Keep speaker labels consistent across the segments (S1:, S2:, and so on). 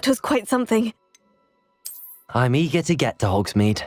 S1: That was quite something.
S2: I'm eager to get to Hogsmeade.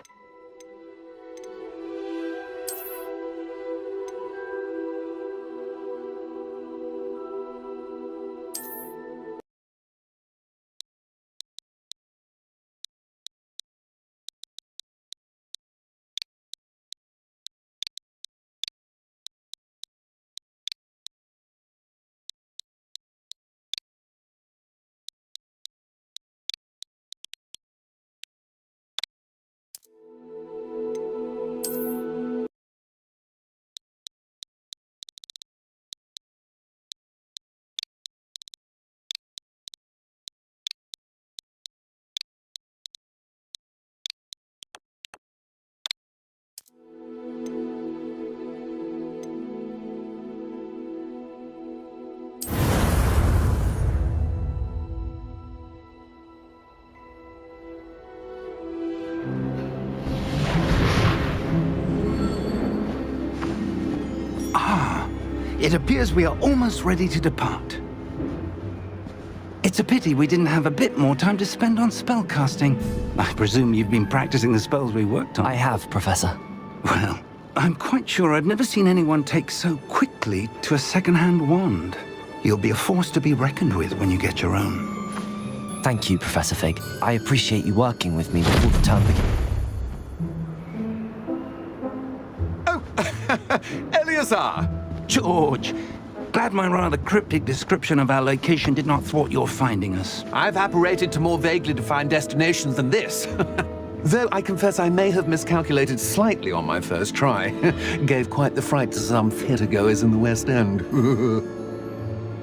S3: It appears we are almost ready to depart. It's a pity we didn't have a bit more time to spend on spellcasting. I presume you've been practicing the spells we worked on.
S2: I have, Professor.
S3: Well, I'm quite sure I've never seen anyone take so quickly to a second-hand wand. You'll be a force to be reckoned with when you get your own.
S2: Thank you, Professor Fig. I appreciate you working with me before the term begins.
S4: Oh, Eleazar!
S3: George, glad my rather cryptic description of our location did not thwart your finding us.
S4: I've apparated to more vaguely defined destinations than this. Though I confess I may have miscalculated slightly on my first try. Gave quite the fright to some theatre-goers in the West End.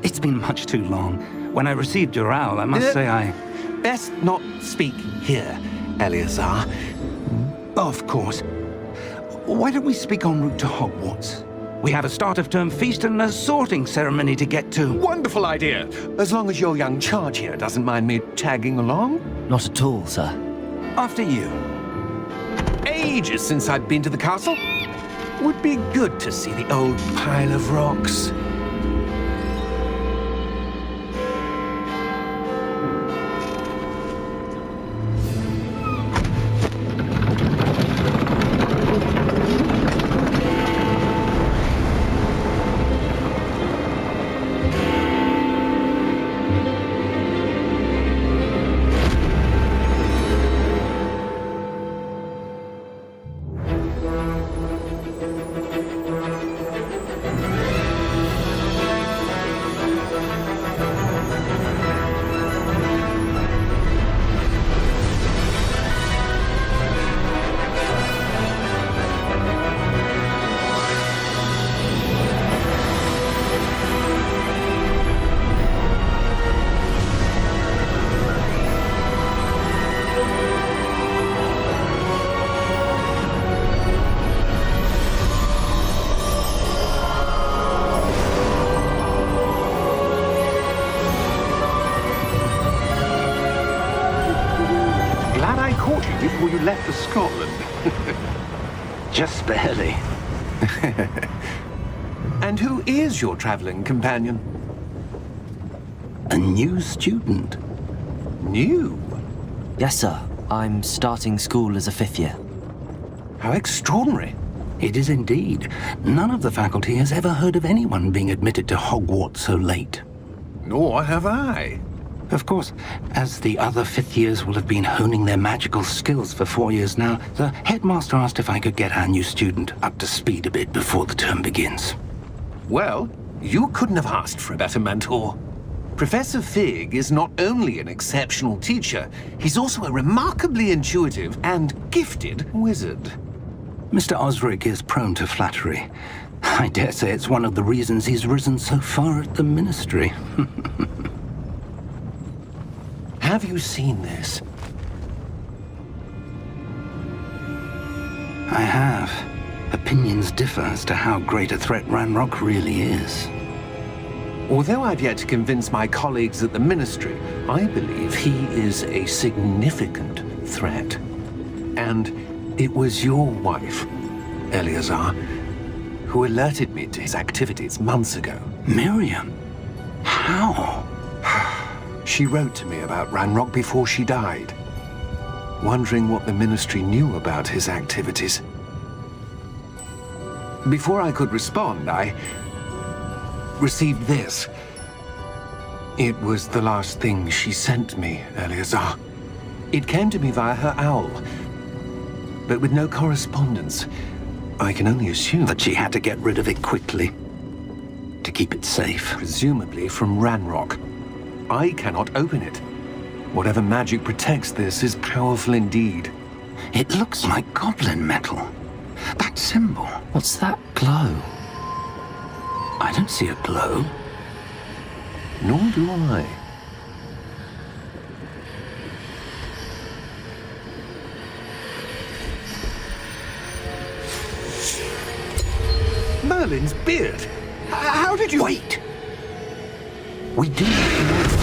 S3: It's been much too long. When I received your owl, I must say I...
S4: Best not speak here, Eleazar.
S3: Of course. Why don't we speak en route to Hogwarts? We have a start-of-term feast and a sorting ceremony to get to.
S4: Wonderful idea! As long as your young charge here doesn't mind me tagging along.
S2: Not at all, sir.
S3: After you.
S4: Ages since I'd been to the castle. Would be good to see the old pile of rocks.
S3: Before you left for Scotland. Just barely.
S4: And who is your traveling companion?
S3: A new student.
S4: New?
S2: Yes, sir. I'm starting school as a 5th year.
S4: How extraordinary.
S3: It is indeed. None of the faculty has ever heard of anyone being admitted to Hogwarts so late.
S4: Nor have I.
S3: Of course, as the other 5th years will have been honing their magical skills for 4 years now, the headmaster asked if I could get our new student up to speed a bit before the term begins.
S4: Well, you couldn't have asked for a better mentor. Professor Fig is not only an exceptional teacher, he's also a remarkably intuitive and gifted wizard.
S3: Mr. Osric is prone to flattery. I dare say it's one of the reasons he's risen so far at the Ministry.
S4: Have you seen this?
S3: I have. Opinions differ as to how great a threat Ranrock really is.
S4: Although I've yet to convince my colleagues at the Ministry, I believe he is a significant threat. And it was your wife, Eleazar, who alerted me to his activities months ago.
S3: Miriam? How?
S4: She wrote to me about Ranrock before she died, wondering what the Ministry knew about his activities. Before I could respond, I received this. It was the last thing she sent me, Eleazar. It came to me via her owl, but with no correspondence. I can only assume
S3: That she had to get rid of it quickly to keep it safe.
S4: presumably from Ranrock. I cannot open it. Whatever magic protects this is powerful indeed.
S3: It looks like goblin metal. That symbol.
S2: What's that glow?
S3: I don't see a glow.
S4: Nor do I. Merlin's beard! How did you...
S3: Wait! We do need to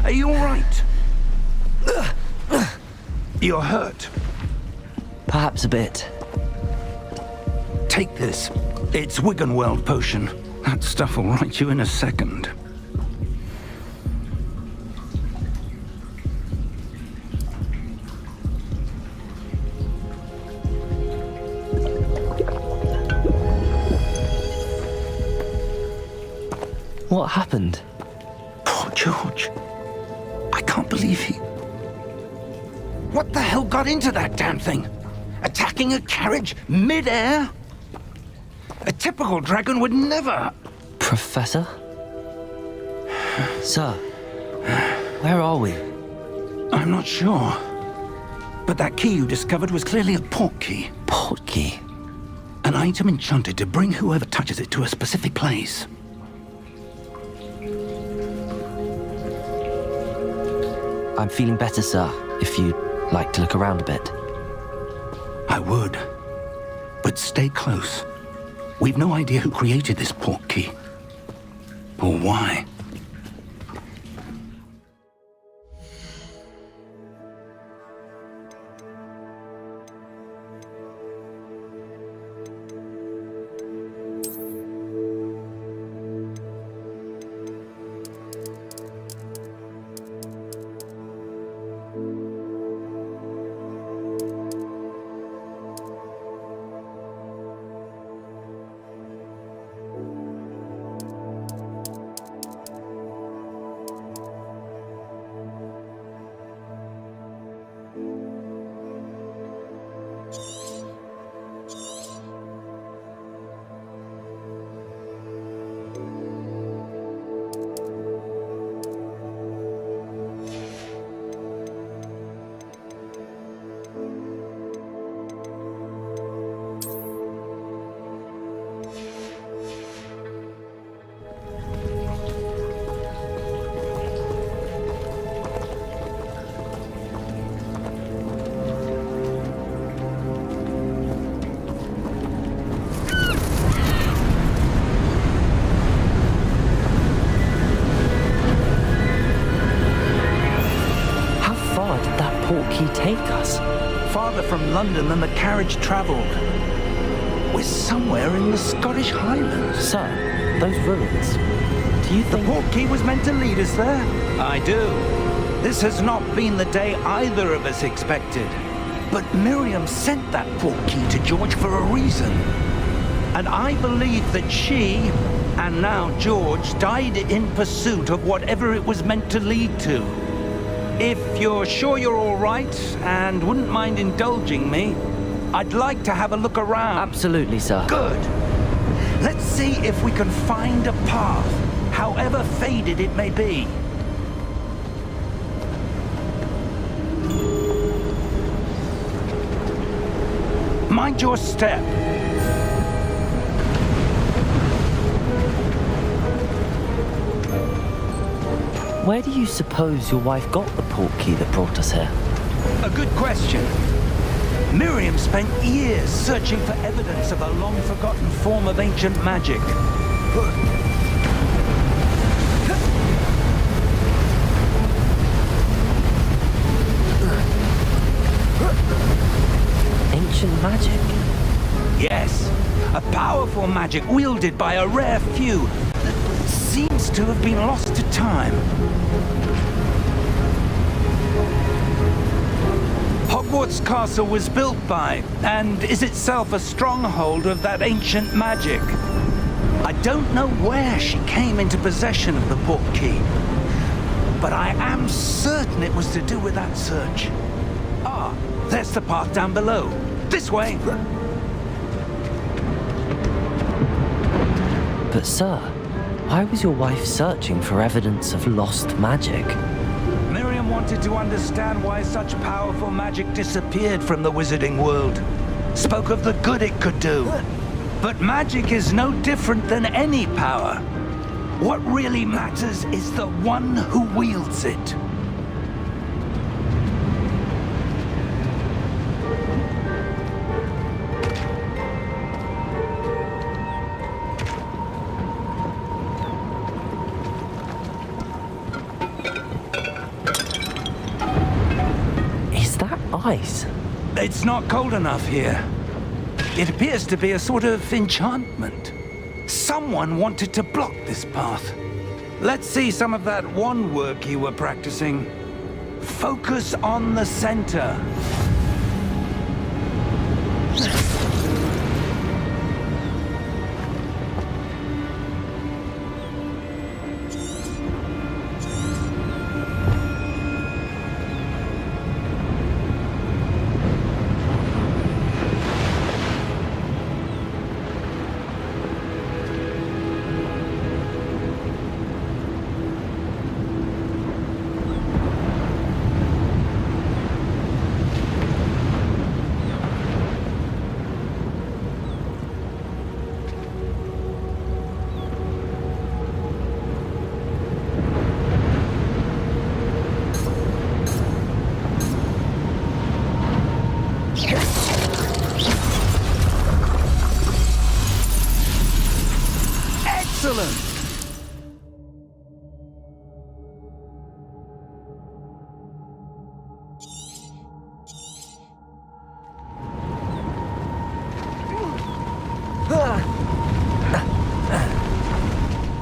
S3: Are you all right? You're hurt.
S2: Perhaps a bit.
S3: Take this. It's Wiggenweld potion. That stuff will right you in a second.
S2: What happened?
S3: Poor George. I can't believe he... What the hell got into that damn thing? Attacking a carriage mid-air? A typical dragon would never...
S2: Professor? Sir, where are we?
S3: I'm not sure. But that key you discovered was clearly a port key.
S2: Port key?
S3: An item enchanted to bring whoever touches it to a specific place.
S2: I'm feeling better, sir, if you'd like to look around a bit.
S3: I would. But stay close. We've no idea who created this port key. Or why.
S2: He take us?
S3: Farther from London than the carriage travelled. We're somewhere in the Scottish Highlands.
S2: Sir, those ruins. Do you
S3: The
S2: think...
S3: port key was meant to lead us there? I do. This has not been the day either of us expected. But Miriam sent that port key to George for a reason. And I believe that she And now George died in pursuit of whatever it was meant to lead to. If you're sure you're all right and wouldn't mind indulging me, I'd like to have a look around.
S2: Absolutely, sir.
S3: Good. Let's see if we can find a path, however faded it may be. Mind your step.
S2: Where do you suppose your wife got the portkey that brought us here?
S3: A good question. Miriam spent years searching for evidence of a long-forgotten form of ancient magic.
S2: Ancient magic?
S3: Yes, a powerful magic wielded by a rare few that seems to have been lost to time. Hogwarts Castle was built by, and is itself a stronghold of that ancient magic. I don't know where she came into possession of the portkey, but I am certain it was to do with that search. Ah, there's the path down below. This way!
S2: But sir, why was your wife searching for evidence of lost magic?
S3: Miriam wanted to understand why such powerful magic disappeared from the wizarding world. Spoke of the good it could do. But magic is no different than any power. What really matters is the one who wields it.
S2: Ice?
S3: It's not cold enough here. It appears to be a sort of enchantment. Someone wanted to block this path. Let's see some of that wand work you were practicing. Focus on the center. Excellent!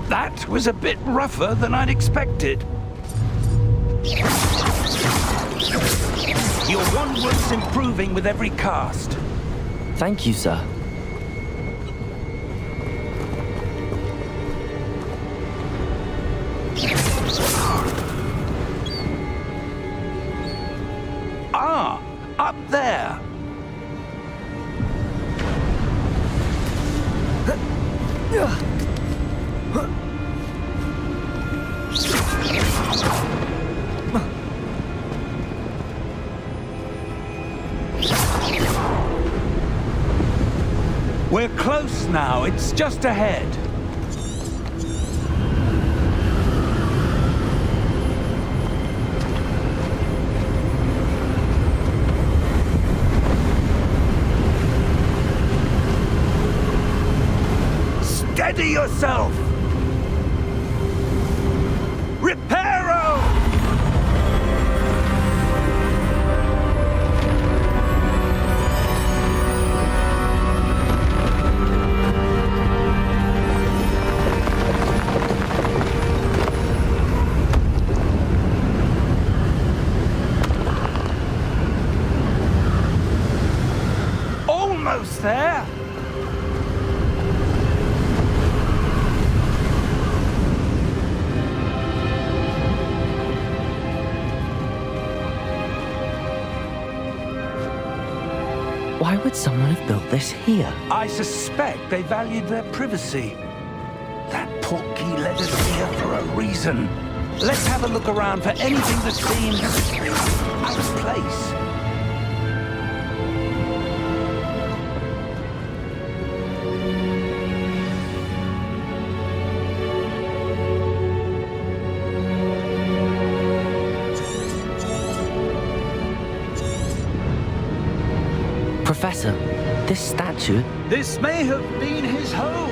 S3: That was a bit rougher than I'd expected. Your wand work's improving with every cast.
S2: Thank you, sir.
S3: Ah, up there. We're close now. It's just ahead. Steady yourself! Reparo! Almost there!
S2: would someone have built this here?
S3: I suspect they valued their privacy. That portkey led us here for a reason. Let's have a look around for anything that seems out of place.
S2: Professor, this statue...
S3: This may have been his home.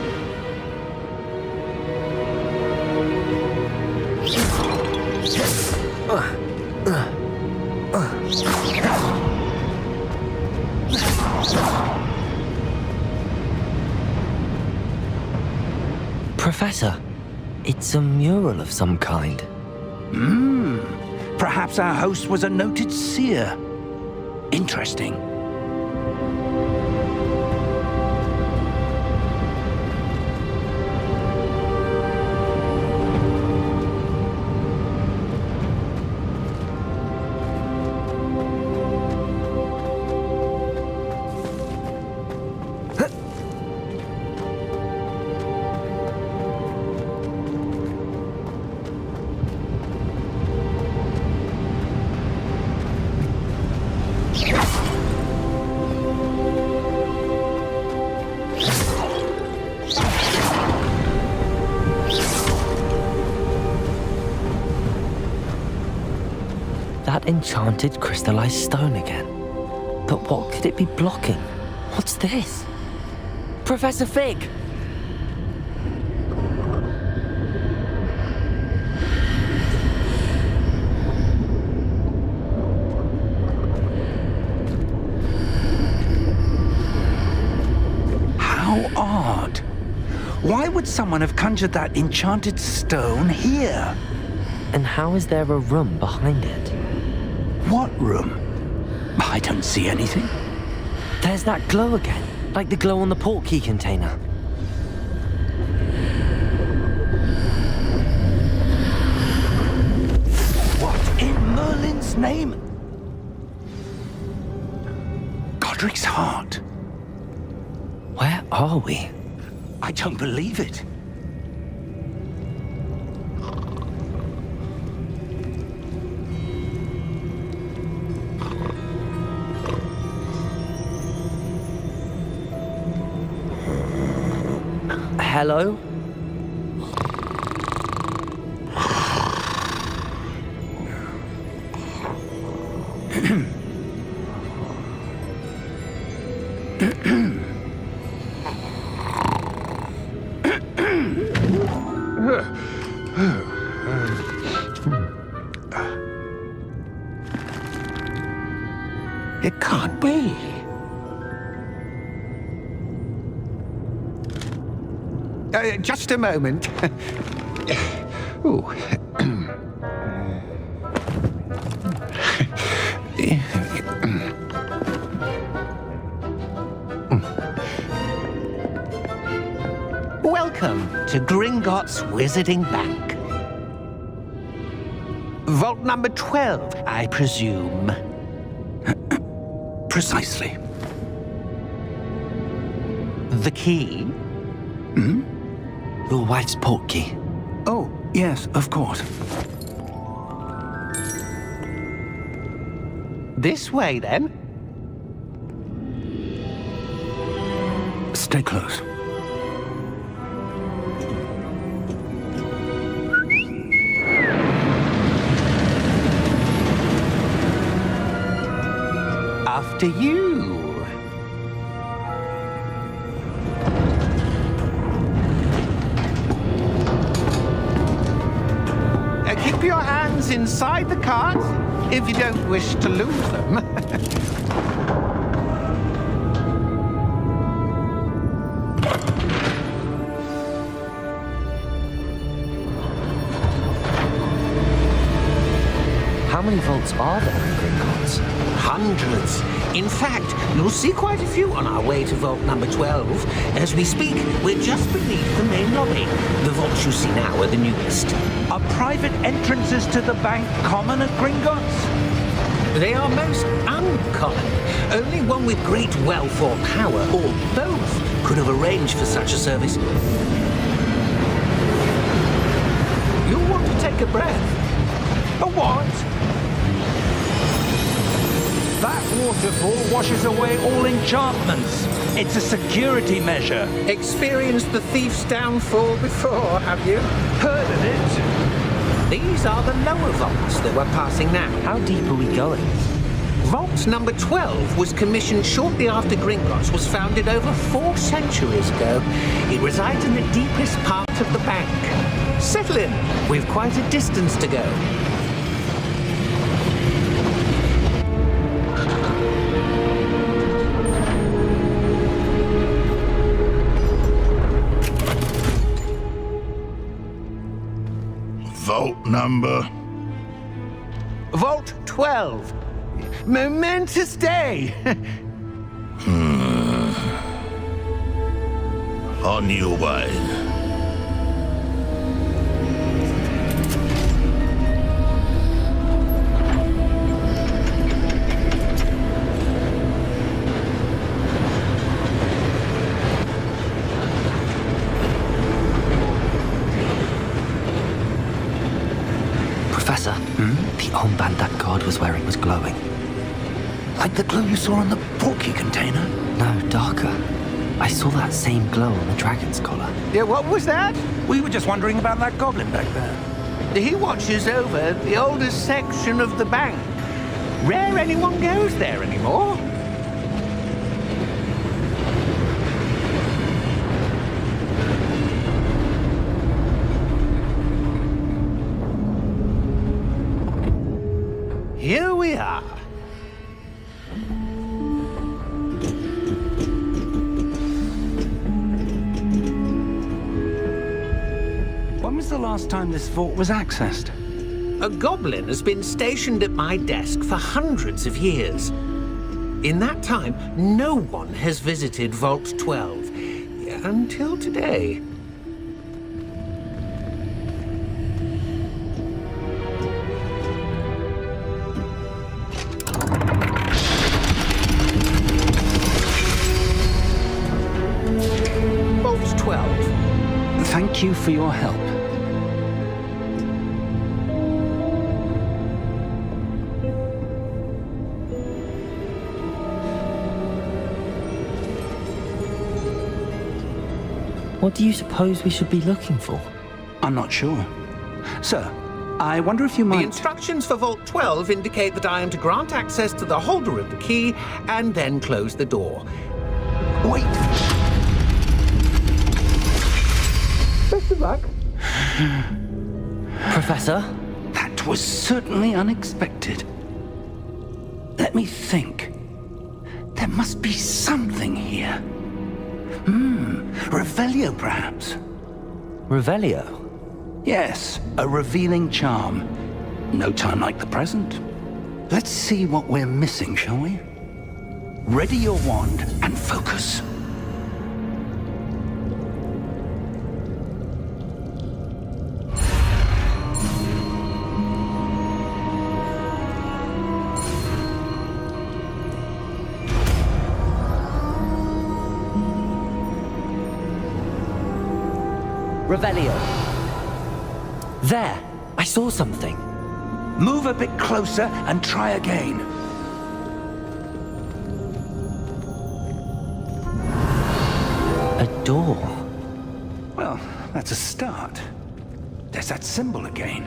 S2: Professor, it's a mural of some kind.
S3: Perhaps our host was a noted seer. Interesting.
S2: That enchanted crystallized stone again. But what could it be blocking? What's this? Professor Fig!
S3: How odd. Why would someone have conjured that enchanted stone here?
S2: And how is there a room behind it?
S3: What room? I don't see anything.
S2: There's that glow again, like the glow on the portkey container.
S3: What in Merlin's name? Godric's heart.
S2: Where are we?
S3: I don't believe it.
S2: Hello?
S4: It can't be. Just a moment. Ooh. Welcome to Gringotts Wizarding Bank. Vault number 12, I presume.
S3: Precisely.
S4: The key?
S2: Your wife's portkey.
S3: Oh, yes, of course.
S4: This way, then.
S3: Stay close.
S4: After you. Keep your hands inside the cart if you don't wish to lose them.
S2: How many vaults are there in Gringotts?
S4: Hundreds. In fact, you'll see quite a few on our way to vault number 12. As we speak, we're just beneath the main lobby. The vaults you see now are the newest.
S3: Are private entrances to the bank common at Gringotts?
S4: They are most uncommon. Only one with great wealth or power, or both, could have arranged for such a service. You'll want to take a breath.
S1: A what? That waterfall washes away all enchantments. It's a security measure.
S4: Experienced the thief's downfall before, have you?
S1: Heard of it?
S4: These are the lower vaults that we're passing now.
S2: How deep are we going?
S4: Vault number 12 was commissioned shortly after Gringotts was founded over 4 centuries ago. It resides in the deepest part of the bank. Settle in. We've quite a distance to go.
S5: Vault number?
S4: Vault 12. Momentous day.
S5: On your way.
S2: Professor, the armband that guard was wearing was glowing.
S3: Like the glow you saw on the portkey container?
S2: No, darker. I saw that same glow on the dragon's collar.
S4: Yeah, what was that?
S1: We were just wondering about that goblin back there.
S4: He watches over the oldest section of the bank. Rare anyone goes there anymore. Here we are.
S3: When was the last time this vault was accessed?
S4: A goblin has been stationed at my desk for hundreds of years. In that time, no one has visited Vault 12. Until today. Vault 12.
S3: Thank you for your help.
S2: What do you suppose we should be looking for?
S3: I'm not sure. Sir, I wonder if you
S4: The
S3: might...
S4: instructions for Vault 12 indicate that I am to grant access to the holder of the key and then close the door.
S3: Wait!
S4: Best of luck.
S2: Professor?
S3: That was certainly unexpected. Let me think. There must be something here. Revelio, perhaps?
S2: Revelio?
S3: Yes, a revealing charm. No time like the present. Let's see what we're missing, shall we? Ready your wand and focus.
S2: Revelio. There! I saw something.
S3: Move a bit closer and try again.
S2: A door.
S3: Well, that's a start. There's that symbol again.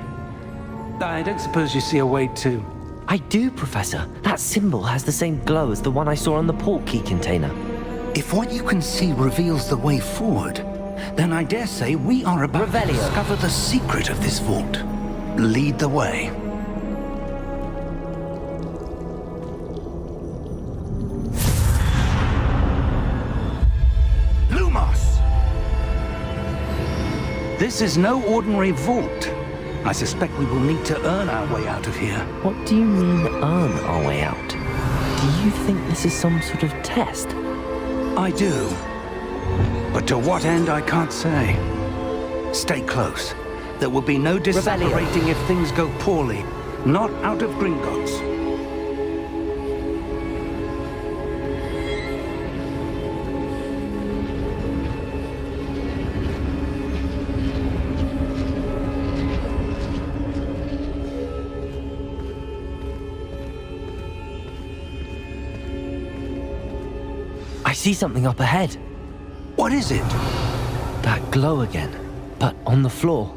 S3: I don't suppose you see a way to...
S2: I do, Professor. That symbol has the same glow as the one I saw on the portkey container.
S3: If what you can see reveals the way forward, then I dare say we are about to
S2: Revelio.
S3: discover the secret of this vault. Lead the way. Lumos! This is no ordinary vault. I suspect we will need to earn our way out of here.
S2: What do you mean, earn our way out? Do you think this is some sort of test?
S3: I do. But to what end, I can't say. Stay close. There will be no disapparating if things go poorly. Not out of Gringotts.
S2: see something up ahead.
S3: What is it?
S2: That glow again, but on the floor.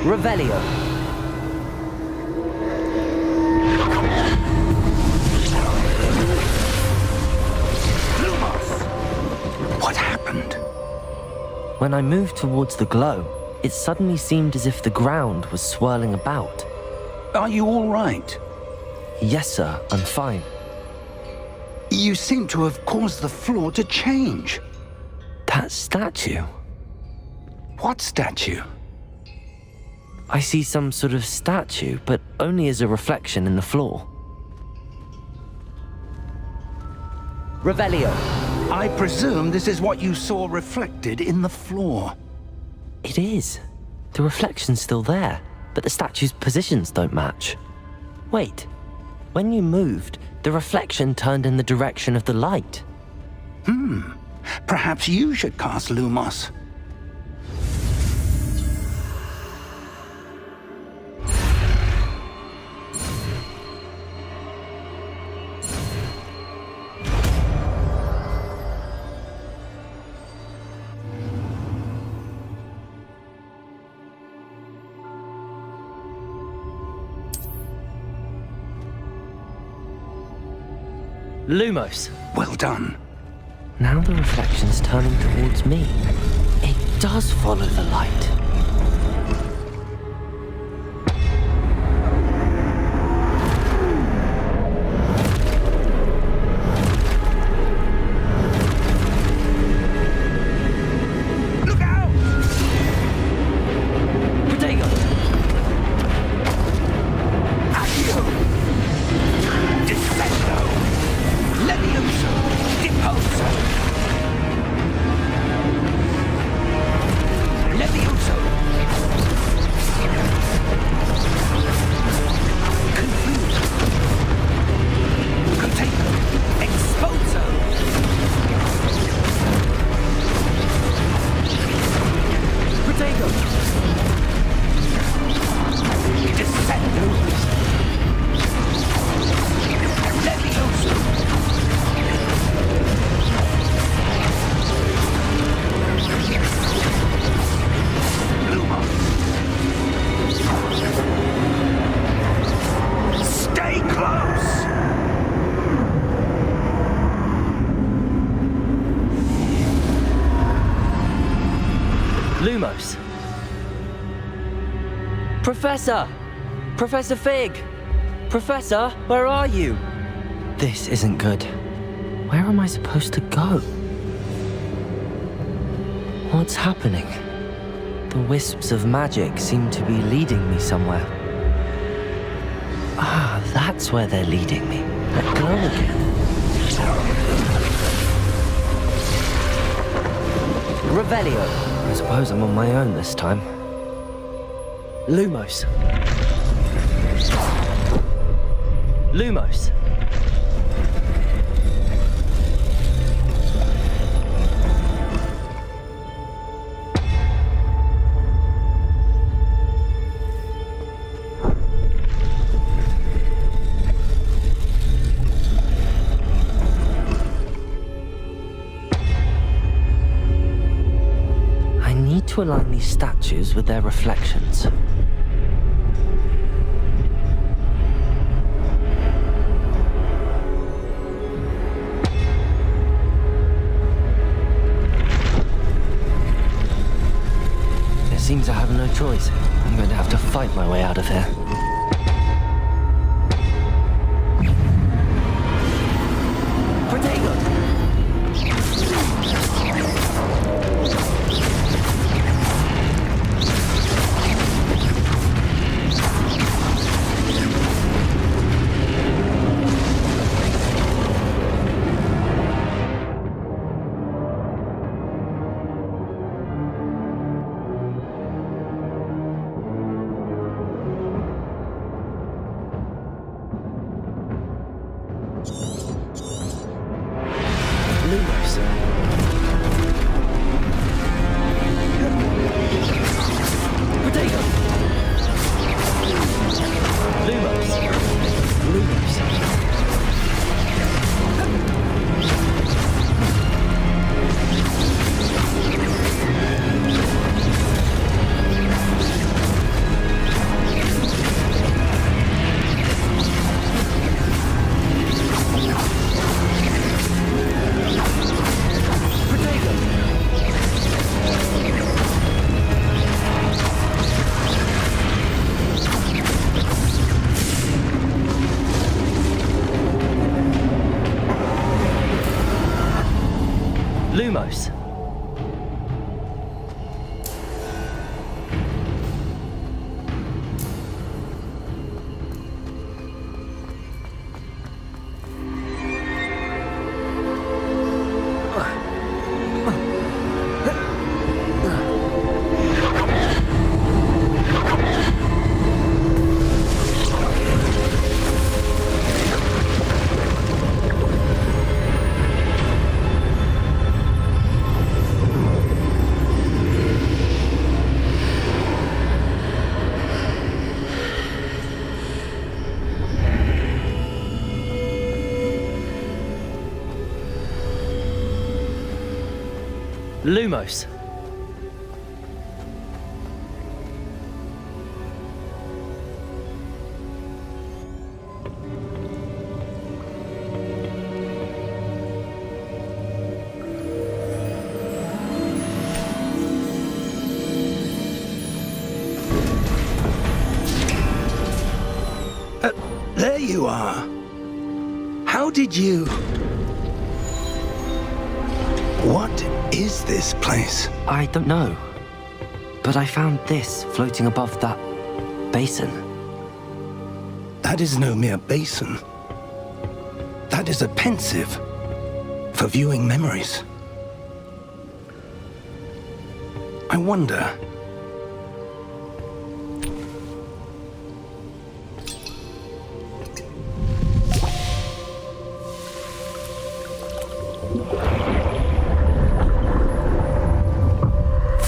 S2: Revelio.
S3: What happened?
S2: When I moved towards the glow, it suddenly seemed as if the ground was swirling about.
S3: Are you all right?
S2: Yes, sir, I'm fine.
S3: You seem to have caused the floor to change.
S2: That statue?
S3: What statue?
S2: I see some sort of statue, but only as a reflection in the floor. Revelio.
S3: I presume this is what you saw reflected in the floor.
S2: It is. The reflection's still there, but the statue's positions don't match. Wait. When you moved, the reflection turned in the direction of the light.
S3: Perhaps you should cast Lumos.
S2: Lumos.
S3: Well done.
S2: Now the reflection's turning towards me. It does follow the light.
S3: Look out!
S2: Protego!
S3: Accio! Descendo! Levioso! Deposo! Levioso! Confuso! Container! Exposo!
S2: Protego!
S3: Descendo! Levioso! Stay close!
S2: Lumos. Professor! Professor Fig! Professor, where are you? This isn't good. Where am I supposed to go? What's happening? The wisps of magic seem to be leading me somewhere. Ah, that's where they're leading me. That glow again. Revelio. I suppose I'm on my own this time. Lumos. Lumos. I need to align these statues with their reflections. It seems I have no choice. I'm going to have to fight my way out of here. Protego! Lumos. Lumos.
S3: There you are. How did you... What is this place?
S2: I don't know. But I found this floating above that basin.
S3: That is no mere basin. That is a pensive for viewing memories. I wonder...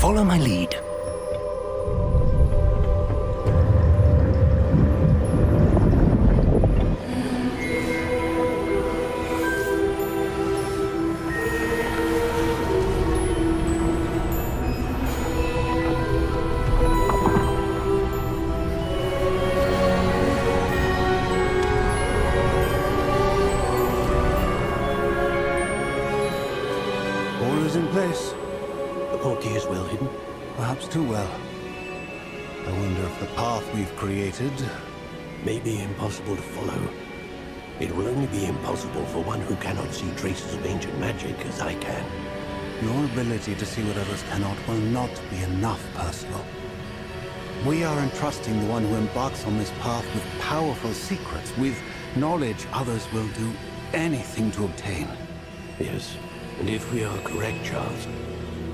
S3: Follow my lead.
S6: All is in place.
S7: The portkey is well hidden.
S6: Perhaps too well. I wonder if the path we've created...
S7: May be impossible to follow. It will only be impossible for one who cannot see traces of ancient magic as I can.
S6: Your ability to see what others cannot will not be enough, Percival. We are entrusting the one who embarks on this path with powerful secrets, with knowledge others will do anything to obtain.
S7: Yes, and if we are correct, Charles,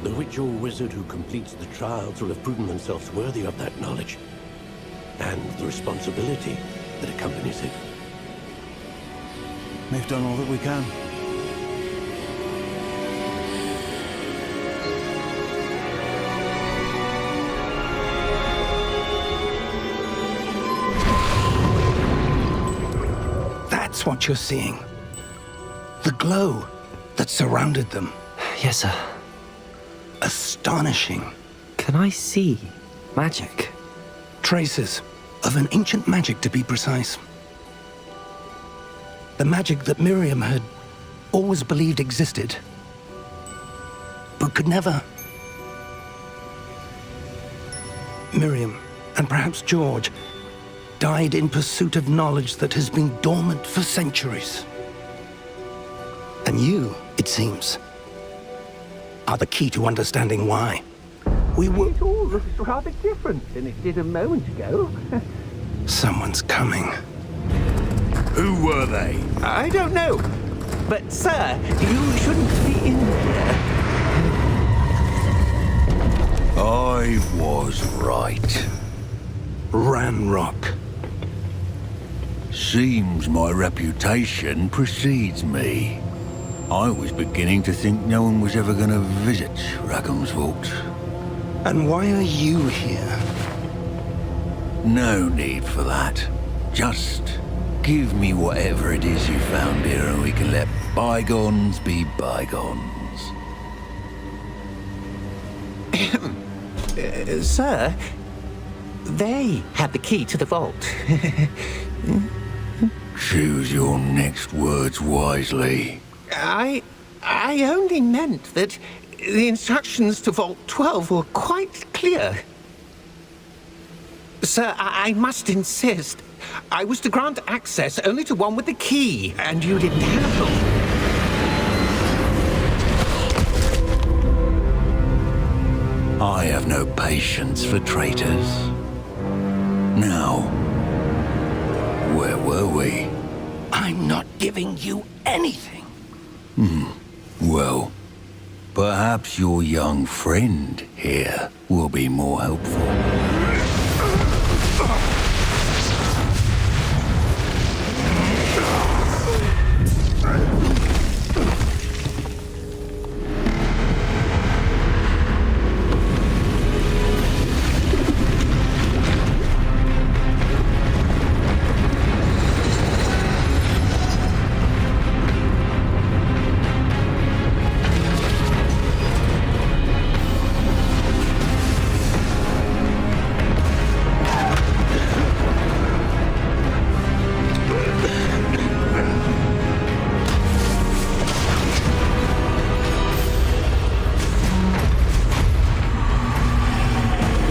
S7: the witch or wizard who completes the trials will have proven themselves worthy of that knowledge, and the responsibility that accompanies it.
S6: We've done all that we can.
S3: That's what you're seeing. The glow that surrounded them.
S2: Yes, sir.
S3: Astonishing.
S2: Can I see magic?
S3: Traces of an ancient magic, to be precise. The magic that Miriam had always believed existed, but could never. Miriam, and perhaps George, died in pursuit of knowledge that has been dormant for centuries. And you, it seems, are the key to understanding why. We will...
S8: It all looks rather different than it did a moment ago.
S3: Someone's coming.
S5: Who were they?
S8: I don't know. But, sir, you shouldn't be in here.
S5: I was right.
S3: Ranrock.
S5: Seems my reputation precedes me. I was beginning to think no one was ever going to visit Rackham's Vault.
S3: And why are you here?
S5: No need for that. Just give me whatever it is you found here and we can let bygones be bygones.
S8: Sir, they had the key to the vault.
S5: Choose your next words wisely.
S8: I only meant that the instructions to Vault 12 were quite clear. Sir, I must insist. I was to grant access only to one with the key, and you didn't have them.
S5: I have no patience for traitors. Now, where were we?
S3: I'm not giving you anything.
S5: Well, perhaps your young friend here will be more helpful.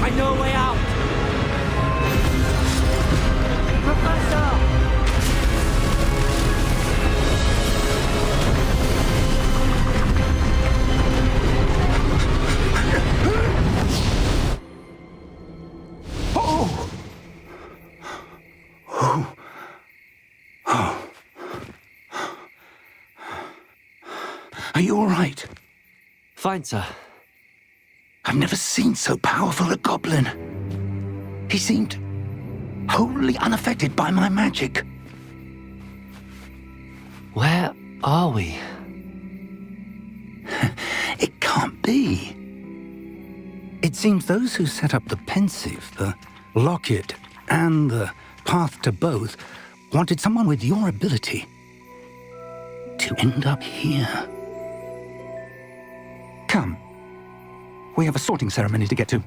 S1: I know a way out! Professor!
S3: Are you all right?
S2: Fine, sir.
S3: I've never seen so powerful a goblin. He seemed wholly unaffected by my magic.
S2: Where are we?
S3: It can't be. It seems those who set up the pensive, the locket, and the path to both wanted someone with your ability to end up here. Come. We have a sorting ceremony to get to.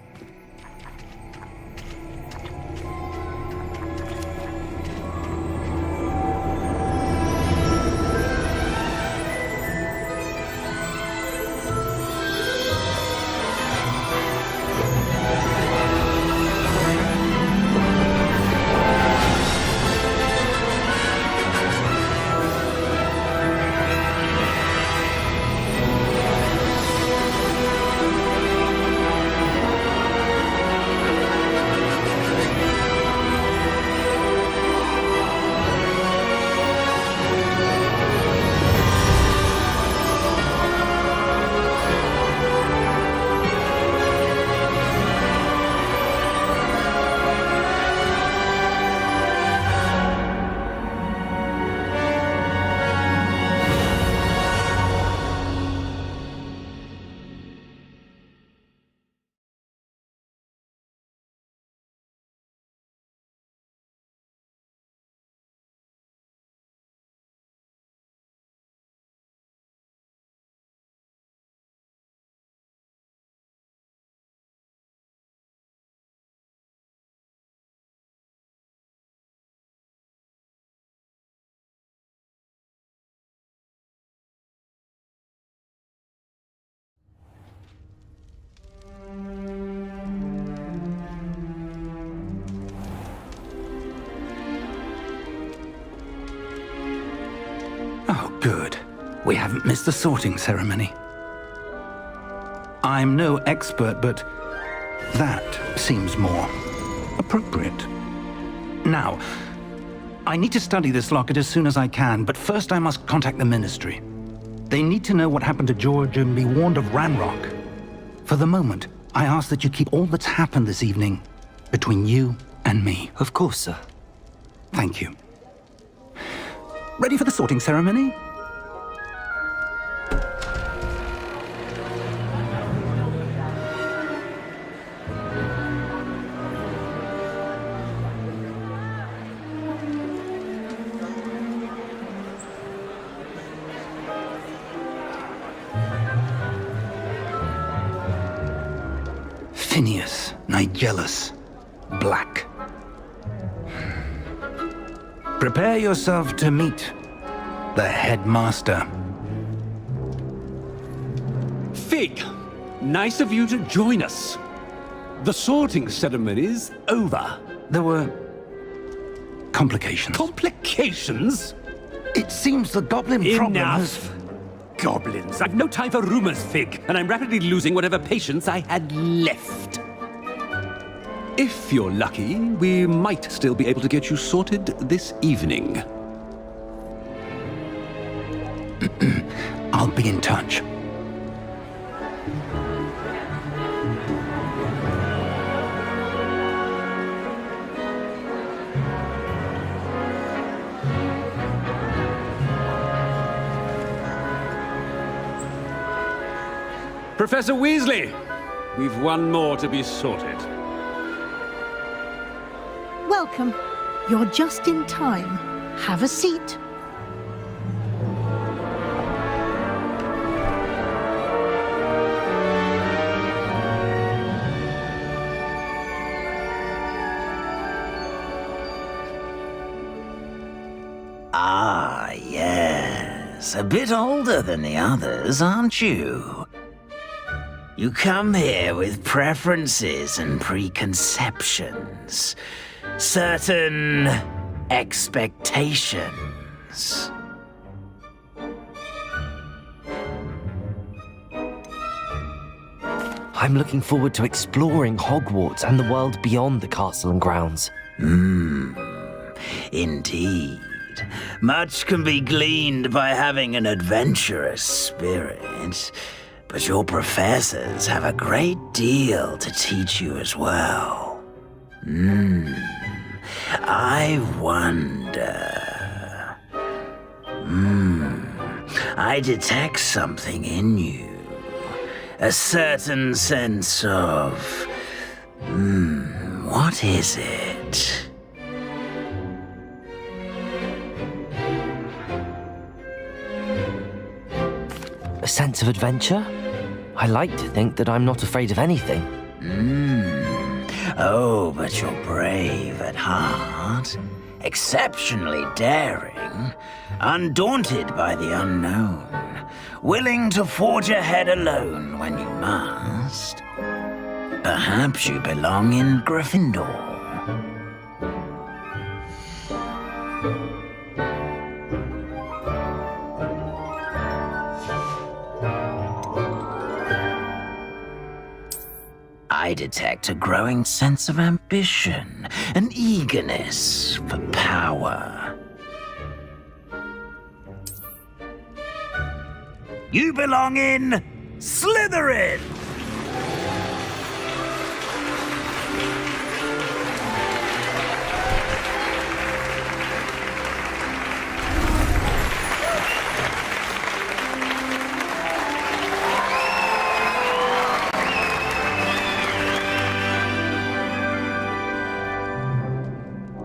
S3: Oh, good. We haven't missed the sorting ceremony. I'm no expert, but that seems more appropriate. Now, I need to study this locket as soon as I can, but first I must contact the Ministry. They need to know what happened to George and be warned of Ranrock. For the moment, I ask that you keep all that's happened this evening between you and me.
S2: Of course, sir.
S3: Thank you. Ready for the sorting ceremony? Phineas Nigellus Black. Prepare yourself to meet the headmaster.
S9: Fig, nice of you to join us. The sorting ceremony's over.
S3: There were complications.
S9: Complications?
S3: It seems the goblin problem has...
S9: Enough. goblins. I've no time for rumors, Fig, and I'm rapidly losing whatever patience I had left. If you're lucky, we might still be able to get you sorted this evening.
S3: I'll be in touch.
S9: Professor Weasley, we've one more to be sorted.
S10: Welcome. You're just in time. Have a seat.
S11: Ah, yes. A bit older than the others, aren't you? You come here with preferences and preconceptions. Certain expectations.
S2: I'm looking forward to exploring Hogwarts and the world beyond the castle and grounds.
S11: Indeed. Much can be gleaned by having an adventurous spirit, but your professors have a great deal to teach you as well. I wonder... I detect something in you. A certain sense of... what is it?
S2: A sense of adventure? I like to think that I'm not afraid of anything.
S11: Oh, but you're brave at heart. Exceptionally daring. Undaunted by the unknown. Willing to forge ahead alone when you must. Perhaps you belong in Gryffindor. I detect a growing sense of ambition, an eagerness for power. You belong in Slytherin!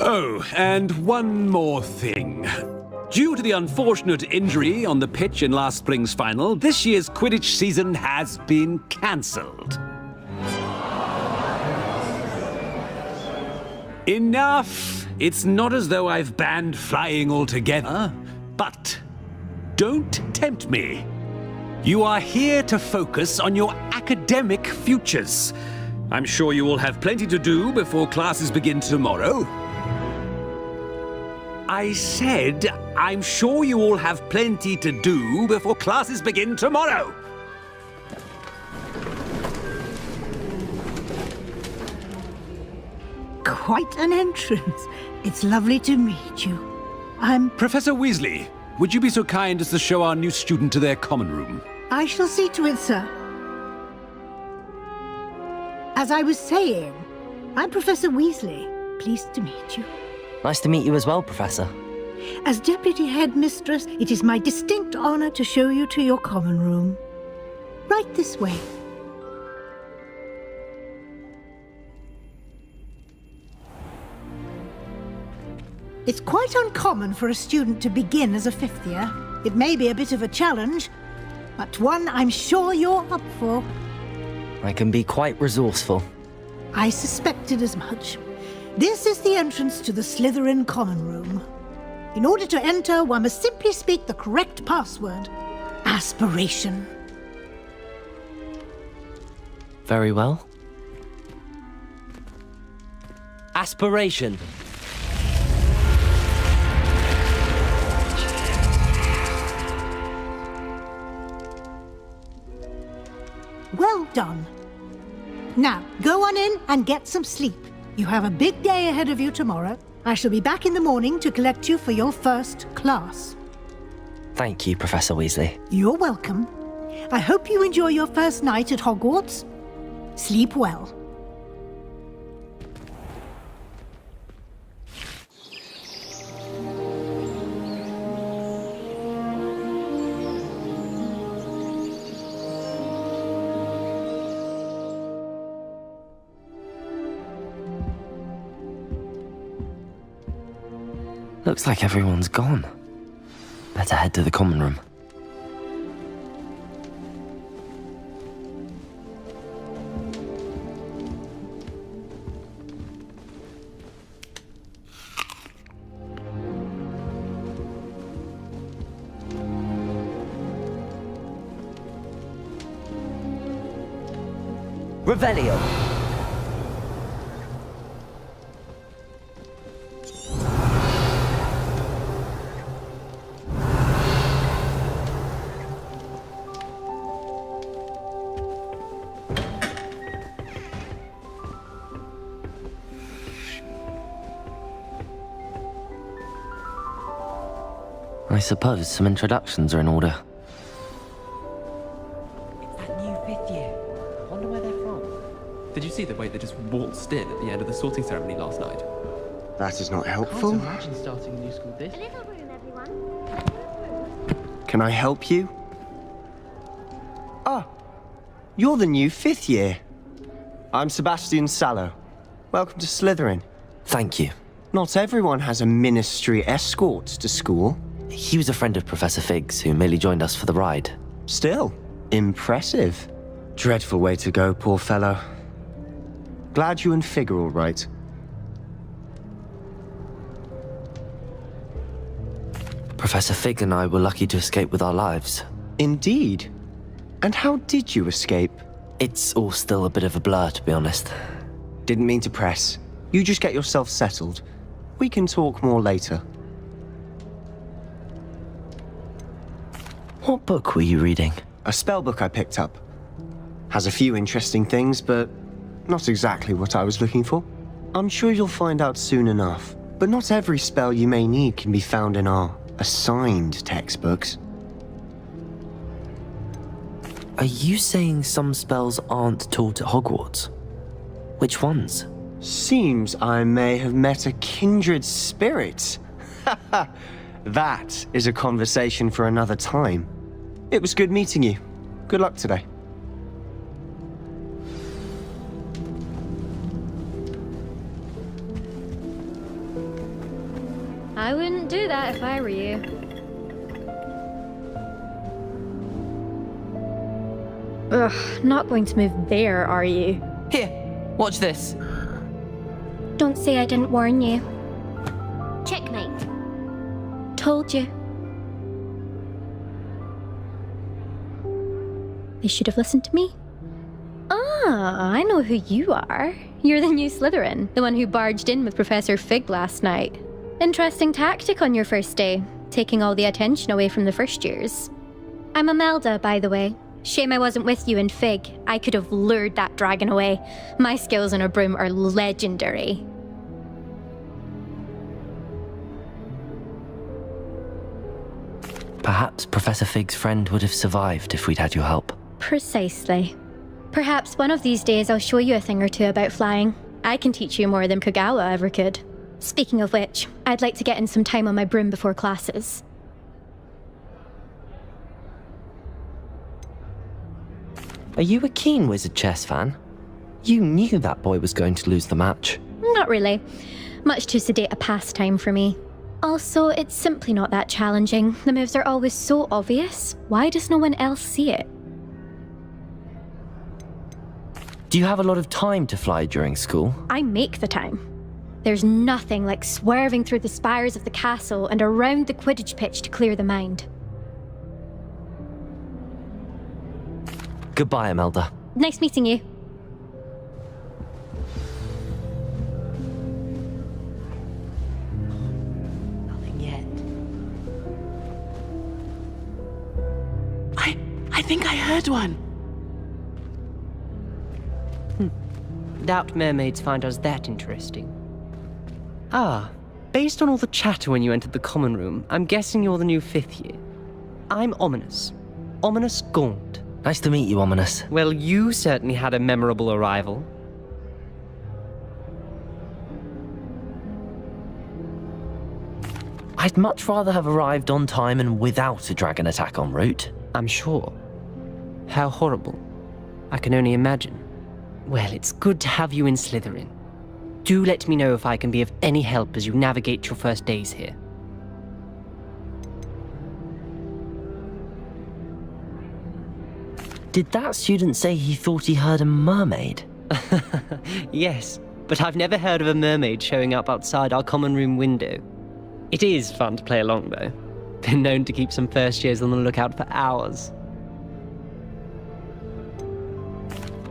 S9: Oh, and one more thing. Due to the unfortunate injury on the pitch in last spring's final, this year's Quidditch season has been cancelled. Enough! It's not as though I've banned flying altogether, but don't tempt me. You are here to focus on your academic futures. I'm sure you will have plenty to do before classes begin tomorrow. I said, I'm sure you all have plenty to do before classes begin tomorrow.
S10: Quite an entrance. It's lovely to meet you. I'm...
S9: Professor Weasley, would you be so kind as to show our new student to their common room?
S10: I shall see to it, sir. As I was saying, I'm Professor Weasley. Pleased to meet you.
S2: Nice to meet you as well, Professor.
S10: As Deputy Headmistress, it is my distinct honor to show you to your common room. Right this way. It's quite uncommon for a student to begin as a fifth year. It may be a bit of a challenge, but one I'm sure you're up for.
S2: I can be quite resourceful.
S10: I suspected as much. This is the entrance to the Slytherin common room. In order to enter, one must simply speak the correct password. Aspiration.
S2: Very well. Aspiration.
S10: done. Now, go on in and get some sleep. You have a big day ahead of you tomorrow. I shall be back in the morning to collect you for your first class.
S2: Thank you, Professor Weasley.
S10: You're welcome. I hope you enjoy your first night at Hogwarts. Sleep well.
S2: Looks like everyone's gone. Better head to the common room. Revelio. I suppose some introductions are in order.
S12: It's that new 5th year. I wonder where they're from. Did you see the way they just waltzed in at the end of the sorting ceremony last night?
S13: That is not helpful.
S12: Can't imagine starting a new school this.
S14: A little room, everyone.
S13: Can I help you? Ah, you're the new 5th year. I'm Sebastian Sallow. Welcome to Slytherin.
S2: Thank you.
S13: Not everyone has a ministry escort to school.
S2: He was a friend of Professor Fig's who merely joined us for the ride.
S13: Still, impressive. Dreadful way to go, poor fellow. Glad you and Fig are all right.
S2: Professor Fig and I were lucky to escape with our lives.
S13: Indeed. And how did you escape?
S2: It's all still a bit of a blur, to be honest.
S13: Didn't mean to press. You just get yourself settled. We can talk more later.
S2: What book were you reading?
S13: A spell book I picked up. Has a few interesting things, but not exactly what I was looking for. I'm sure you'll find out soon enough. But not every spell you may need can be found in our assigned textbooks.
S2: Are you saying some spells aren't taught at Hogwarts? Which ones?
S13: Seems I may have met a kindred spirit. That is a conversation for another time. It was good meeting you. Good luck today.
S14: I wouldn't do that if I were you. Ugh, not going to move there, are you?
S12: Here, watch this.
S14: Don't say I didn't warn you. Checkmate. Told you. They should have listened to me. Ah, I know who you are. You're the new Slytherin, the one who barged in with Professor Fig last night. Interesting tactic on your first day, taking all the attention away from the first years. I'm Imelda, by the way. Shame I wasn't with you in Fig. I could have lured that dragon away. My skills on a broom are legendary.
S2: Perhaps Professor Fig's friend would have survived if we'd had your help.
S14: Precisely. Perhaps one of these days I'll show you a thing or two about flying. I can teach you more than Kogawa ever could. Speaking of which, I'd like to get in some time on my broom before classes.
S2: Are you a keen Wizard chess fan? You knew that boy was going to lose the match.
S14: Not really. Much too sedate a pastime for me. Also, it's simply not that challenging. The moves are always so obvious. Why does no one else see it?
S2: Do you have a lot of time to fly during school?
S14: I make the time. There's nothing like swerving through the spires of the castle and around the Quidditch pitch to clear the mind.
S2: Goodbye, Imelda.
S14: Nice meeting you.
S12: Nothing yet.
S15: I think I heard one. Doubt mermaids find us that interesting. Ah, based on all the chatter when you entered the common room, I'm guessing you're the new 5th year. I'm Ominous. Ominous Gaunt.
S2: Nice to meet you, Ominous.
S15: Well, you certainly had a memorable arrival.
S2: I'd much rather have arrived on time and without a dragon attack en route.
S15: I'm sure. How horrible. I can only imagine. Well, it's good to have you in Slytherin. Do let me know if I can be of any help as you navigate your first days here.
S2: Did that student say he thought he heard a mermaid?
S15: Yes, but I've never heard of a mermaid showing up outside our common room window. It is fun to play along, though. Been known to keep some first years on the lookout for hours.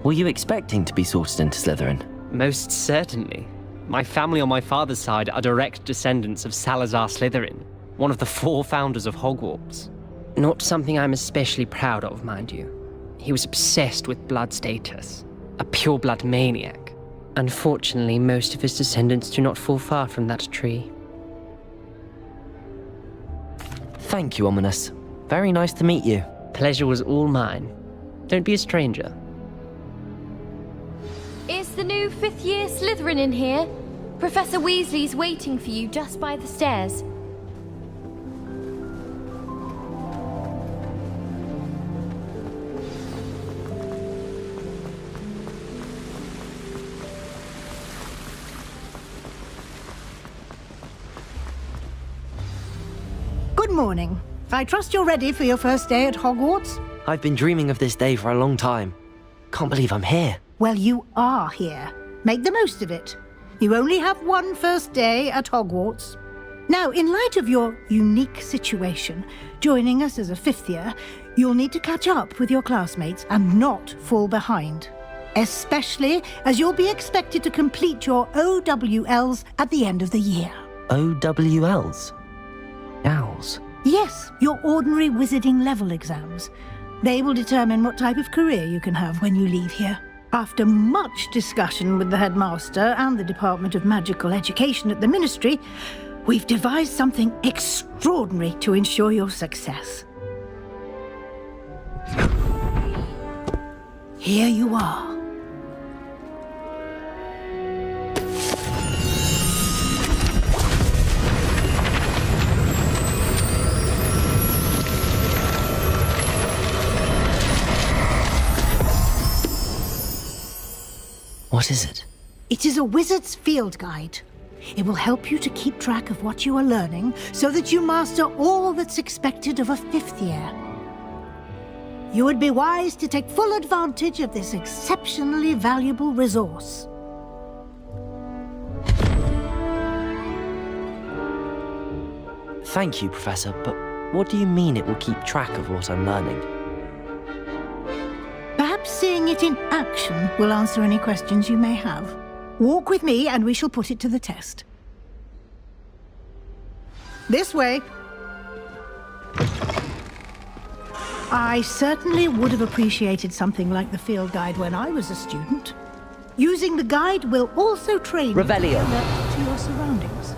S2: Were you expecting to be sorted into Slytherin?
S15: Most certainly. My family on my father's side are direct descendants of Salazar Slytherin, one of the 4 founders of Hogwarts. Not something I'm especially proud of, mind you. He was obsessed with blood status, a pure-blood maniac. Unfortunately, most of his descendants do not fall far from that tree.
S2: Thank you, Ominous. Very nice to meet you.
S15: Pleasure was all mine. Don't be a stranger.
S16: Is the new 5th year Slytherin in here? Professor Weasley's waiting for you just by the stairs.
S10: Good morning. I trust you're ready for your first day at Hogwarts?
S2: I've been dreaming of this day for a long time. Can't believe I'm here.
S10: Well, you are here. Make the most of it. You only have one first day at Hogwarts. Now, in light of your unique situation, joining us as a 5th year, you'll need to catch up with your classmates and not fall behind. Especially as you'll be expected to complete your OWLs at the end of the year.
S2: OWLs? Owls?
S10: Yes, your ordinary wizarding level exams. They will determine what type of career you can have when you leave here. After much discussion with the headmaster and the Department of Magical Education at the Ministry, we've devised something extraordinary to ensure your success. Here you are.
S2: What is it?
S10: It is a wizard's field guide. It will help you to keep track of what you are learning so that you master all that's expected of a 5th year. You would be wise to take full advantage of this exceptionally valuable resource.
S2: Thank you, Professor, but what do you mean it will keep track of what I'm learning?
S10: Perhaps seeing it in action will answer any questions you may have. Walk with me and we shall put it to the test. This way. I certainly would have appreciated something like the field guide when I was a student. Using the guide will also train you to be alert to your surroundings.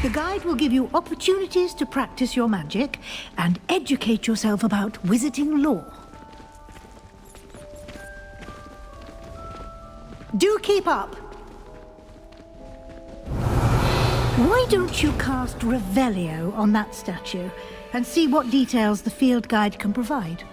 S10: The guide will give you opportunities to practice your magic and educate yourself about wizarding lore. Do keep up! Why don't you cast Revelio on that statue and see what details the field guide can provide?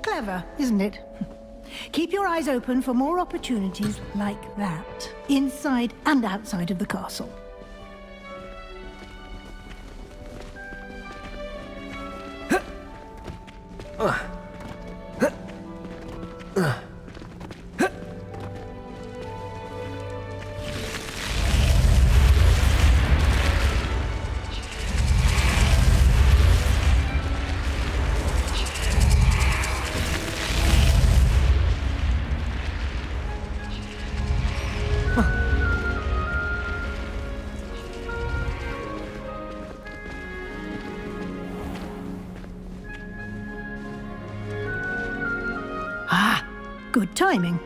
S10: Clever, isn't it? Keep your eyes open for more opportunities like that, inside and outside of the castle. Good timing.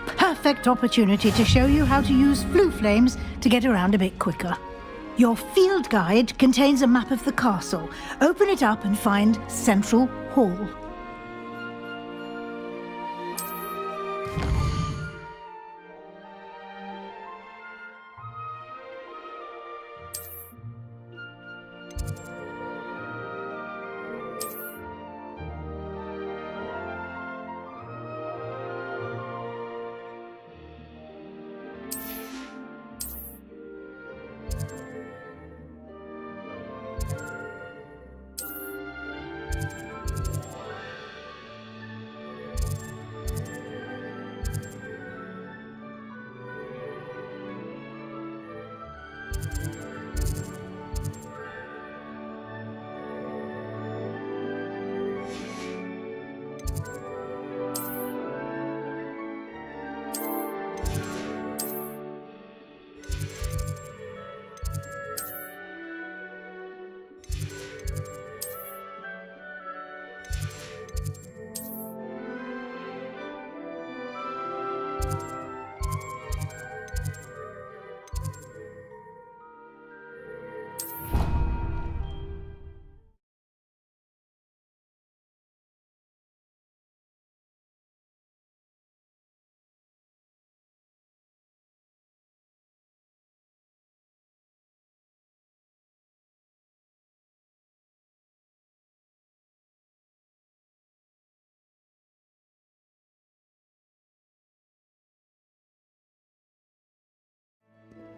S10: Perfect opportunity to show you how to use flue flames to get around a bit quicker. Your field guide contains a map of the castle. Open it up and find Central Hall.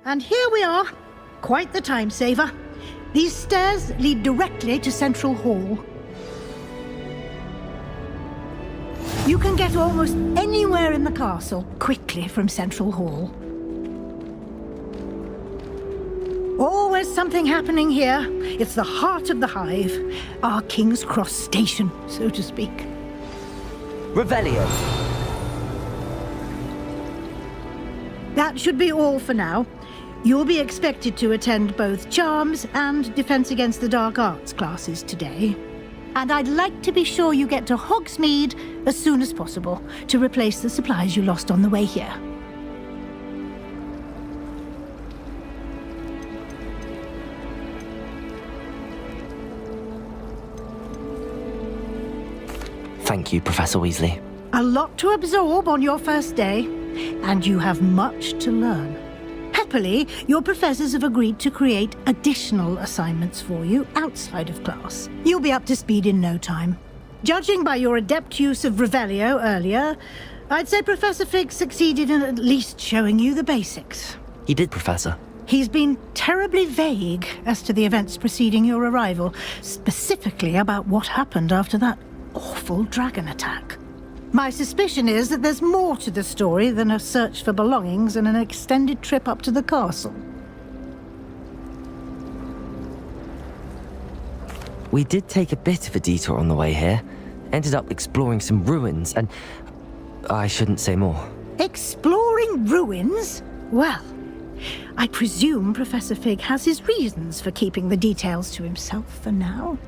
S10: And here we are. Quite the time saver. These stairs lead directly to Central Hall. You can get almost anywhere in the castle quickly from Central Hall. Always something happening here. It's the heart of the hive. Our King's Cross station, so to speak.
S2: Revelio.
S10: That should be all for now. You'll be expected to attend both Charms and Defense Against the Dark Arts classes today. And I'd like to be sure you get to Hogsmeade as soon as possible to replace the supplies you lost on the way here.
S2: Thank you, Professor Weasley.
S10: A lot to absorb on your first day, and you have much to learn. Happily, your professors have agreed to create additional assignments for you outside of class. You'll be up to speed in no time. Judging by your adept use of Revelio earlier, I'd say Professor Fig succeeded in at least showing you the basics.
S2: He did, Professor.
S10: He's been terribly vague as to the events preceding your arrival, specifically about what happened after that awful dragon attack. My suspicion is that there's more to the story than a search for belongings and an extended trip up to the castle.
S2: We did take a bit of a detour on the way here. Ended up exploring some ruins and... I shouldn't say more.
S10: Exploring ruins? Well, I presume Professor Fig has his reasons for keeping the details to himself for now.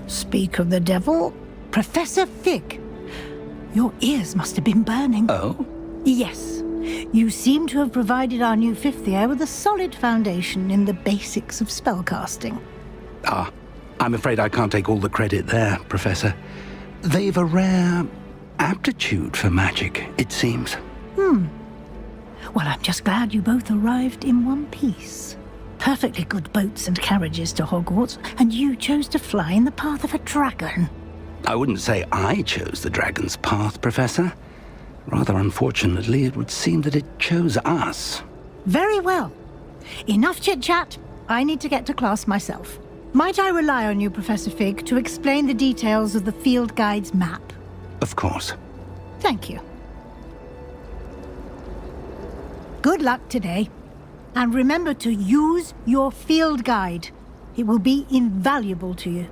S10: Speak of the devil, Professor Fig. Your ears must have been burning.
S3: Oh?
S10: Yes. You seem to have provided our new fifth year with a solid foundation in the basics of spellcasting.
S3: Ah, I'm afraid I can't take all the credit there, Professor. They've a rare aptitude for magic, it seems.
S10: Well, I'm just glad you both arrived in one piece. perfectly good boats and carriages to Hogwarts, and you chose to fly in the path of a dragon.
S3: I wouldn't say I chose the dragon's path, Professor. Rather unfortunately, it would seem that it chose us.
S10: Very well. Enough chit-chat. I need to get to class myself. Might I rely on you, Professor Fig, to explain the details of the field guide's map?
S3: Of course.
S10: Thank you. Good luck today. And remember to use your field guide. It will be invaluable to you.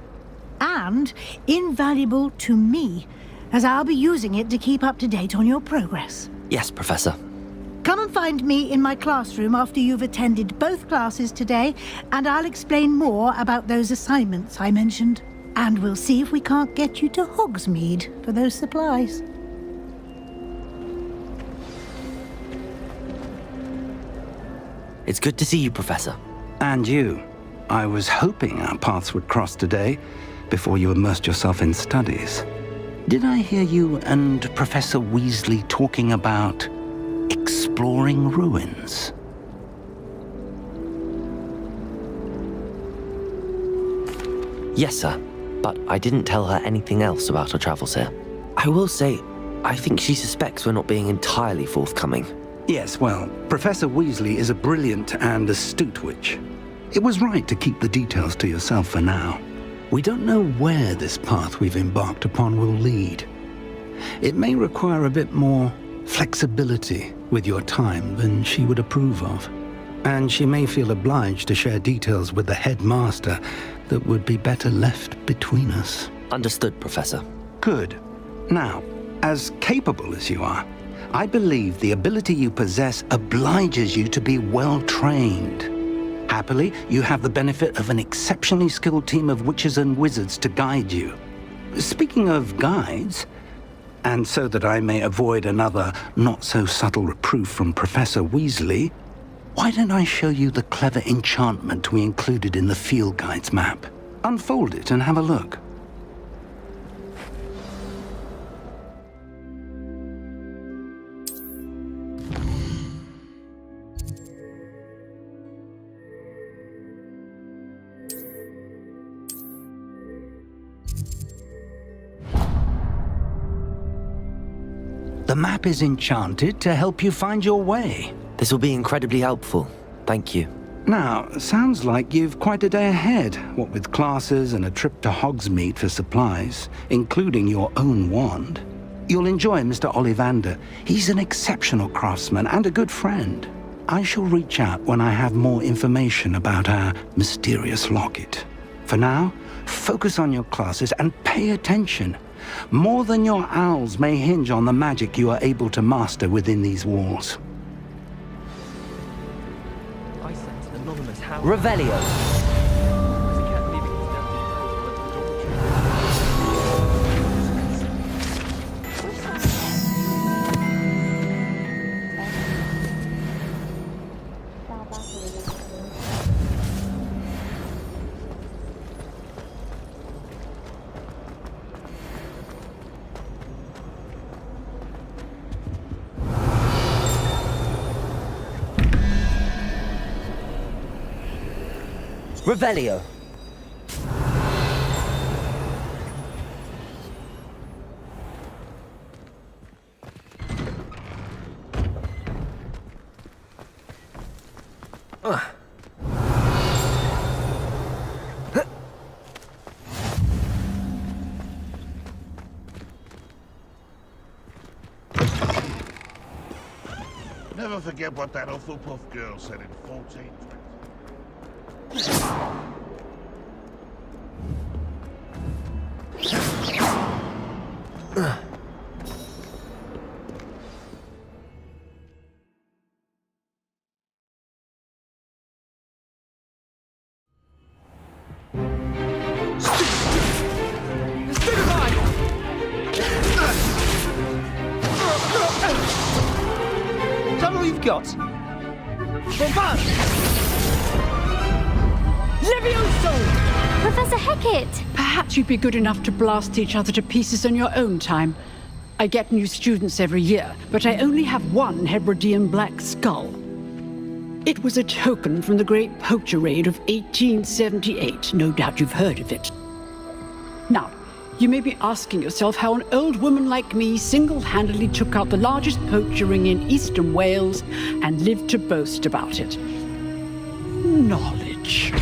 S10: And invaluable to me, as I'll be using it to keep up to date on your progress.
S2: Yes, Professor.
S10: Come and find me in my classroom after you've attended both classes today, and I'll explain more about those assignments I mentioned. And we'll see if we can't get you to Hogsmeade for those supplies.
S2: It's good to see you, Professor.
S3: And you. I was hoping our paths would cross today, before you immersed yourself in studies. Did I hear you and Professor Weasley talking about exploring ruins?
S2: Yes, sir. But I didn't tell her anything else about our travels here. I will say, I think she suspects we're not being entirely forthcoming.
S3: Yes, well, Professor Weasley is a brilliant and astute witch. It was right to keep the details to yourself for now. We don't know where this path we've embarked upon will lead. It may require a bit more flexibility with your time than she would approve of. And she may feel obliged to share details with the headmaster that would be better left between us.
S2: Understood, Professor.
S3: Good. Now, as capable as you are, I believe the ability you possess obliges you to be well trained. Happily, you have the benefit of an exceptionally skilled team of witches and wizards to guide you. Speaking of guides, and so that I may avoid another not-so-subtle reproof from Professor Weasley, why don't I show you the clever enchantment we included in the field guide's map? Unfold it and have a look. The map is enchanted to help you find your way.
S2: This will be incredibly helpful. Thank you.
S3: Now, sounds like you've quite a day ahead, what with classes and a trip to Hogsmeade for supplies, including your own wand. You'll enjoy Mr. Ollivander. He's an exceptional craftsman and a good friend. I shall reach out when I have more information about our mysterious locket. For now, focus on your classes and pay attention. More than your owls may hinge on the magic you are able to master within these walls.
S12: I sent anonymous how.
S2: Revelio. Revelio.
S17: Never forget what that Hufflepuff girl said in 14.
S1: Tell me what you've got. For fun!
S16: Levioso! Professor Hecat!
S18: Perhaps you'd be good enough to blast each other to pieces on your own time. I get new students every year, but I only have one Hebridean black skull. It was a token from the Great Poacher Raid of 1878. No doubt you've heard of it. Now, you may be asking yourself how an old woman like me single-handedly took out the largest poacher ring in eastern Wales and lived to boast about it. Knowledge.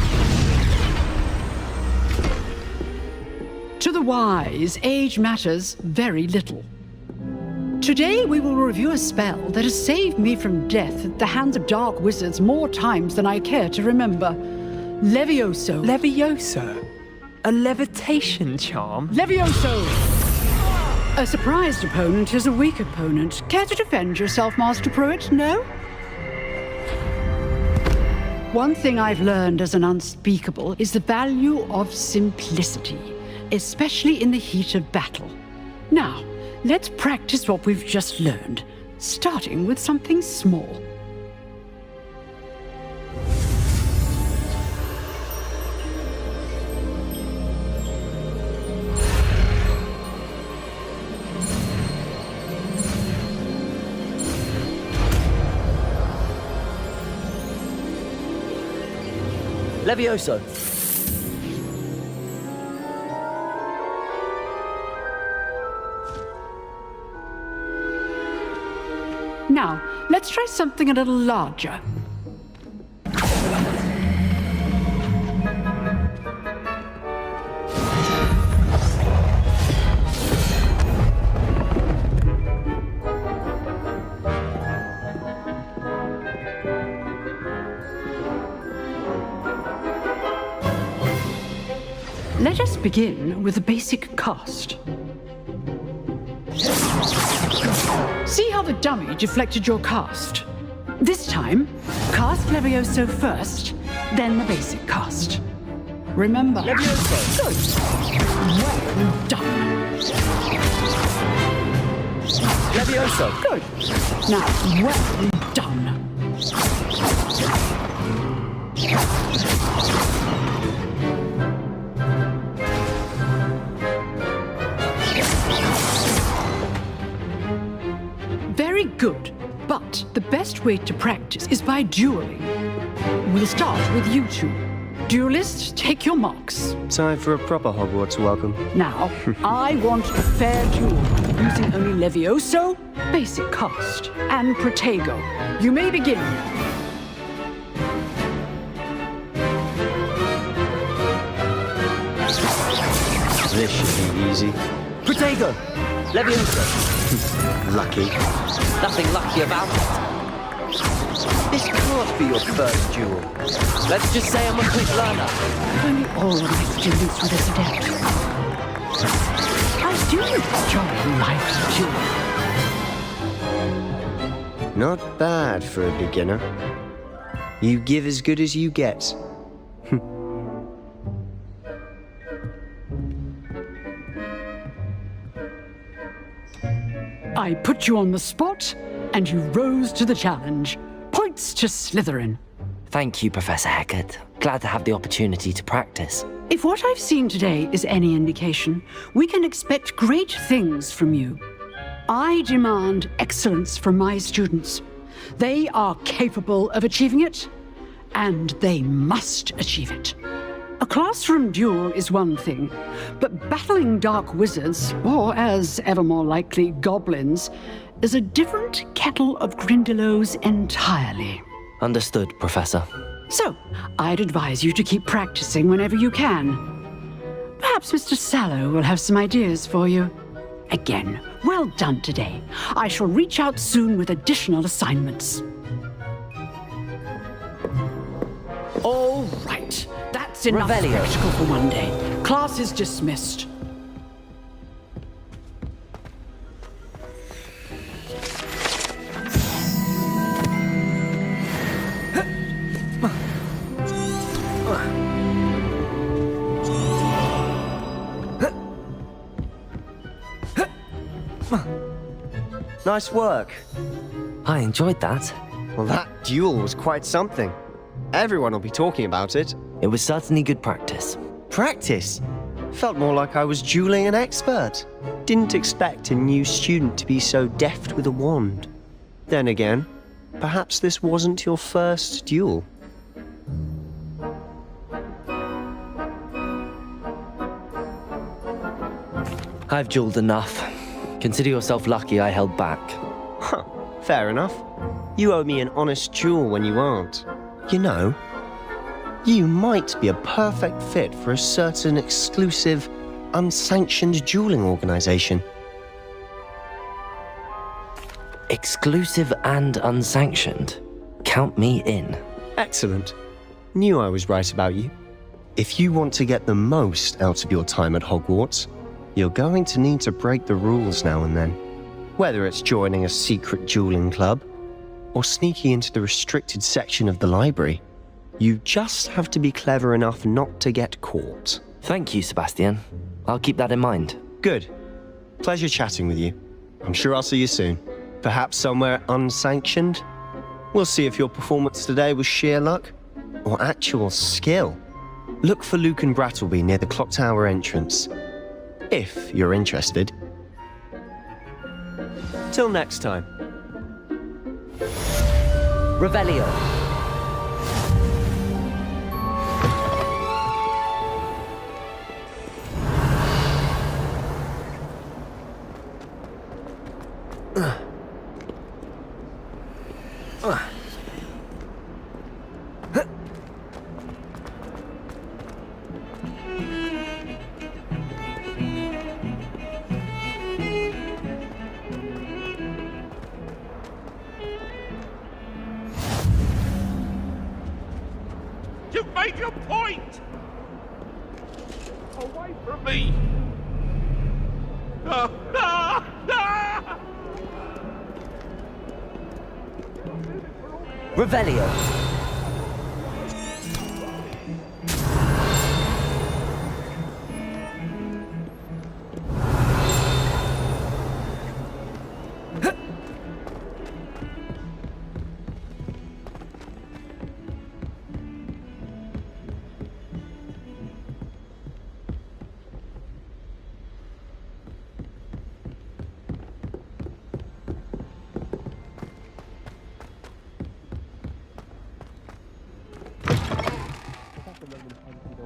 S18: To the wise, age matters very little. Today we will review a spell that has saved me from death at the hands of dark wizards more times than I care to remember. Levioso.
S12: Levioso? A levitation charm?
S18: Levioso! A surprised opponent is a weak opponent. Care to defend yourself, Master Pruitt? No? One thing I've learned as an unspeakable is the value of simplicity, especially in the heat of battle. Now, let's practice what we've just learned, starting with something small.
S2: Levioso.
S18: Now, let's try something a little larger. Let us begin with the basic cast. See how the dummy deflected your cast? This time, cast Levioso first, then the basic cast. Remember.
S2: Levioso.
S18: Good. Well done.
S2: Levioso.
S18: Good. Now, well done. Very good, but the best way to practice is by dueling. We'll start with you two. Duelists, take your marks.
S13: Time for a proper Hogwarts welcome.
S18: Now, I want a fair duel, using only Levioso, basic cast, and Protego. You may begin.
S13: This should be easy.
S2: Protego. Levioso.
S13: Lucky.
S2: Nothing lucky about it. This can't be your first duel. Let's just say I'm a quick learner.
S18: Only all of my students were this adept. I do enjoy life's duel.
S13: Not bad for a beginner. You give as good as you get.
S18: I put you on the spot, and you rose to the challenge. Points to Slytherin.
S2: Thank you, Professor Hecat. Glad to have the opportunity to practice.
S18: If what I've seen today is any indication, we can expect great things from you. I demand excellence from my students. They are capable of achieving it, and they must achieve it. A classroom duel is one thing, but battling dark wizards, or as ever more likely, goblins, is a different kettle of Grindylows entirely.
S2: Understood, Professor.
S18: So, I'd advise you to keep practicing whenever you can. Perhaps Mr. Sallow will have some ideas for you. Again, well done today. I shall reach out soon with additional assignments. All right. That's enough spectacle for one day. Class is dismissed.
S13: Nice work.
S2: I enjoyed that.
S13: Well, that duel was quite something. Everyone will be talking about it.
S2: It was certainly good practice.
S13: Practice? Felt more like I was dueling an expert. Didn't expect a new student to be so deft with a wand. Then again, Perhaps this wasn't your first duel.
S2: I've dueled enough. Consider yourself lucky I held back.
S13: Huh, fair enough. You owe me an honest duel when you aren't. You know, you might be a perfect fit for a certain exclusive, unsanctioned dueling organization.
S2: Exclusive and unsanctioned? Count me in.
S13: Excellent. Knew I was right about you. If you want to get the most out of your time at Hogwarts, you're going to need to break the rules now and then. Whether it's joining a secret dueling club, or sneaking into the restricted section of the library, you just have to be clever enough not to get caught.
S2: Thank you, Sebastian. I'll keep that in mind.
S13: Good. Pleasure chatting with you. I'm sure I'll see you soon. Perhaps somewhere unsanctioned? We'll see if your performance today was sheer luck or actual skill. Look for Luke and Brattleby near the clock tower entrance, if you're interested. Till next time.
S2: Revelio.
S17: You've made your point! Away from me!
S2: Revelio.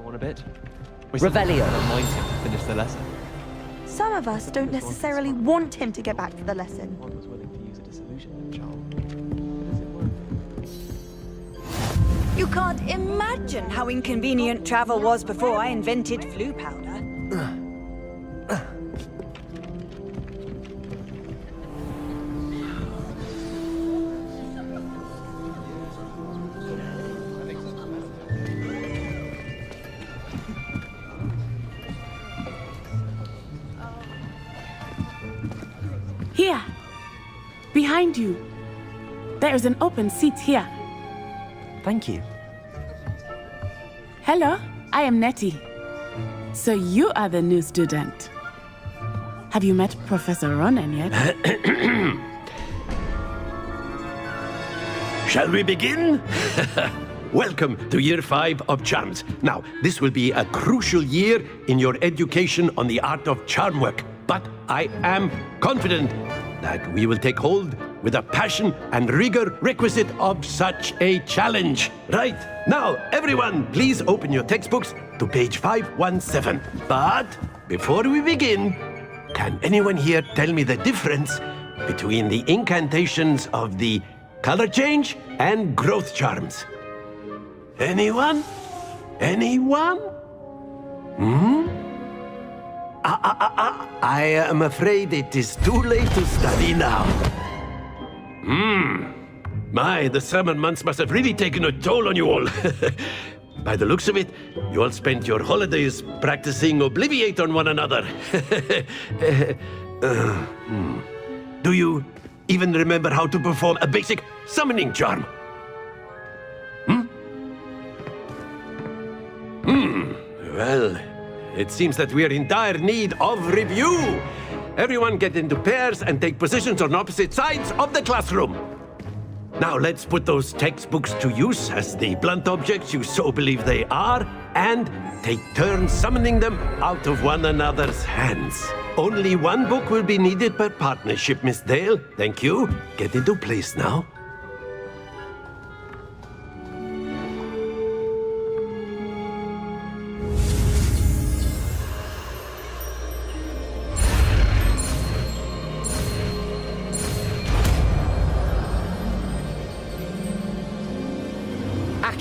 S12: On a bit.
S2: Revelio.
S12: Remind him to finish the lesson.
S19: Some of us don't necessarily want him to get back to the lesson.
S12: One was willing to use a disillusionment charm.
S20: You can't imagine how inconvenient travel was before I invented flu powder.
S21: Here, behind you. There is an open seat here.
S2: Thank you.
S21: Hello, I am Nettie. So you are the new student. Have you met Professor Ronan yet?
S7: Shall we begin? Welcome to Year 5 of Charms. Now, this will be a crucial year in your education on the art of charm work, but I am confident that we will take hold with the passion and rigor requisite of such a challenge. Right, now, everyone, please open your textbooks to page 517. But before we begin, can anyone here tell me the difference between the incantations of the color change and growth charms? Anyone? Anyone? I am afraid it is too late to study now. My, the summer months must have really taken a toll on you all. By the looks of it, you all spent your holidays practicing Obliviate on one another. Do you even remember how to perform a basic summoning charm? Well, it seems that we are in dire need of review. Everyone get into pairs and take positions on opposite sides of the classroom. Now let's put those textbooks to use as the blunt objects you so believe they are, and take turns summoning them out of one another's hands. Only one book will be needed per partnership, Miss Dale. Thank you. Get into place now.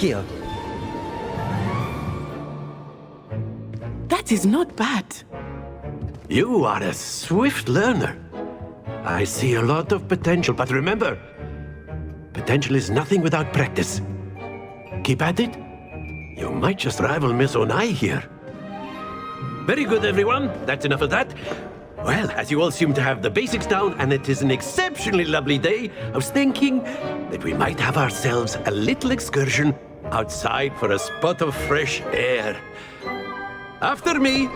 S2: Accio.
S21: That is not bad.
S7: You are a swift learner. I see a lot of potential, but remember, potential is nothing without practice. Keep at it. You might just rival Miss Onai here. Very good, everyone. That's enough of that. Well, as you all seem to have the basics down, and it is an exceptionally lovely day, I was thinking that we might have ourselves a little excursion outside for a spot of fresh air. After me.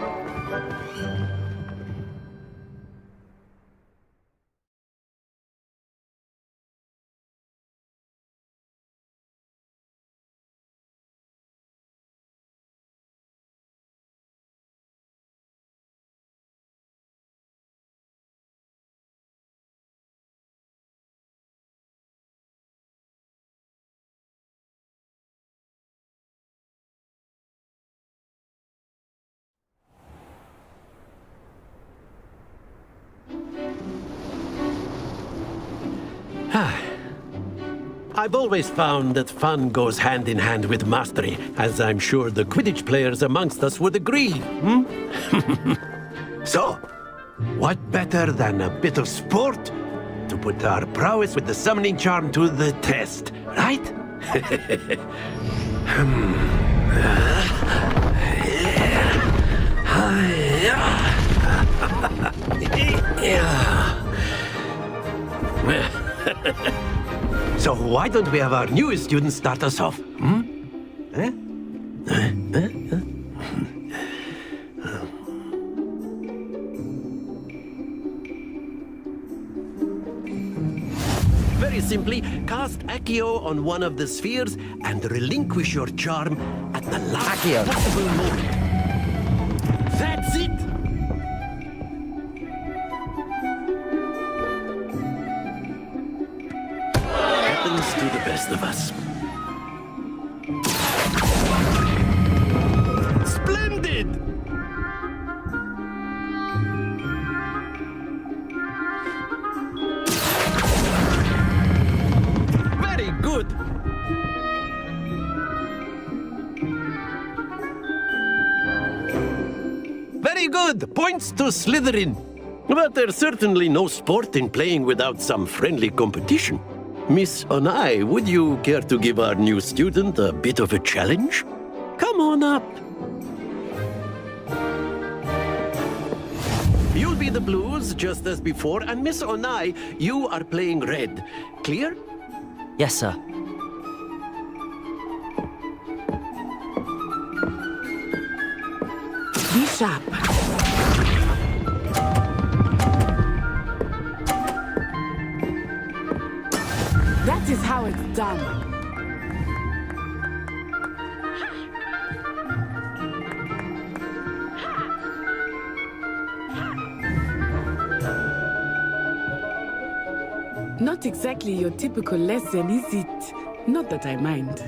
S7: I've always found that fun goes hand in hand with mastery, as I'm sure the Quidditch players amongst us would agree. So, what better than a bit of sport to put our prowess with the summoning charm to the test, right? So why don't we have our newest student start us off? Very simply, cast Accio on one of the spheres and relinquish your charm at the last possible moment. That's it! Happens to the best of us. Splendid! Very good! Very good! Points to Slytherin. But there's certainly no sport in playing without some friendly competition. Miss Onai, would you care to give our new student a bit of a challenge? Come on up. You'll be the blues, just as before, and Miss Onai, you are playing red. Clear?
S2: Yes, sir.
S21: Be sharp. That is how it's done. Not exactly your typical lesson, is it? Not that I mind.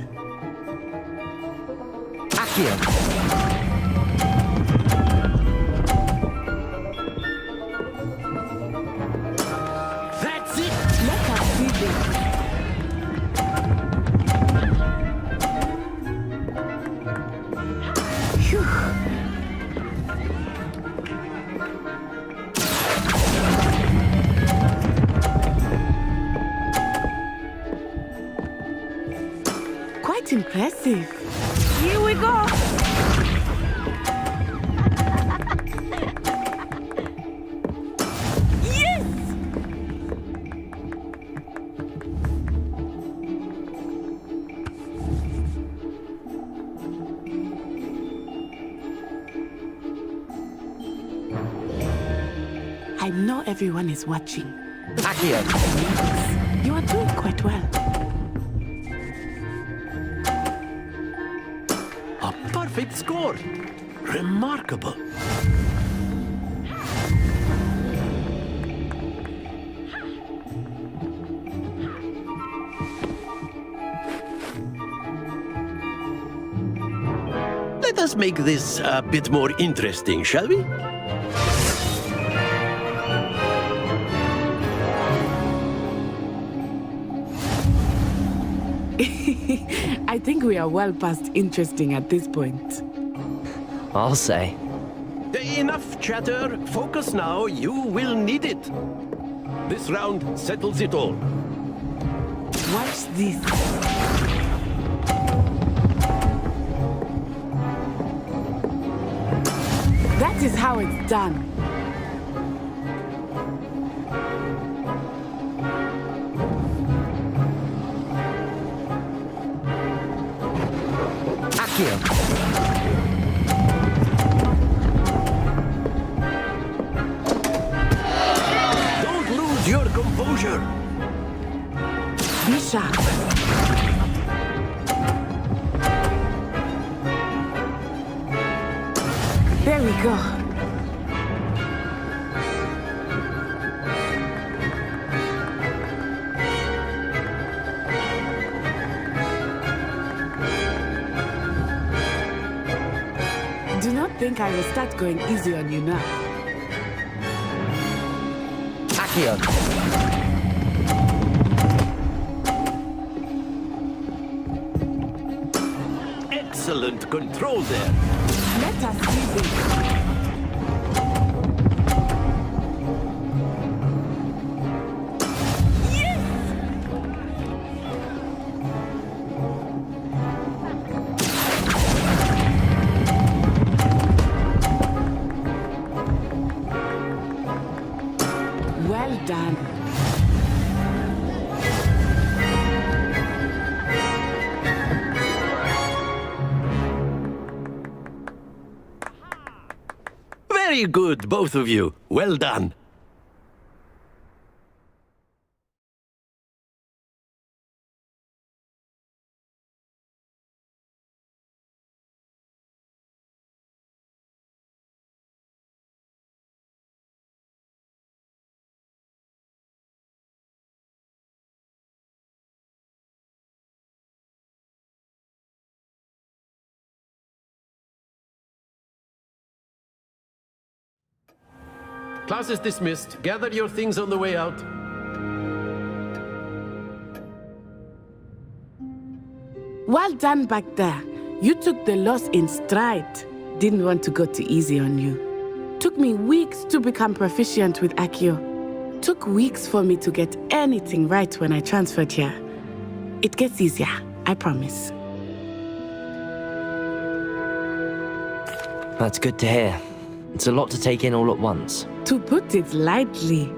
S2: Accio.
S21: That's it! Let us see this. Quite impressive.
S19: Here we go!
S21: Yes! I know everyone is watching.
S2: Accio.
S21: You are doing quite well.
S7: A perfect score. Remarkable. Let us make this a bit more interesting, shall we?
S21: I think we are well past interesting at this point.
S2: I'll say.
S7: Enough chatter. Focus now. You will need it. This round settles it all.
S21: Watch this. That is how it's done.
S7: Don't lose your composure.
S21: Be sharp. There we go. Do not think I will start going easy on you now.
S2: Accio.
S7: Excellent control there.
S21: Let us see this. Well done.
S7: Very good, both of you. Well done. Class is dismissed. Gather your things on the way out.
S21: Well done back there. You took the loss in stride. Didn't want to go too easy on you. Took me weeks to become proficient with Accio. Took weeks for me to get anything right when I transferred here. It gets easier, I promise.
S2: That's good to hear. It's a lot to take in all at once.
S21: To put it lightly,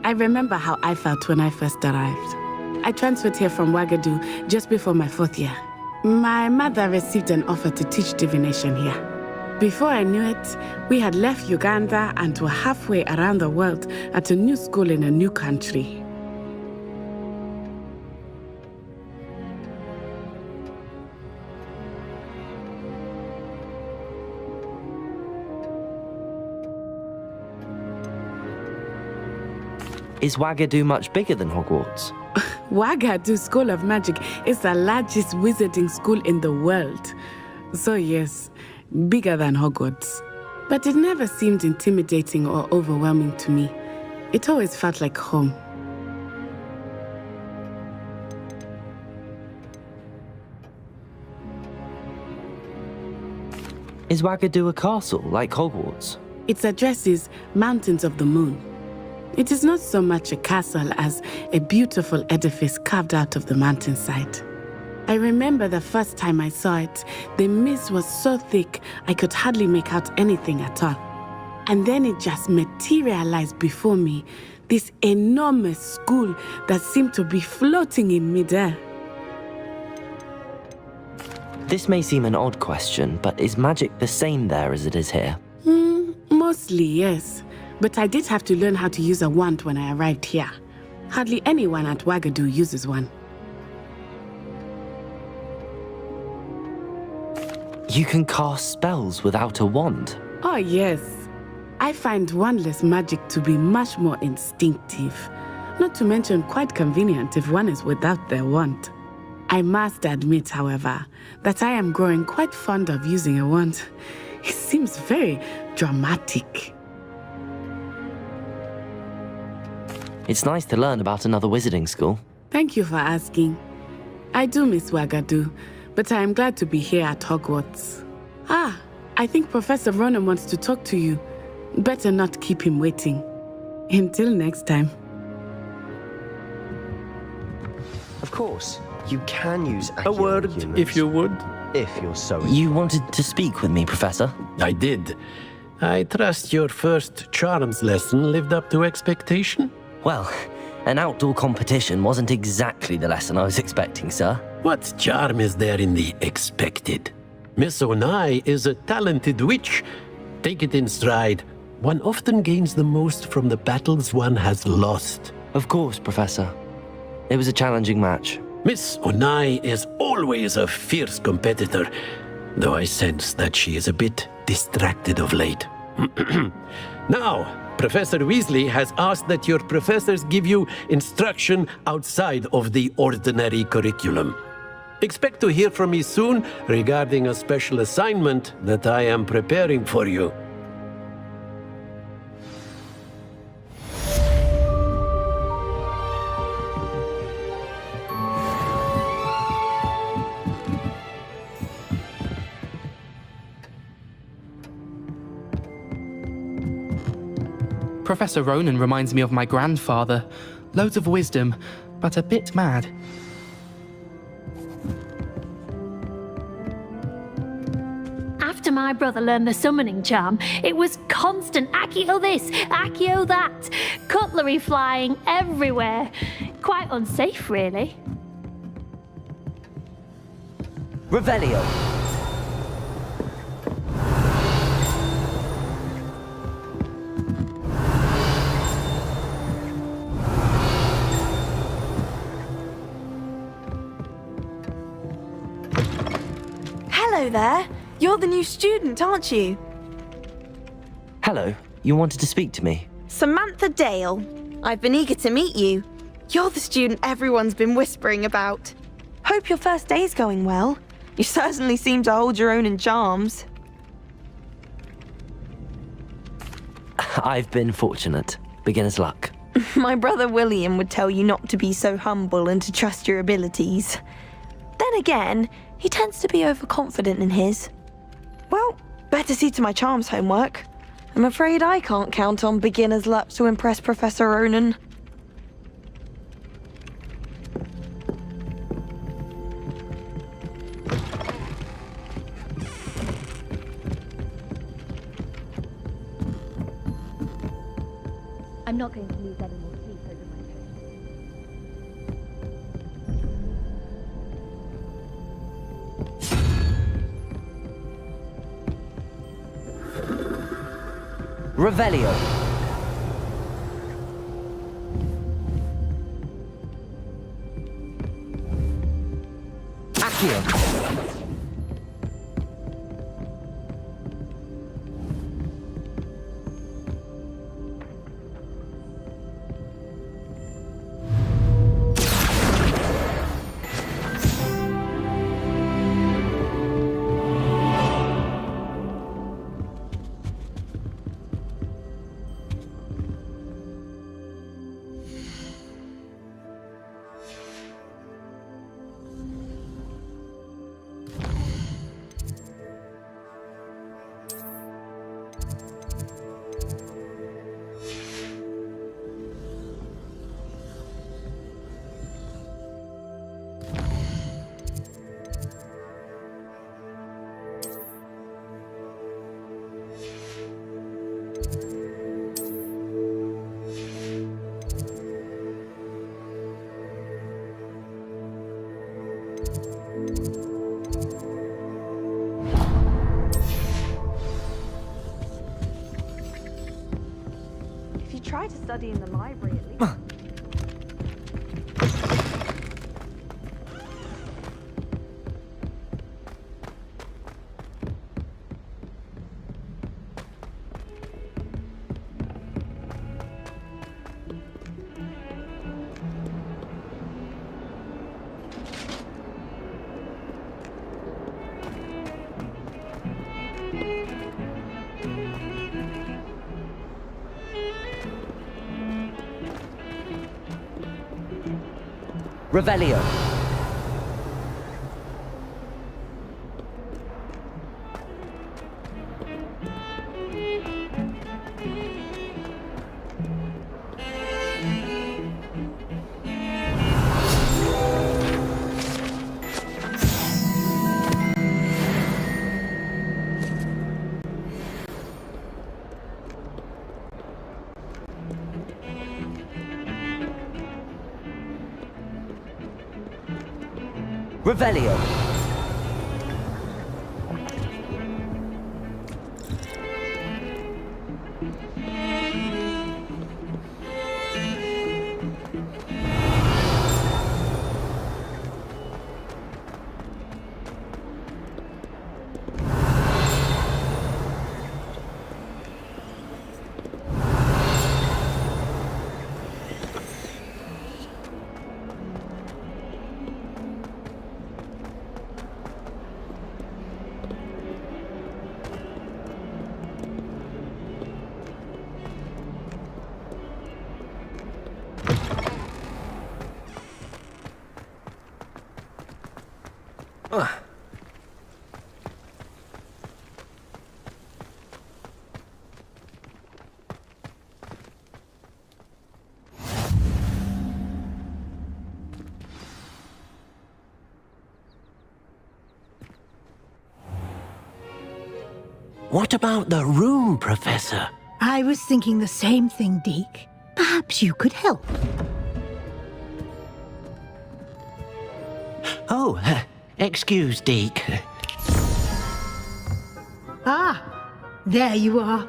S21: I remember how I felt when I first arrived. I transferred here from Ouagadougou just before my 4th year. My mother received an offer to teach divination here. Before I knew it, we had left Uganda and were halfway around the world at a new school in a new country.
S2: Is Ouagadougou much bigger than Hogwarts?
S21: Ouagadougou School of Magic is the largest wizarding school in the world. So yes, bigger than Hogwarts. But it never seemed intimidating or overwhelming to me. It always felt like home.
S2: Is Ouagadougou a castle, like Hogwarts?
S21: Its address is Mountains of the Moon. It is not so much a castle as a beautiful edifice carved out of the mountainside. I remember the first time I saw it, the mist was so thick I could hardly make out anything at all. And then it just materialized before me, this enormous school that seemed to be floating in midair.
S2: This may seem an odd question, but is magic the same there as it is here?
S21: Mostly, yes. But I did have to learn how to use a wand when I arrived here. Hardly anyone at Ouagadougou uses one.
S2: You can cast spells without a wand?
S21: Oh, yes. I find wandless magic to be much more instinctive. Not to mention quite convenient if one is without their wand. I must admit, however, that I am growing quite fond of using a wand. It seems very dramatic.
S2: It's nice to learn about another wizarding school.
S21: Thank you for asking. I do miss Wagadu, but I am glad to be here at Hogwarts. Ah, I think Professor Ronan wants to talk to you. Better not keep him waiting. Until next time.
S13: Of course, you can use
S4: a word, if you would.
S13: If you're so...
S2: You wanted to speak with me, Professor?
S4: I did. I trust your first charms lesson lived up to expectation?
S2: Well, an outdoor competition wasn't exactly the lesson I was expecting, sir.
S4: What charm is there in the expected? Miss Onai is a talented witch. Take it in stride. One often gains the most from the battles one has lost.
S2: Of course, Professor. It was a challenging match.
S4: Miss Onai is always a fierce competitor, though I sense that she is a bit distracted of late. Now, Professor Weasley has asked that your professors give you instruction outside of the ordinary curriculum. Expect to hear from me soon regarding a special assignment that I am preparing for you.
S12: Professor Ronan reminds me of my grandfather. Loads of wisdom, but a bit mad.
S22: After my brother learned the summoning charm, it was constant Accio this, Accio that, cutlery flying everywhere. Quite unsafe, really.
S2: Revelio.
S20: Hello there. You're the new student, aren't you?
S2: Hello. You wanted to speak to me?
S20: Samantha Dale. I've been eager to meet you. You're the student everyone's been whispering about. Hope your first day's going well. You certainly seem to hold your own in charms.
S2: I've been fortunate. Beginner's luck.
S20: My brother William would tell you not to be so humble and to trust your abilities. Then again, he tends to be overconfident in his. Well, better see to my charms homework. I'm afraid I can't count on beginner's luck to impress Professor Ronan.
S16: I'm not going to lose any more sleep over my
S2: Revelio. Accio.
S20: Try to study in the library at least.
S2: Revelio. Revelio.
S4: What about the room, Professor?
S10: I was thinking the same thing, Deke. Perhaps you could help.
S4: Oh, excuse, Deke.
S10: Ah, there you are.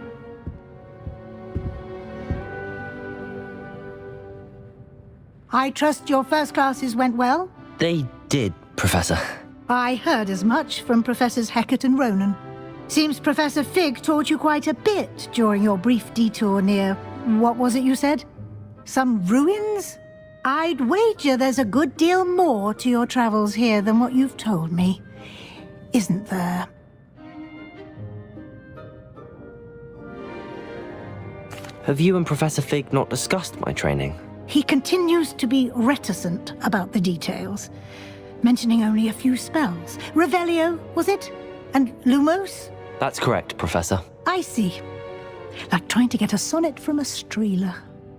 S10: I trust your first classes went well?
S2: They did, Professor.
S10: I heard as much from Professors Hecat and Ronan. Seems Professor Fig taught you quite a bit during your brief detour near... what was it you said? Some ruins? I'd wager there's a good deal more to your travels here than what you've told me. Isn't there?
S2: Have you and Professor Fig not discussed my training?
S10: He continues to be reticent about the details, mentioning only a few spells. Revelio, was it? And Lumos?
S2: That's correct, Professor.
S10: I see. Like trying to get a sonnet from a streeler.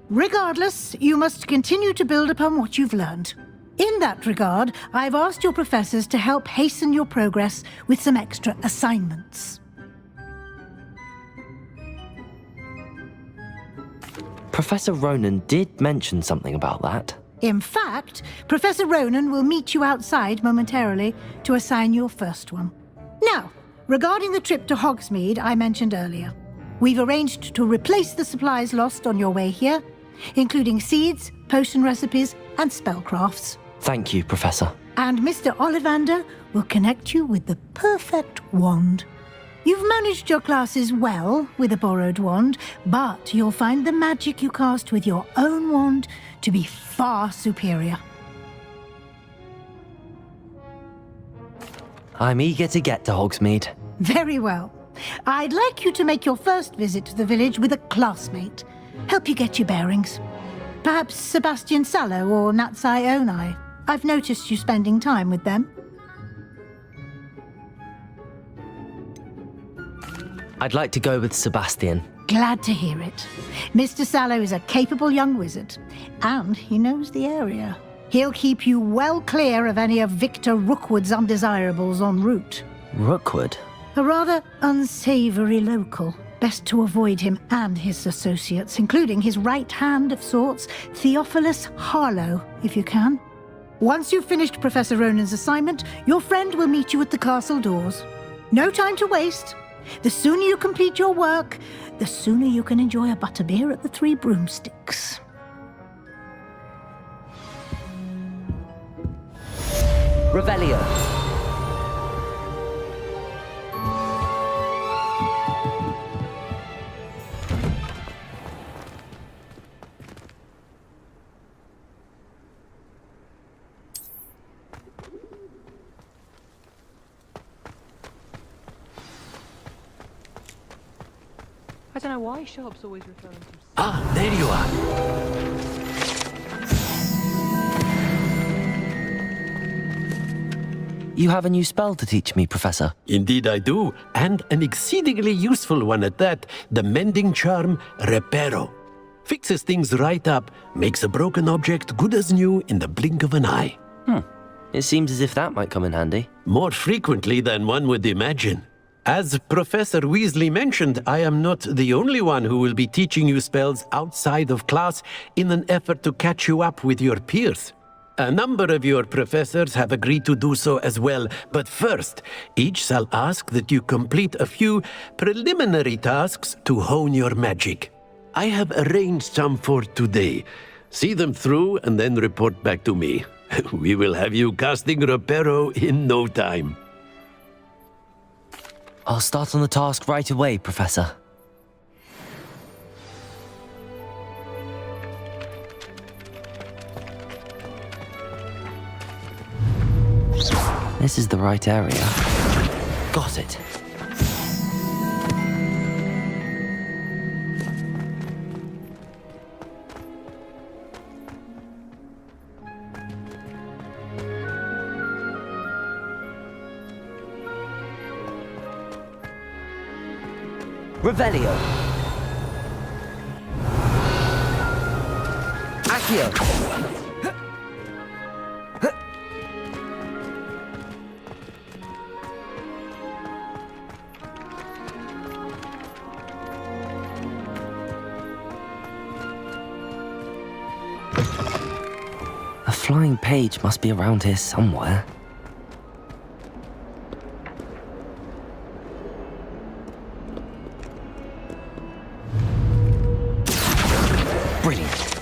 S10: Regardless, you must continue to build upon what you've learned. In that regard, I've asked your professors to help hasten your progress with some extra assignments.
S2: Professor Ronan did mention something about that.
S10: In fact, Professor Ronan will meet you outside momentarily to assign your first one. Now, regarding the trip to Hogsmeade I mentioned earlier, we've arranged to replace the supplies lost on your way here, including seeds, potion recipes, and spellcrafts.
S2: Thank you, Professor.
S10: And Mr. Ollivander will connect you with the perfect wand. You've managed your classes well with a borrowed wand, but you'll find the magic you cast with your own wand to be far superior.
S2: I'm eager to get to Hogsmeade.
S10: Very well. I'd like you to make your first visit to the village with a classmate. Help you get your bearings. Perhaps Sebastian Sallow or Natsai Onai. I've noticed you spending time with them.
S2: I'd like to go with Sebastian.
S10: Glad to hear it. Mr. Sallow is a capable young wizard, and he knows the area. He'll keep you well clear of any of Victor Rookwood's undesirables en route.
S2: Rookwood?
S10: A rather unsavory local. Best to avoid him and his associates, including his right hand of sorts, Theophilus Harlow, if you can. Once you've finished Professor Ronan's assignment, your friend will meet you at the castle doors. No time to waste. The sooner you complete your work, the sooner you can enjoy a butterbeer at the Three Broomsticks.
S2: Revelio.
S6: I don't know why Sharp's always referring to...
S4: Ah, there you are.
S2: You have a new spell to teach me, Professor.
S4: Indeed I do, and an exceedingly useful one at that, the mending charm Reparo. Fixes things right up, makes a broken object good as new in the blink of an eye.
S2: It seems as if that might come in handy.
S4: More frequently than one would imagine. As Professor Weasley mentioned, I am not the only one who will be teaching you spells outside of class in an effort to catch you up with your peers. A number of your professors have agreed to do so as well, but first, each shall ask that you complete a few preliminary tasks to hone your magic. I have arranged some for today. See them through and then report back to me. We will have you casting Reparo in no time.
S2: I'll start on the task right away, Professor. This is the right area. Got it. Revelio. Accio. A flying page must be around here somewhere. Brilliant.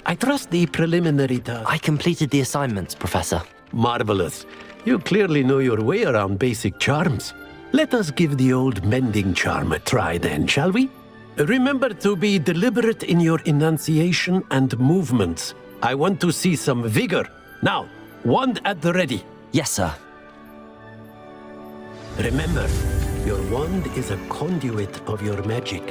S4: I trust the preliminary task.
S2: I completed the assignments, Professor.
S4: Marvelous. You clearly know your way around basic charms. Let us give the old mending charm a try then, shall we? Remember to be deliberate in your enunciation and movements. I want to see some vigor. Now, wand at the ready.
S2: Yes, sir.
S4: Remember, your wand is a conduit of your magic.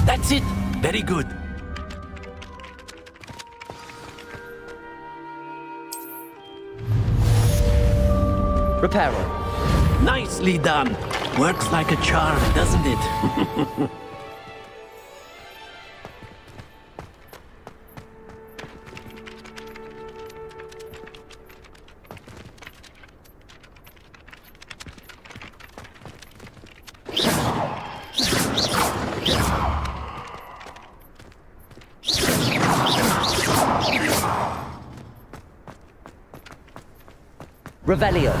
S4: That's it! Very good.
S2: Reparo.
S4: Nicely done. Works like a charm, doesn't it?
S2: Revelio.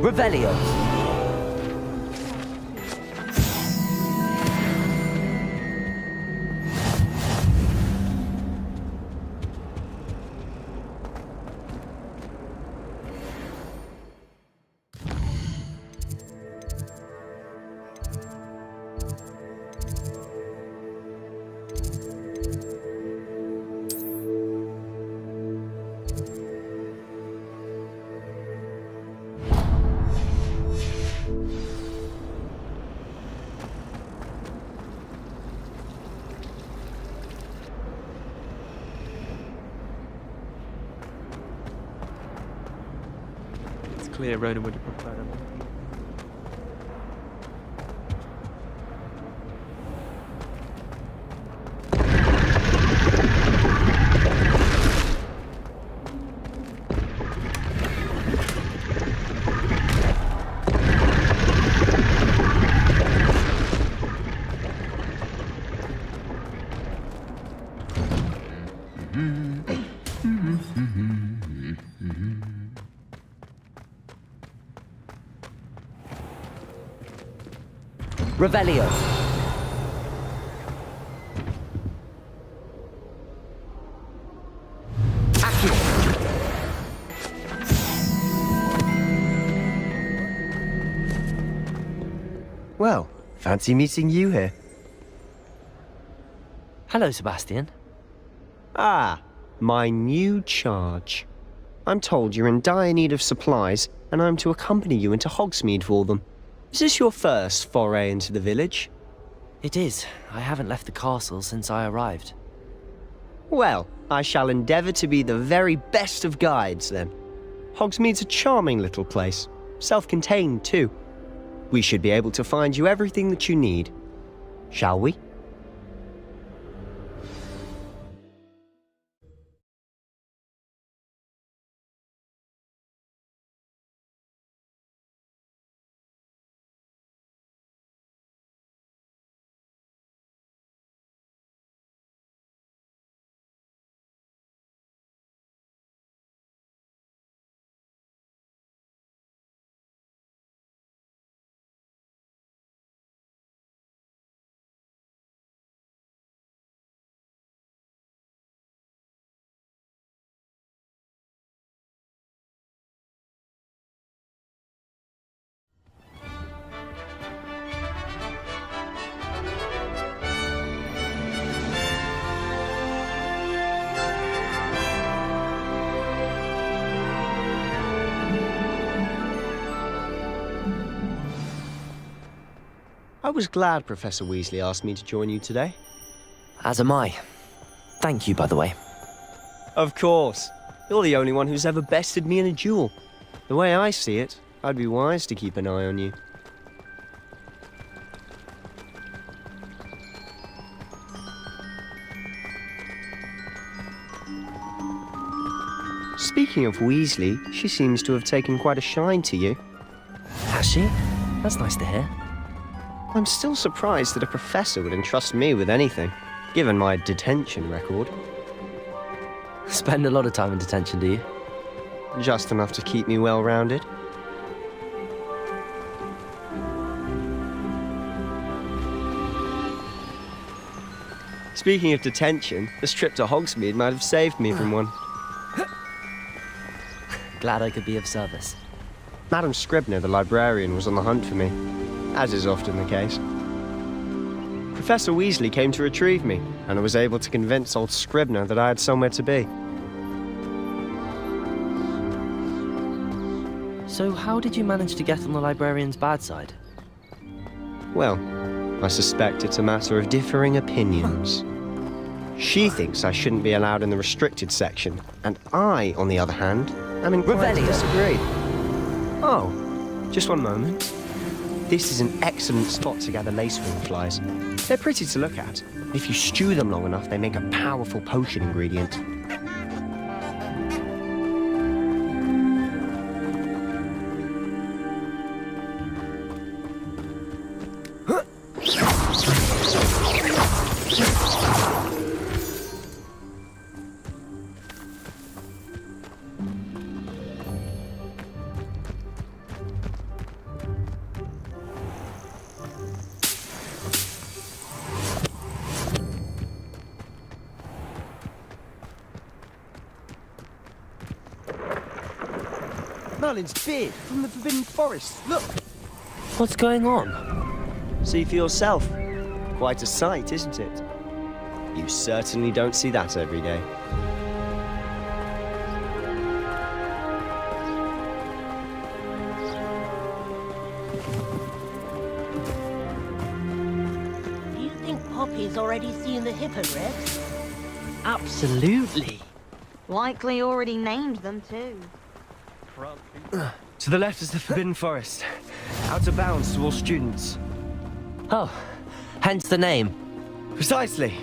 S2: Revelio.
S12: Clear, Ronan would have preferred him.
S2: Revelio.
S13: Well, Fancy meeting you here.
S2: Hello, Sebastian.
S13: Ah, my new charge. I'm told you're in dire need of supplies, and I'm to accompany you into Hogsmeade for them. Is this your first foray into the village?
S2: It is. I haven't left the castle since I arrived.
S13: Well, I shall endeavour to be the very best of guides, then. Hogsmeade's a charming little place. Self-contained, too. We should be able to find you everything that you need. Shall we? I was glad Professor Weasley asked me to join you today.
S2: As am I. Thank you, by the way.
S13: Of course. You're the only one who's ever bested me in a duel. The way I see it, I'd be wise to keep an eye on you. Speaking of Weasley, she seems to have taken quite a shine to you.
S2: Has she? That's nice to hear.
S13: I'm still surprised that a professor would entrust me with anything, given my detention record.
S2: Spend a lot of time in detention, do you?
S13: Just enough to keep me well-rounded. Speaking of detention, this trip to Hogsmeade might have saved me from one.
S2: Glad I could be of service.
S13: Madam Scribner, the librarian, was on the hunt for me, as is often the case. Professor Weasley came to retrieve me, and I was able to convince old Scribner that I had somewhere to be.
S2: So how did you manage to get on the librarian's bad side?
S13: Well, I suspect it's a matter of differing opinions. She thinks I shouldn't be allowed in the restricted section, and I, on the other hand, am inclined to disagree. Oh, just one moment. This is an excellent spot to gather lacewing flies. They're pretty to look at. If you stew them long enough, they make a powerful potion ingredient. Merlin's beard from the Forbidden Forest. Look!
S2: What's going on?
S13: See for yourself. Quite a sight, isn't it? You certainly don't see that every day.
S5: Do you think Poppy's already seen the hippogriffs?
S2: Absolutely.
S20: Likely already named them too.
S13: To the left is the Forbidden Forest. Out of bounds to all students.
S2: Oh, hence the name.
S13: Precisely.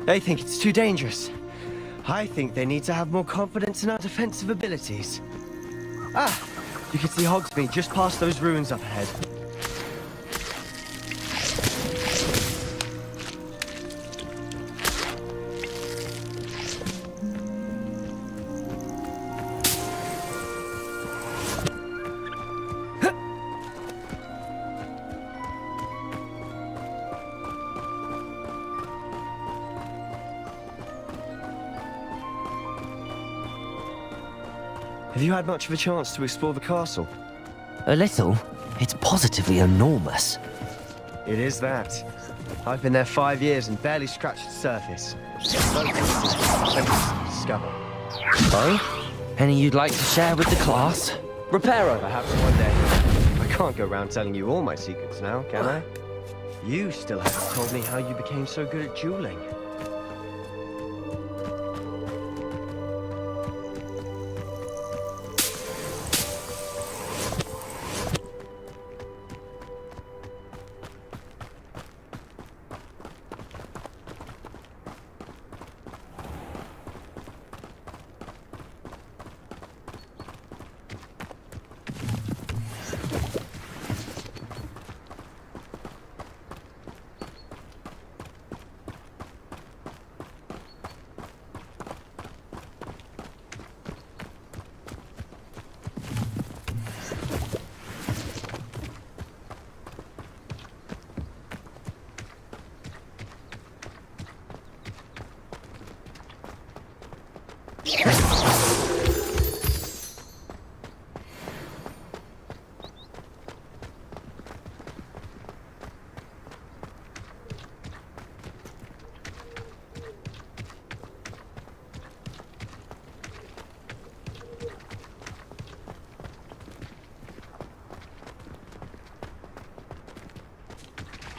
S13: They think it's too dangerous. I think they need to have more confidence in our defensive abilities. Ah, you can see Hogsmeade just past those ruins up ahead. Have you had much of a chance to explore the castle?
S2: A little. It's positively enormous.
S13: It is that. I've been there 5 years and barely scratched the surface. Plenty to discover.
S2: Oh? Any you'd like to share with the class? Reparo.
S13: Perhaps one day. I can't go around telling you all my secrets now, can I? You still haven't told me how you became so good at dueling.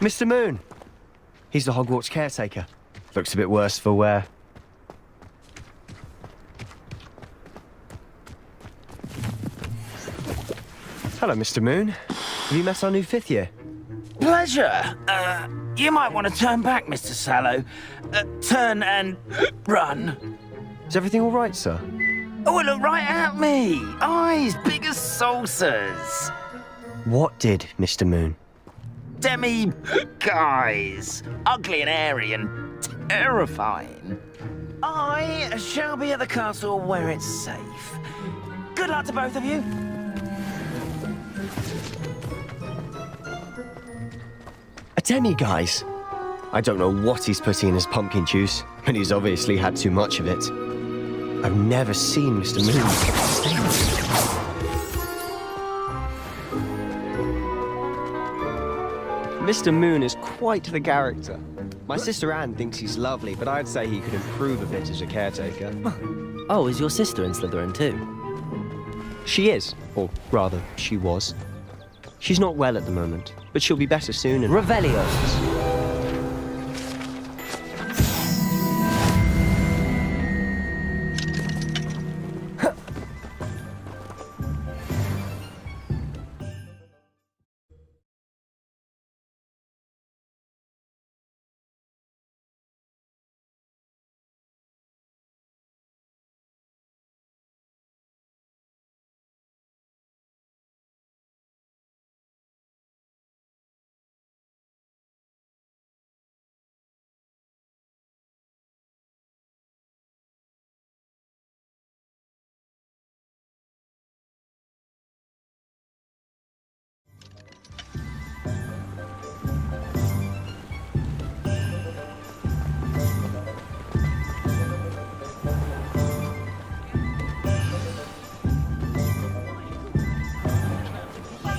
S13: Mr. Moon! He's the Hogwarts caretaker. Looks a bit worse for wear. Hello, Mr. Moon. Have you met our new 5th year?
S8: Pleasure. You might want to turn back, Mr. Sallow. Turn and run.
S13: Is everything all right, sir?
S8: Oh, look right at me. Eyes big as saucers.
S13: What did, Mr. Moon?
S8: Guys. Ugly and airy and terrifying. I shall be at the castle where it's safe. Good luck to both of you.
S13: A demi-guise? I don't know what he's putting in his pumpkin juice, but he's obviously had too much of it. I've never seen Mr. Moon. Mr. Moon is quite the character. My sister Anne thinks he's lovely, but I'd say he could improve a bit as a caretaker.
S2: Oh, is your sister in Slytherin too?
S13: She is, or rather, she was. She's not well at the moment, but she'll be better soon and...
S2: Revelio!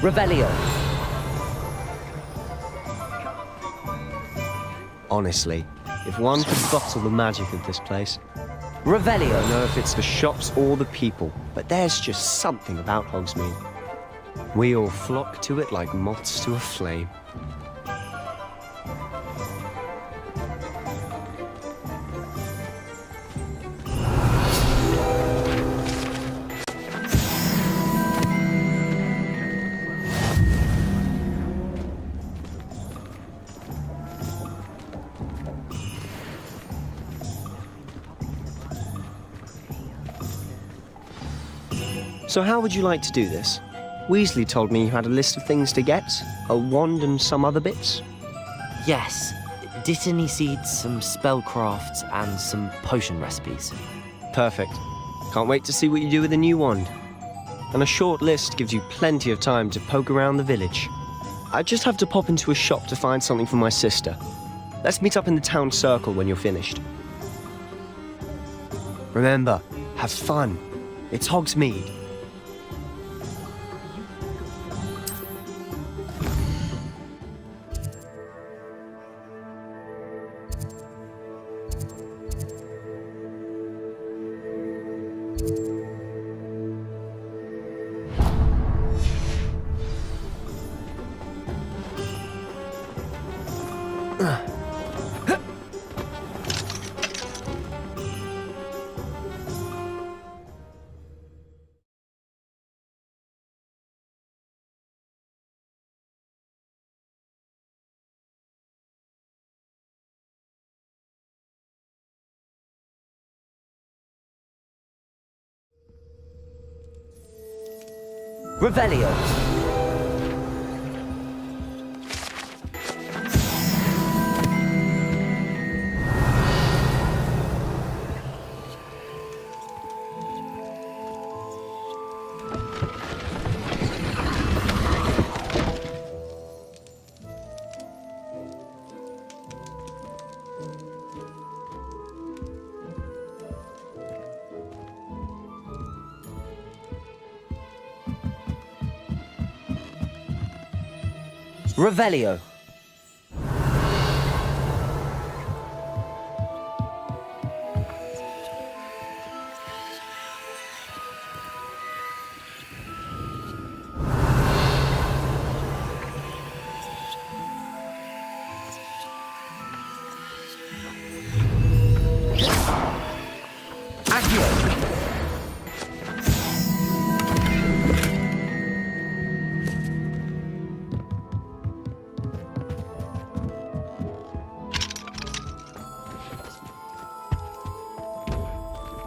S2: Revelio.
S13: Honestly, if one could bottle the magic of this place...
S2: Revelio.
S13: I don't know if it's the shops or the people, but there's just something about Hogsmeade. We all flock to it like moths to a flame. So how would you like to do this? Weasley told me you had a list of things to get, a wand and some other bits.
S2: Yes. Dittany seeds, some spellcrafts, and some potion recipes.
S13: Perfect. Can't wait to see what you do with the new wand. And a short list gives you plenty of time to poke around the village. I just have to pop into a shop to find something for my sister. Let's meet up in the town circle when you're finished. Remember, have fun. It's Hogsmeade.
S2: Revelio. Revelio.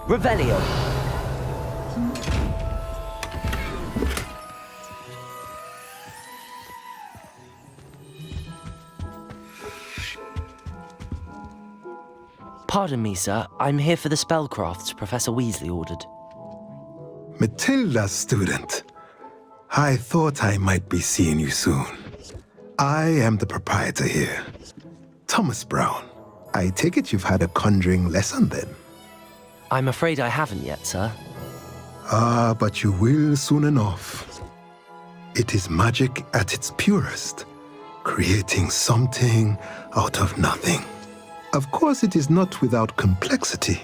S2: Revelio. Pardon me, sir. I'm here for the spellcrafts Professor Weasley ordered.
S9: Matilda's student. I thought I might be seeing you soon. I am the proprietor here, Thomas Brown. I take it you've had a conjuring lesson then?
S2: I'm afraid I haven't yet, sir.
S9: Ah, but you will soon enough. It is magic at its purest, creating something out of nothing. Of course, it is not without complexity,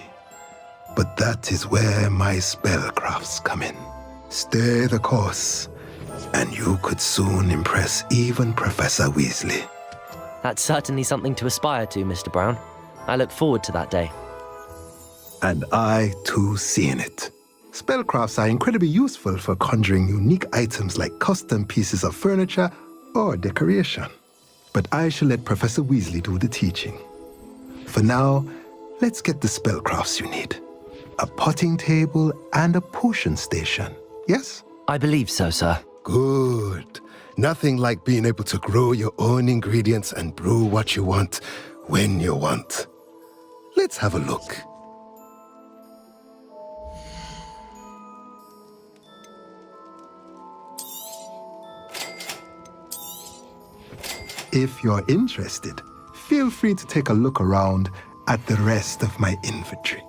S9: but that is where my spellcrafts come in. Stay the course, and you could soon impress even Professor Weasley.
S2: That's certainly something to aspire to, Mr. Brown. I look forward to that day.
S9: And I, too, seeing it. Spellcrafts are incredibly useful for conjuring unique items like custom pieces of furniture or decoration. But I shall let Professor Weasley do the teaching. For now, let's get the spellcrafts you need. A potting table and a potion station, yes?
S2: I believe so, sir.
S9: Good. Nothing like being able to grow your own ingredients and brew what you want when you want. Let's have a look. If you're interested, feel free to take a look around at the rest of my inventory.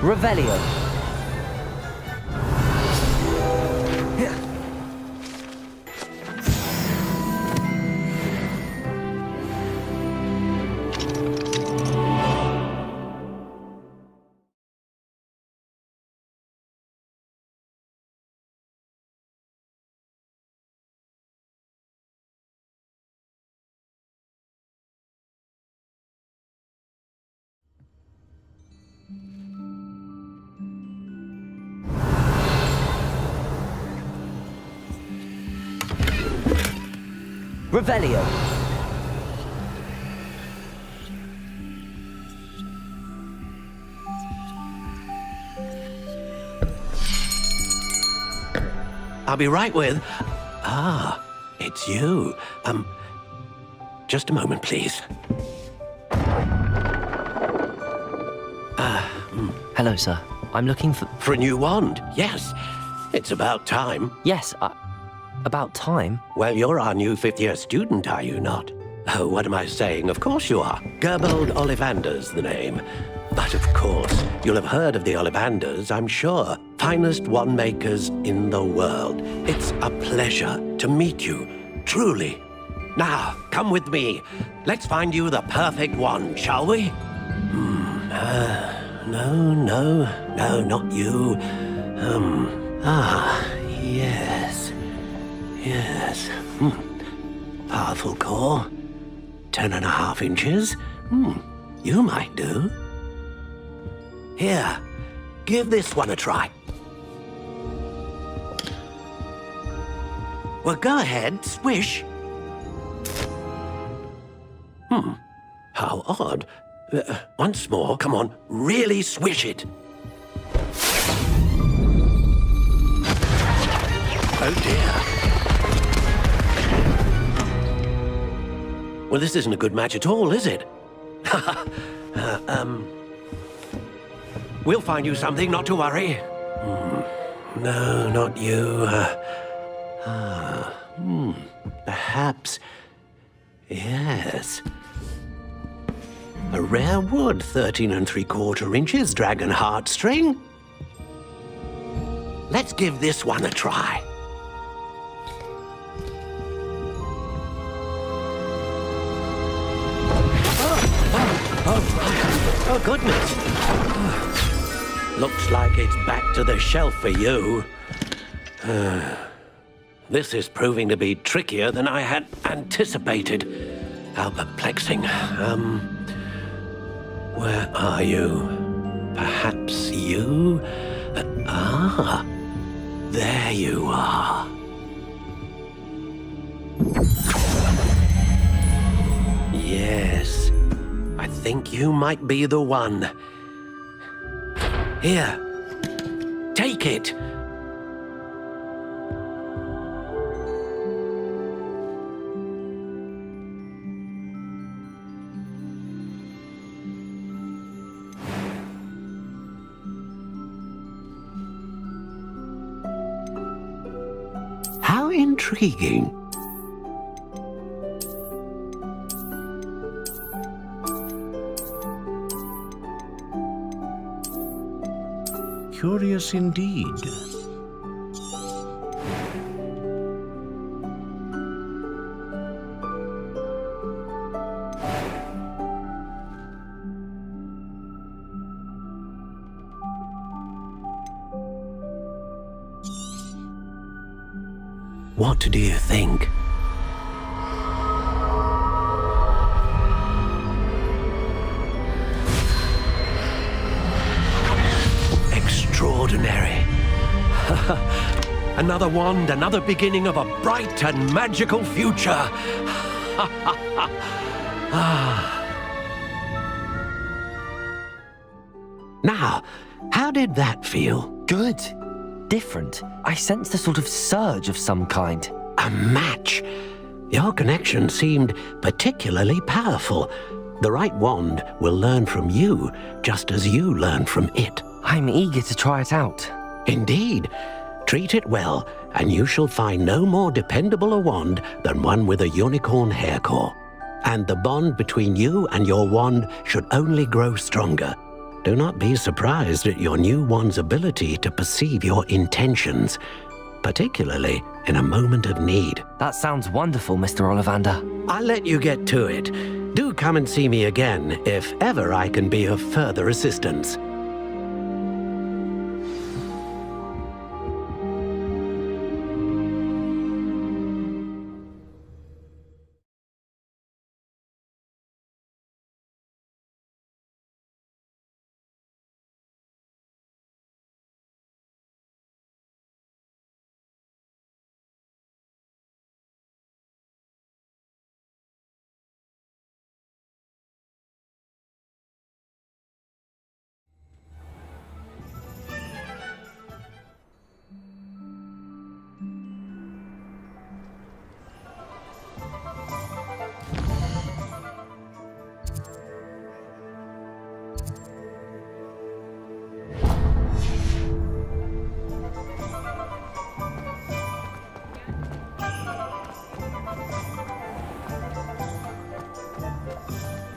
S2: Revelio. Revelio.
S4: I'll be right with... Ah, it's you. Just a moment, please.
S2: Hello, sir. I'm looking for...
S4: For a new wand, yes. It's about time.
S2: Yes, about time?
S4: Well, you're our new fifth-year student, are you not? Oh, what am I saying? Of course you are. Gerbold Ollivander's the name. But of course, you'll have heard of the Ollivanders, I'm sure. Finest wand makers in the world. It's a pleasure to meet you, truly. Now, come with me. Let's find you the perfect wand, shall we? No, not you. Yes. Powerful core. 10.5 inches. You might do. Here, give this one a try. Well, go ahead, swish. How odd. Once more, come on, really swish it. Oh dear. Well, this isn't a good match at all, is it? We'll find you something, not to worry. No, not you. Perhaps... Yes. A rare wood, 13 3/4 inches, dragon heartstring. Let's give this one a try. Oh, goodness. Looks like it's back to the shelf for you. This is proving to be trickier than I had anticipated. How perplexing. Where are you? Perhaps you? There you are. Yes, I think you might be the one. Here, take it. How intriguing. Curious indeed. What do you think? Extraordinary. Another wand, another beginning of a bright and magical future. Now, how did that feel?
S2: Good. Different. I sensed a sort of surge of some kind.
S4: A match. Your connection seemed particularly powerful. The right wand will learn from you, just as you learn from it.
S2: I'm eager to try it out.
S4: Indeed. Treat it well, and you shall find no more dependable a wand than one with a unicorn hair core. And the bond between you and your wand should only grow stronger. Do not be surprised at your new wand's ability to perceive your intentions, particularly in a moment of need.
S2: That sounds wonderful, Mr. Ollivander.
S4: I'll let you get to it. Do come and see me again if ever I can be of further assistance.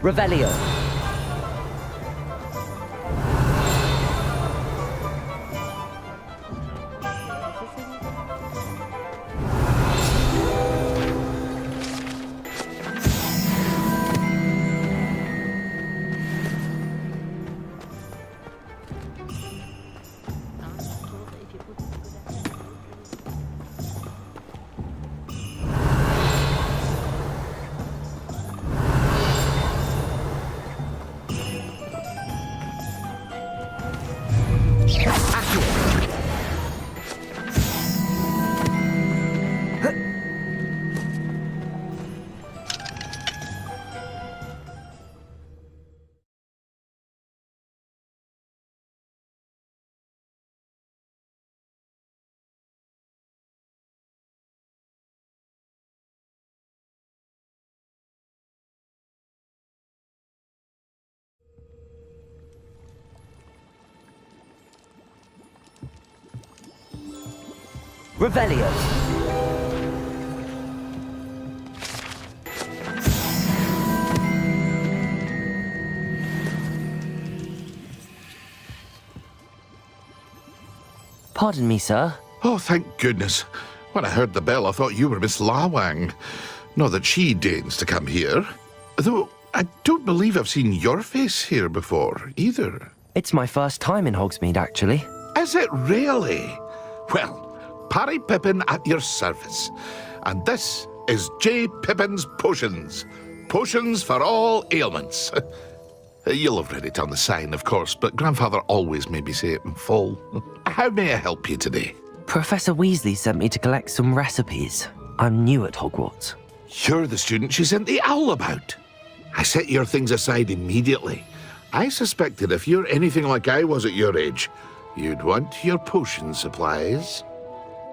S2: Revelio. Revelio. Pardon me, sir.
S17: Oh, thank goodness. When I heard the bell, I thought you were Miss Lawang. Not that she deigns to come here. Though I don't believe I've seen your face here before, either.
S2: It's my first time in Hogsmeade, actually.
S17: Is it really? Well, Parry Pippin at your service. And this is J. Pippin's Potions. Potions for all ailments. You'll have read it on the sign, of course, but Grandfather always made me say it in full. How may I help you today?
S2: Professor Weasley sent me to collect some recipes. I'm new at Hogwarts.
S17: You're the student she sent the owl about. I set your things aside immediately. I suspected if you're anything like I was at your age, you'd want your potion supplies.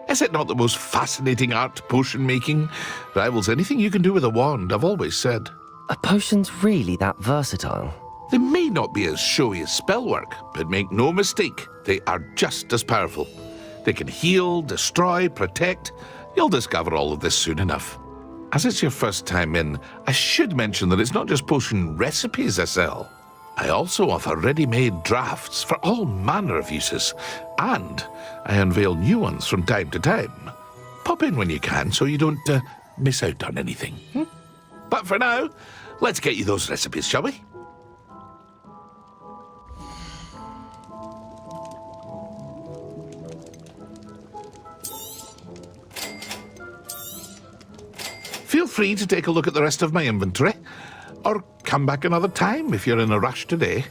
S17: Is it not the most fascinating art, potion making? Rivals anything you can do with a wand, I've always said.
S2: Are potions really that versatile?
S17: They may not be as showy as spellwork, but make no mistake, they are just as powerful. They can heal, destroy, protect. You'll discover all of this soon enough. As it's your first time in, I should mention that it's not just potion recipes I sell. I also offer ready-made drafts for all manner of uses, and I unveil new ones from time to time. Pop in when you can so you don't miss out on anything. But for now, let's get you those recipes, shall we? Feel free to take a look at the rest of my inventory, or come back another time if you're in a rush today.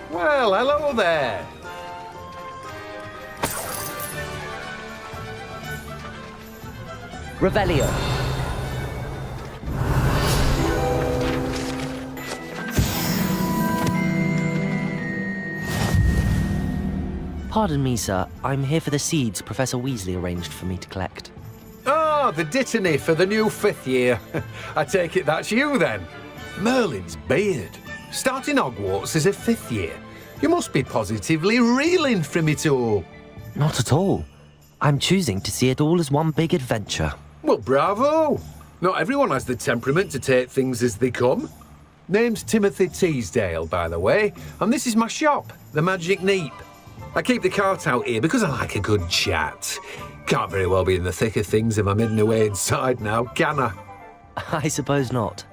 S11: Well, hello there.
S2: Revelio. Pardon me, sir. I'm here for the seeds Professor Weasley arranged for me to collect.
S11: Ah, the dittany for the new 5th year. I take it that's you, then? Merlin's beard. Starting Hogwarts as a 5th year. You must be positively reeling from it all.
S2: Not at all. I'm choosing to see it all as one big adventure.
S11: Well, bravo! Not everyone has the temperament to take things as they come. Name's Timothy Teasdale, by the way, and this is my shop, the Magic Neep. I keep the cart out here because I like a good chat. Can't very well be in the thick of things if I'm hidden away inside now, can I?
S2: I suppose not.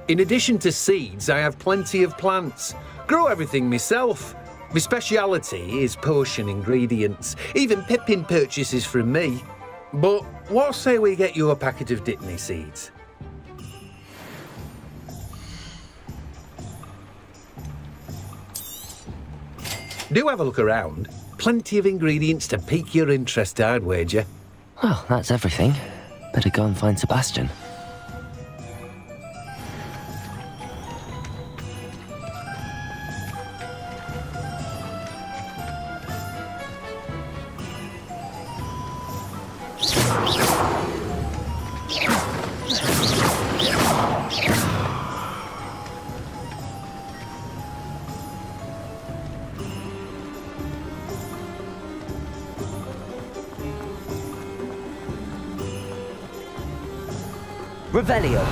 S11: In addition to seeds, I have plenty of plants. Grow everything myself. My speciality is potion ingredients. Even Pippin purchases from me. But what say we get you a packet of Dittany seeds? Do have a look around. Plenty of ingredients to pique your interest, I'd wager.
S2: Well, that's everything. Better go and find Sebastian. Revelio.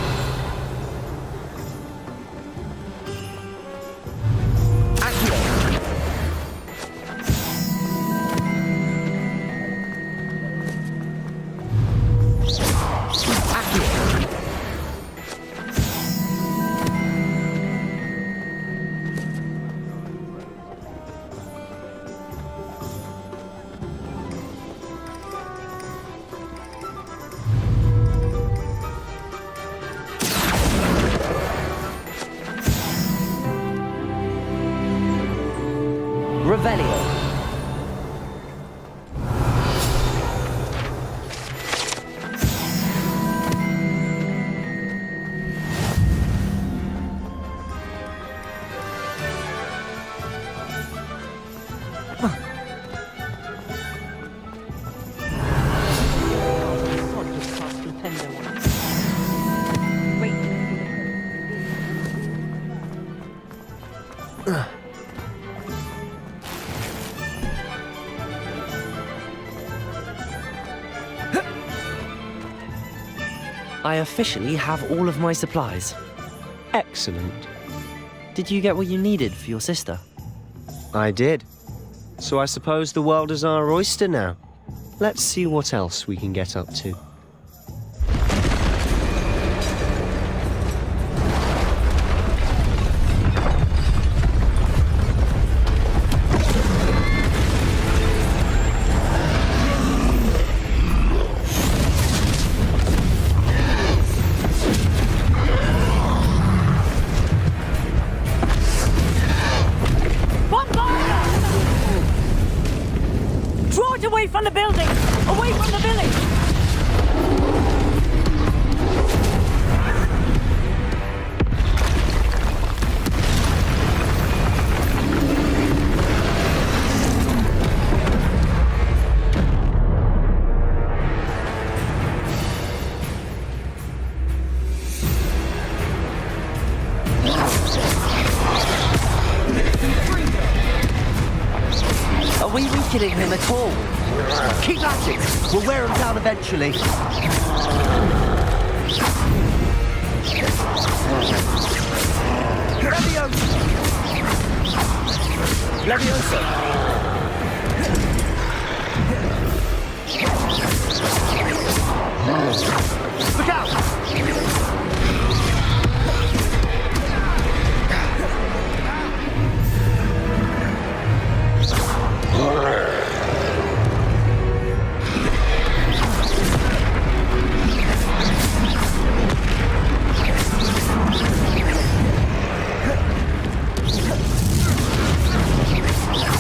S2: Revelio. I officially have all of my supplies.
S13: Excellent.
S2: Did you get what you needed for your sister?
S13: I did. So I suppose the world is our oyster now. Let's see what else we can get up to.
S14: Away from the building! Away from the village!
S2: Are we weakening him at all?
S15: Keep at it! We'll wear him down eventually.
S2: Leviosa!
S15: Look out!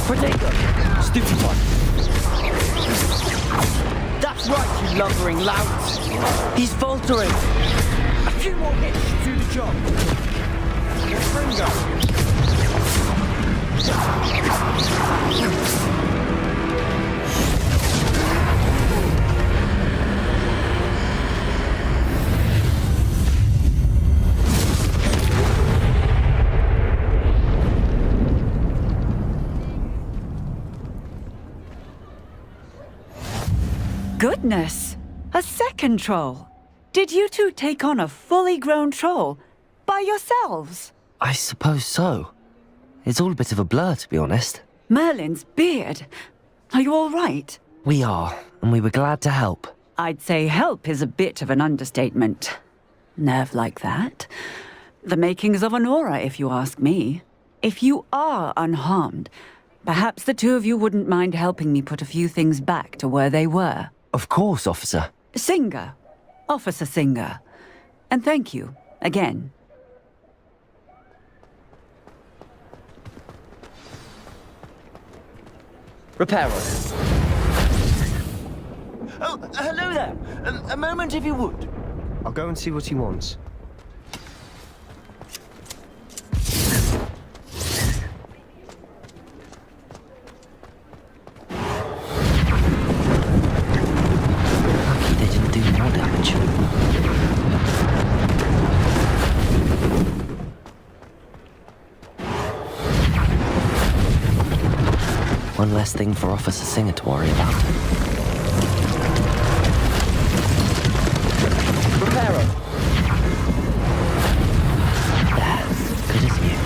S2: Protego! Stupid one!
S15: That's right, you lumbering lout!
S2: He's faltering!
S15: A few more hits to do the job! Fringo!
S1: Goodness! A second troll! Did you two take on a fully grown troll by yourselves?
S2: I suppose so. It's all a bit of a blur, to be honest.
S1: Merlin's beard. Are you all right?
S2: We are, and we were glad to help.
S1: I'd say help is a bit of an understatement. Nerve like that. The makings of an aura, if you ask me. If you are unharmed, perhaps the two of you wouldn't mind helping me put a few things back to where they were.
S2: Of course, officer.
S1: Singer. Officer Singer. And thank you, again.
S2: Reparo.
S8: Oh, hello there. A moment if you would.
S13: I'll go and see what he wants.
S2: Lucky they didn't do more damage. One less thing for Officer Singer to worry about. Reparo. There, good as new.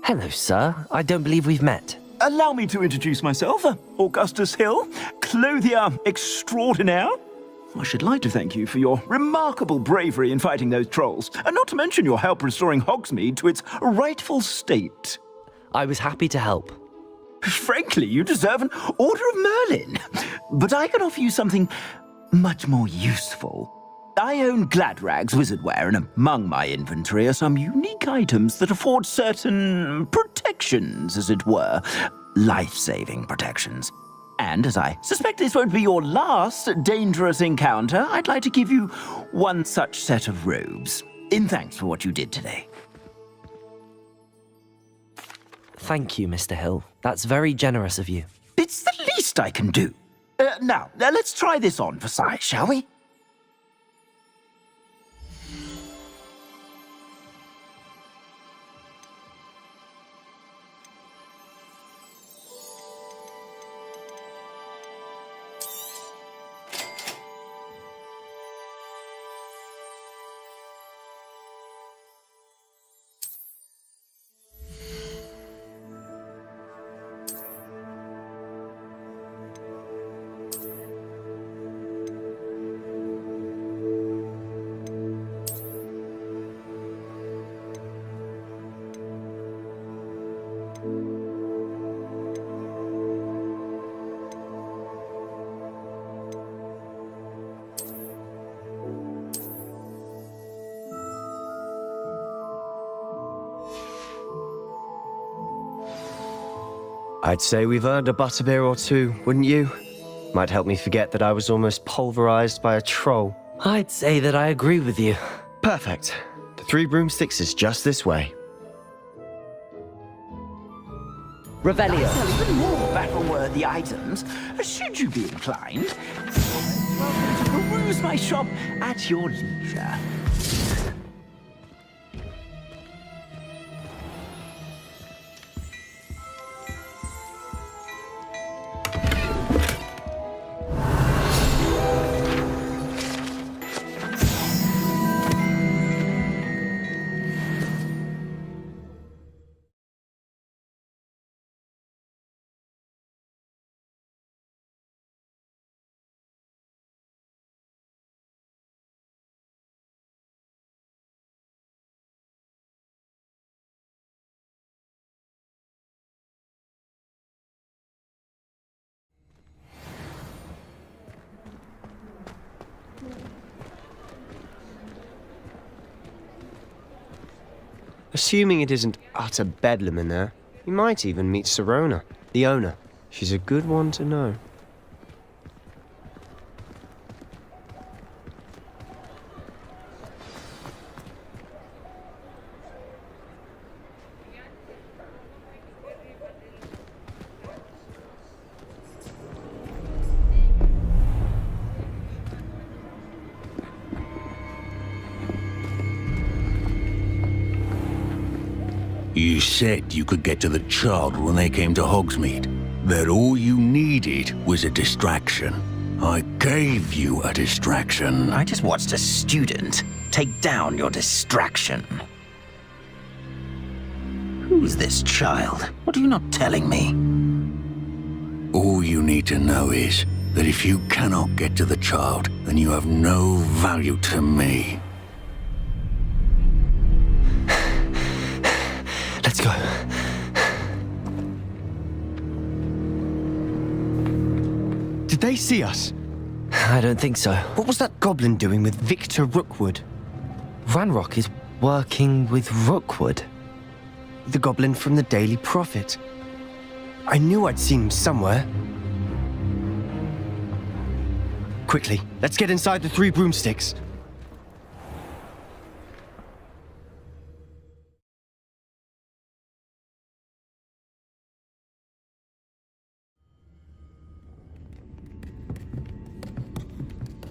S2: Hello, sir. I don't believe we've met.
S8: Allow me to introduce myself. Augustus Hill, clothier extraordinaire. I should like to thank you for your remarkable bravery in fighting those trolls, and not to mention your help restoring Hogsmeade to its rightful state.
S2: I was happy to help.
S8: Frankly, you deserve an Order of Merlin. But I can offer you something much more useful. I own Gladrag's wizardware, and among my inventory are some unique items that afford certain protections, as it were. Life-saving protections. And as I suspect this won't be your last dangerous encounter, I'd like to give you one such set of robes, in thanks for what you did today.
S2: Thank you, Mr. Hill. That's very generous of you.
S8: It's the least I can do. Now, let's try this on for size, shall we?
S13: I'd say we've earned a butterbeer or two, wouldn't you? Might help me forget that I was almost pulverized by a troll.
S2: I'd say that I agree with you.
S13: Perfect. The Three Broomsticks is just this way.
S2: Revelio.
S8: Even more battle-worthy items, should you be inclined. Welcome to peruse my shop at your leisure.
S13: Assuming it isn't utter bedlam in there, you might even meet Sirona, the owner. She's a good one to know.
S3: You said you could get to the child when they came to Hogsmeade. That all you needed was a distraction. I gave you a distraction.
S8: I just watched a student take down your distraction. Who's this child? What are you not telling me?
S3: All you need to know is that if you cannot get to the child, then you have no value to me.
S2: Let's go.
S13: Did they see us?
S2: I don't think so.
S13: What was that goblin doing with Victor Rookwood?
S2: Ranrock is working with Rookwood.
S13: The goblin from the Daily Prophet. I knew I'd seen him somewhere. Quickly, let's get inside the 3 broomsticks.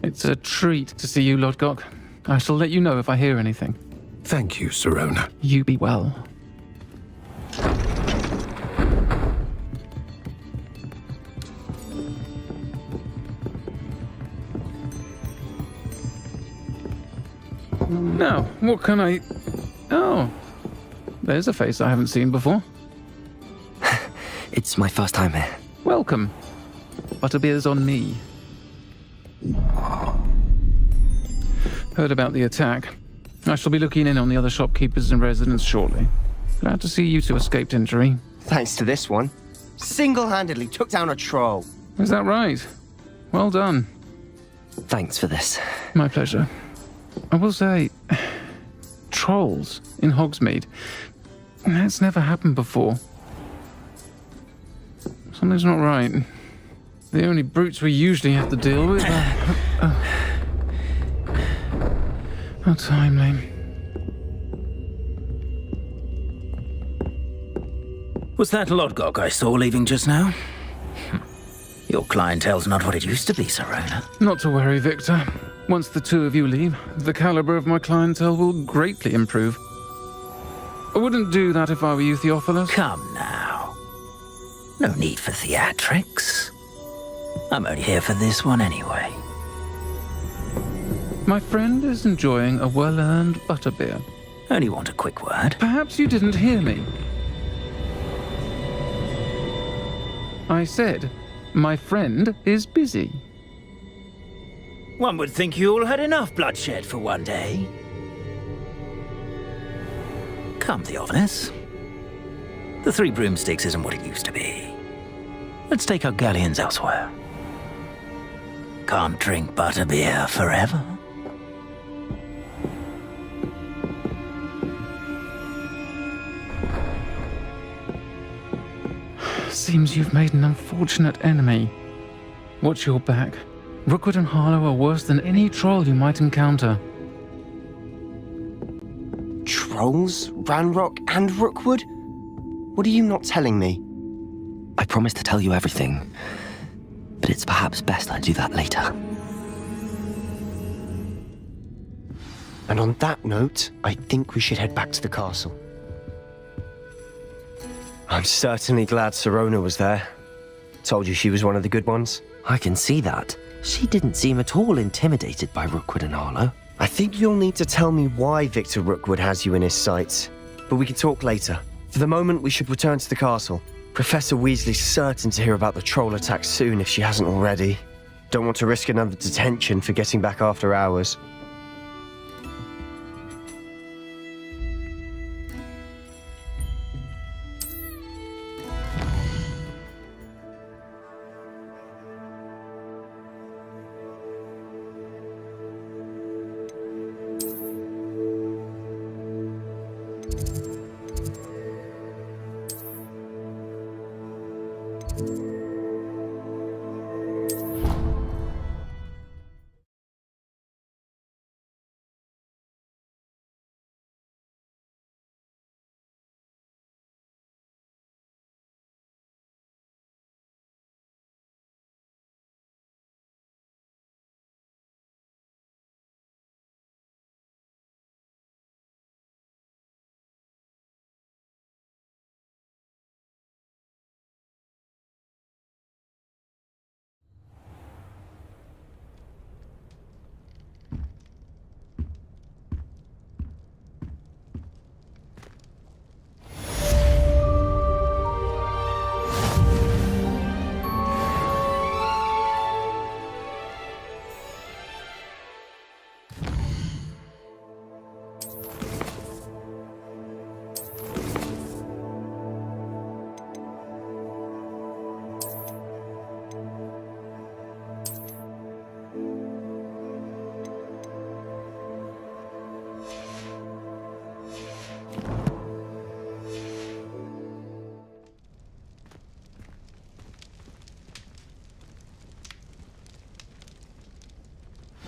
S12: It's a treat to see you, Lodgok. I shall let you know if I hear anything.
S11: Thank you, Sirona.
S12: You be well. Now, what can I... Oh, there's a face I haven't seen before.
S2: It's my first time here.
S12: Welcome. Butterbeer's on me. Heard about the attack. I shall be looking in on the other shopkeepers and residents shortly. Glad to see you two escaped injury.
S13: Thanks to this one. Single-handedly took down a troll.
S12: Is that right? Well done.
S2: Thanks for this.
S12: My pleasure. I will say, trolls in Hogsmeade. That's never happened before. Something's not right. The only brutes we usually have to deal with are... How timely.
S8: Was that Lodgok I saw leaving just now? Your clientele's not what it used to be, Sirona.
S12: Not to worry, Victor. Once the two of you leave, the caliber of my clientele will greatly improve. I wouldn't do that if I were you, Theophilus.
S8: Come now. No need for theatrics. I'm only here for this one anyway.
S12: My friend is enjoying a well-earned butterbeer.
S8: Only want a quick word.
S12: Perhaps you didn't hear me. I said, my friend is busy.
S8: One would think you all had enough bloodshed for one day. Come, Theophilus. The 3 broomsticks isn't what it used to be. Let's take our galleons elsewhere. Can't drink butterbeer forever.
S12: Seems you've made an unfortunate enemy. Watch your back. Rookwood and Harlow are worse than any troll you might encounter.
S13: Trolls? Ranrock and Rookwood? What are you not telling me?
S2: I promised to tell you everything, but it's perhaps best I do that later.
S13: And on that note, I think we should head back to the castle. I'm certainly glad Sirona was there. Told you she was one of the good ones.
S2: I can see that. She didn't seem at all intimidated by Rookwood and Harlow.
S13: I think you'll need to tell me why Victor Rookwood has you in his sights. But we can talk later. For the moment, we should return to the castle. Professor Weasley's certain to hear about the troll attack soon if she hasn't already. Don't want to risk another detention for getting back after hours.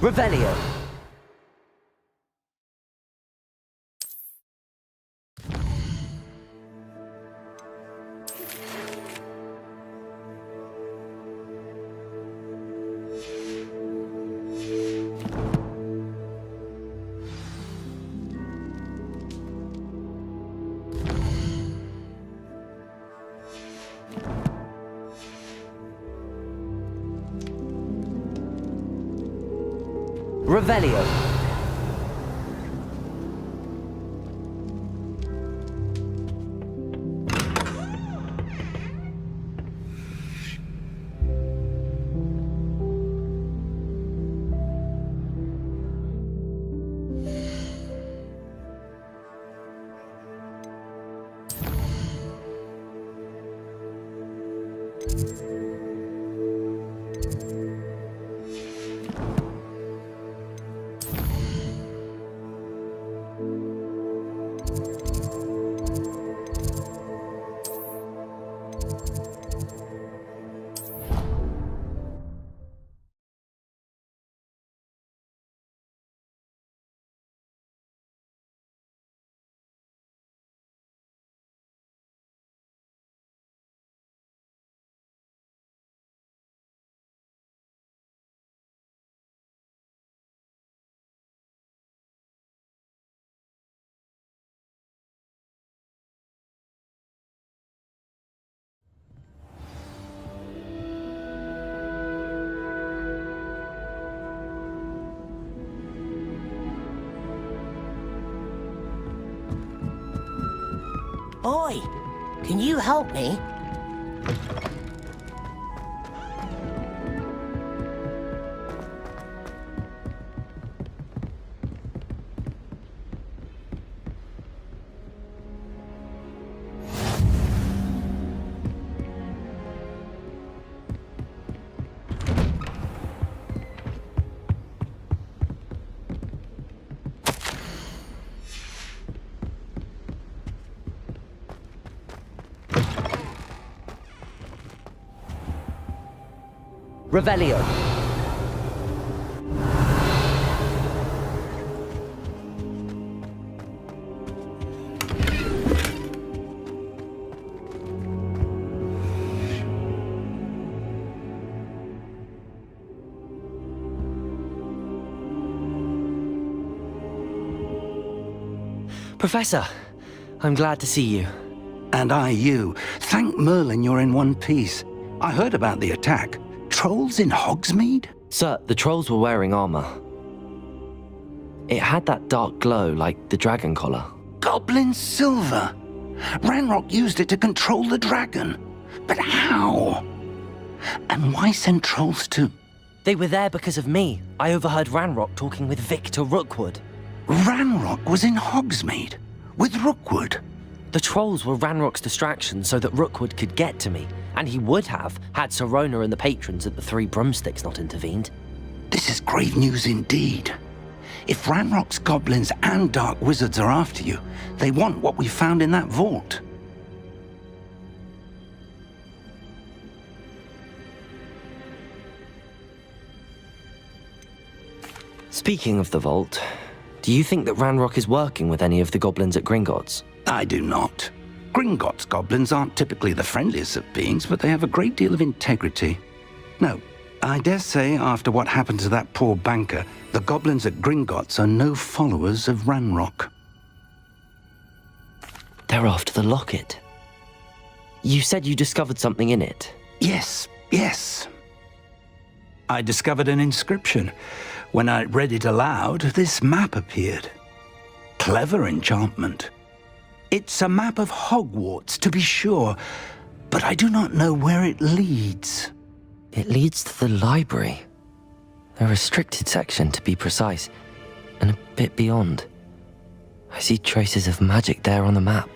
S2: Revelio. Revelio.
S5: Oi, can you help me?
S2: Revelio. Professor, I'm glad to see you.
S3: And I you. Thank Merlin you're in one piece. I heard about the attack. Trolls in Hogsmeade?
S2: Sir, the trolls were wearing armor. It had that dark glow like the dragon collar.
S3: Goblin silver! Ranrock used it to control the dragon. But how? And why send trolls too?
S2: They were there because of me. I overheard Ranrock talking with Victor Rookwood.
S3: Ranrock was in Hogsmeade? With Rookwood?
S2: The trolls were Ranrock's distraction so that Rookwood could get to me, and he would have had Sirona and the patrons at the Three Broomsticks not intervened.
S3: This is grave news indeed. If Ranrock's goblins and dark wizards are after you, they want what we found in that vault.
S2: Speaking of the vault, do you think that Ranrock is working with any of the goblins at Gringotts?
S18: I do not. Gringotts goblins aren't typically the friendliest of beings, but they have a great deal of integrity. No, I dare say after what happened to that poor banker, the goblins at Gringotts are no followers of Ranrock.
S2: They're after the locket. You said you discovered something in it.
S18: Yes. I discovered an inscription. When I read it aloud, this map appeared. Clever enchantment. It's a map of Hogwarts, to be sure, but I do not know where it leads.
S2: It leads to the library. A restricted section, to be precise, and a bit beyond. I see traces of magic there on the map.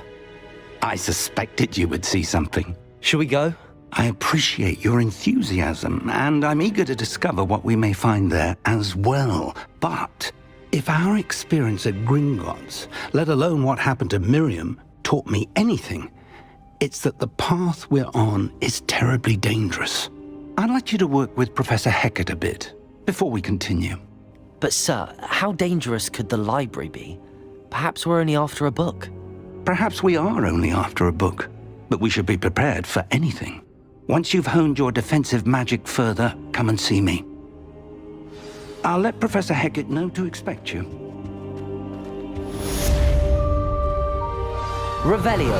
S18: I suspected you would see something.
S2: Shall we go?
S18: I appreciate your enthusiasm, and I'm eager to discover what we may find there as well. But if our experience at Gringotts, let alone what happened to Miriam, taught me anything, it's that the path we're on is terribly dangerous. I'd like you to work with Professor Hecat a bit before we continue.
S2: But sir, how dangerous could the library be? Perhaps we're only after a book.
S18: Perhaps we are only after a book, but we should be prepared for anything. Once you've honed your defensive magic further, come and see me. I'll let Professor Hecat know to expect you.
S2: Revelio.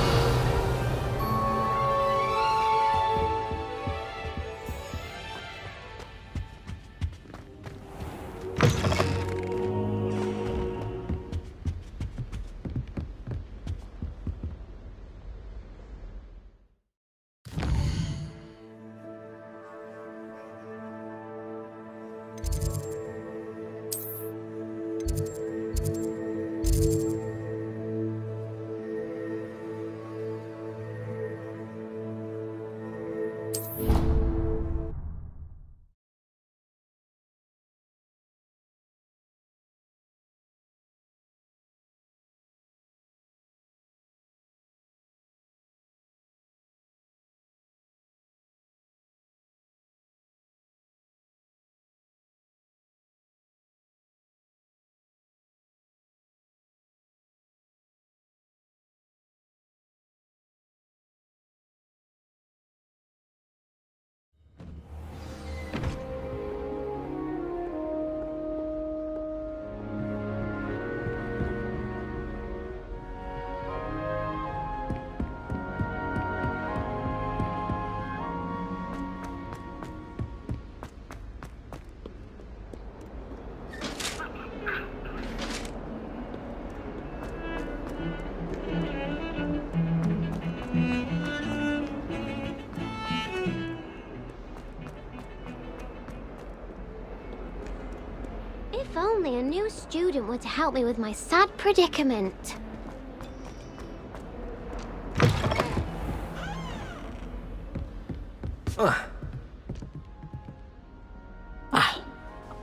S19: If only a new student were to help me with my sad predicament.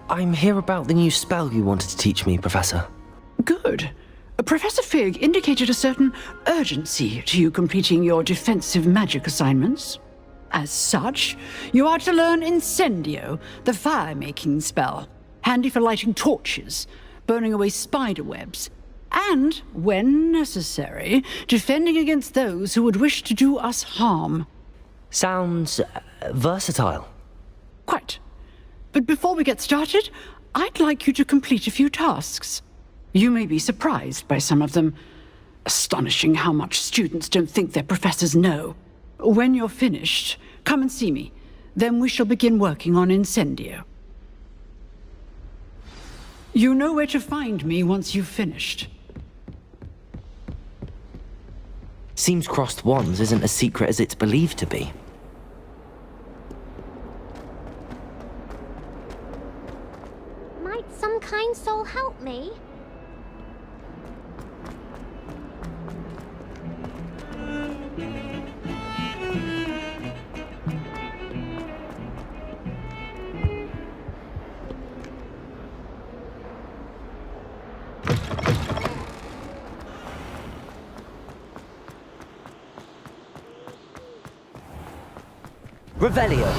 S2: I'm here about the new spell you wanted to teach me, Professor.
S23: Good. Professor Fig indicated a certain urgency to you completing your defensive magic assignments. As such, you are to learn Incendio, the fire-making spell, handy for lighting torches, burning away spider webs, and, when necessary, defending against those who would wish to do us harm.
S2: Sounds versatile.
S23: Quite. But before we get started, I'd like you to complete a few tasks. You may be surprised by some of them. Astonishing how much students don't think their professors know. When you're finished, come and see me. Then we shall begin working on Incendio. You know where to find me once you've finished.
S2: Seems crossed wands isn't as secret as it's believed to be.
S19: Might some kind soul help me?
S2: Revelio.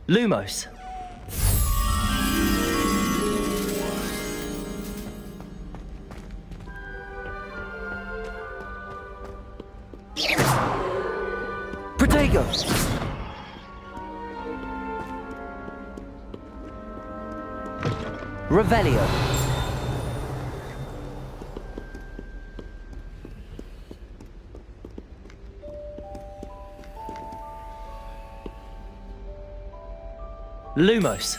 S2: Lumos. Protego. Revelio. Lumos.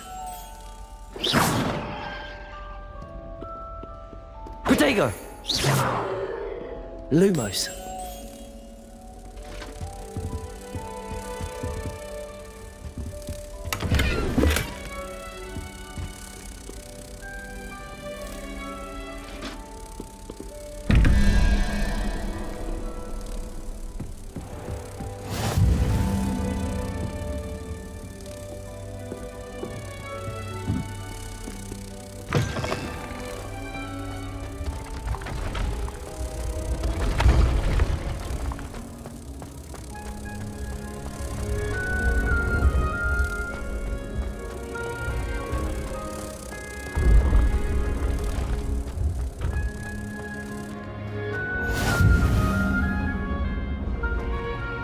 S2: Protego. Lumos.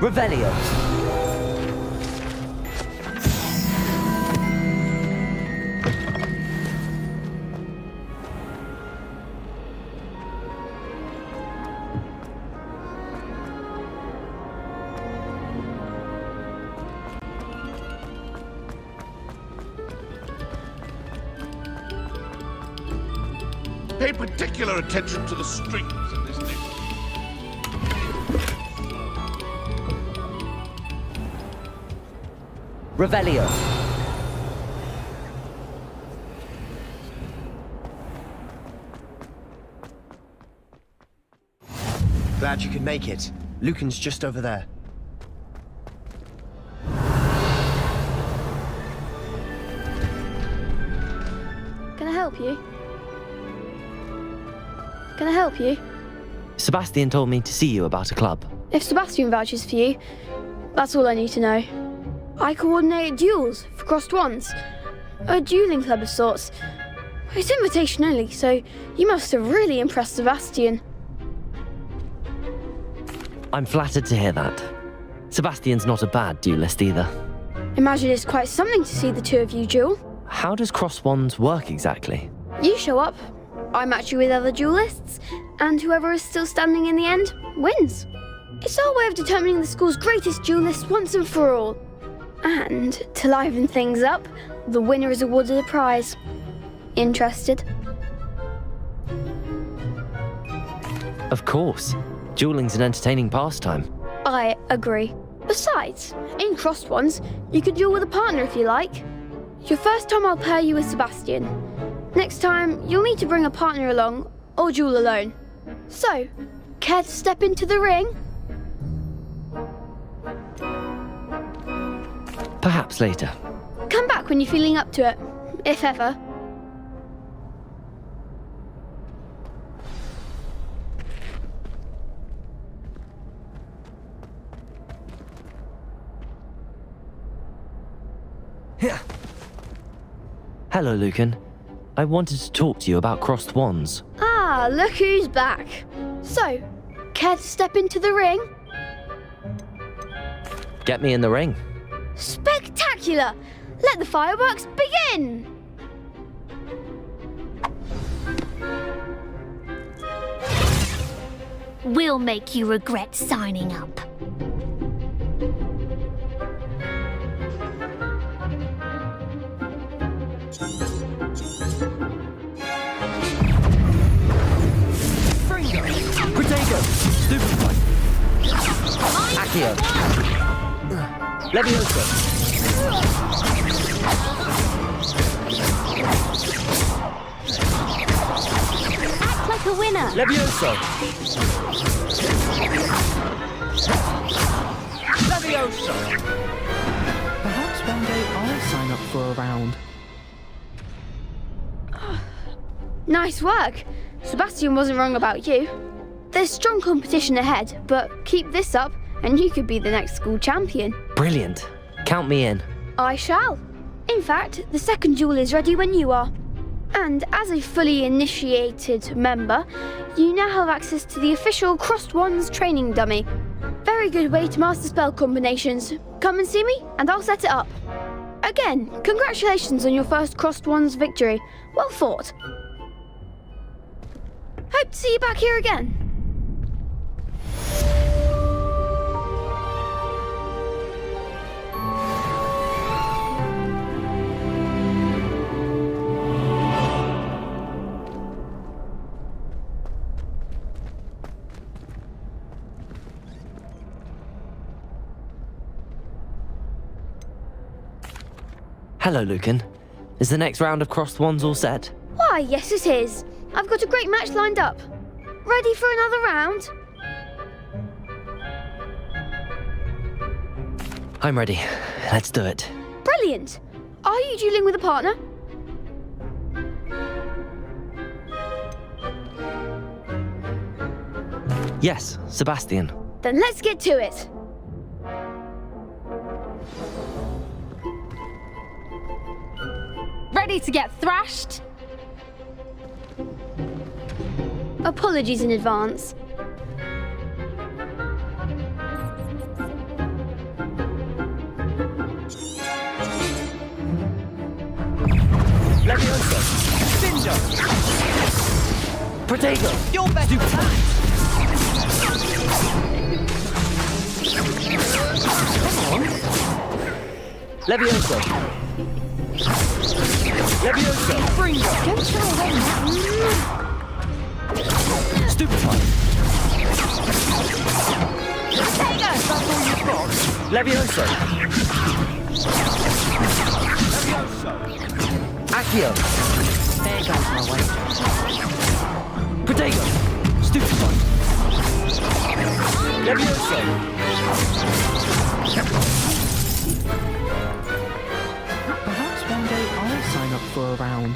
S2: Revelio.
S17: Pay particular attention to the strings in this list.
S2: Revelio.
S13: Glad you could make it. Lucan's just over there.
S7: Can I help you? Can I help you?
S2: Sebastian told me to see you about a club.
S7: If Sebastian vouches for you, that's all I need to know. I coordinate duels for crossed wands. A dueling club of sorts. It's invitation only, so you must have really impressed Sebastian.
S2: I'm flattered to hear that. Sebastian's not a bad duelist either.
S7: Imagine it's quite something to see the two of you duel.
S2: How does cross wands work exactly?
S7: You show up, I match you with other duelists, and whoever is still standing in the end wins. It's our way of determining the school's greatest duelist once and for all. And to liven things up, the winner is awarded a prize. Interested?
S2: Of course. Dueling's an entertaining pastime.
S7: I agree. Besides, in crossed ones, you could duel with a partner if you like. Your first time I'll pair you with Sebastian. Next time, you'll need to bring a partner along, or duel alone. So, care to step into the ring?
S2: Perhaps later.
S7: Come back when you're feeling up to it, if ever.
S2: Hello, Lucan. I wanted to talk to you about crossed wands.
S7: Ah, look who's back. So, care to step into the ring?
S2: Get me in the ring.
S7: Spectacular! Let the fireworks begin!
S19: We'll make you regret signing up.
S2: Protego! Stupefy! Accio! Levioso!
S19: Act like a winner.
S2: Levioso! Levioso!
S6: Perhaps one day I'll sign up for a round.
S7: Nice work. Sebastian wasn't wrong about you. There's strong competition ahead, but keep this up and you could be the next school champion.
S2: Brilliant. Count me in.
S7: I shall. In fact, the second duel is ready when you are. And as a fully initiated member, you now have access to the official Crossed Wands training dummy. Very good way to master spell combinations. Come and see me, and I'll set it up. Again, congratulations on your first Crossed Wands victory. Well fought. Hope to see you back here again.
S2: Hello, Lucan. Is the next round of Crossed Wands all set?
S7: Why, yes it is. I've got a great match lined up. Ready for another round?
S2: I'm ready. Let's do it.
S7: Brilliant. Are you dueling with a partner?
S2: Yes, Sebastian.
S7: Then let's get to it.
S16: Ready to get thrashed?
S7: Apologies in advance.
S2: Leviosa! Cinder! Protego!
S15: You're better than that!
S2: Come on! Leviosa! Leviosa!
S15: Bring it!
S2: Don't throw away Stupefy!
S15: Protego! That's all you've got?
S2: Leviosa! Accio!
S15: There goes my way.
S2: Protego! Stupefy! Leviosa!
S6: Perhaps one day I'll sign up for a round.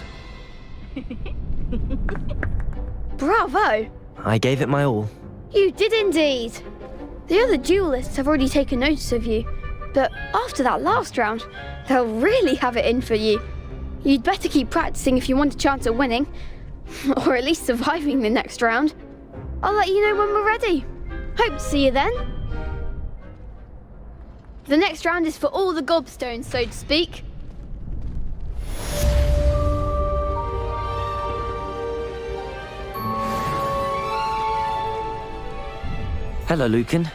S7: Bravo!
S2: I gave it my all.
S7: You did indeed. The other duelists have already taken notice of you, but after that last round, they'll really have it in for you. You'd better keep practicing if you want a chance at winning, or at least surviving the next round. I'll let you know when we're ready. Hope to see you then. The next round is for all the gobstones, so to speak.
S2: Hello, Lucan.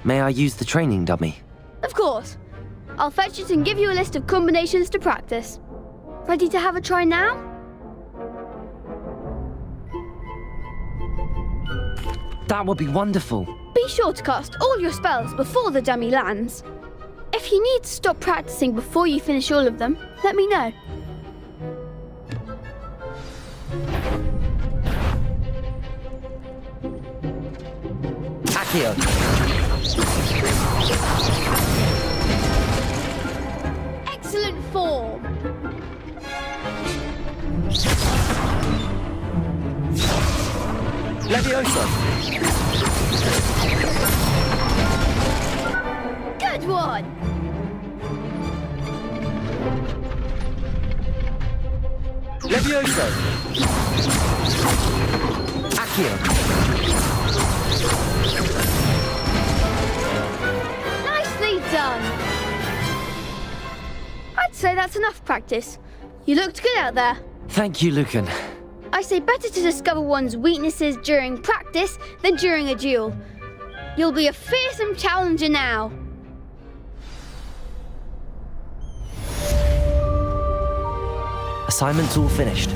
S2: May I use the training dummy?
S7: Of course. I'll fetch it and give you a list of combinations to practice. Ready to have a try now?
S2: That would be wonderful.
S7: Be sure to cast all your spells before the dummy lands. If you need to stop practicing before you finish all of them, let me know.
S2: Accio!
S7: Excellent form.
S2: Leviosa!
S7: Good one.
S2: Leviosa! Accio!
S7: Nicely done. I'd say that's enough practice. You looked good out there.
S2: Thank you, Lucan.
S7: I say better to discover one's weaknesses during practice than during a duel. You'll be a fearsome challenger now.
S2: Assignment's all finished.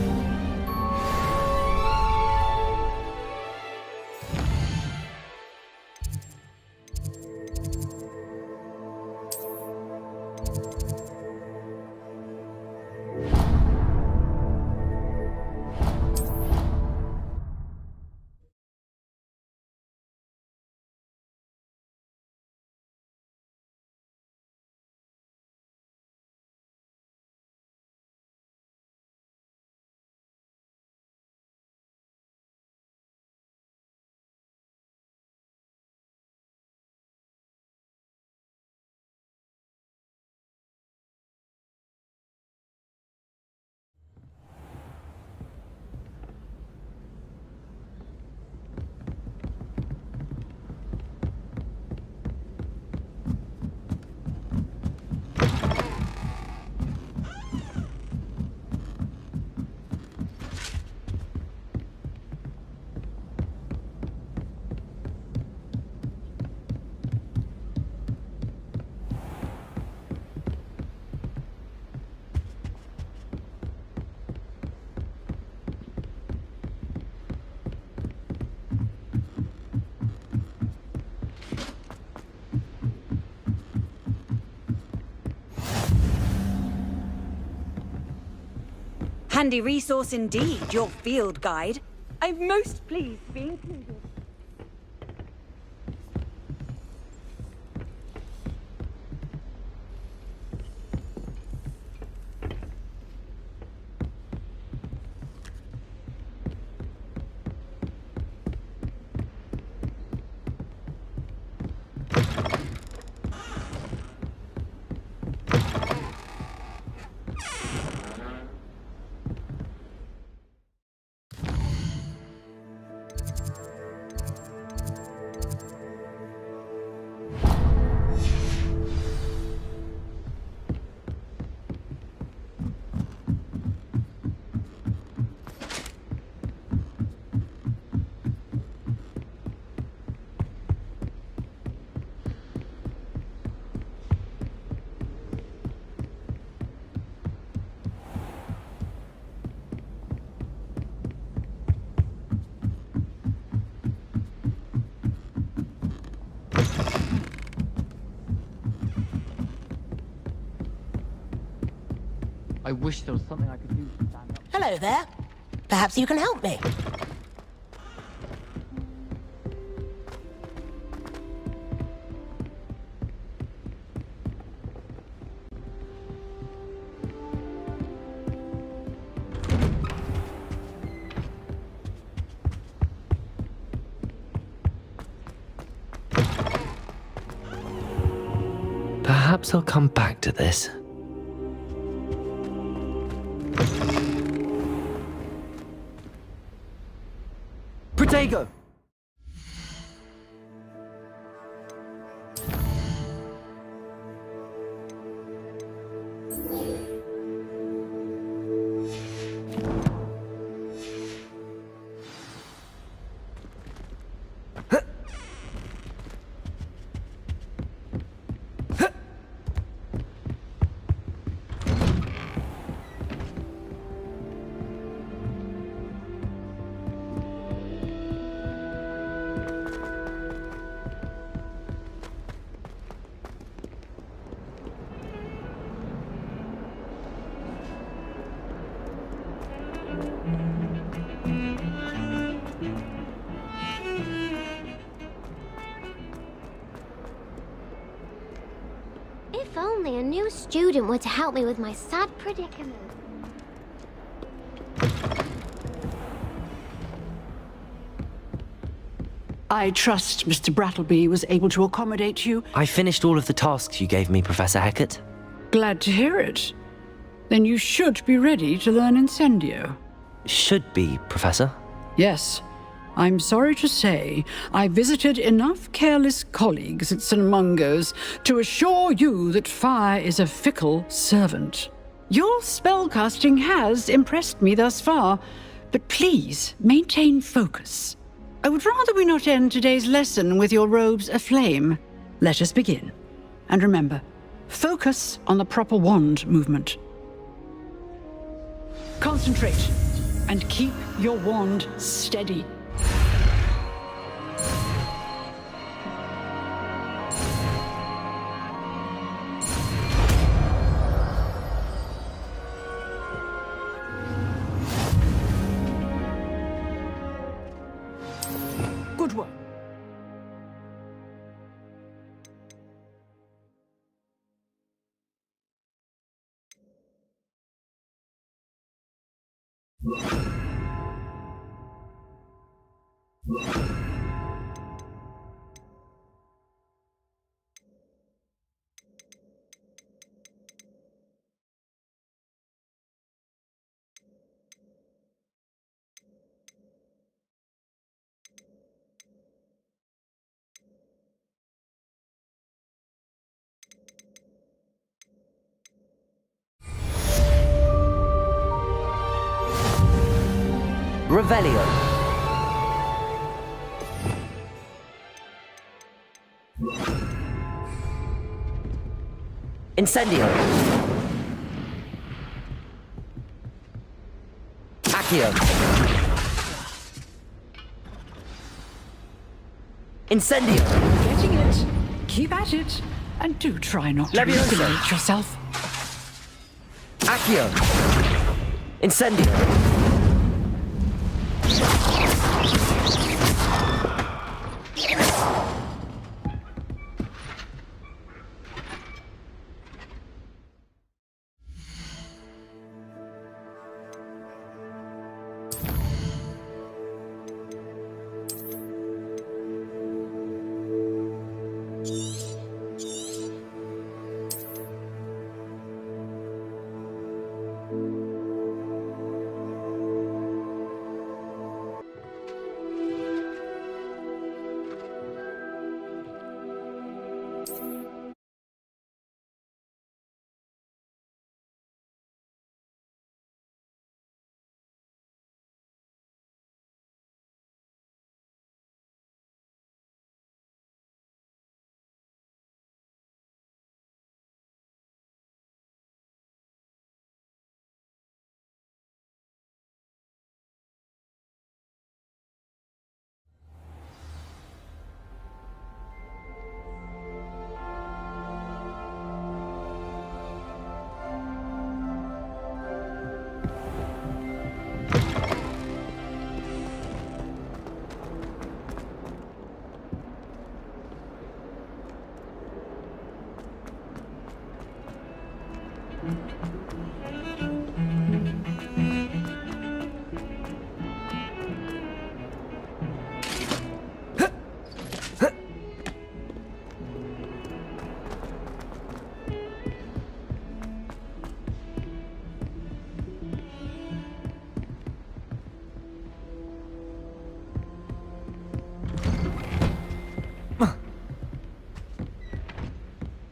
S14: Handy resource indeed, your field guide. I'm most pleased to be included.
S6: I wish there was something I could do to stand up.
S5: Hello there. Perhaps you can help me.
S2: Perhaps I'll come back to this.
S15: Protego!
S19: If only a new student were to help me with my sad predicament.
S23: I trust Mr. Brattleby was able to accommodate you.
S2: I finished all of the tasks you gave me, Professor Hecat.
S23: Glad to hear it. Then you should be ready to learn Incendio.
S2: Should be, Professor.
S23: Yes. I'm sorry to say, I visited enough careless colleagues at St. Mungo's to assure you that fire is a fickle servant. Your spellcasting has impressed me thus far, but please maintain focus. I would rather we not end today's lesson with your robes aflame. Let us begin. And remember, focus on the proper wand movement. Concentrate, and keep your wand steady. Good work.
S2: Revelio. Incendio. Accio. Incendio.
S23: Getting it. Keep at it. And do try not to
S2: Leviosa.
S23: isolate yourself.
S2: Accio. Incendio!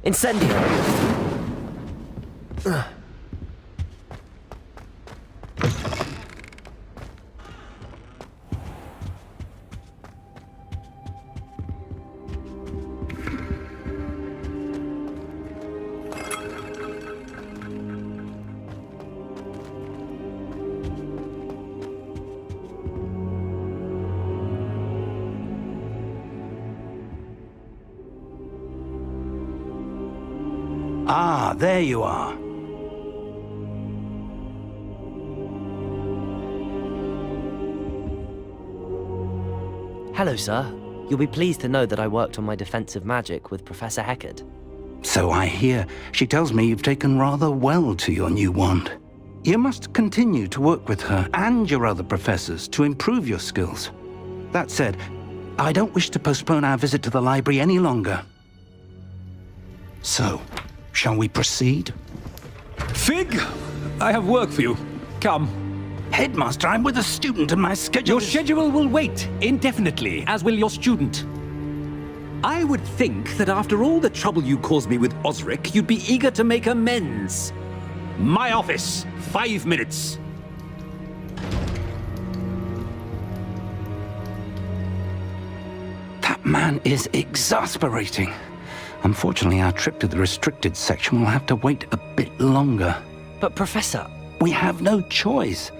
S2: Incendio!
S18: Ah, there you are.
S2: Hello, sir. You'll be pleased to know that I worked on my defensive magic with Professor Heckard.
S18: So I hear. She tells me you've taken rather well to your new wand. You must continue to work with her and your other professors to improve your skills. That said, I don't wish to postpone our visit to the library any longer. So, shall we proceed?
S16: Fig, I have work for you. Come.
S18: Headmaster, I'm with a student and my schedule
S16: Your schedule will wait indefinitely, as will your student. I would think that after all the trouble you caused me with Osric, you'd be eager to make amends. My office, 5 minutes.
S18: That man is exasperating. Unfortunately, our trip to the restricted section will have to wait a bit longer.
S2: But Professor...
S18: We have no choice.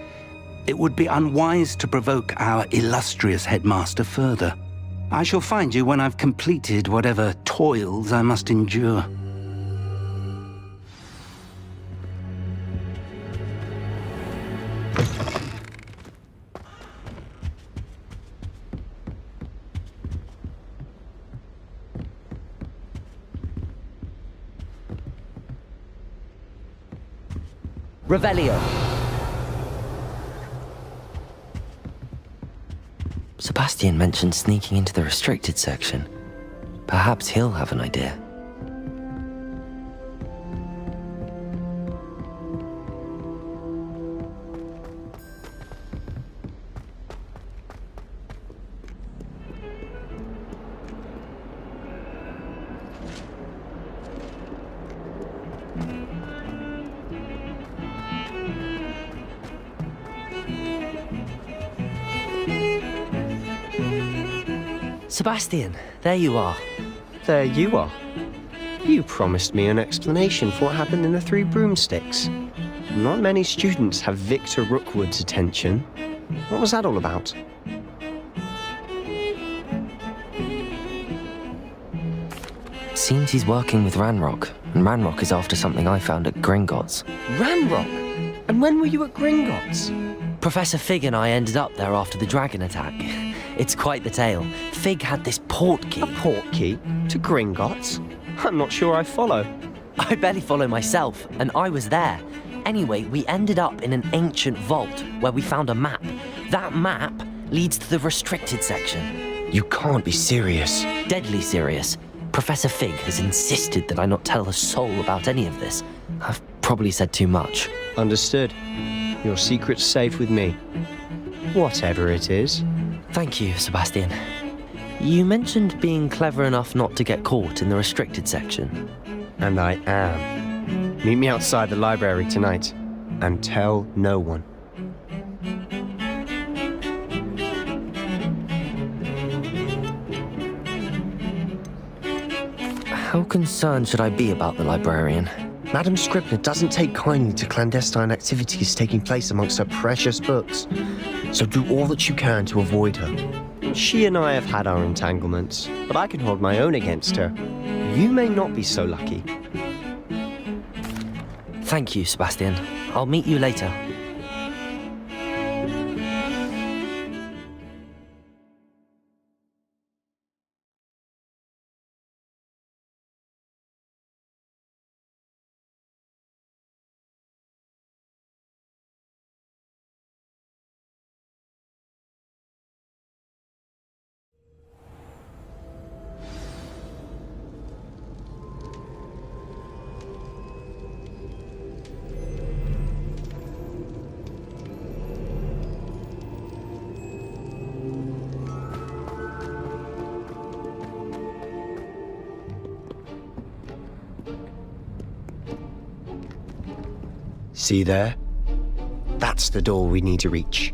S18: It would be unwise to provoke our illustrious headmaster further. I shall find you when I've completed whatever toils I must endure.
S2: Revelio. Sebastian mentioned sneaking into the restricted section. Perhaps he'll have an idea. Sebastian, there you are.
S13: There you are. You promised me an explanation for what happened in the Three Broomsticks. Not many students have Victor Rookwood's attention. What was that all about?
S2: Seems he's working with Ranrock, and Ranrock is after something I found at Gringotts.
S13: Ranrock? And when were you at Gringotts?
S2: Professor Fig and I ended up there after the dragon attack. It's quite the tale. Fig had this port key.
S13: A port key? To Gringotts? I'm not sure I follow.
S2: I barely follow myself, and I was there. Anyway, we ended up in an ancient vault where we found a map. That map leads to the restricted section.
S13: You can't be serious.
S2: Deadly serious. Professor Fig has insisted that I not tell a soul about any of this. I've probably said too much.
S13: Understood. Your secret's safe with me. Whatever it is.
S2: Thank you, Sebastian. You mentioned being clever enough not to get caught in the restricted section.
S13: And I am. Meet me outside the library tonight, and tell no one.
S2: How concerned should I be about the librarian?
S13: Madame Scribner doesn't take kindly to clandestine activities taking place amongst her precious books, so do all that you can to avoid her. She and I have had our entanglements, but I can hold my own against her. You may not be so lucky.
S2: Thank you, Sebastian. I'll meet you later.
S13: See there? That's the door we need to reach.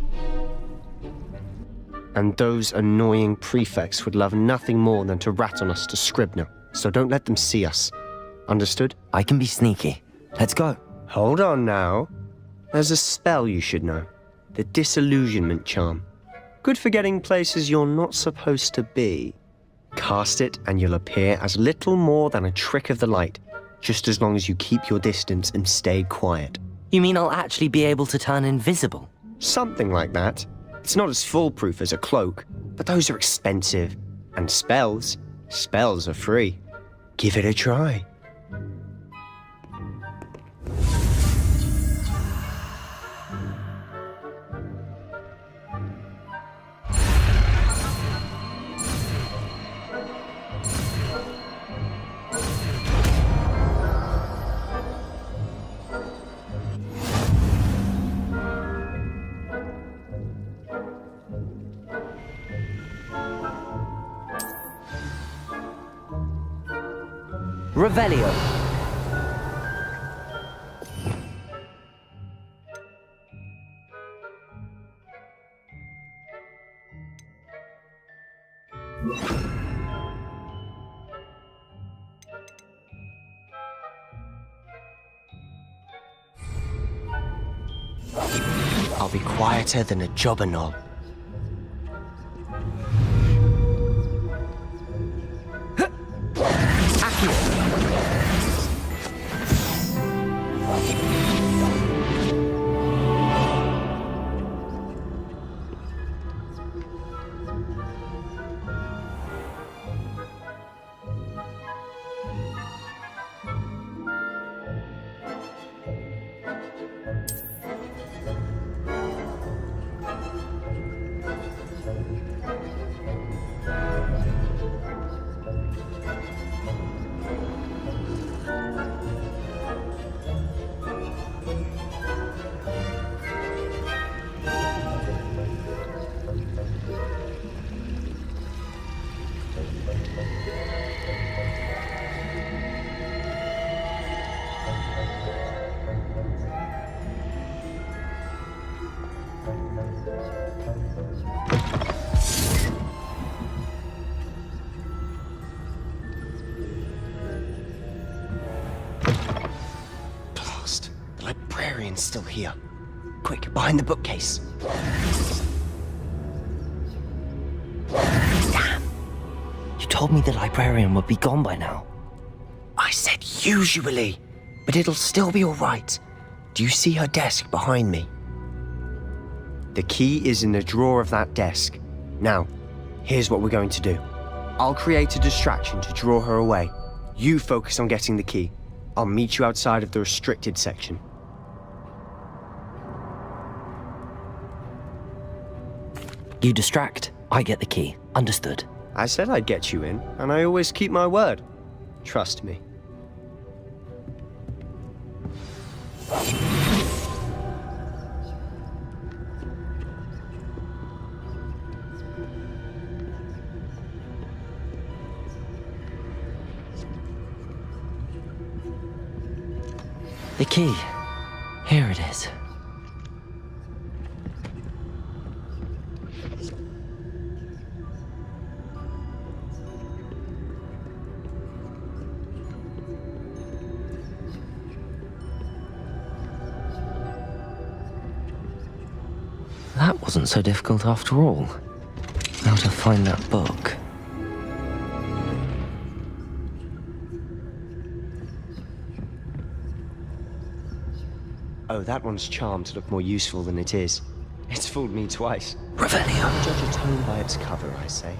S13: And those annoying prefects would love nothing more than to rat on us to Scribner, so don't let them see us. Understood?
S2: I can be sneaky. Let's go.
S13: Hold on now. There's a spell you should know. The Disillusionment Charm. Good for getting places you're not supposed to be. Cast it and you'll appear as little more than a trick of the light, just as long as you keep your distance and stay quiet.
S2: You mean I'll actually be able to turn invisible?
S13: Something like that. It's not as foolproof as a cloak, but those are expensive. And spells are free. Give it a try.
S2: Revelio.
S13: I'll be quieter than a jobberknoll. Still here. Quick, behind the bookcase.
S2: Damn! You told me the librarian would be gone by now.
S13: I said usually, but it'll still be all right. Do you see her desk behind me? The key is in the drawer of that desk. Now, here's what we're going to do. I'll create a distraction to draw her away. You focus on getting the key. I'll meet you outside of the restricted section.
S2: You distract, I get the key. Understood.
S13: I said I'd get you in, and I always keep my word. Trust me.
S2: The key. Here it is. That wasn't so difficult after all. Now to find that book.
S13: Oh, that one's charmed to look more useful than it is. It's fooled me twice.
S2: Revelio.
S13: Judge a tome by its cover, I say.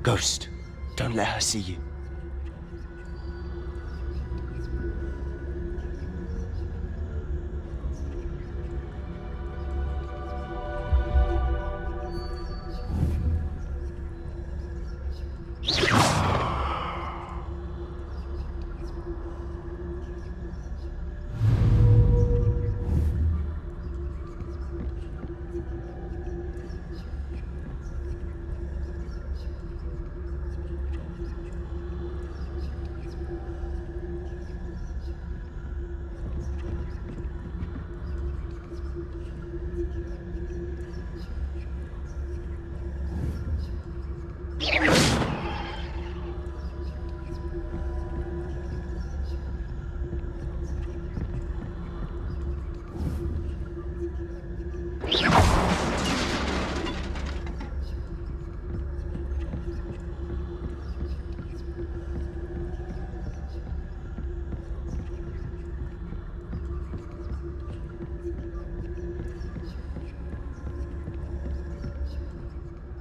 S13: Ghost, don't let her see you.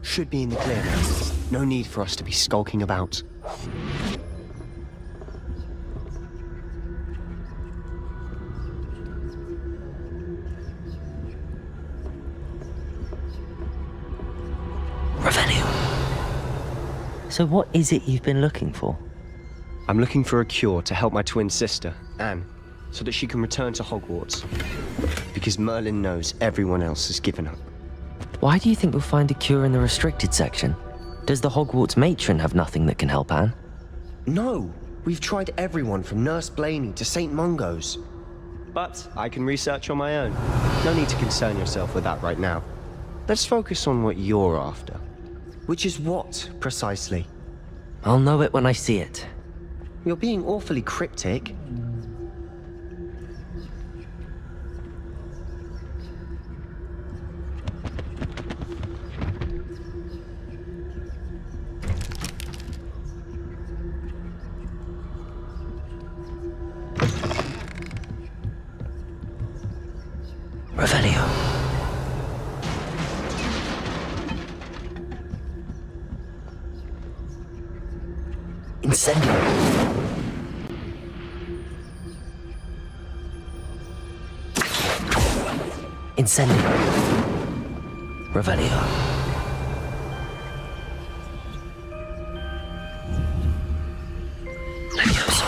S13: Should be in the clear now. No need for us to be skulking about.
S2: Revelio. So what is it you've been looking for?
S13: I'm looking for a cure to help my twin sister, Anne, so that she can return to Hogwarts. Because Merlin knows everyone else has given up.
S2: Why do you think we'll find a cure in the restricted section? Does the Hogwarts matron have nothing that can help Anne?
S13: No! We've tried everyone from Nurse Blaney to St. Mungo's. But I can research on my own. No need to concern yourself with that right now. Let's focus on what you're after. Which is what, precisely?
S2: I'll know it when I see it.
S13: You're being awfully cryptic.
S2: Revelio. Incendio. Incendio. Revelio. Levioso.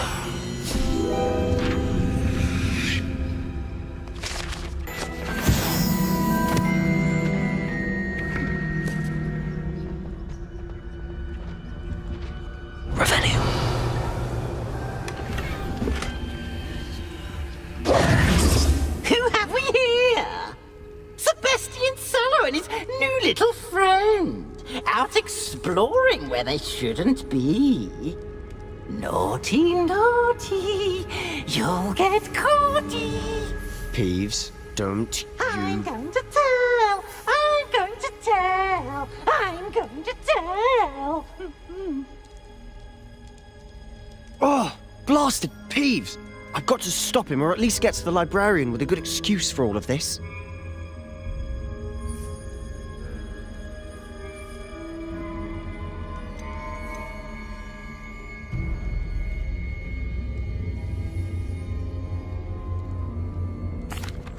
S10: where they shouldn't be. Naughty, naughty, you'll get caughty.
S13: Peeves, don't
S10: I'm going to tell, I'm going to tell, I'm going to tell.
S13: Oh, blasted Peeves! I've got to stop him, or at least get to the librarian with a good excuse for all of this.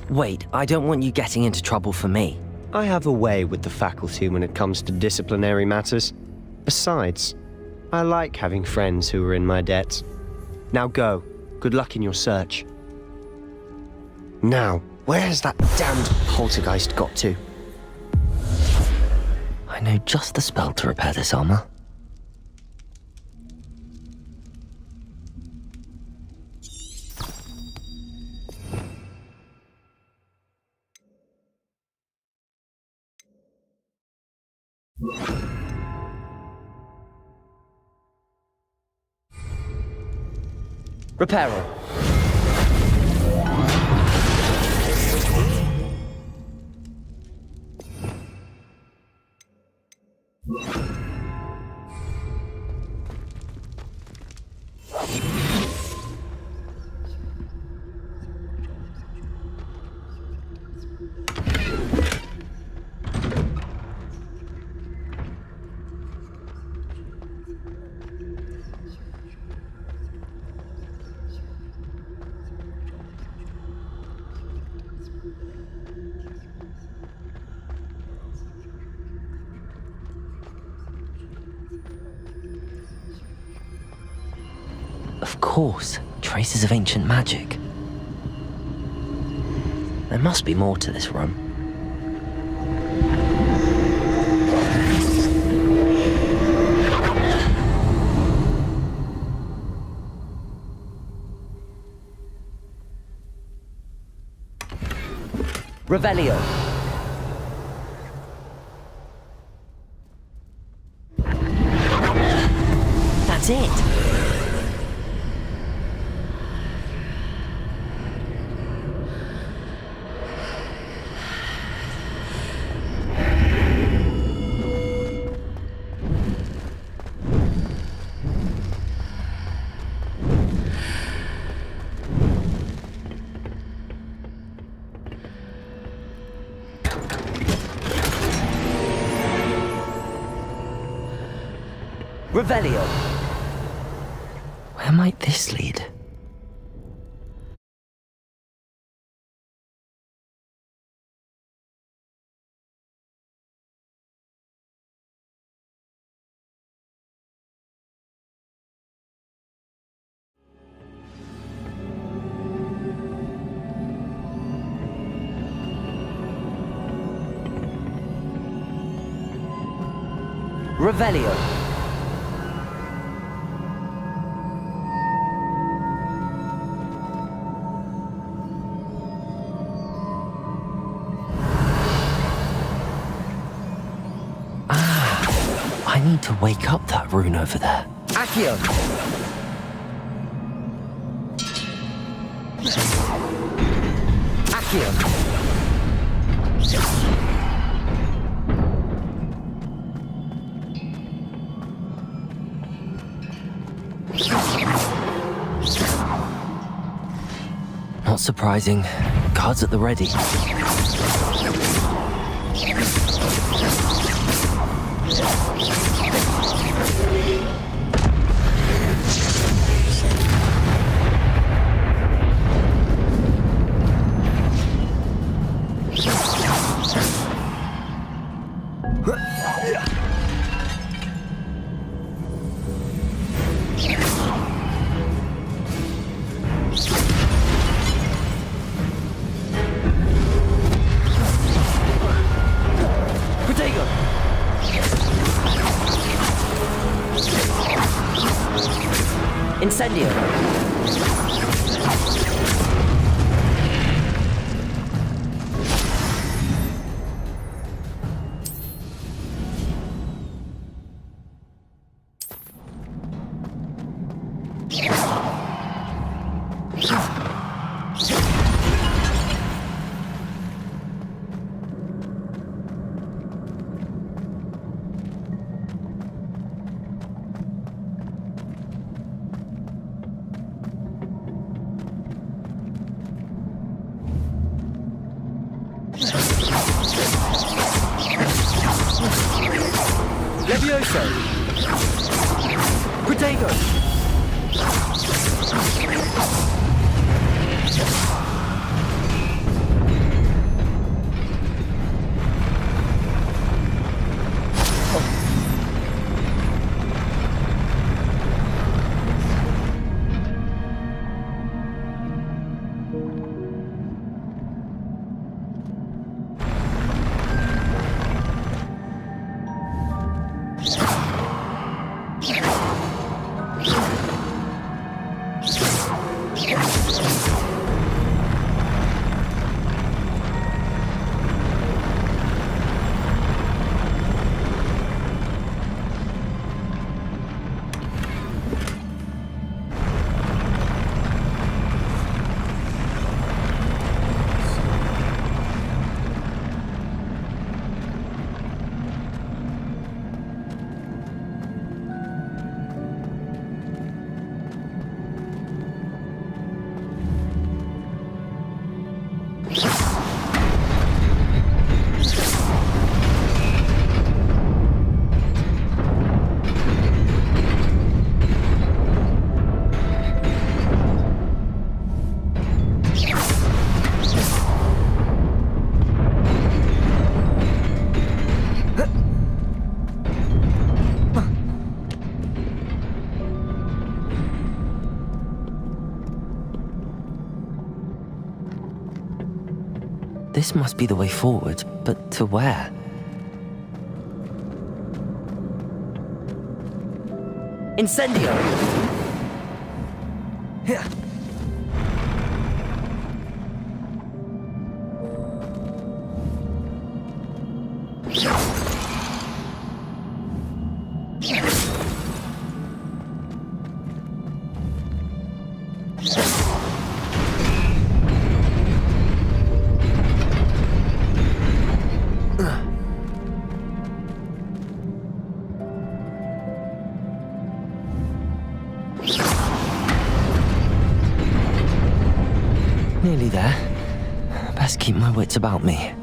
S2: Wait, I don't want you getting into trouble for me.
S13: I have a way with the faculty when it comes to disciplinary matters. Besides, I like having friends who are in my debt. Now go. Good luck in your search. Now, where has that damned poltergeist got to?
S2: I know just the spell to repair this armor. Reparo. Of course, traces of ancient magic. There must be more to this room. Revelio. That's it. Revelio. Where might this lead? Revelio. I need to wake up that rune over there. Accio! Accio! Not surprising. Guards at the ready. Incendio. Levioso! Protego! This must be the way forward, but to where? Incendio! Here. Nearly there. Best keep my wits about me.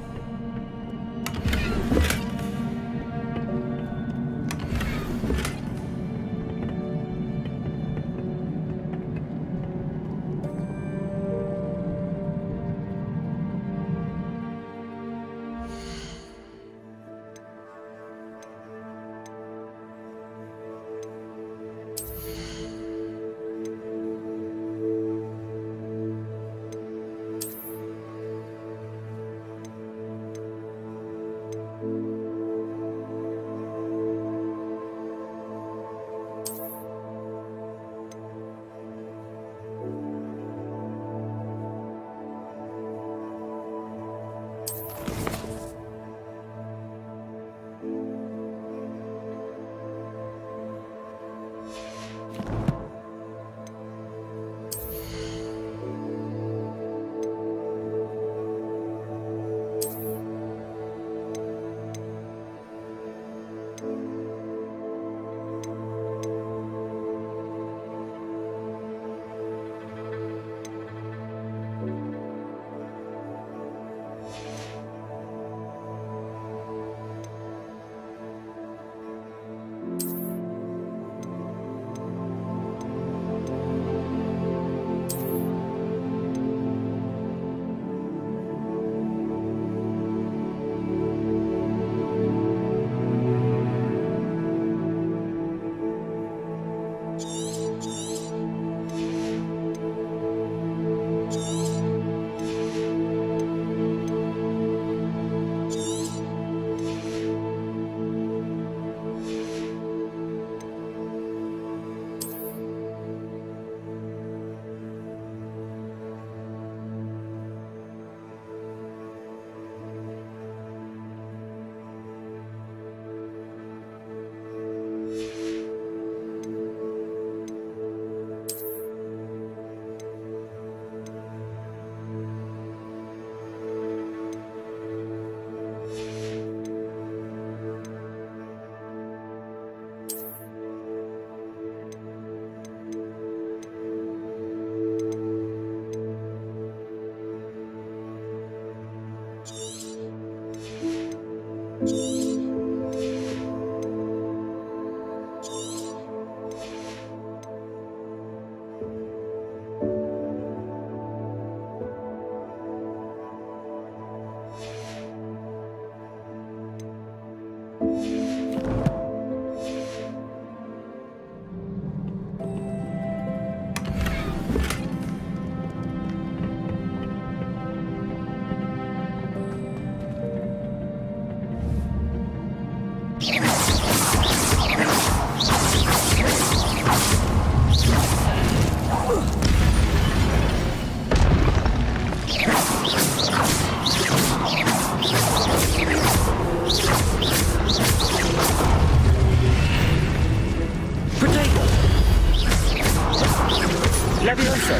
S2: Levioso!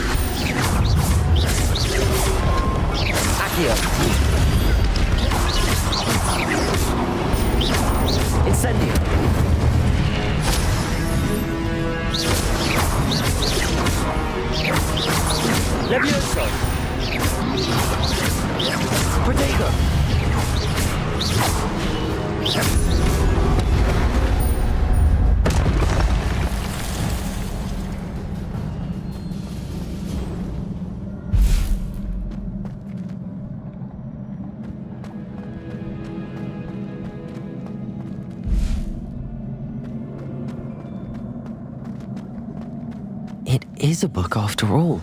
S2: Accio! Incendio! Levioso! Protego! It is a book after all.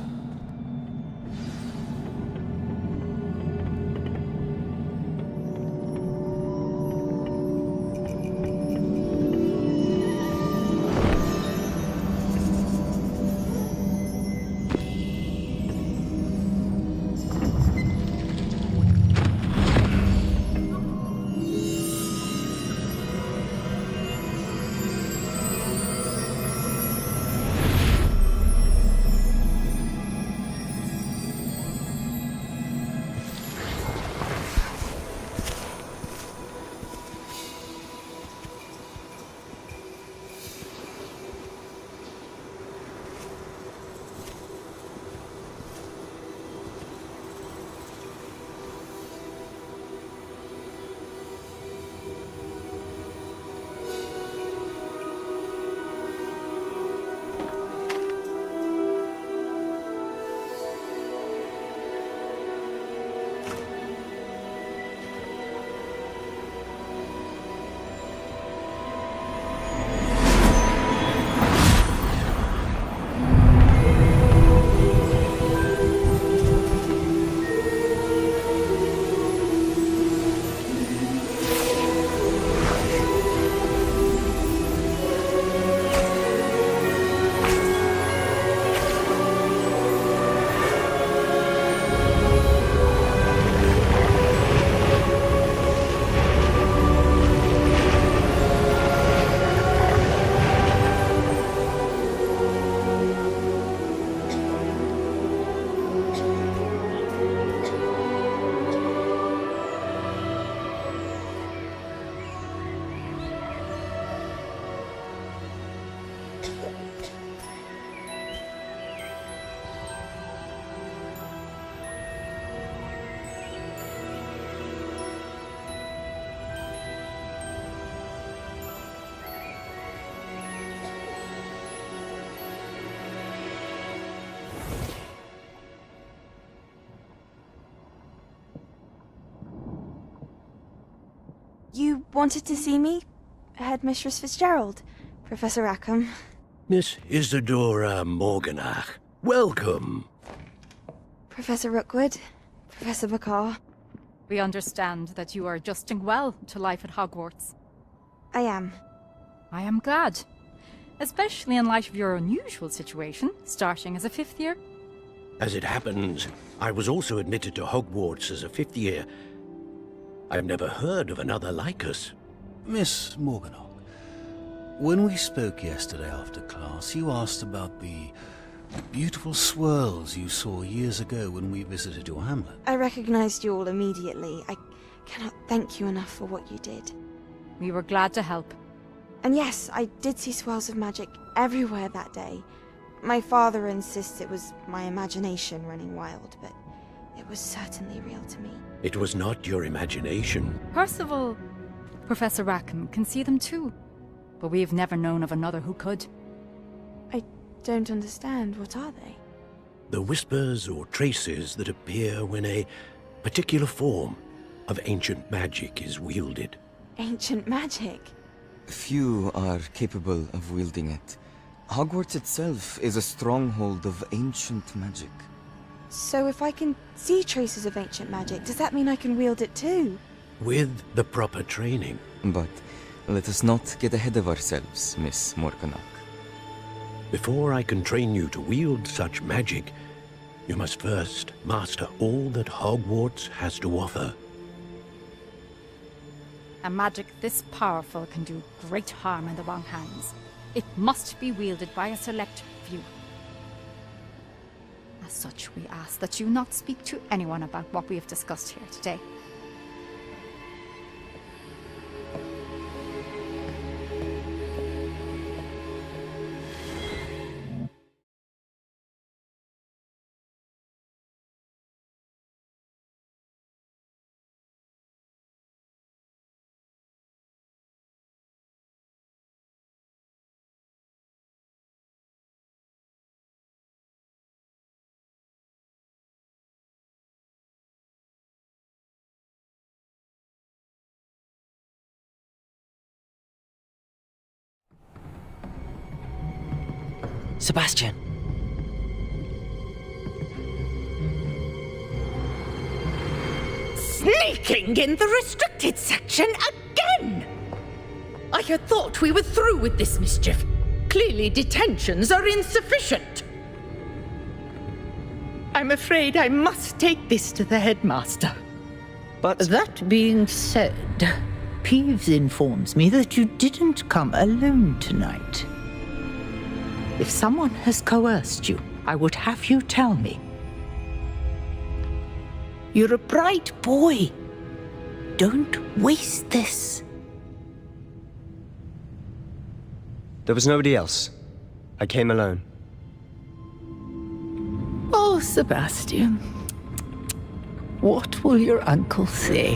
S20: You wanted to see me? Headmistress Fitzgerald? Professor Rackham?
S4: Miss Isadora Morganach, welcome.
S20: Professor Rookwood? Professor Bakar?
S21: We understand that you are adjusting well to life at Hogwarts.
S20: I am.
S21: I am glad. Especially in light of your unusual situation, starting as a 5th year.
S4: As it happens, I was also admitted to Hogwarts as a 5th year. I've never heard of another like us.
S22: Miss Morganach, when we spoke yesterday after class, you asked about the beautiful swirls you saw years ago when we visited your hamlet.
S20: I recognized you all immediately. I cannot thank you enough for what you did.
S21: We were glad to help.
S20: And yes, I did see swirls of magic everywhere that day. My father insists it was my imagination running wild, but it was certainly real to me.
S4: It was not your imagination.
S21: Percival, Professor Rackham can see them too, but we've never known of another who could.
S20: I don't understand. What are they?
S4: The whispers or traces that appear when a particular form of ancient magic is wielded.
S20: Ancient magic?
S24: Few are capable of wielding it. Hogwarts itself is a stronghold of ancient magic.
S20: So if I can see traces of ancient magic, does that mean I can wield it too?
S4: With the proper training.
S24: But let us not get ahead of ourselves, Miss Morganach.
S4: Before I can train you to wield such magic, you must first master all that Hogwarts has to offer.
S21: A magic this powerful can do great harm in the wrong hands. It must be wielded by a select few. As such, we ask that you not speak to anyone about what we have discussed here today.
S2: Sebastian.
S1: Sneaking in the restricted section again! I had thought we were through with this mischief. Clearly detentions are insufficient. I'm afraid I must take this to the headmaster.
S13: But
S8: that being said, Peeves informs me that you didn't come alone tonight. If someone has coerced you, I would have you tell me. You're a bright boy. Don't waste this.
S13: there was nobody else. I came alone.
S8: Oh, Sebastian. What will your uncle say?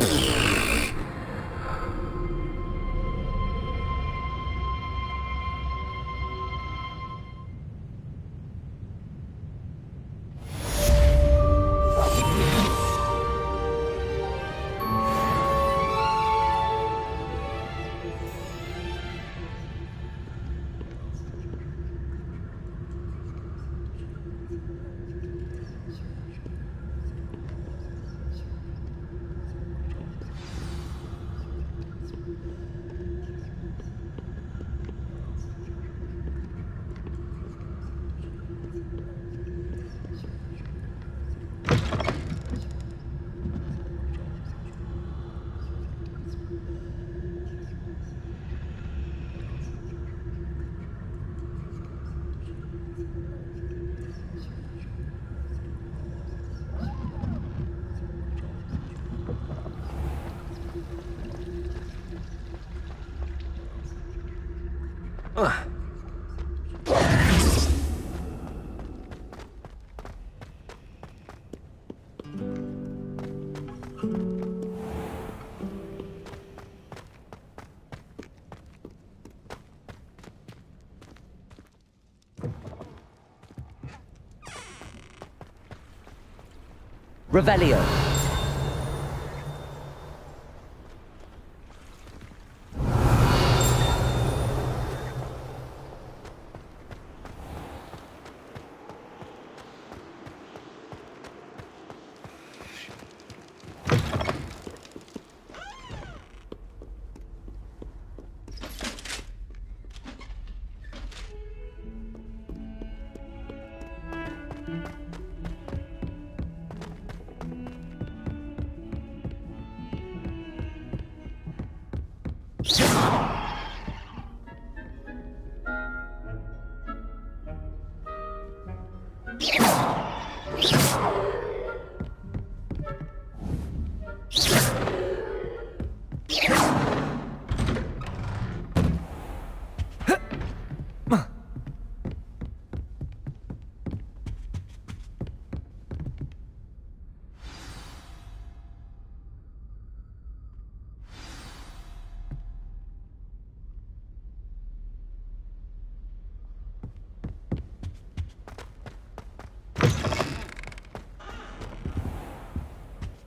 S2: Revelio.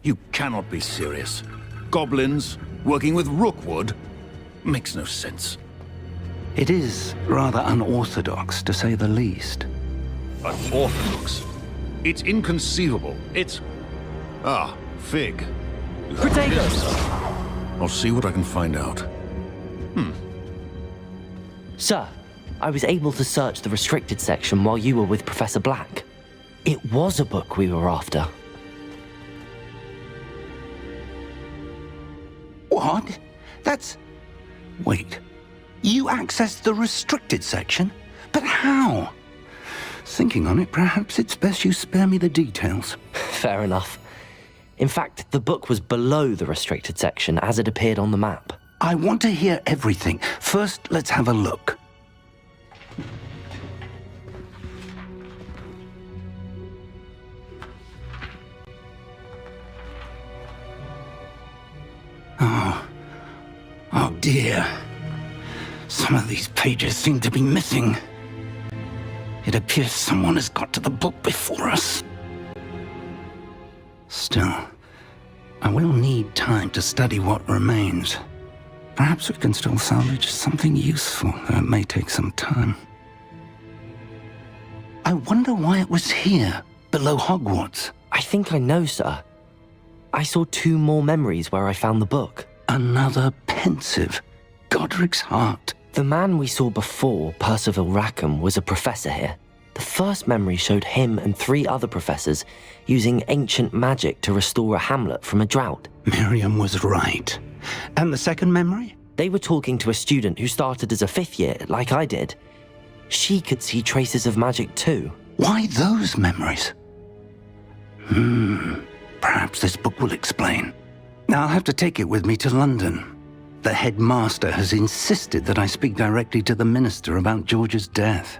S3: You cannot be serious. Goblins working with Rookwood? Makes no sense.
S18: It is rather unorthodox, to say the least.
S3: Unorthodox? It's inconceivable. It's... Ah, Fig.
S2: Potatoes!
S3: I'll see what I can find out.
S2: Sir, I was able to search the restricted section while you were with Professor Black. It was a book we were after.
S18: What? That's... Wait. You accessed the restricted section? But how? Thinking on it, perhaps it's best you spare me the details.
S2: Fair enough. In fact, the book was below the restricted section as it appeared on the map.
S18: I want to hear everything. First, let's have a look. Oh dear. Some of these pages seem to be missing. It appears someone has got to the book before us. Still, I will need time to study what remains. Perhaps we can still salvage something useful, though it may take some time. I wonder why it was here, below Hogwarts.
S2: I think I know, sir. I saw 2 more memories where I found the book.
S18: Another pensive. Godric's heart.
S2: The man we saw before, Percival Rackham, was a professor here. The first memory showed him and 3 other professors using ancient magic to restore a hamlet from a drought.
S18: Miriam was right. And the second memory?
S2: They were talking to a student who started as a 5th year, like I did. She could see traces of magic too.
S18: Why those memories? Perhaps this book will explain. I'll have to take it with me to London. The headmaster has insisted that I speak directly to the minister about George's death.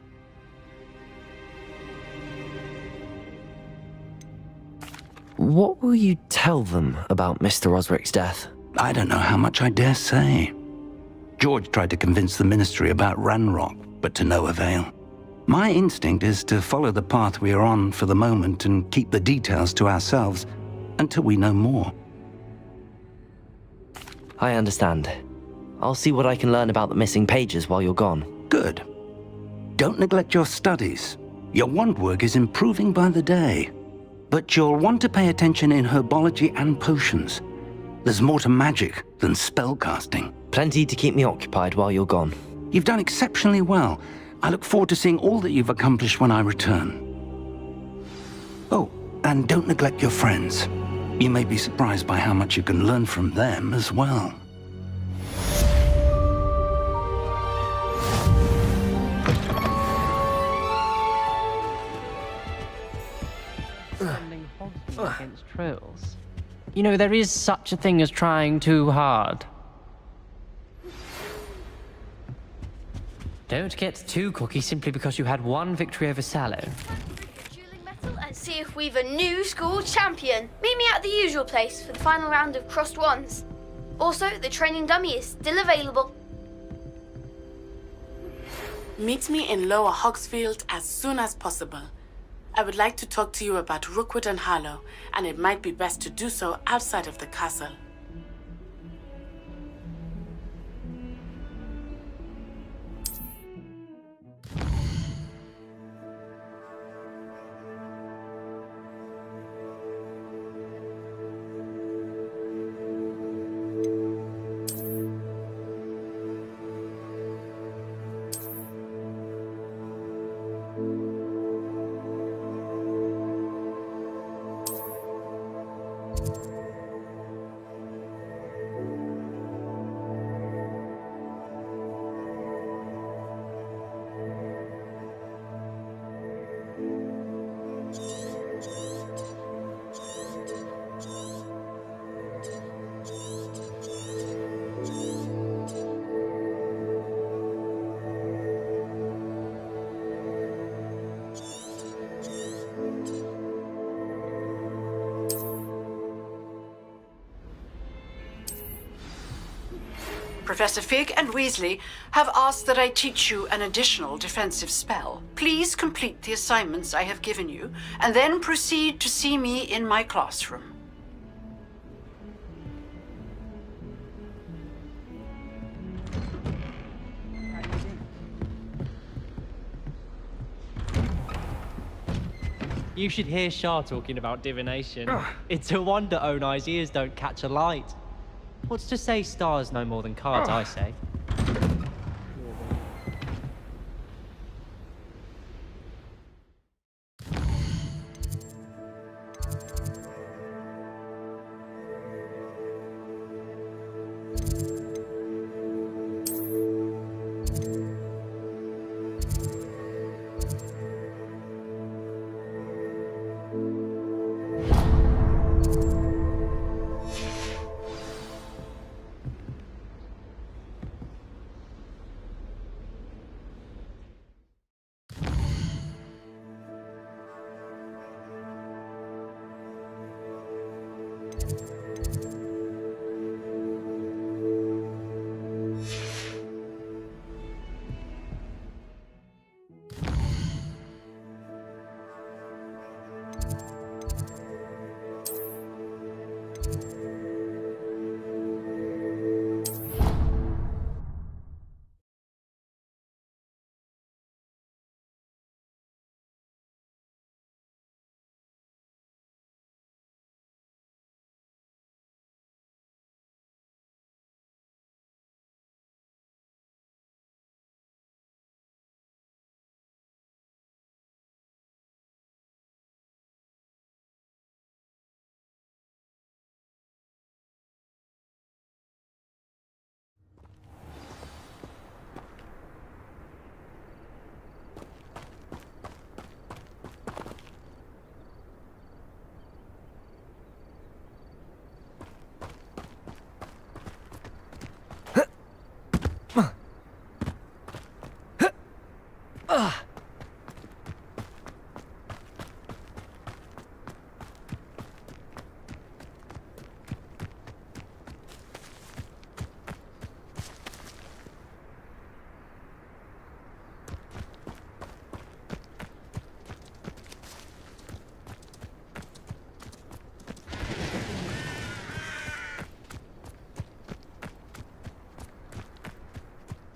S2: What will you tell them about Mr. Osric's death?
S18: I don't know how much I dare say. George tried to convince the ministry about Ranrock, but to no avail. My instinct is to follow the path we are on for the moment and keep the details to ourselves until we know more.
S2: I understand. I'll see what I can learn about the missing pages while you're gone.
S18: Good. Don't neglect your studies. Your wand work is improving by the day. But you'll want to pay attention in herbology and potions. There's more to magic than spellcasting.
S2: Plenty to keep me occupied while you're gone.
S18: You've done exceptionally well. I look forward to seeing all that you've accomplished when I return. Oh, and don't neglect your friends. You may be surprised by how much you can learn from them as well.
S15: Sending Hogsmeade against trolls. You know, there is such a thing as trying too hard. Don't get too cocky simply because you had one victory over Sallow.
S7: And see if we've a new school champion. Meet me at the usual place for the final round of crossed wands. Also, the training dummy is still available.
S9: Meet me in Lower Hogsfield as soon as possible. I would like to talk to you about Rookwood and Harlow, and it might be best to do so outside of the castle.
S23: Professor Fig and Weasley have asked that I teach you an additional defensive spell. Please complete the assignments I have given you, and then proceed to see me in my classroom.
S15: You should hear Shah talking about divination. It's a wonder Onai's ears don't catch a light. What's to say stars no more than cards, I say.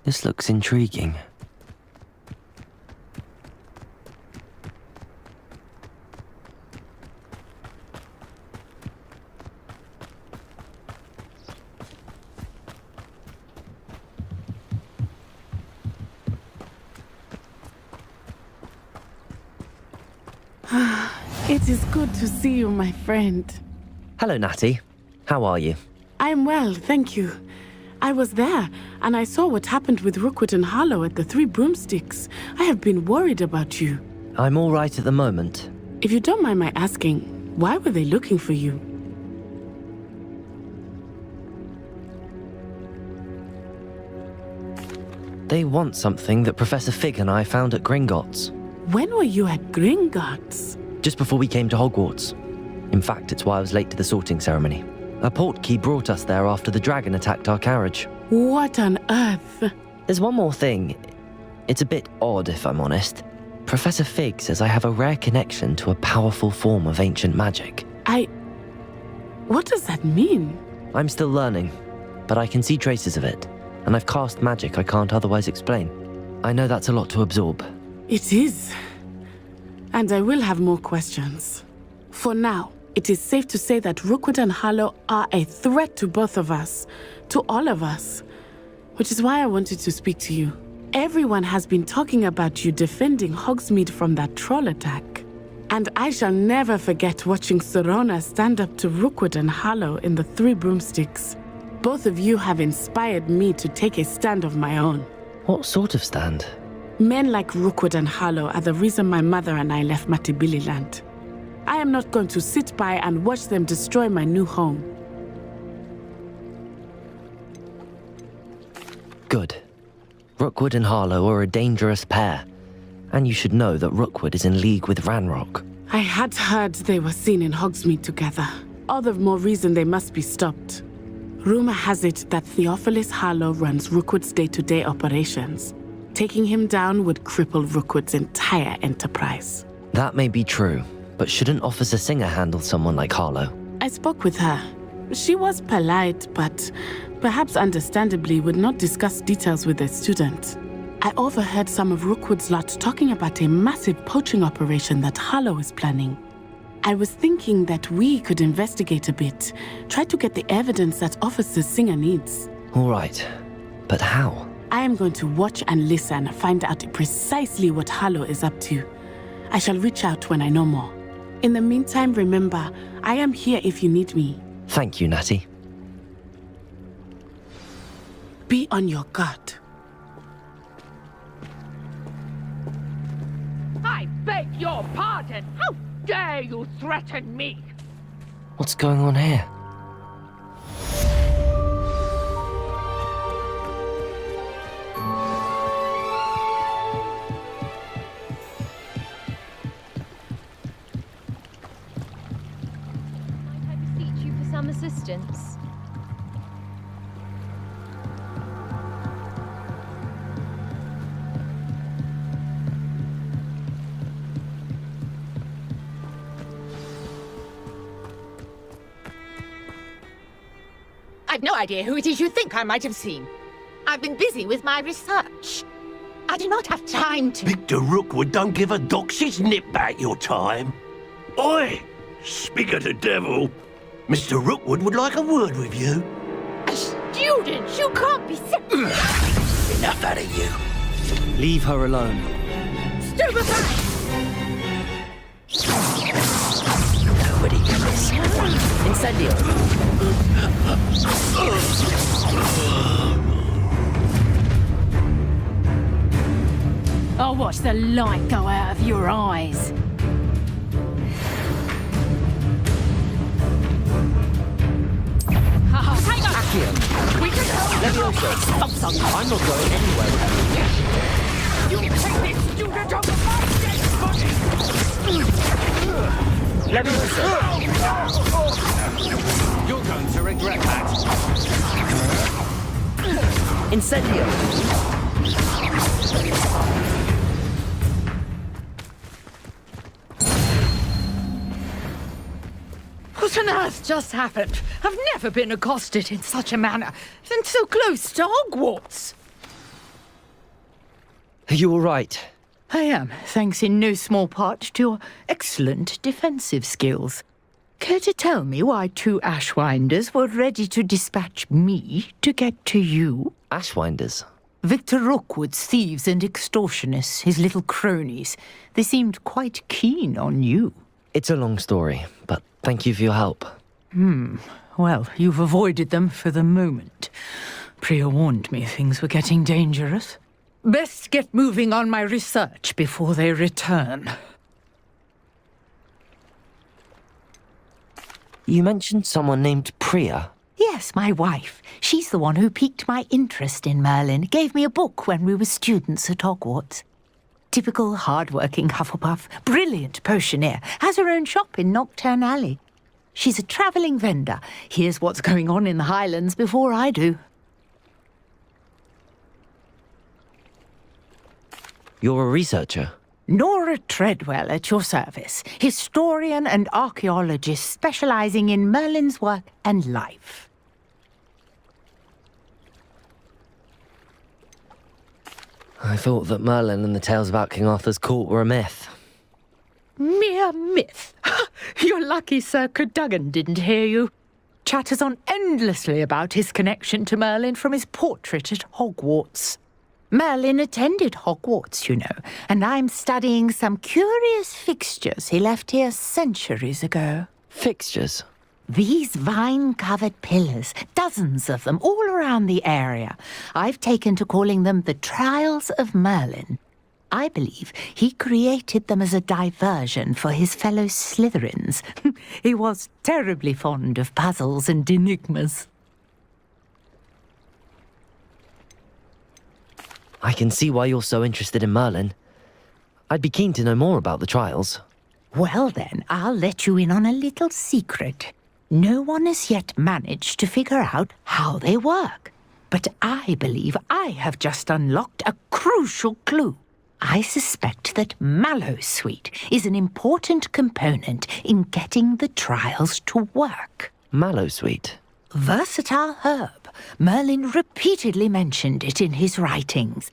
S2: This looks intriguing.
S9: It is good to see you, my friend.
S2: Hello, Natty. How are you?
S9: I'm well, thank you. I was there, and I saw what happened with Rookwood and Harlow at the Three Broomsticks. I have been worried about you.
S2: I'm all right at the moment.
S9: If you don't mind my asking, why were they looking for you?
S2: They want something that Professor Fig and I found at Gringotts.
S9: When were you at Gringotts?
S2: Just before we came to Hogwarts. In fact, it's why I was late to the sorting ceremony. A portkey brought us there after the dragon attacked our carriage.
S9: What on earth?
S2: There's one more thing. It's a bit odd, if I'm honest. Professor Fig says I have a rare connection to a powerful form of ancient magic.
S9: What does that mean?
S2: I'm still learning, but I can see traces of it, and I've cast magic I can't otherwise explain. I know that's a lot to absorb.
S9: It is. And I will have more questions. For now, it is safe to say that Rookwood and Harlow are a threat to both of us, to all of us. Which is why I wanted to speak to you. Everyone has been talking about you defending Hogsmeade from that troll attack. And I shall never forget watching Serona stand up to Rookwood and Harlow in the Three Broomsticks. Both of you have inspired me to take a stand of my own.
S2: What sort of stand?
S9: Men like Rookwood and Harlow are the reason my mother and I left Mattibililand. I am not going to sit by and watch them destroy my new home.
S2: Good. Rookwood and Harlow are a dangerous pair. And you should know that Rookwood is in league with Ranrock.
S9: I had heard they were seen in Hogsmeade together. All the more reason they must be stopped. Rumor has it that Theophilus Harlow runs Rookwood's day-to-day operations. Taking him down would cripple Rookwood's entire enterprise.
S2: That may be true, but shouldn't Officer Singer handle someone like Harlow?
S9: I spoke with her. She was polite, but perhaps understandably would not discuss details with a student. I overheard some of Rookwood's lot talking about a massive poaching operation that Harlow is planning. I was thinking that we could investigate a bit, try to get the evidence that Officer Singer needs.
S2: All right, but how?
S9: I am going to watch and listen, find out precisely what Harlow is up to. I shall reach out when I know more. In the meantime, remember, I am here if you need me.
S2: Thank you, Natty.
S9: Be on your guard.
S11: I beg your pardon! How dare you threaten me?
S2: What's going on here?
S12: I beseech you for some assistance.
S11: I've no idea who it is you think I might have seen. I've been busy with my research. I do not have time to...
S14: Victor Rookwood don't give a doxy's nip back your time. Oi! Speak of the devil. Mr. Rookwood would like a word with you.
S11: A student? You can't be...
S14: Enough out of you.
S2: Leave her alone.
S11: Stupefy!
S2: Nobody can miss. Incendio.
S21: I'll watch the light go out of your eyes.
S11: Hang on! Accio! We can help!
S2: Levioso! I'm not going anywhere without
S11: you! You take this student off my dead body!
S2: Levioso!
S16: You're going to regret that.
S2: Incendio!
S1: What on earth just happened? I've never been accosted in such a manner, and so close to Hogwarts.
S2: Are you all right?
S8: I am, thanks in no small part to your excellent defensive skills. Care to tell me why 2 Ashwinders were ready to dispatch me to get to you?
S2: Ashwinders?
S8: Victor Rookwood's thieves and extortionists, his little cronies. They seemed quite keen on you.
S2: It's a long story, but thank you for your help.
S8: Well, you've avoided them for the moment. Priya warned me things were getting dangerous. Best get moving on my research before they return.
S2: You mentioned someone named Priya.
S8: Yes, my wife. She's the one who piqued my interest in Merlin, gave me a book when we were students at Hogwarts. Typical hard-working Hufflepuff, brilliant potioneer, has her own shop in Nocturne Alley. She's a travelling vendor, hears what's going on in the Highlands before I do.
S2: You're a researcher?
S8: Nora Treadwell at your service, historian and archaeologist specialising in Merlin's work and life.
S2: I thought that Merlin and the tales about King Arthur's court were a myth.
S8: Mere myth. You're lucky Sir Cadogan didn't hear you. Chatters on endlessly about his connection to Merlin from his portrait at Hogwarts. Merlin attended Hogwarts, you know, and I'm studying some curious fixtures he left here centuries ago.
S2: Fixtures?
S8: These vine-covered pillars, dozens of them all around the area. I've taken to calling them the Trials of Merlin. I believe he created them as a diversion for his fellow Slytherins. He was terribly fond of puzzles and enigmas.
S2: I can see why you're so interested in Merlin. I'd be keen to know more about the trials.
S8: Well then, I'll let you in on a little secret. No one has yet managed to figure out how they work. But I believe I have just unlocked a crucial clue. I suspect that Mallowsweet is an important component in getting the trials to work.
S2: Mallowsweet?
S8: Versatile herb. Merlin repeatedly mentioned it in his writings.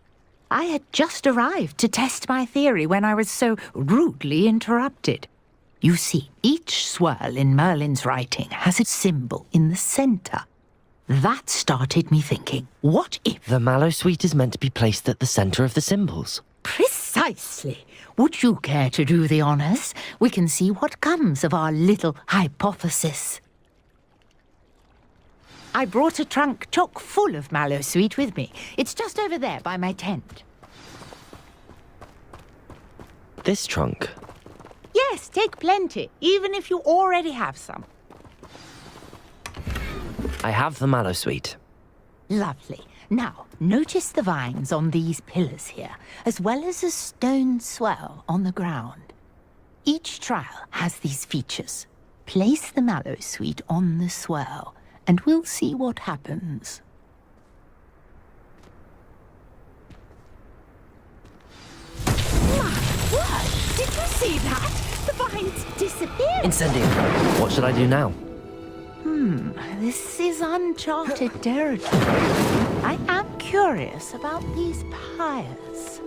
S8: I had just arrived to test my theory when I was so rudely interrupted. You see, each swirl in Merlin's writing has a symbol in the centre. That started me thinking, what if...
S2: The Mallowsweet is meant to be placed at the centre of the symbols.
S8: Precisely. Would you care to do the honours? We can see what comes of our little hypothesis. I brought a trunk chock full of Mallowsweet with me. It's just over there by my tent.
S2: This trunk?
S8: Yes, take plenty, even if you already have some.
S2: I have the Mallowsweet.
S8: Lovely. Now, notice the vines on these pillars here, as well as a stone swell on the ground. Each trial has these features. Place the Mallowsweet on the swell, and we'll see what happens. My word! Did you see that? The vines disappeared!
S2: Incendio. What should I do now?
S8: This is uncharted territory. I am curious about these pyres.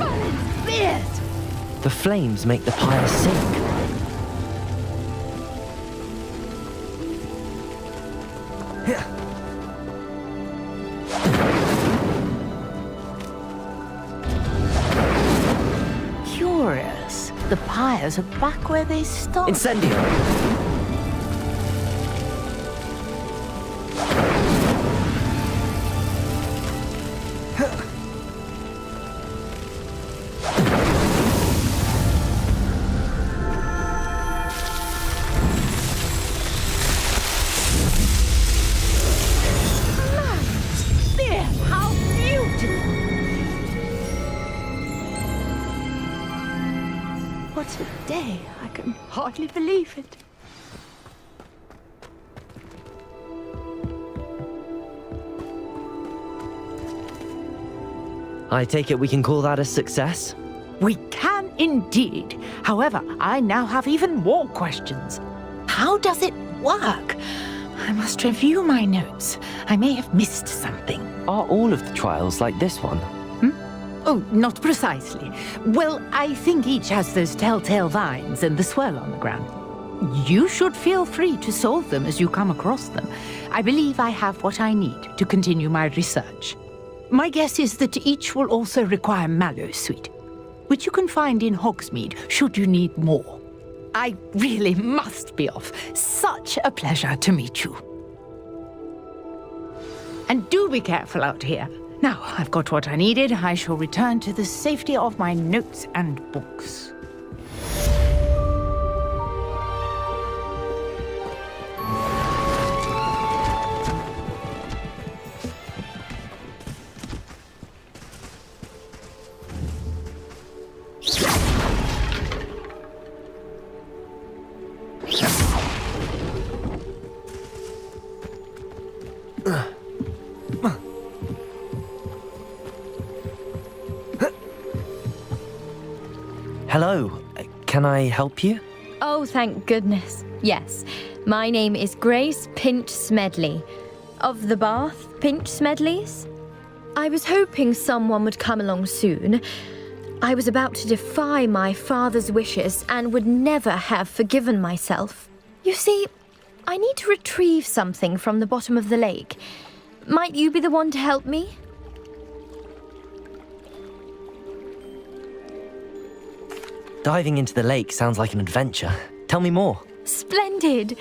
S8: Merlin's beard!
S2: The flames make the pyre sink.
S8: Curious. The pyres are back where they stopped.
S2: Incendio!
S8: There, how beautiful! What a day! I can hardly believe it.
S2: I take it we can call that a success?
S8: We can indeed. However, I now have even more questions. How does it work? I must review my notes. I may have missed something.
S2: Are all of the trials like this one?
S8: Oh, not precisely. Well, I think each has those telltale vines and the swirl on the ground. You should feel free to solve them as you come across them. I believe I have what I need to continue my research. My guess is that each will also require mallowsweet, which you can find in Hogsmeade should you need more. I really must be off. Such a pleasure to meet you. And do be careful out here. Now I've got what I needed, I shall return to the safety of my notes and books.
S2: Hello, can I help you?
S12: Oh, thank goodness. Yes. My name is Grace Pinch Smedley, of the Bath Pinch Smedleys. I was hoping someone would come along soon. I was about to defy my father's wishes and would never have forgiven myself. You see, I need to retrieve something from the bottom of the lake. Might you be the one to help me?
S2: Diving into the lake sounds like an adventure. Tell me more.
S12: Splendid!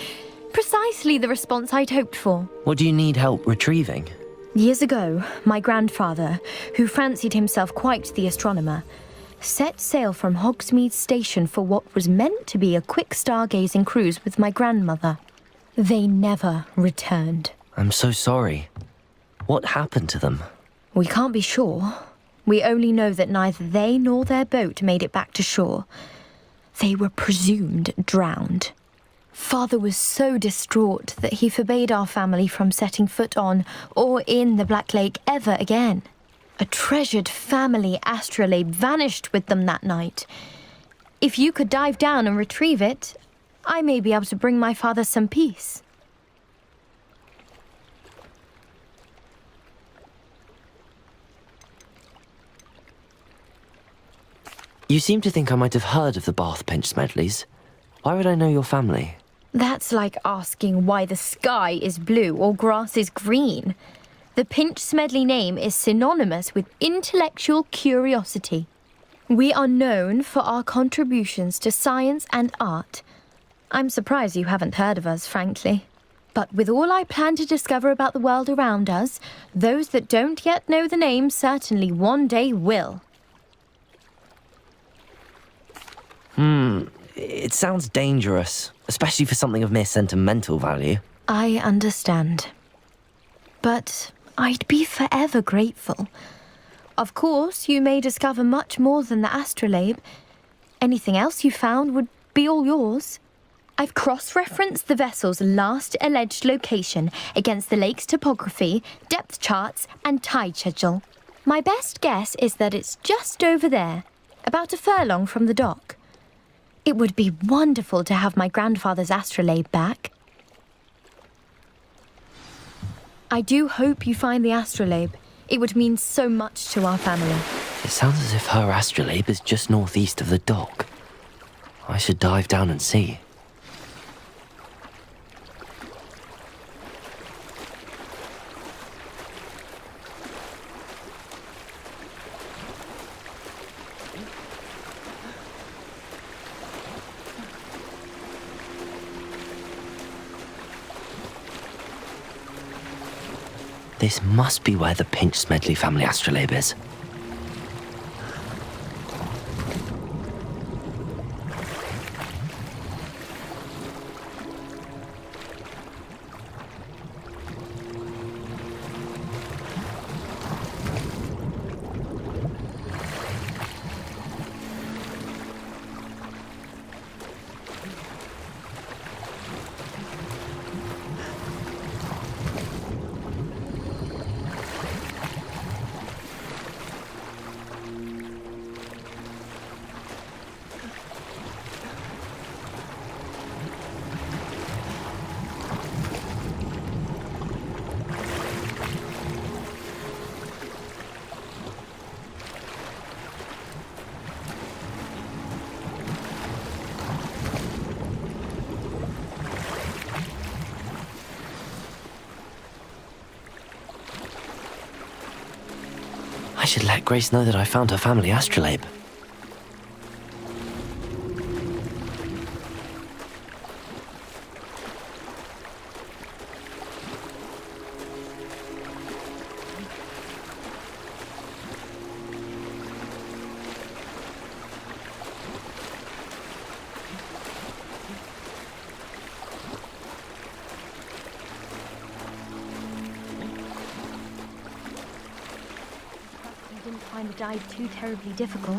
S12: Precisely the response I'd hoped for.
S2: What do you need help retrieving?
S12: Years ago, my grandfather, who fancied himself quite the astronomer, set sail from Hogsmeade Station for what was meant to be a quick stargazing cruise with my grandmother. They never returned.
S2: I'm so sorry. What happened to them?
S12: We can't be sure. We only know that neither they nor their boat made it back to shore. They were presumed drowned. Father was so distraught that he forbade our family from setting foot on or in the Black Lake ever again. A treasured family astrolabe vanished with them that night. If you could dive down and retrieve it, I may be able to bring my father some peace.
S2: You seem to think I might have heard of the Bath Pinch Smedleys. Why would I know your family?
S12: That's like asking why the sky is blue or grass is green. The Pinch Smedley name is synonymous with intellectual curiosity. We are known for our contributions to science and art. I'm surprised you haven't heard of us, frankly. But with all I plan to discover about the world around us, those that don't yet know the name certainly one day will.
S2: It sounds dangerous, especially for something of mere sentimental value.
S12: I understand. But I'd be forever grateful. Of course, you may discover much more than the astrolabe. Anything else you found would be all yours. I've cross-referenced the vessel's last alleged location against the lake's topography, depth charts, and tide schedule. My best guess is that it's just over there, about a furlong from the dock. It would be wonderful to have my grandfather's astrolabe back. I do hope you find the astrolabe. It would mean so much to our family.
S2: It sounds as if her astrolabe is just northeast of the dock. I should dive down and see. This must be where the Pinch Smedley family astrolabe is. I should let Grace know that I found her family astrolabe.
S12: I didn't find the dive too terribly difficult.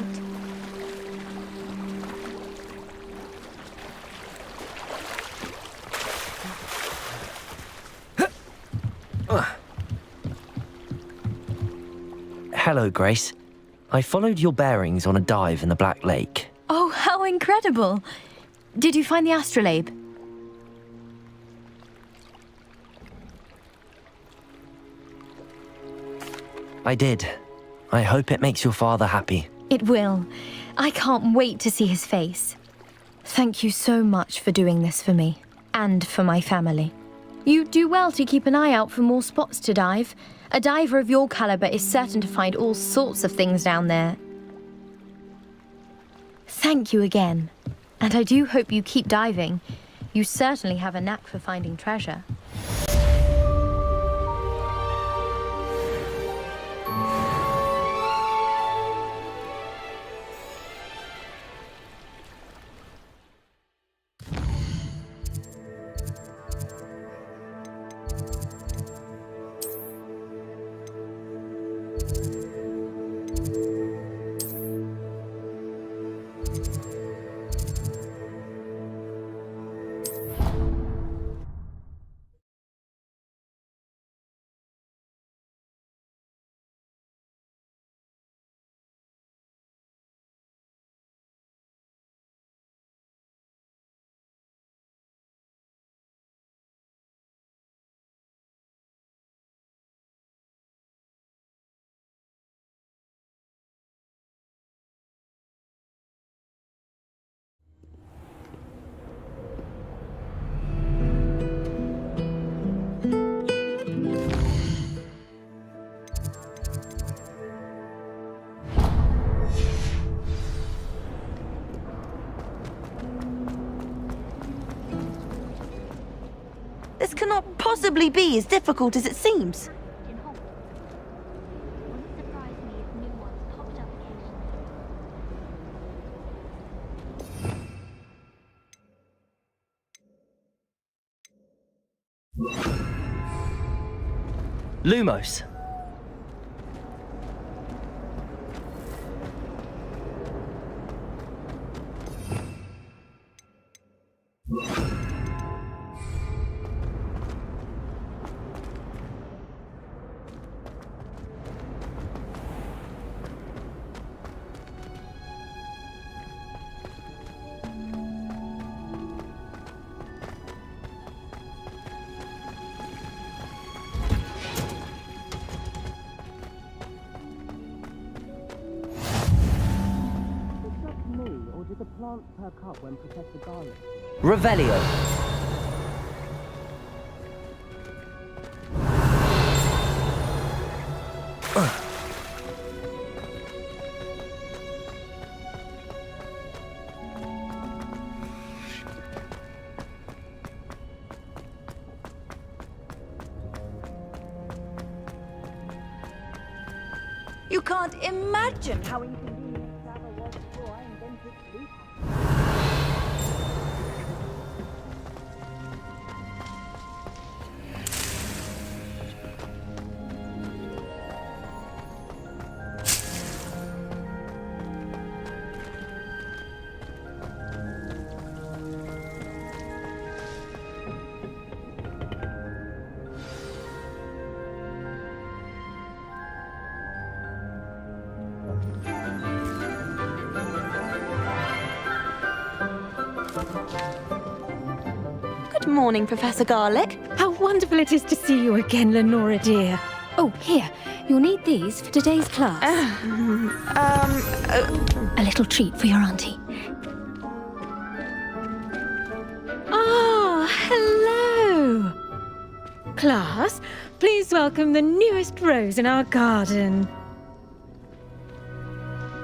S2: Hello, Grace. I followed your bearings on a dive in the Black Lake.
S12: Oh, how incredible! Did you find the astrolabe?
S2: I did. I hope it makes your father happy.
S12: It will. I can't wait to see his face. Thank you so much for doing this for me, and for my family. You do well to keep an eye out for more spots to dive. A diver of your caliber is certain to find all sorts of things down there. Thank you again. And I do hope you keep diving. You certainly have a knack for finding treasure.
S10: This cannot possibly be as difficult as it seems.
S2: Lumos. Revelio.
S10: You can't imagine how inconvenient travel was before I invented sleep. Good morning, Professor Garlick.
S5: How wonderful it is to see you again, Lenora dear. Oh, here, you'll need these for today's class. A little treat for your auntie. Ah, hello. Class, please welcome the newest rose in our garden.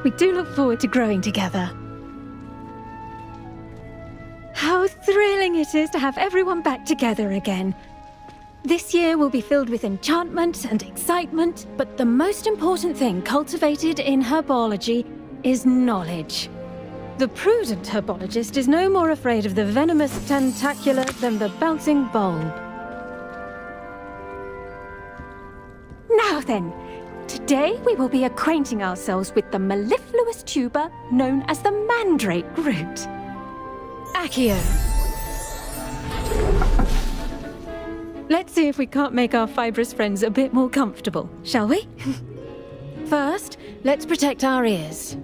S5: We do look forward to growing together. How thrilling it is to have everyone back together again. This year will be filled with enchantment and excitement, but the most important thing cultivated in herbology is knowledge. The prudent herbologist is no more afraid of the venomous tentacula than the bouncing bulb. Now then, today we will be acquainting ourselves with the mellifluous tuber known as the mandrake root. Accio. Let's see if we can't make our fibrous friends a bit more comfortable, shall we? First, let's protect our ears.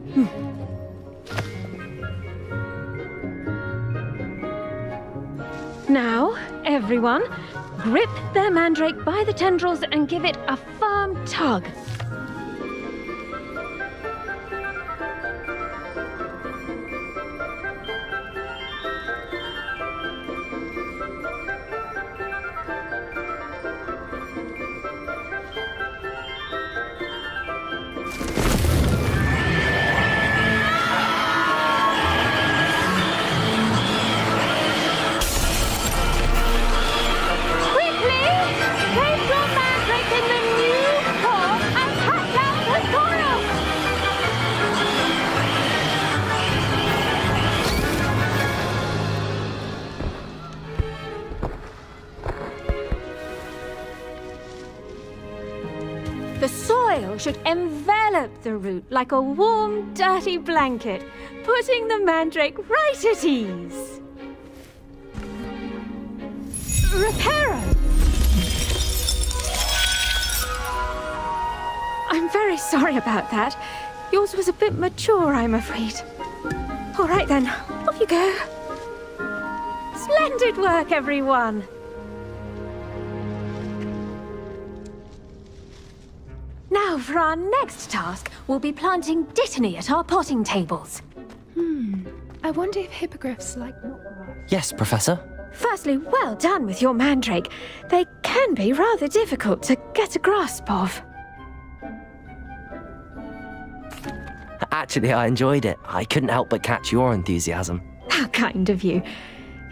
S5: Now, everyone, grip their mandrake by the tendrils and give it a firm tug. The soil should envelop the root like a warm, dirty blanket, putting the mandrake right at ease. Reparo! I'm very sorry about that. Yours was a bit mature, I'm afraid. All right then, off you go. Splendid work, everyone! Now, for our next task, we'll be planting dittany at our potting tables.
S12: I wonder if hippogriffs like...
S2: Yes, Professor.
S5: Firstly, well done with your mandrake. They can be rather difficult to get a grasp of.
S2: Actually, I enjoyed it. I couldn't help but catch your enthusiasm.
S5: How kind of you.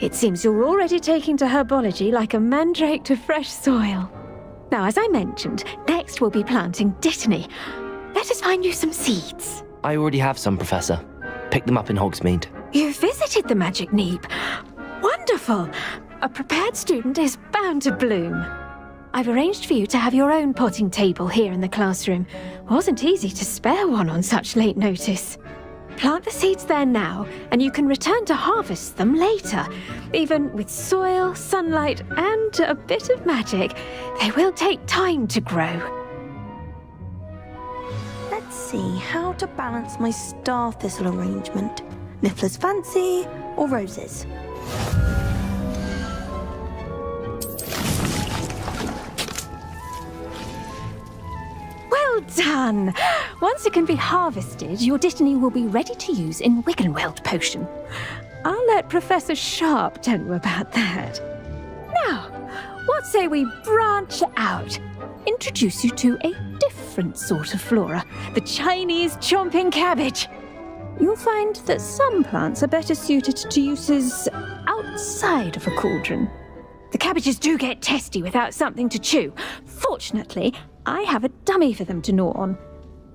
S5: It seems you're already taking to herbology like a mandrake to fresh soil. Now, as I mentioned, next we'll be planting dittany. Let us find you some seeds.
S2: I already have some, Professor. Picked them up in Hogsmeade.
S5: You visited the Magic Neep. Wonderful! A prepared student is bound to bloom. I've arranged for you to have your own potting table here in the classroom. Wasn't easy to spare one on such late notice. Plant the seeds there now, and you can return to harvest them later. Even with soil, sunlight, and a bit of magic, they will take time to grow.
S6: Let's see how to balance my star thistle arrangement. Niffler's fancy or roses?
S5: Well done! Once it can be harvested, your dittany will be ready to use in Wiggenweld potion. I'll let Professor Sharp tell you about that. Now, what say we branch out? Introduce you to a different sort of flora, the Chinese chomping cabbage. You'll find that some plants are better suited to uses outside of a cauldron. The cabbages do get testy without something to chew. Fortunately, I have a dummy for them to gnaw on.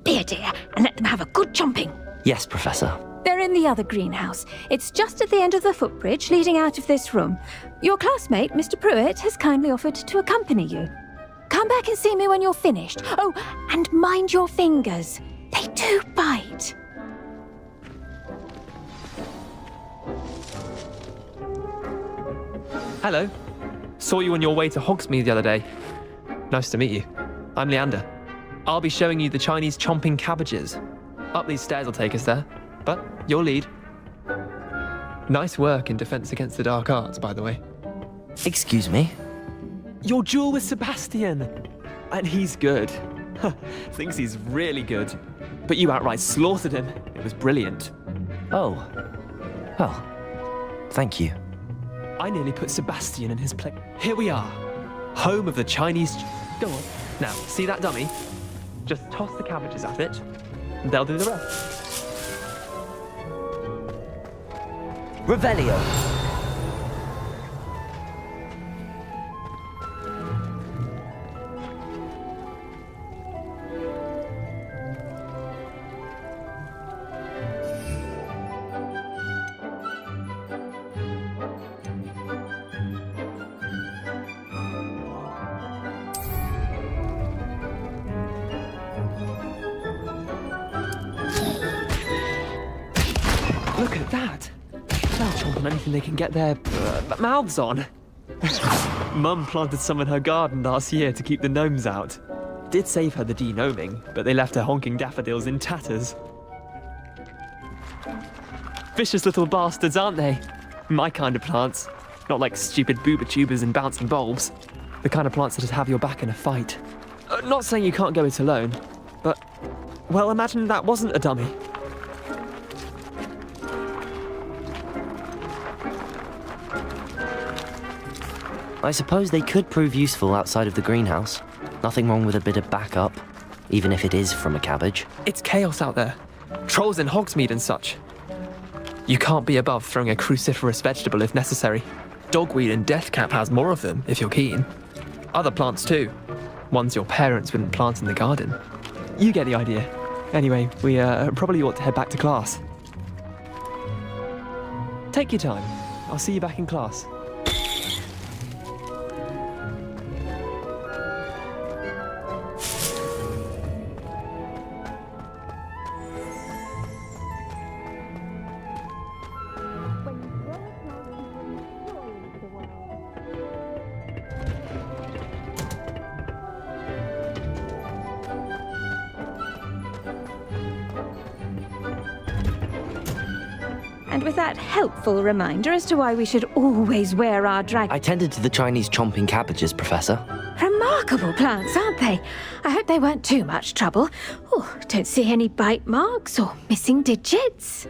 S5: Be a dear and let them have a good chomping.
S2: Yes, Professor.
S5: They're in the other greenhouse. It's just at the end of the footbridge leading out of this room. Your classmate, Mr. Pruitt, has kindly offered to accompany you. Come back and see me when you're finished. Oh, and mind your fingers. They do bite.
S17: Hello. Saw you on your way to Hogsmeade the other day. Nice to meet you. I'm Leander. I'll be showing you the Chinese chomping cabbages. Up these stairs will take us there, but your lead. Nice work in Defense Against the Dark Arts, by the way.
S2: Excuse me?
S17: Your duel with Sebastian. And he's good. Thinks he's really good. But you outright slaughtered him. It was brilliant.
S2: Oh. Well, thank you.
S17: I nearly put Sebastian in his place. Here we are. Home of the Chinese... Go on. Now, see that dummy? Just toss the cabbages at it, and they'll do the rest.
S2: Revelio.
S17: Look at that! They'll chomp on anything they can get their mouths on. Mum planted some in her garden last year to keep the gnomes out. Did save her the de-gnoming, but they left her honking daffodils in tatters. Vicious little bastards, aren't they? My kind of plants. Not like stupid booba tubers and bouncing bulbs. The kind of plants that'd have your back in a fight. Not saying you can't go it alone, but, well, imagine that wasn't a dummy.
S2: I suppose they could prove useful outside of the greenhouse. Nothing wrong with a bit of backup, even if it is from a cabbage.
S17: It's chaos out there. Trolls in Hogsmeade and such. You can't be above throwing a cruciferous vegetable if necessary. Dogweed and deathcap has more of them, if you're keen. Other plants too. Ones your parents wouldn't plant in the garden. You get the idea. Anyway, we probably ought to head back to class. Take your time. I'll see you back in class.
S5: And with that helpful reminder as to why we should always wear our
S2: I tended to the Chinese chomping cabbages, Professor.
S5: Remarkable plants, aren't they? I hope they weren't too much trouble. Oh, don't see any bite marks or missing digits.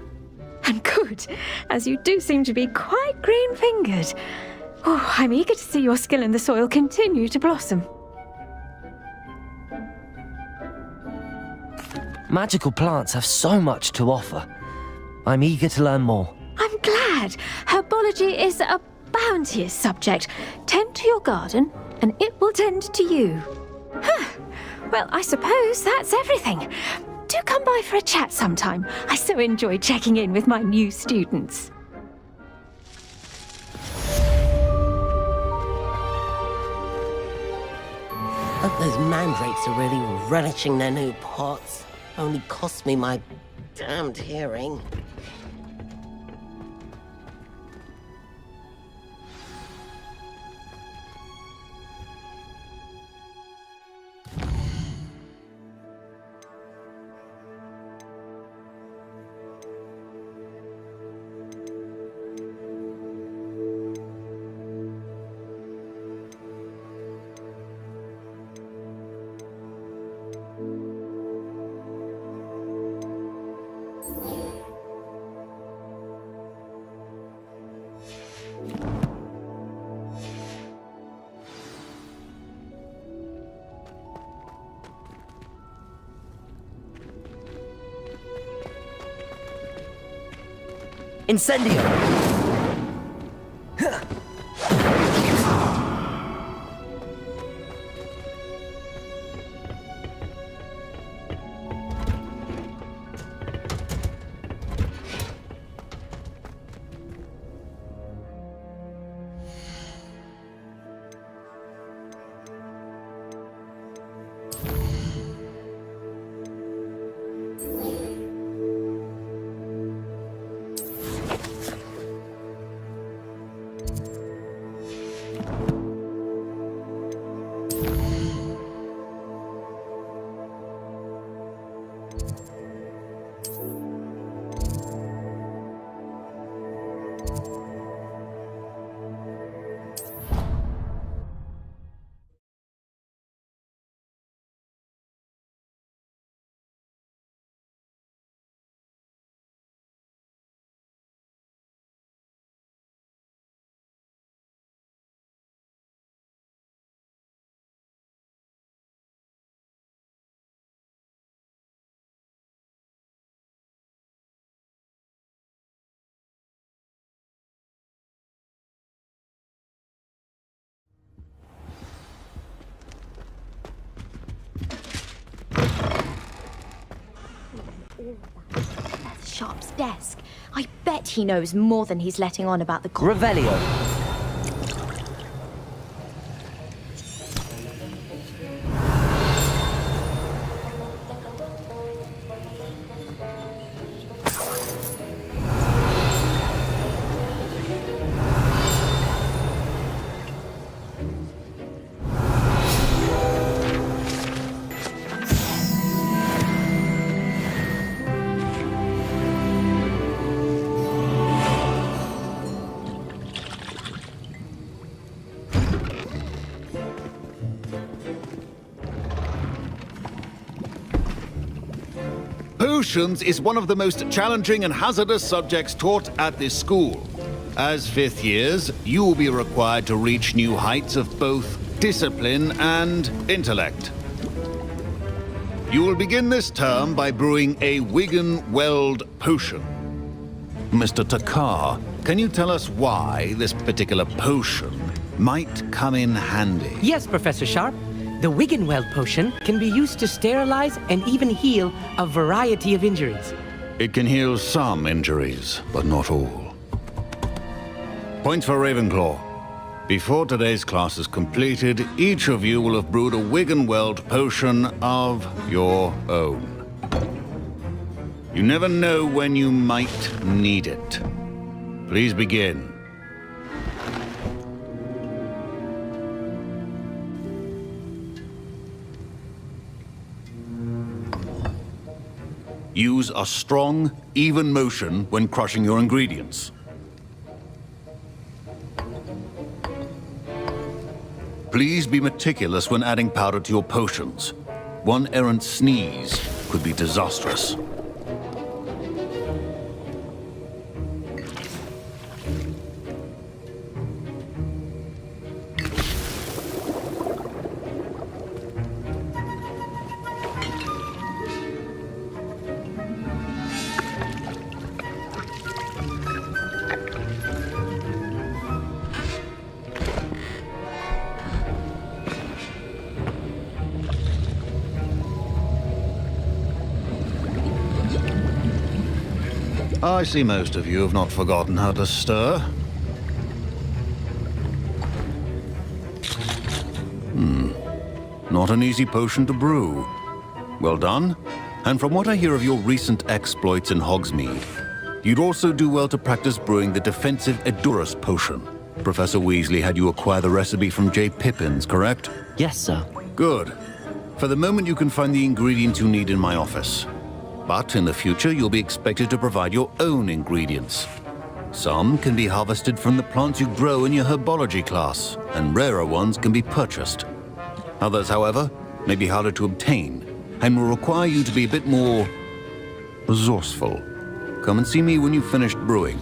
S5: And good, as you do seem to be quite green-fingered. Oh, I'm eager to see your skill in the soil continue to blossom.
S2: Magical plants have so much to offer. I'm eager to learn more.
S5: I'm glad. Herbology is a bounteous subject. Tend to your garden, and it will tend to you. Huh. Well, I suppose that's everything. Do come by for a chat sometime. I so enjoy checking in with my new students.
S19: Hope those mandrakes are really relishing their new pots. Only cost me my damned hearing.
S2: Incendio!
S12: all of that. Professor Sharp's desk. I bet he knows more than he's letting on about the...
S2: Revelio.
S4: Potions is one of the most challenging and hazardous subjects taught at this school. As fifth years, you will be required to reach new heights of both discipline and intellect. You will begin this term by brewing a Wiggenweld potion. Mr. Takar, can you tell us why this particular potion might come in handy?
S20: Yes, Professor Sharp. The Wiggenweld potion can be used to sterilize and even heal a variety of injuries.
S4: It can heal some injuries, but not all. Points for Ravenclaw. Before today's class is completed, each of you will have brewed a Wiggenweld potion of your own. You never know when you might need it. Please begin. Use a strong, even motion when crushing your ingredients. Please be meticulous when adding powder to your potions. One errant sneeze could be disastrous. I see most of you have not forgotten how to stir. Not an easy potion to brew. Well done. And from what I hear of your recent exploits in Hogsmeade, you'd also do well to practice brewing the defensive Edurus potion. Professor Weasley had you acquire the recipe from J. Pippin's, correct?
S2: Yes, sir.
S4: Good. For the moment, you can find the ingredients you need in my office. But in the future, you'll be expected to provide your own ingredients. Some can be harvested from the plants you grow in your herbology class, and rarer ones can be purchased. Others, however, may be harder to obtain, and will require you to be a bit more resourceful. Come and see me when you've finished brewing,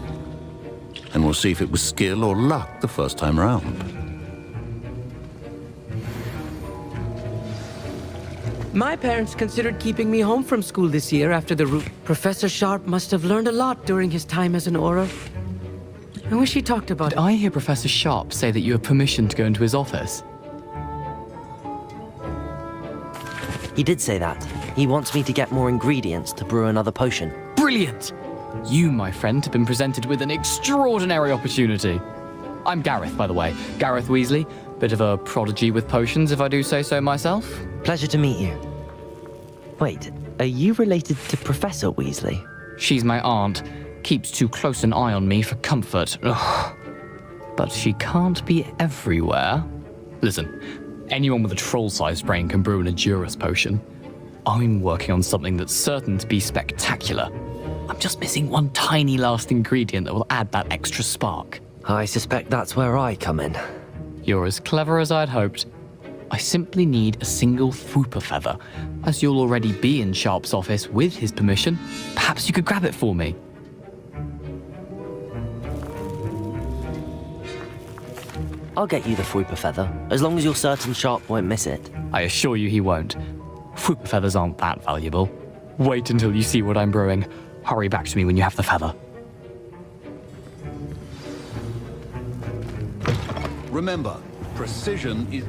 S4: and we'll see if it was skill or luck the first time around.
S20: My parents considered keeping me home from school this year after the root. Professor Sharp must have learned a lot during his time as an Auror. I wish he talked about it.
S22: Did I hear Professor Sharp say that you have permission to go into his office?
S2: He did say that. He wants me to get more ingredients to brew another potion.
S22: Brilliant! You, my friend, have been presented with an extraordinary opportunity. I'm Gareth, by the way. Gareth Weasley. Bit of a prodigy with potions, if I do say so myself.
S2: Pleasure to meet you. Wait, are you related to Professor Weasley?
S22: She's my aunt. Keeps too close an eye on me for comfort. Ugh. But she can't be everywhere. Listen, anyone with a troll-sized brain can brew an Edurus potion. I'm working on something that's certain to be spectacular. I'm just missing one tiny last ingredient that will add that extra spark.
S2: I suspect that's where I come in.
S22: You're as clever as I'd hoped. I simply need a single Fwooper feather. As you'll already be in Sharp's office with his permission, perhaps you could grab it for me.
S2: I'll get you the Fwooper feather, as long as you're certain Sharp won't miss it.
S22: I assure you he won't. Fwooper feathers aren't that valuable. Wait until you see what I'm brewing. Hurry back to me when you have the feather.
S4: Remember, precision is...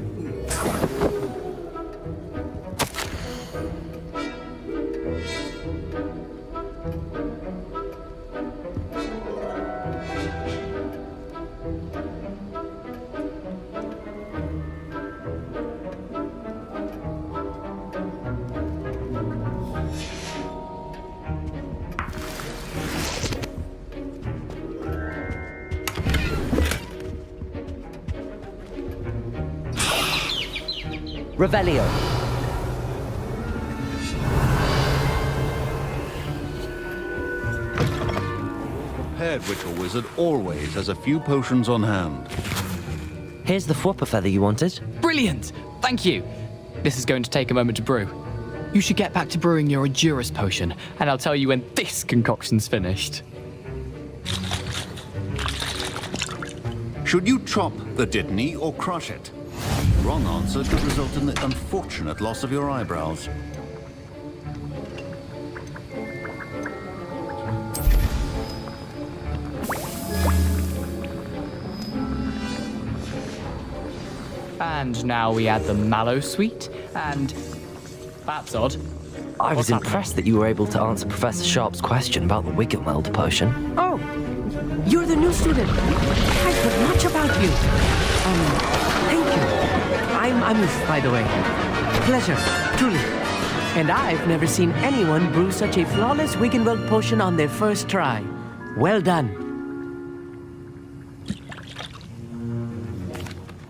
S2: Revelio.
S4: Prepared Witcher Wizard always has a few potions on hand.
S2: Here's the Fwopper feather you wanted.
S22: Brilliant! Thank you. This is going to take a moment to brew. You should get back to brewing your Edurus potion, and I'll tell you when this concoction's finished.
S4: Should you chop the Dittany or crush it? The wrong answer could result in the unfortunate loss of your eyebrows.
S22: And now we add the mallow sweet, and that's odd.
S2: I was impressed that you were able to answer Professor Sharp's question about the Wiggenweld potion.
S20: Oh, you're the new student. I've heard much about you. Thank you. I'm Amish, by the way. Pleasure, truly. And I've never seen anyone brew such a flawless Wiggenweld potion on their first try. Well done.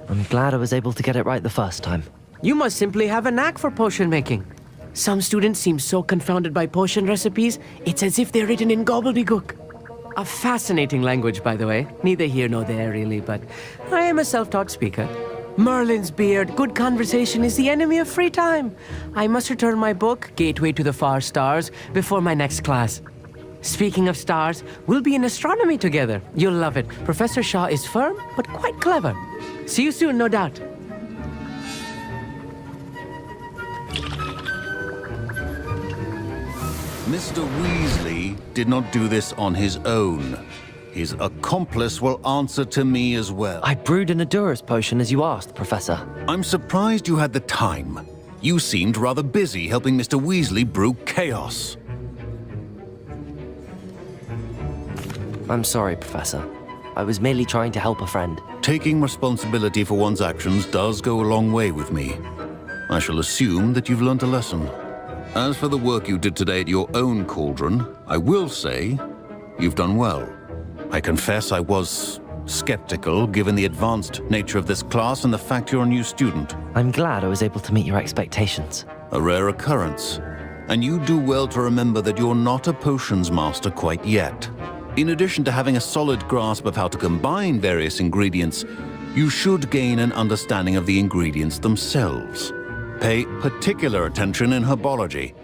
S2: I'm glad I was able to get it right the first time.
S20: You must simply have a knack for potion making. Some students seem so confounded by potion recipes, it's as if they're written in gobbledygook. A fascinating language, by the way. Neither here nor there, really, but I am a self-taught speaker. Merlin's beard, good conversation is the enemy of free time. I must return my book, Gateway to the Far Stars, before my next class. Speaking of stars, we'll be in astronomy together. You'll love it. Professor Shaw is firm, but quite clever. See you soon, no doubt.
S4: Mr. Weasley did not do this on his own. His accomplice will answer to me as well.
S2: I brewed an Edurus potion as you asked, Professor.
S4: I'm surprised you had the time. You seemed rather busy helping Mr. Weasley brew chaos.
S2: I'm sorry, Professor. I was merely trying to help a friend.
S4: Taking responsibility for one's actions does go a long way with me. I shall assume that you've learnt a lesson. As for the work you did today at your own cauldron, I will say you've done well. I confess I was skeptical given the advanced nature of this class and the fact you're a new student.
S2: I'm glad I was able to meet your expectations.
S4: A rare occurrence. And you do well to remember that you're not a potions master quite yet. In addition to having a solid grasp of how to combine various ingredients, you should gain an understanding of the ingredients themselves. Pay particular attention in herbology.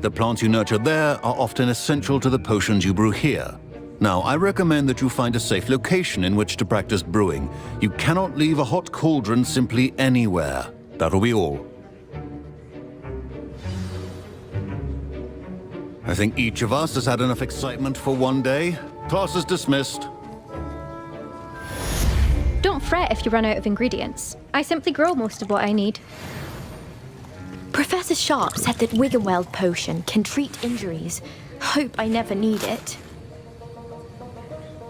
S4: The plants you nurture there are often essential to the potions you brew here. Now, I recommend that you find a safe location in which to practice brewing. You cannot leave a hot cauldron simply anywhere. That'll be all. I think each of us has had enough excitement for one day. Class is dismissed.
S12: Don't fret if you run out of ingredients. I simply grow most of what I need. Professor Sharp said that Wiggenweld potion can treat injuries. Hope I never need it.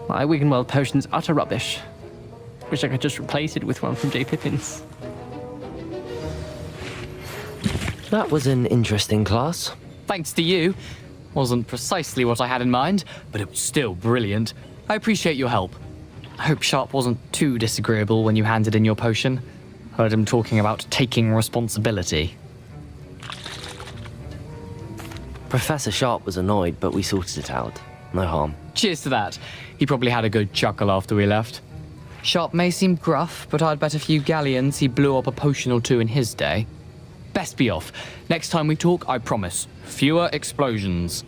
S17: My Wiggenweld potion's utter rubbish. Wish I could just replace it with one from J. Pippin's.
S2: That was an interesting class.
S22: Thanks to you. Wasn't precisely what I had in mind, but it was still brilliant. I appreciate your help. I hope Sharp wasn't too disagreeable when you handed in your potion. Heard him talking about taking responsibility.
S2: Professor Sharp was annoyed, but we sorted it out. No harm.
S22: Cheers to that. He probably had a good chuckle after we left. Sharp may seem gruff, but I'd bet a few galleons he blew up a potion or two in his day. Best be off. Next time we talk, I promise. Fewer explosions.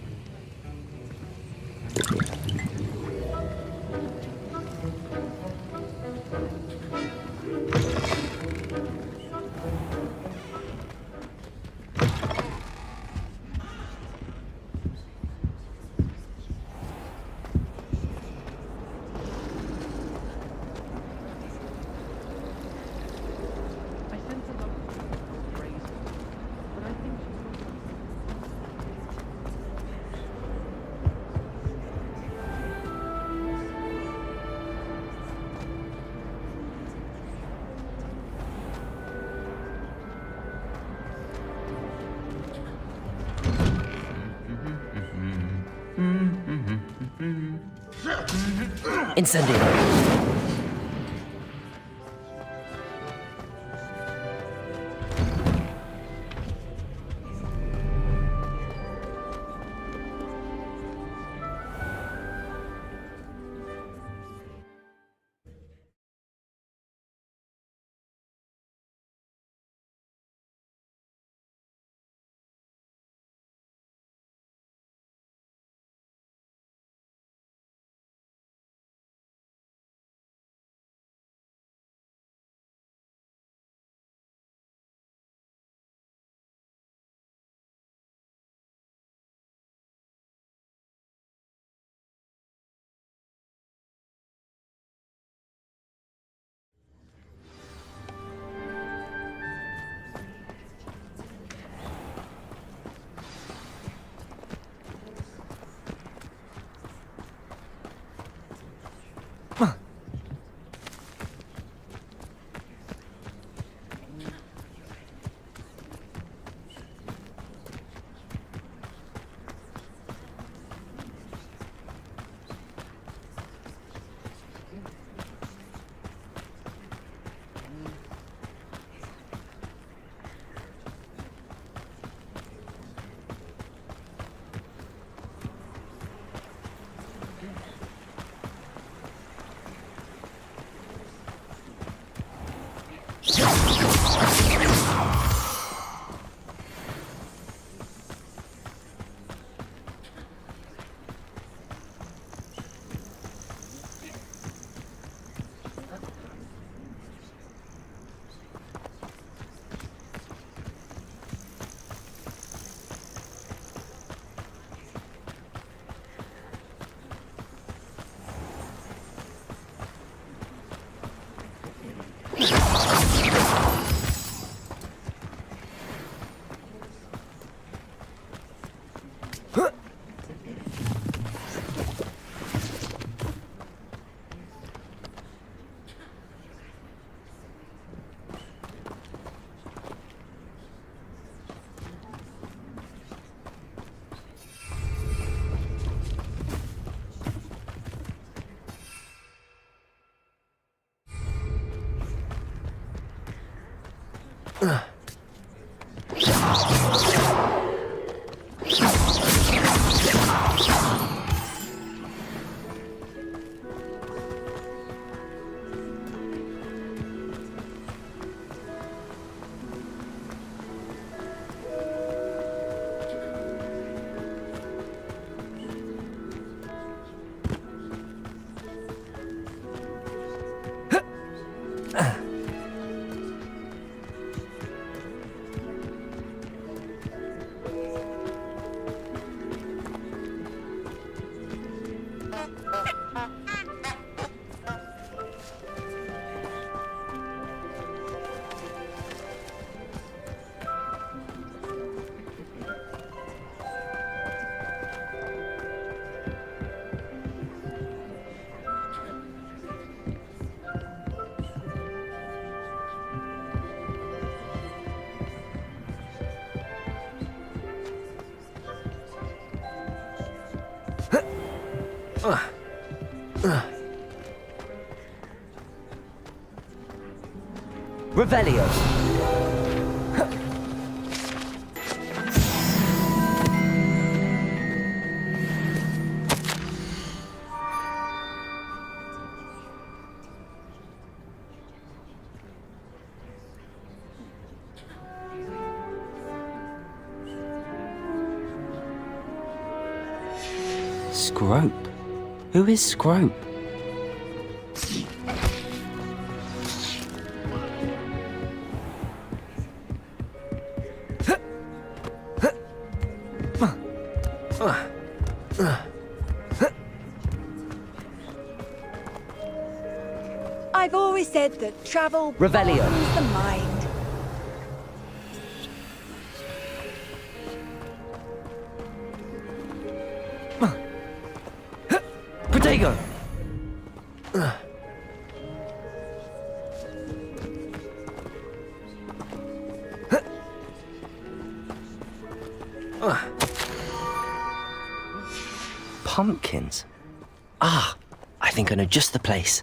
S2: Incendio. Revelio. Scrope? Who is Scrope?
S3: I've always said that travel
S2: Revelio.
S3: broadens the mind.
S2: Protego! Pumpkins? Ah, I think I know just the place.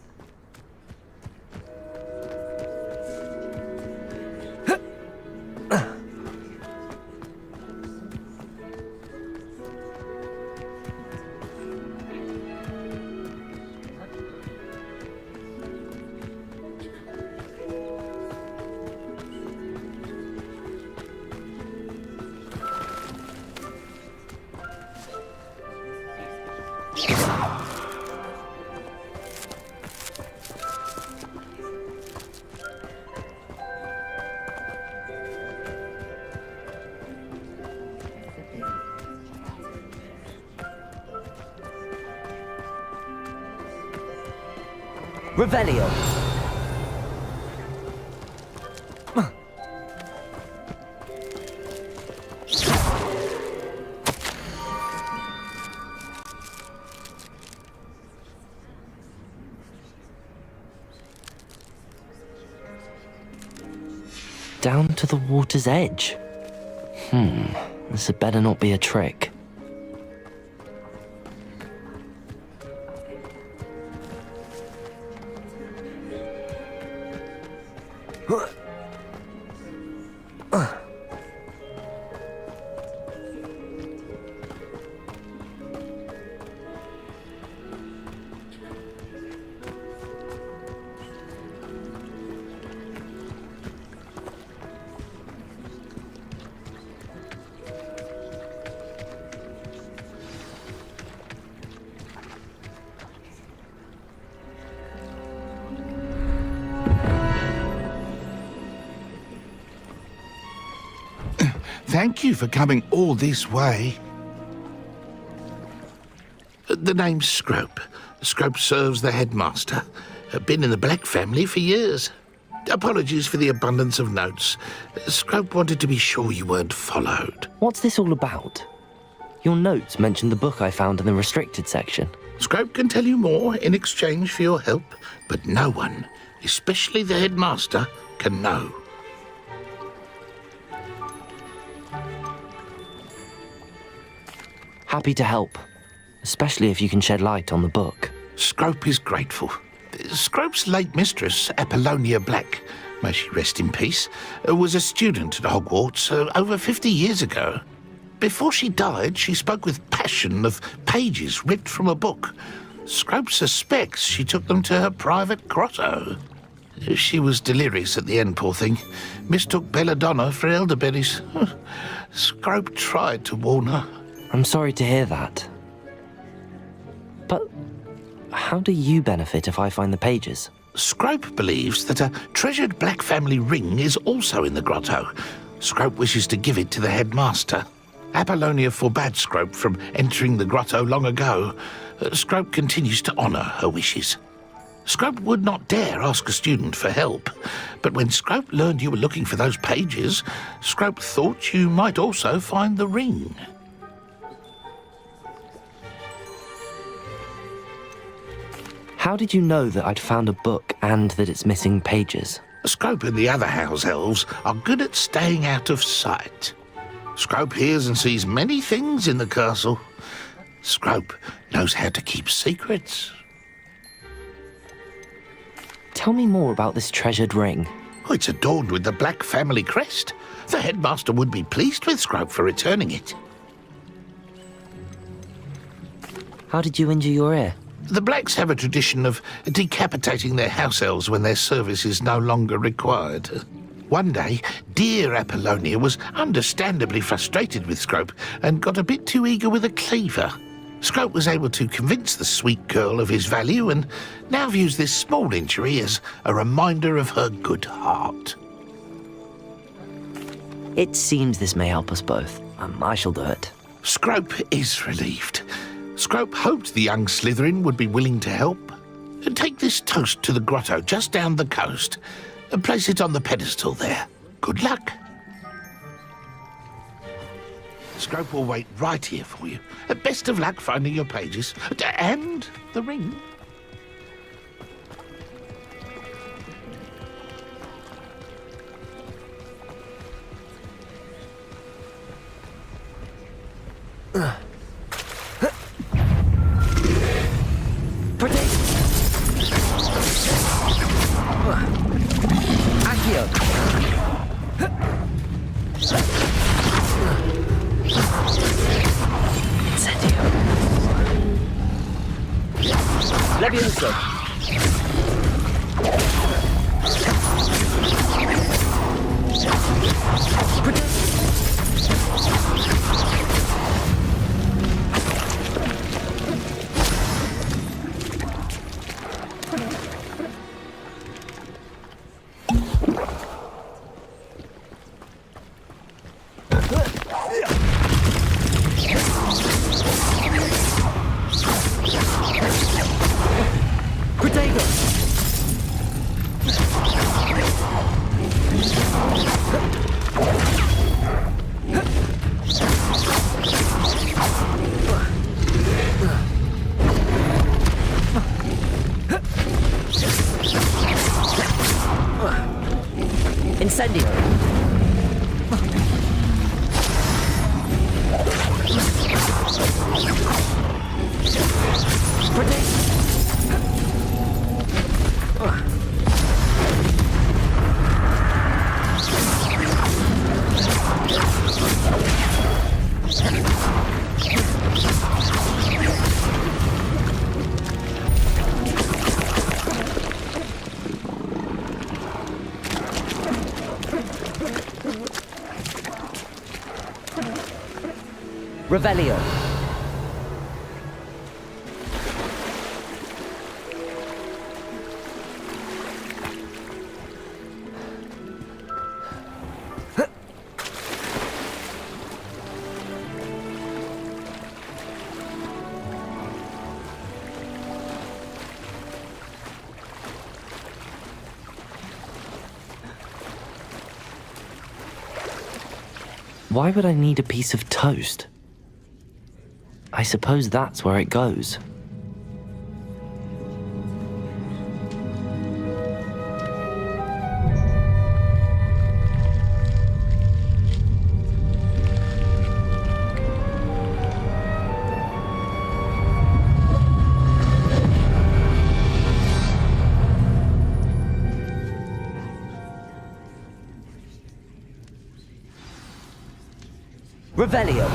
S2: Revelio. Down to the water's edge. This had better not be a trick.
S13: Thank you for coming all this way. The name's Scrope. Scrope serves the headmaster. Been in the Black family for years. Apologies for the abundance of notes. Scrope wanted to be sure you weren't followed.
S2: What's this all about? Your notes mentioned the book I found in the restricted section.
S13: Scrope can tell you more in exchange for your help, but no one, especially the headmaster, can know.
S2: Happy to help, especially if you can shed light on the book.
S13: Scrope is grateful. Scrope's late mistress, Apollonia Black, may she rest in peace, was a student at Hogwarts over 50 years ago. Before she died, she spoke with passion of pages ripped from a book. Scrope suspects she took them to her private grotto. She was delirious at the end, poor thing. Mistook belladonna for elderberries. Scrope tried to warn her.
S2: I'm sorry to hear that. But how do you benefit if I find the pages?
S13: Scrope believes that a treasured black family ring is also in the grotto. Scrope wishes to give it to the headmaster. Apollonia forbade Scrope from entering the grotto long ago. Scrope continues to honour her wishes. Scrope would not dare ask a student for help, but when Scrope learned you were looking for those pages, Scrope thought you might also find the ring.
S2: How did you know that I'd found a book and that it's missing pages?
S13: Scrope and the other house elves are good at staying out of sight. Scrope hears and sees many things in the castle. Scrope knows how to keep secrets.
S2: Tell me more about this treasured ring.
S13: Oh, it's adorned with the black family crest. The headmaster would be pleased with Scrope for returning it.
S2: How did you injure your ear?
S13: The Blacks have a tradition of decapitating their house elves when their service is no longer required. One day, dear Apollonia was understandably frustrated with Scrope and got a bit too eager with a cleaver. Scrope was able to convince the sweet girl of his value and now views this small injury as a reminder of her good heart.
S2: It seems this may help us both. I shall do it.
S13: Scrope is relieved. Scrope hoped the young Slytherin would be willing to help. Take this toast to the grotto just down the coast and place it on the pedestal there. Good luck. Scrope will wait right here for you. Best of luck finding your pages and the ring.
S2: Levioso. Incendio. Revelio. Why would I need a piece of toast? I suppose that's where it goes. Revelio.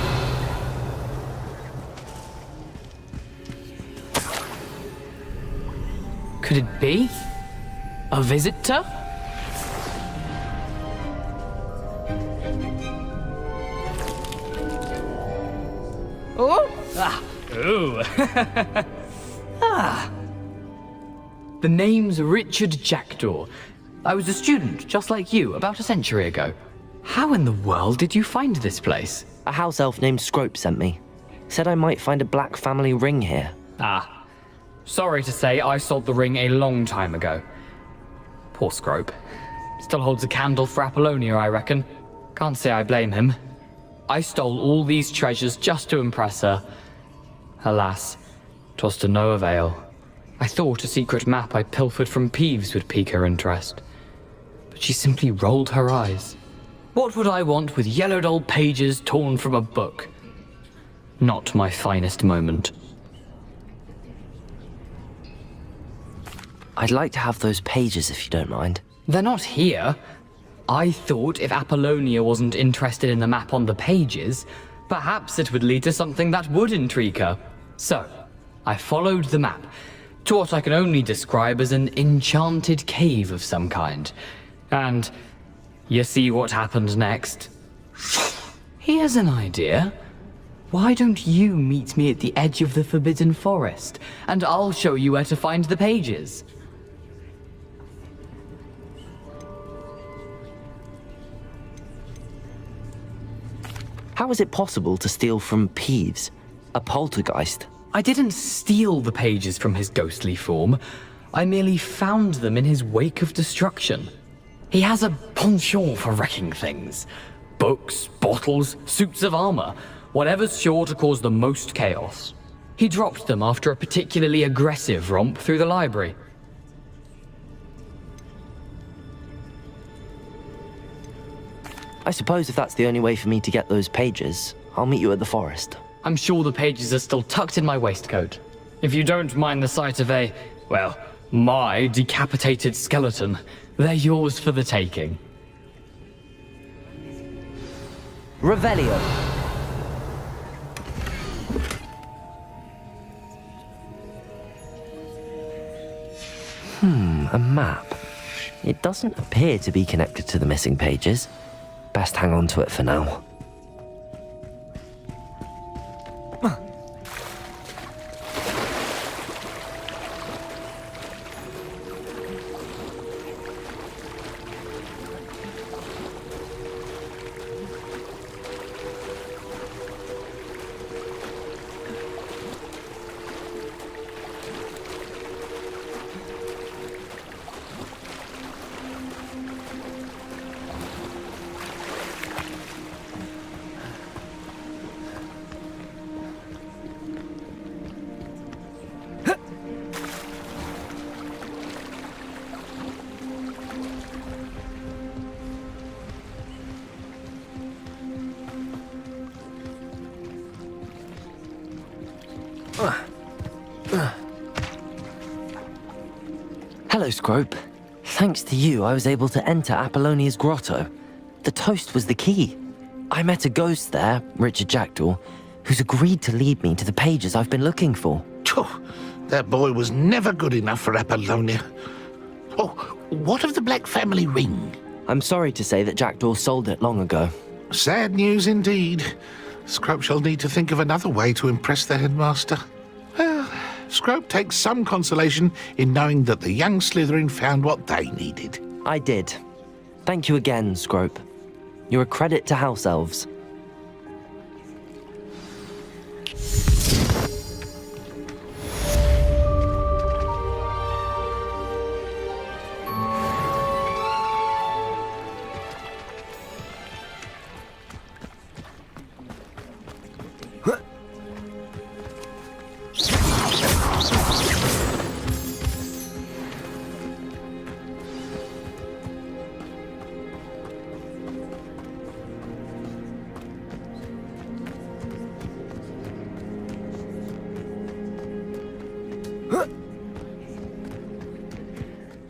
S22: Could it be? A visitor? Oh! Ah! Ooh! Ah! The name's Richard Jackdaw. I was a student, just like you, about a century ago. How in the world did you find this place?
S2: A house elf named Scrope sent me. Said I might find a black family ring here.
S22: Ah. Sorry to say, I sold the ring a long time ago. Poor Scrope. Still holds a candle for Apollonia, I reckon. Can't say I blame him. I stole all these treasures just to impress her. Alas, 'twas to no avail. I thought a secret map I pilfered from Peeves would pique her interest. But she simply rolled her eyes. What would I want with yellowed old pages torn from a book? Not my finest moment.
S2: I'd like to have those pages if you don't mind.
S22: They're not here. I thought if Apollonia wasn't interested in the map on the pages, perhaps it would lead to something that would intrigue her. So, I followed the map to what I can only describe as an enchanted cave of some kind. And you see what happened next? Here's an idea. Why don't you meet me at the edge of the Forbidden Forest, and I'll show you where to find the pages.
S2: How is it possible to steal from Peeves, a poltergeist?
S22: I didn't steal the pages from his ghostly form. I merely found them in his wake of destruction. He has a penchant for wrecking things. Books, bottles, suits of armor, whatever's sure to cause the most chaos. He dropped them after a particularly aggressive romp through the library.
S2: I suppose if that's the only way for me to get those pages, I'll meet you at the forest.
S22: I'm sure the pages are still tucked in my waistcoat. If you don't mind the sight of a, well, my decapitated skeleton, they're yours for the taking.
S2: Revelio. A map. It doesn't appear to be connected to the missing pages. Best hang on to it for now. Hello, Scrope. Thanks to you, I was able to enter Apollonia's grotto. The toast was the key. I met a ghost there, Richard Jackdaw, who's agreed to lead me to the pages I've been looking for.
S13: That boy was never good enough for Apollonia. Oh, what of the Black family ring?
S2: I'm sorry to say that Jackdaw sold it long ago.
S13: Sad news indeed. Scrope shall need to think of another way to impress the headmaster. Well, Scrope takes some consolation in knowing that the young Slytherin found what they needed.
S2: I did. Thank you again, Scrope. You're a credit to House Elves.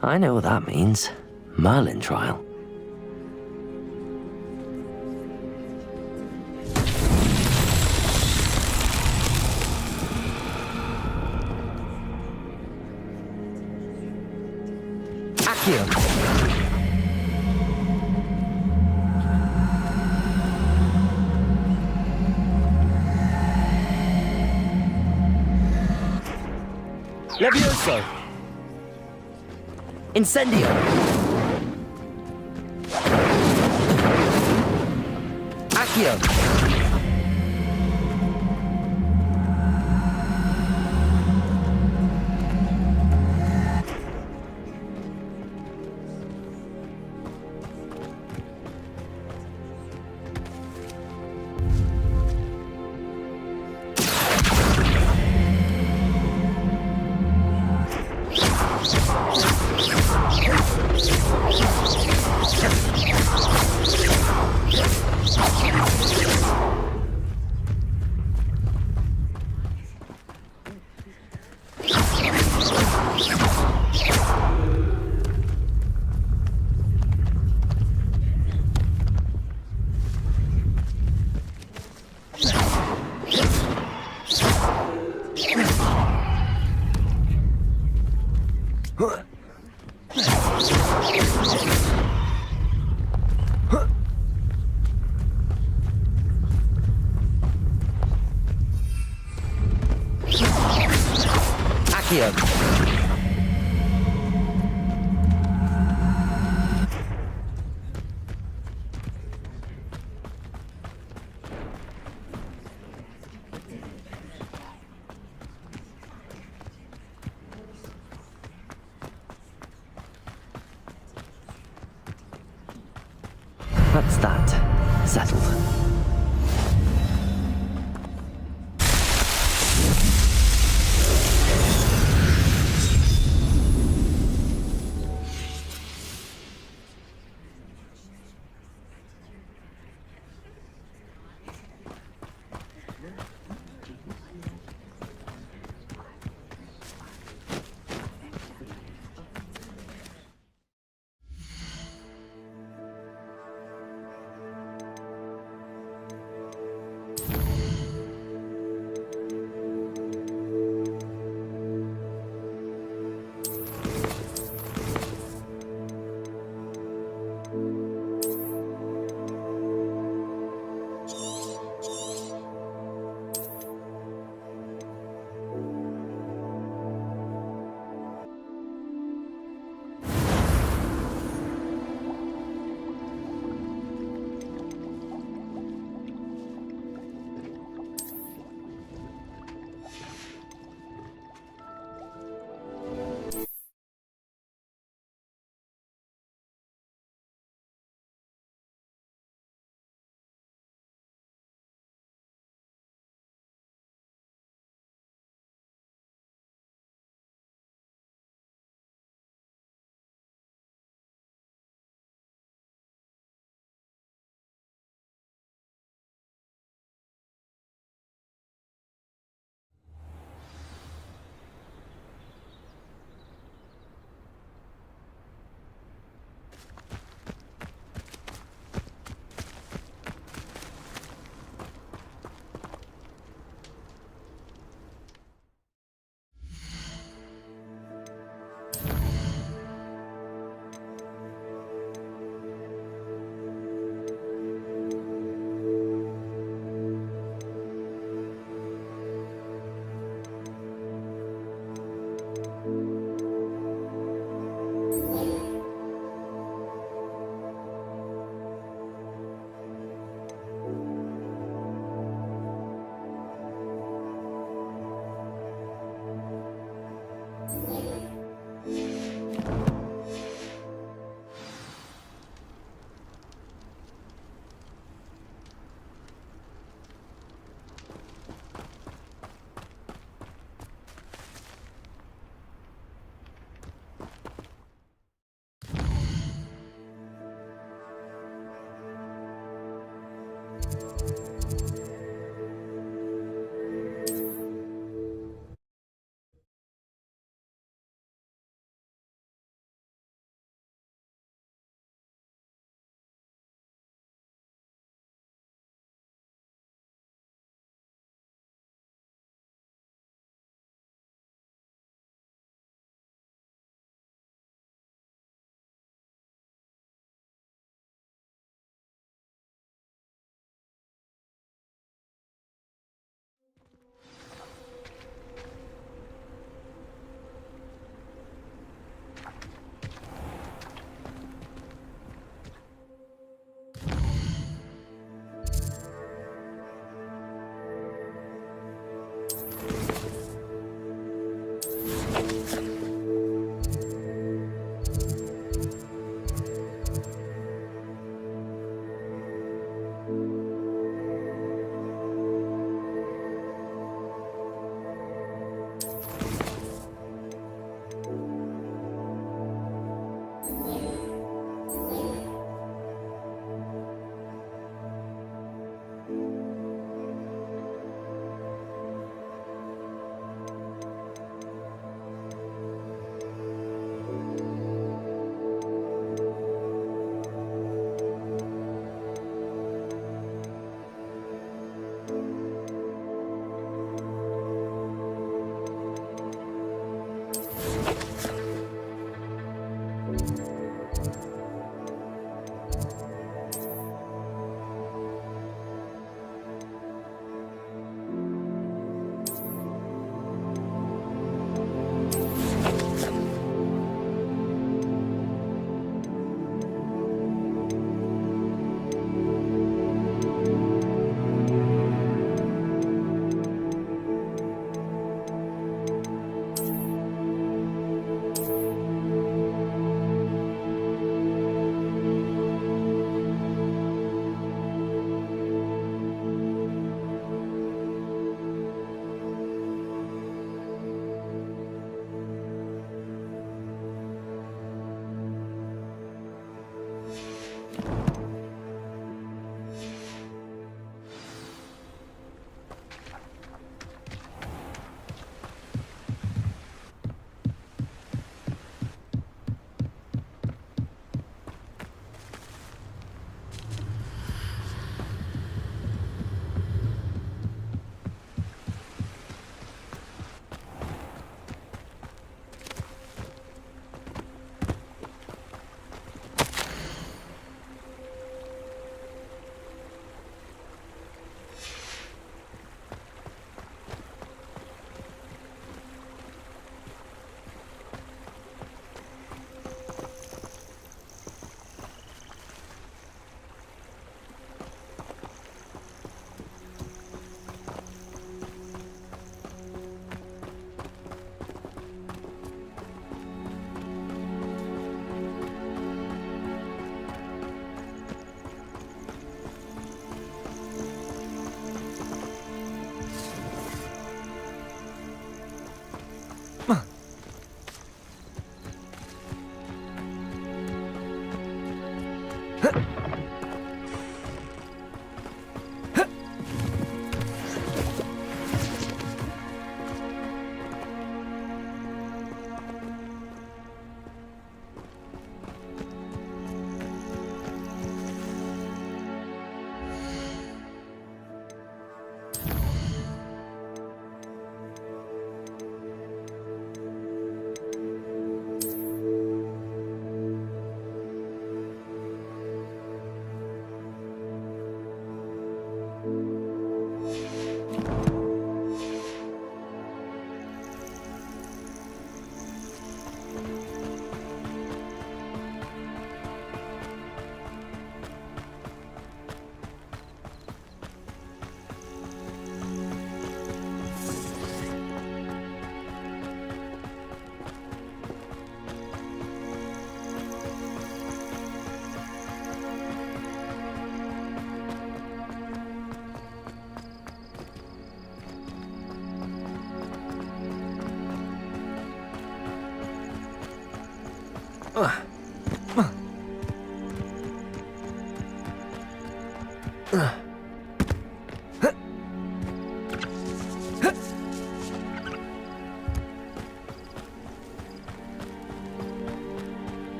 S2: I know what that means. Merlin trial. Accio. Levioso. Incendio. Accio. Accio. That's that. Settled.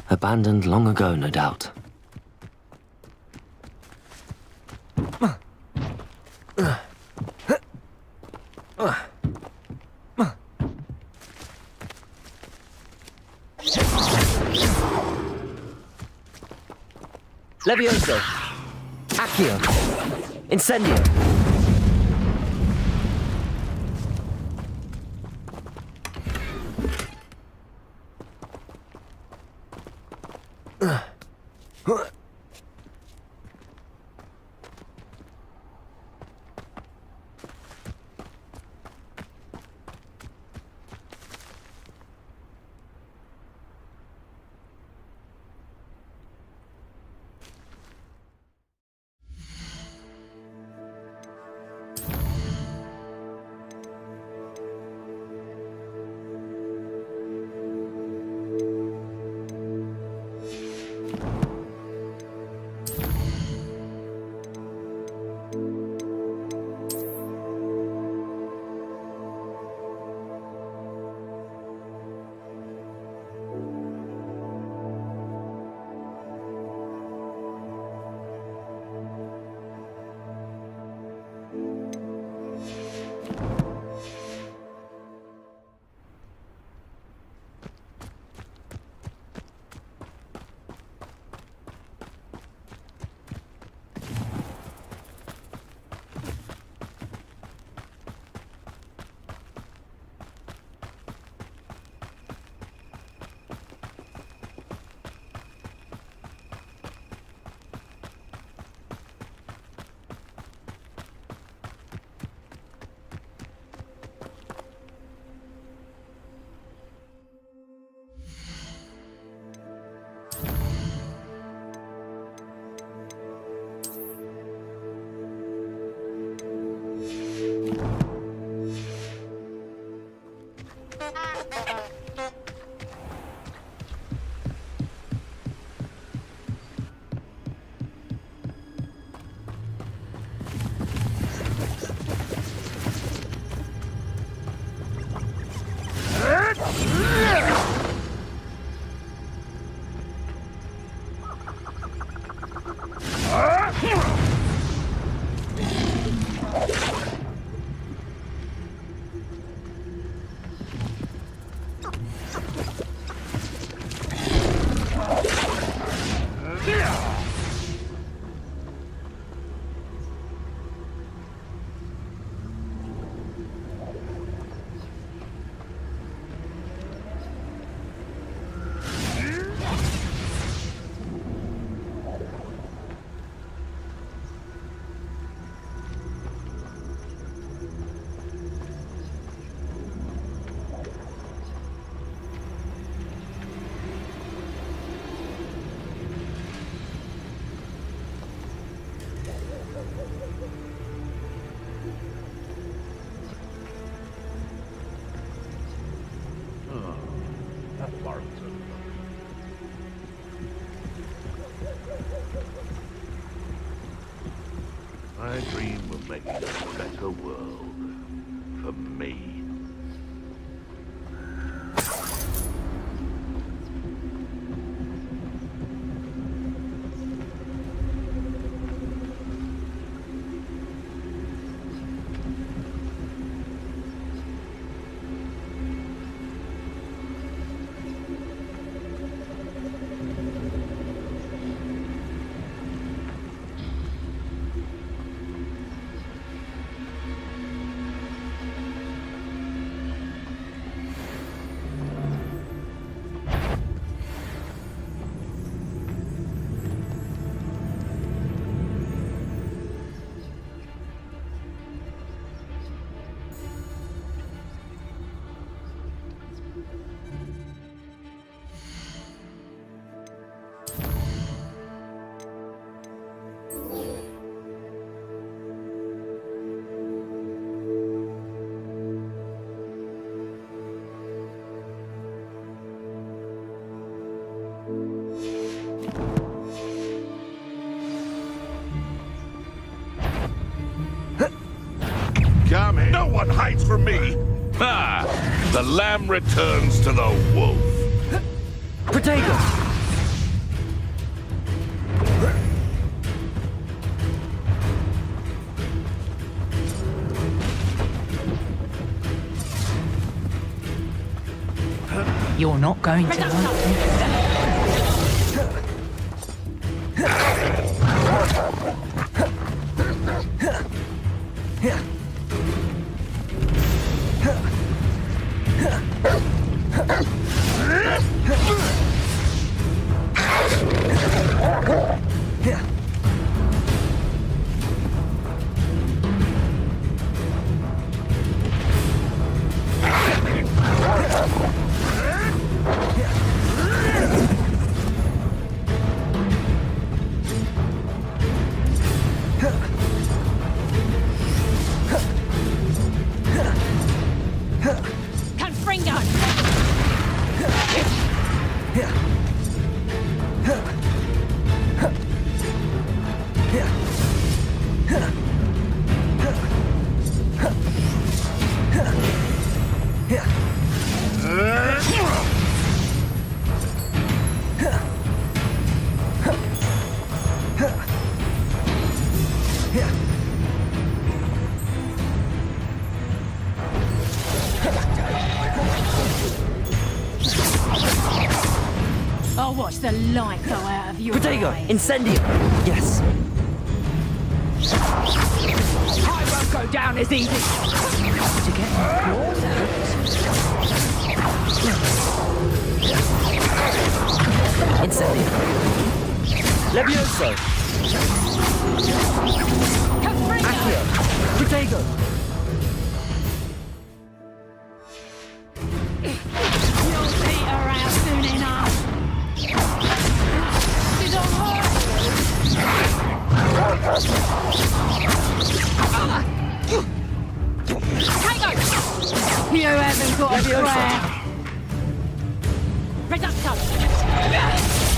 S2: Abandoned long ago, no doubt. Levioso! Accio! Incendio!
S13: I dream of making a better world for me.
S14: Come here. No one hides from me. Ah, the lamb returns to the wolf.
S2: Protego!
S8: You're not going to like this.
S7: I'll watch the light go out of your
S2: Protego,
S7: eyes.
S2: incendio! Yes.
S7: I won't go down as easy. To get claws out.
S2: Incendio. Levioso! Accio! Protego!
S7: You'll see her out soon enough. She's on her. Protego! You haven't got a prayer. Reducto!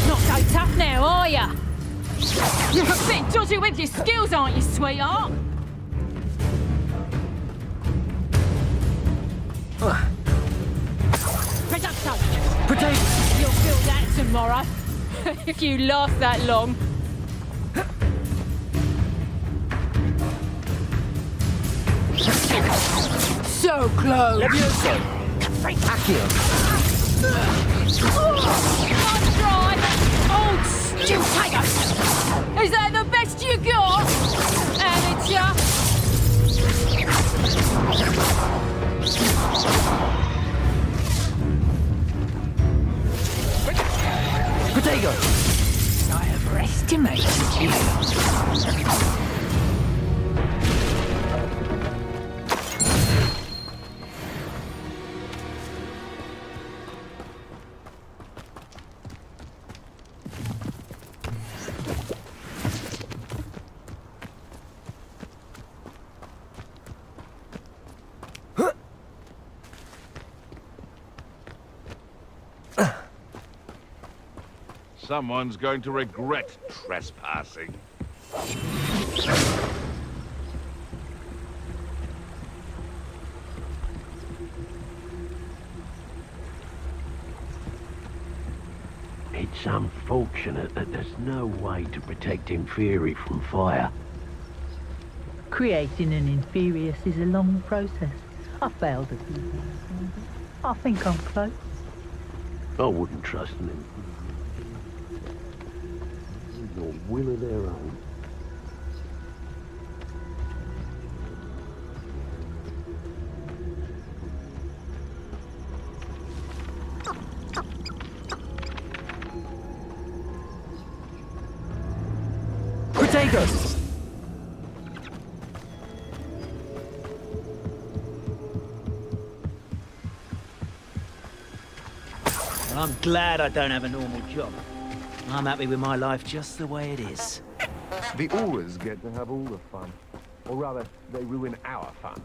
S7: Not so tough now, are ya? You're a bit dodgy with your skills, aren't you, sweetheart? Reducto!
S2: Protego!
S7: You'll feel that tomorrow. If you last that long. So close!
S2: Levioso! Accio!
S7: Nice try! Old stew tiger! Is that the best you got? Amateur!
S2: Protego!
S7: I overestimated you.
S18: Someone's going to regret trespassing.
S14: It's unfortunate that there's no way to protect Inferi from fire.
S23: Creating an Inferius is a long process. I failed a few times. I think I'm close.
S14: I wouldn't trust them. Or will of their own.
S2: Protego!
S24: Well, I'm glad I don't have a normal job. I'm happy with my life just the way it is.
S25: The Auras get to have all the fun. Or rather, they ruin our fun.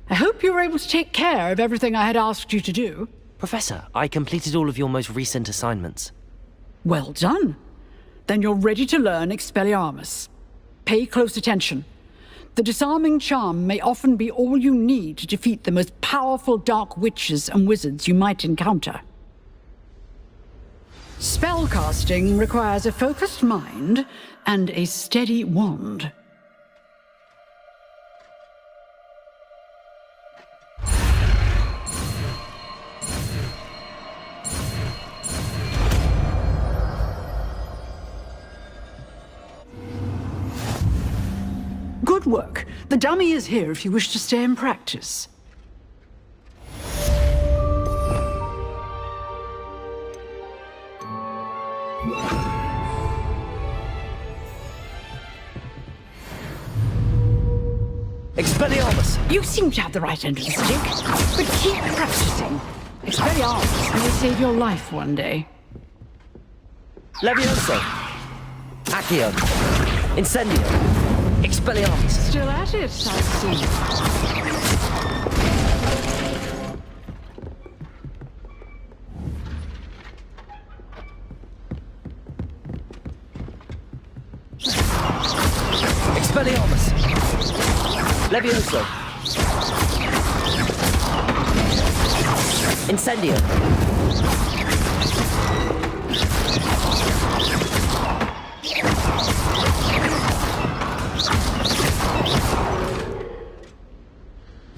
S9: I hope you were able to take care of everything I had asked you to do.
S2: Professor, I completed all of your most recent assignments.
S9: Well done. Then you're ready to learn Expelliarmus. Pay close attention. The disarming charm may often be all you need to defeat the most powerful dark witches and wizards you might encounter. Spellcasting requires a focused mind and a steady wand. Good work. The dummy is here if you wish to stay and practice.
S2: Expelliarmus!
S9: You seem to have the right end of the stick, but keep practicing. Expelliarmus may save your life one day.
S2: Levioso! Accio! Incendio! Expelliarmus!
S9: Still at it, I see.
S2: Expelliarmus! Levioso! Incendio!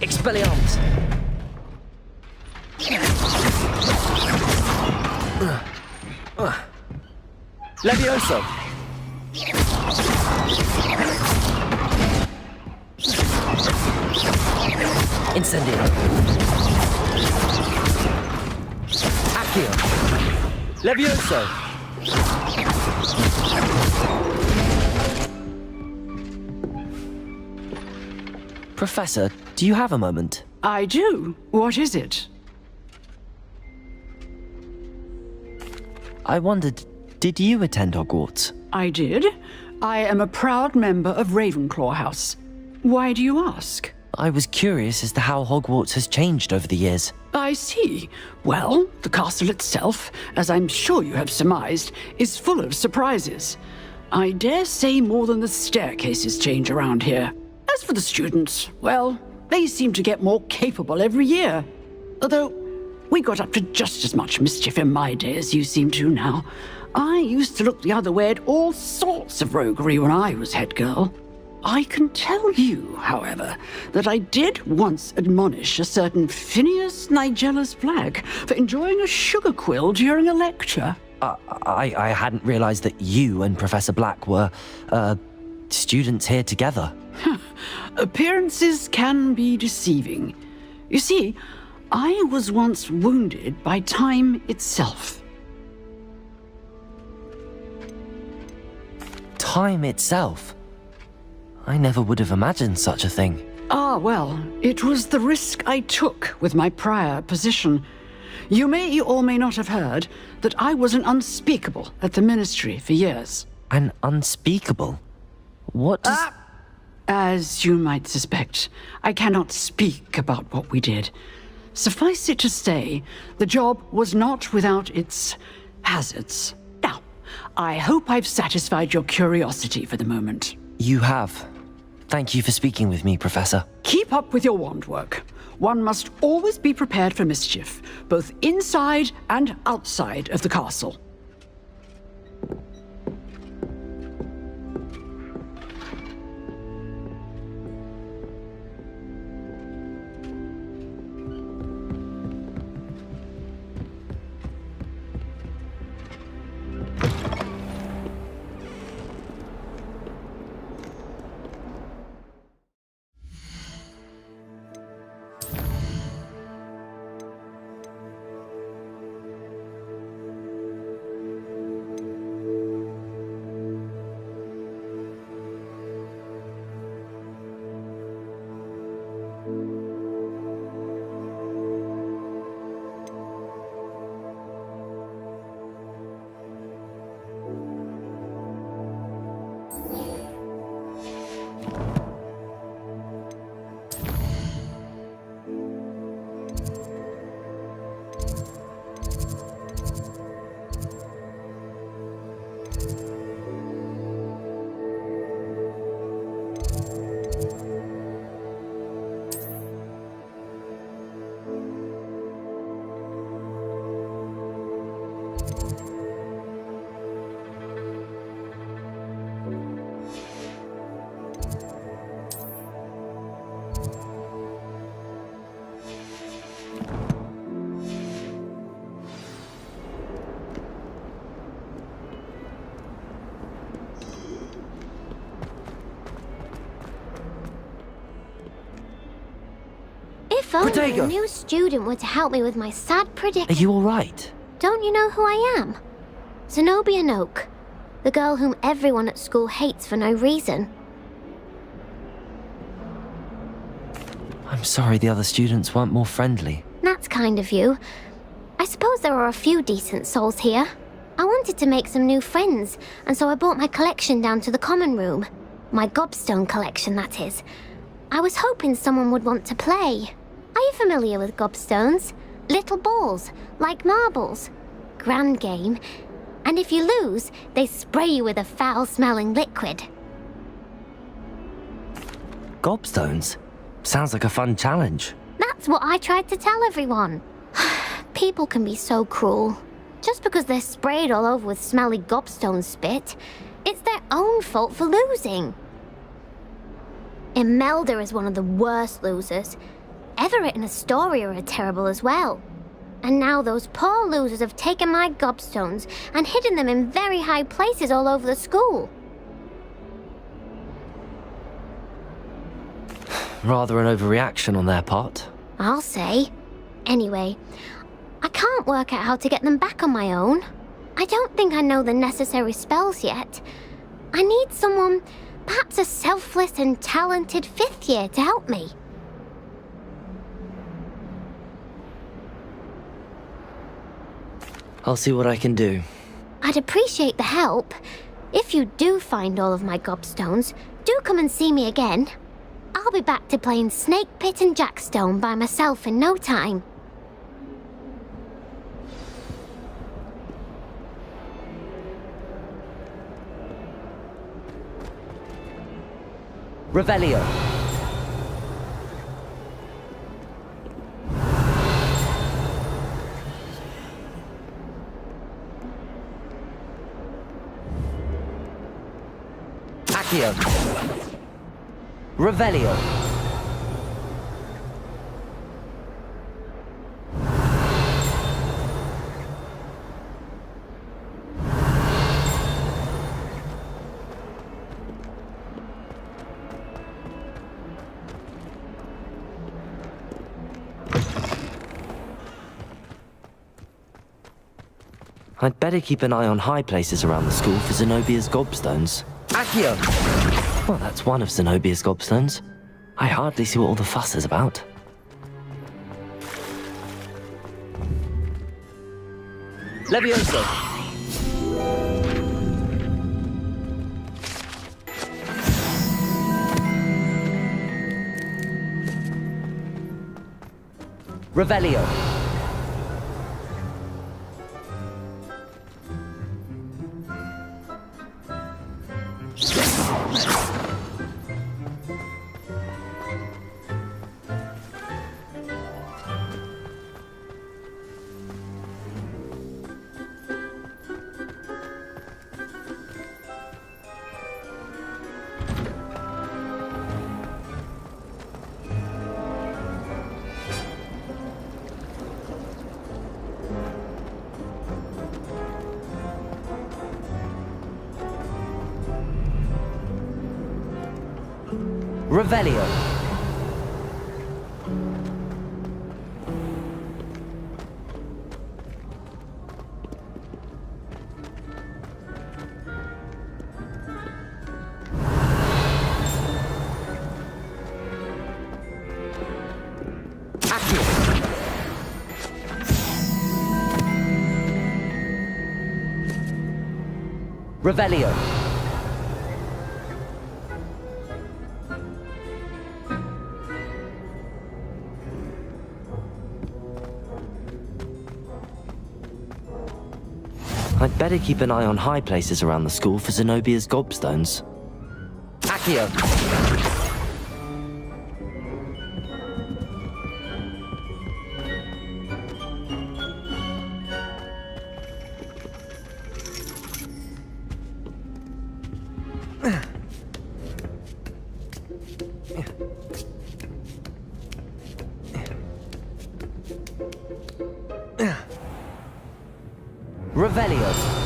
S2: Expelliarmus! Levioso! Incendio! Accio! Levioso! Professor, do you have a moment?
S9: I do. What is it?
S2: I wondered, did you attend Hogwarts?
S9: I did. I am a proud member of Ravenclaw House. Why do you ask?
S2: I was curious as to how Hogwarts has changed over the years.
S9: I see. Well, the castle itself, as I'm sure you have surmised, is full of surprises. I dare say more than the staircases change around here. As for the students, well, they seem to get more capable every year. Although, we got up to just as much mischief in my day as you seem to now. I used to look the other way at all sorts of roguery when I was head girl. I can tell you, however, that I did once admonish a certain Phineas Nigellus Black for enjoying a sugar quill during a lecture.
S2: I hadn't realized that you and Professor Black were, students here together.
S9: Appearances can be deceiving. You see, I was once wounded by time itself.
S2: Time itself? I never would have imagined such a thing.
S9: Ah, well, it was the risk I took with my prior position. You may or may not have heard that I was an unspeakable at the Ministry for years.
S2: An unspeakable? What does...
S9: As you might suspect, I cannot speak about what we did. Suffice it to say, the job was not without its hazards. Now, I hope I've satisfied your curiosity for the moment.
S2: You have. Thank you for speaking with me, Professor.
S9: Keep up with your wand work. One must always be prepared for mischief, both inside and outside of the castle.
S1: If only a new student were to help me with my sad predicament.
S2: Are you all right?
S1: Don't you know who I am? Zenobia Noak, the girl whom everyone at school hates for no reason.
S2: I'm sorry the other students weren't more friendly.
S1: That's kind of you. I suppose there are a few decent souls here. I wanted to make some new friends, and so I brought my collection down to the common room. My gobstone collection, that is. I was hoping someone would want to play. Are you familiar with gobstones? Little balls, like marbles. Grand game. And if you lose, they spray you with a foul-smelling liquid.
S2: Gobstones? Sounds like a fun challenge.
S1: That's what I tried to tell everyone. People can be so cruel. Just because they're sprayed all over with smelly gobstone spit, it's their own fault for losing. Imelda is one of the worst losers. Everett and Astoria are terrible as well. And now those poor losers have taken my gobstones and hidden them in very high places all over the school.
S2: Rather an overreaction on their part.
S1: I'll say. Anyway, I can't work out how to get them back on my own. I don't think I know the necessary spells yet. I need someone, perhaps a selfless and talented 5th year to help me.
S2: I'll see what I can do.
S1: I'd appreciate the help. If you do find all of my gobstones, do come and see me again. I'll be back to playing Snake Pit and Jackstone by myself in no time.
S2: Revelio. Accio. Revelio. I'd better keep an eye on high places around the school for Zenobia's gobstones. Accio! Well, that's one of Zenobia's gobstones. I hardly see what all the fuss is about. Levioso! Revelio! Revelio. Accio. Revelio. I'd better keep an eye on high places around the school for Zenobia's gobstones. Accio! Revelio.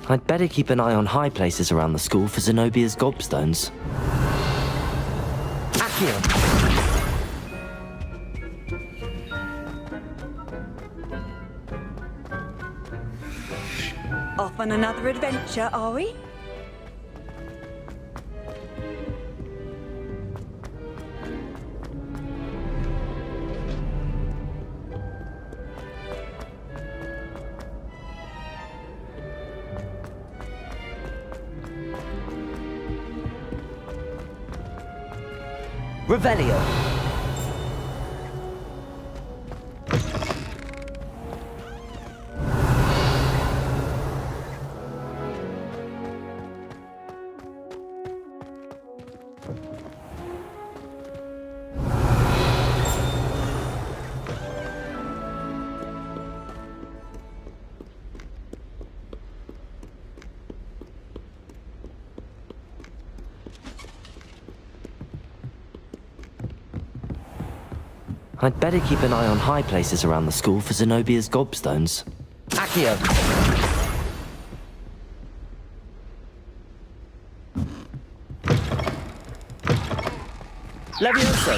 S2: I'd better keep an eye on high places around the school for Zenobia's gobstones. Accio!
S3: Off on another adventure, are we?
S2: Revelio. I'd better keep an eye on high places around the school for Zenobia's gobstones. Accio! Leviosa!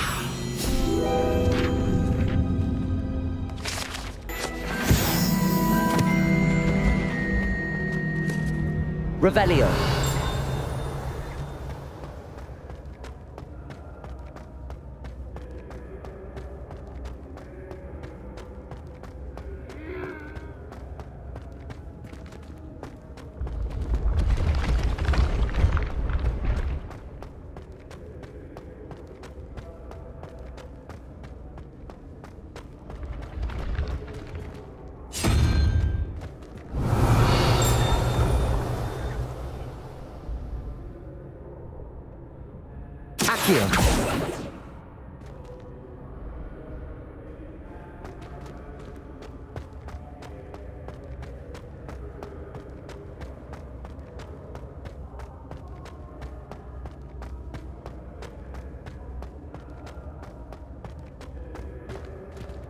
S2: Revelio! Accio!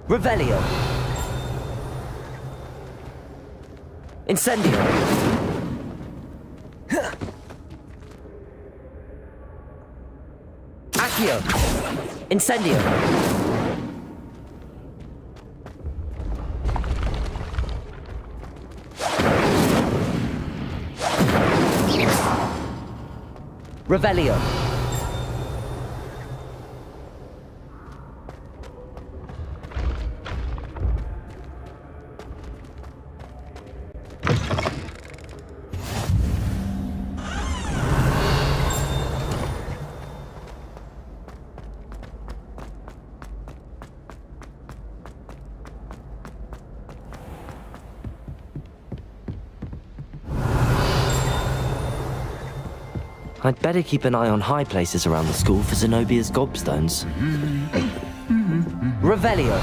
S2: Revelio! Incendio! Accio! Incendio! Revelio! I'd better keep an eye on high places around the school for Zenobia's gobstones. Revelio!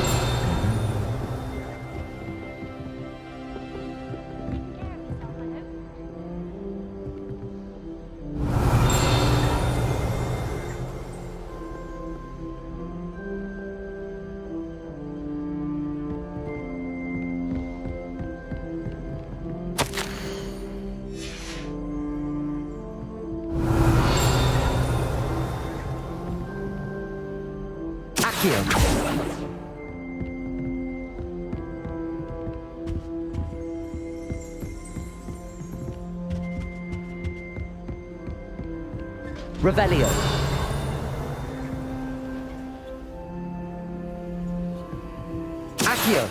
S2: Revelio! Accio!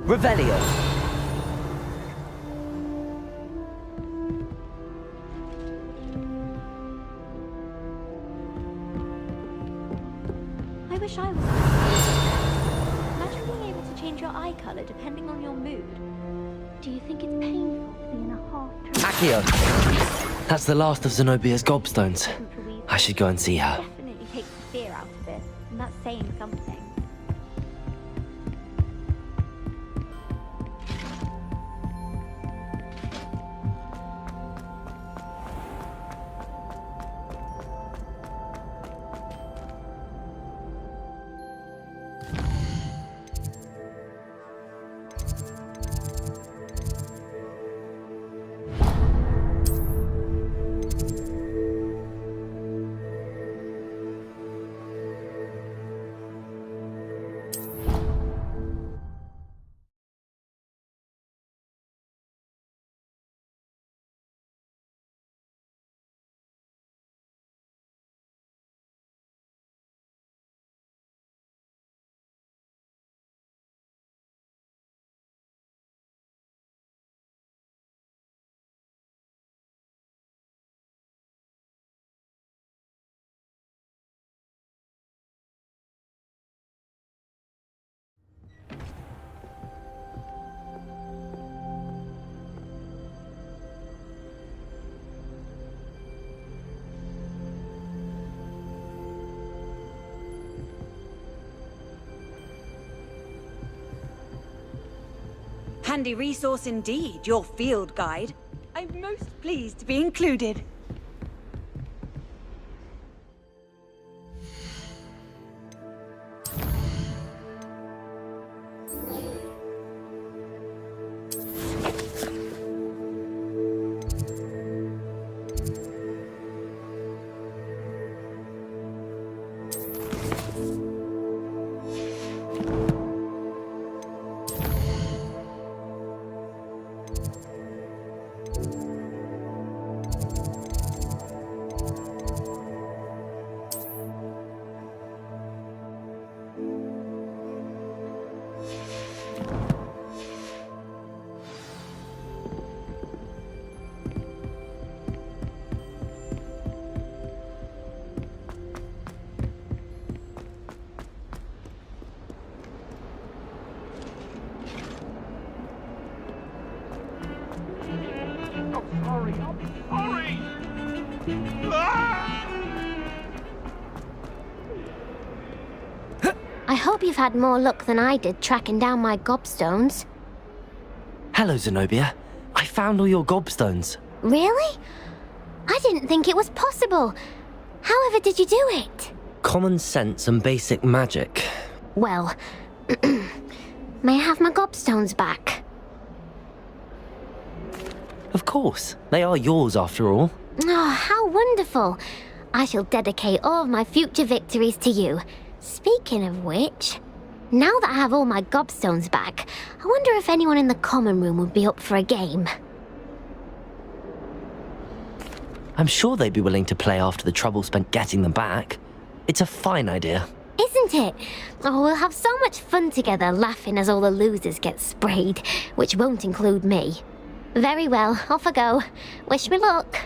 S2: Revelio!
S10: I wish I was. Imagine being able to change your eye color depending on your mood. Do you think it's painful to be in a half
S2: Accio! That's the last of Zenobia's gobstones. I should go and see her.
S10: Definitely takes the fear out of it, and that's saying something.
S3: Handy resource indeed, your field guide. I'm most pleased to be included.
S1: I hope you've had more luck than I did tracking down my gobstones.
S2: Hello, Zenobia. I found all your gobstones.
S1: Really? I didn't think it was possible. However did you do it?
S2: Common sense and basic magic.
S1: Well, may I have my gobstones back?
S2: Of course. They are yours after all.
S1: Oh, how wonderful. I shall dedicate all of my future victories to you. Speaking of which, now that I have all my gobstones back, I wonder if anyone in the common room would be up for a game.
S2: I'm sure they'd be willing to play after the trouble spent getting them back. It's a fine idea.
S1: Isn't it? Oh, we'll have so much fun together laughing as all the losers get sprayed, which won't include me. Very well, off I go. Wish me luck.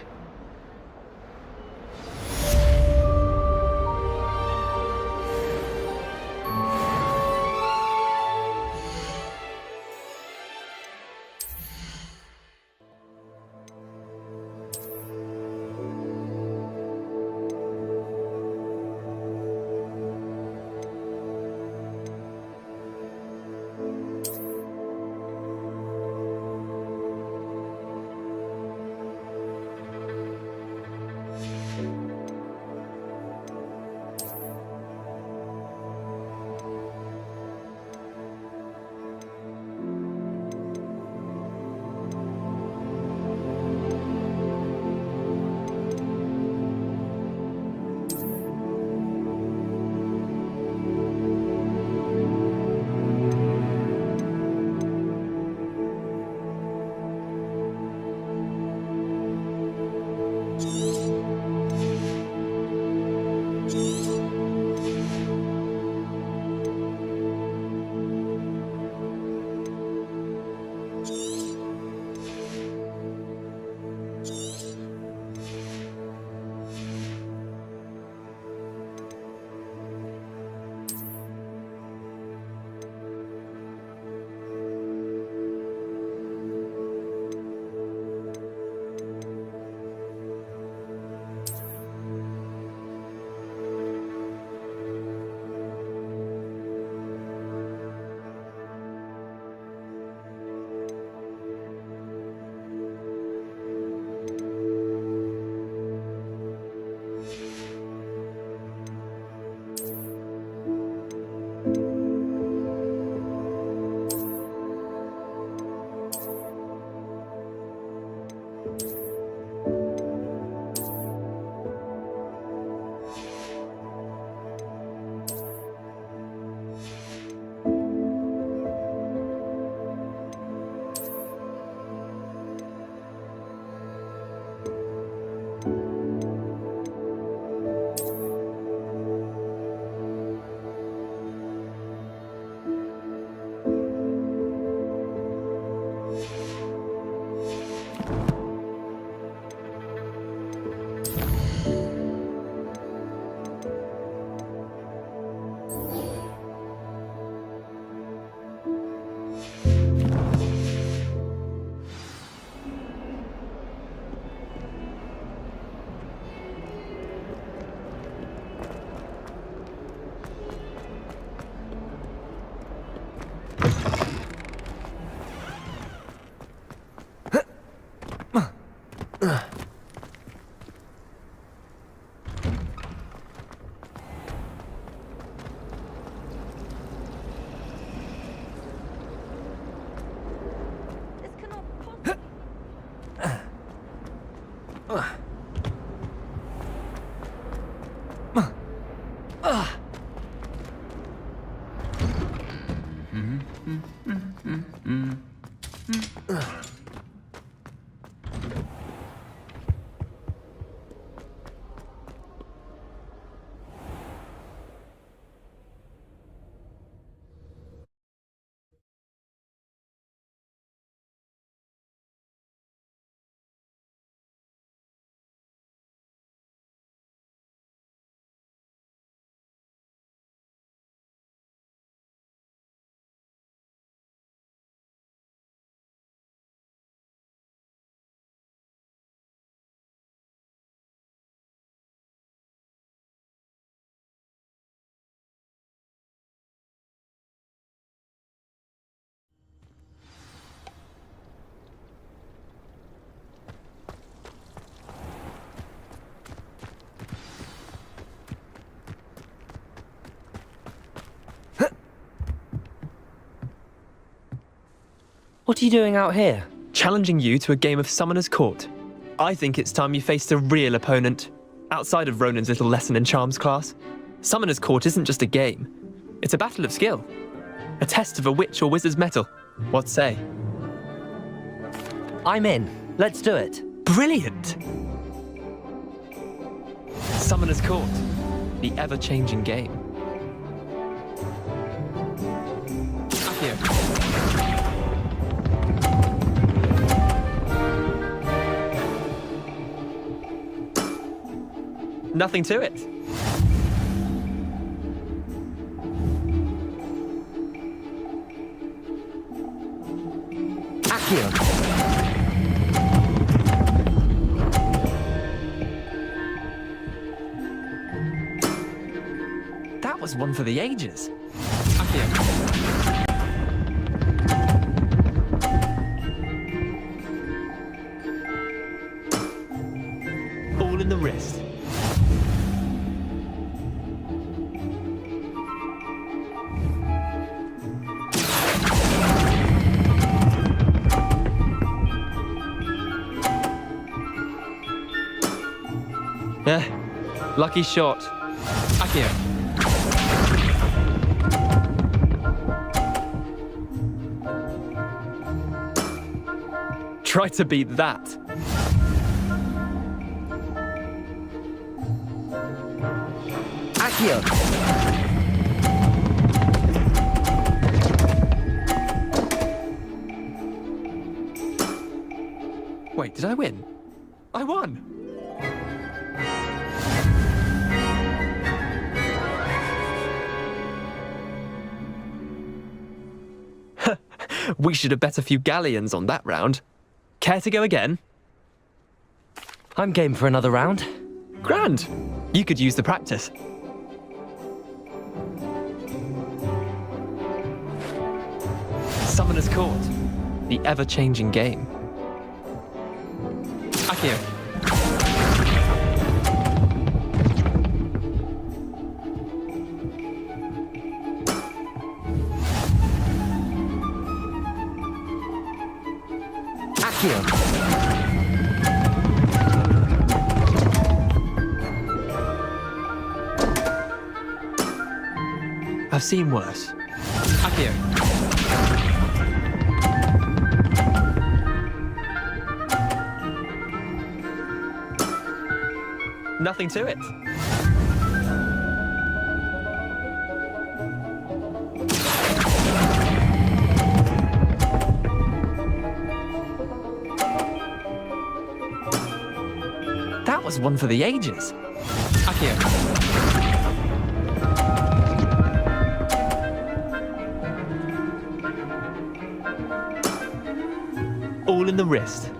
S2: What are you doing out here?
S17: Challenging you to a game of Summoner's Court. I think it's time you faced a real opponent, outside of Ronan's little lesson in charms class. Summoner's Court isn't just a game. It's a battle of skill. A test of a witch or wizard's mettle. What say?
S2: I'm in. Let's do it.
S17: Brilliant! Summoner's Court. The ever-changing game. Accio. Nothing to it.
S2: Accio.
S17: That was one for the ages. Accio. All in the wrist. Lucky shot. Accio. Try to beat that.
S2: Accio.
S17: Wait, did I win? I won! We should have bet a few galleons on that round. Care to go again?
S2: I'm game for another round.
S17: Grand! You could use the practice. Summoner's Court. The ever-changing game. Accio. I've seen worse. Accio. Nothing to it. That was one for the ages. Accio. All in the wrist.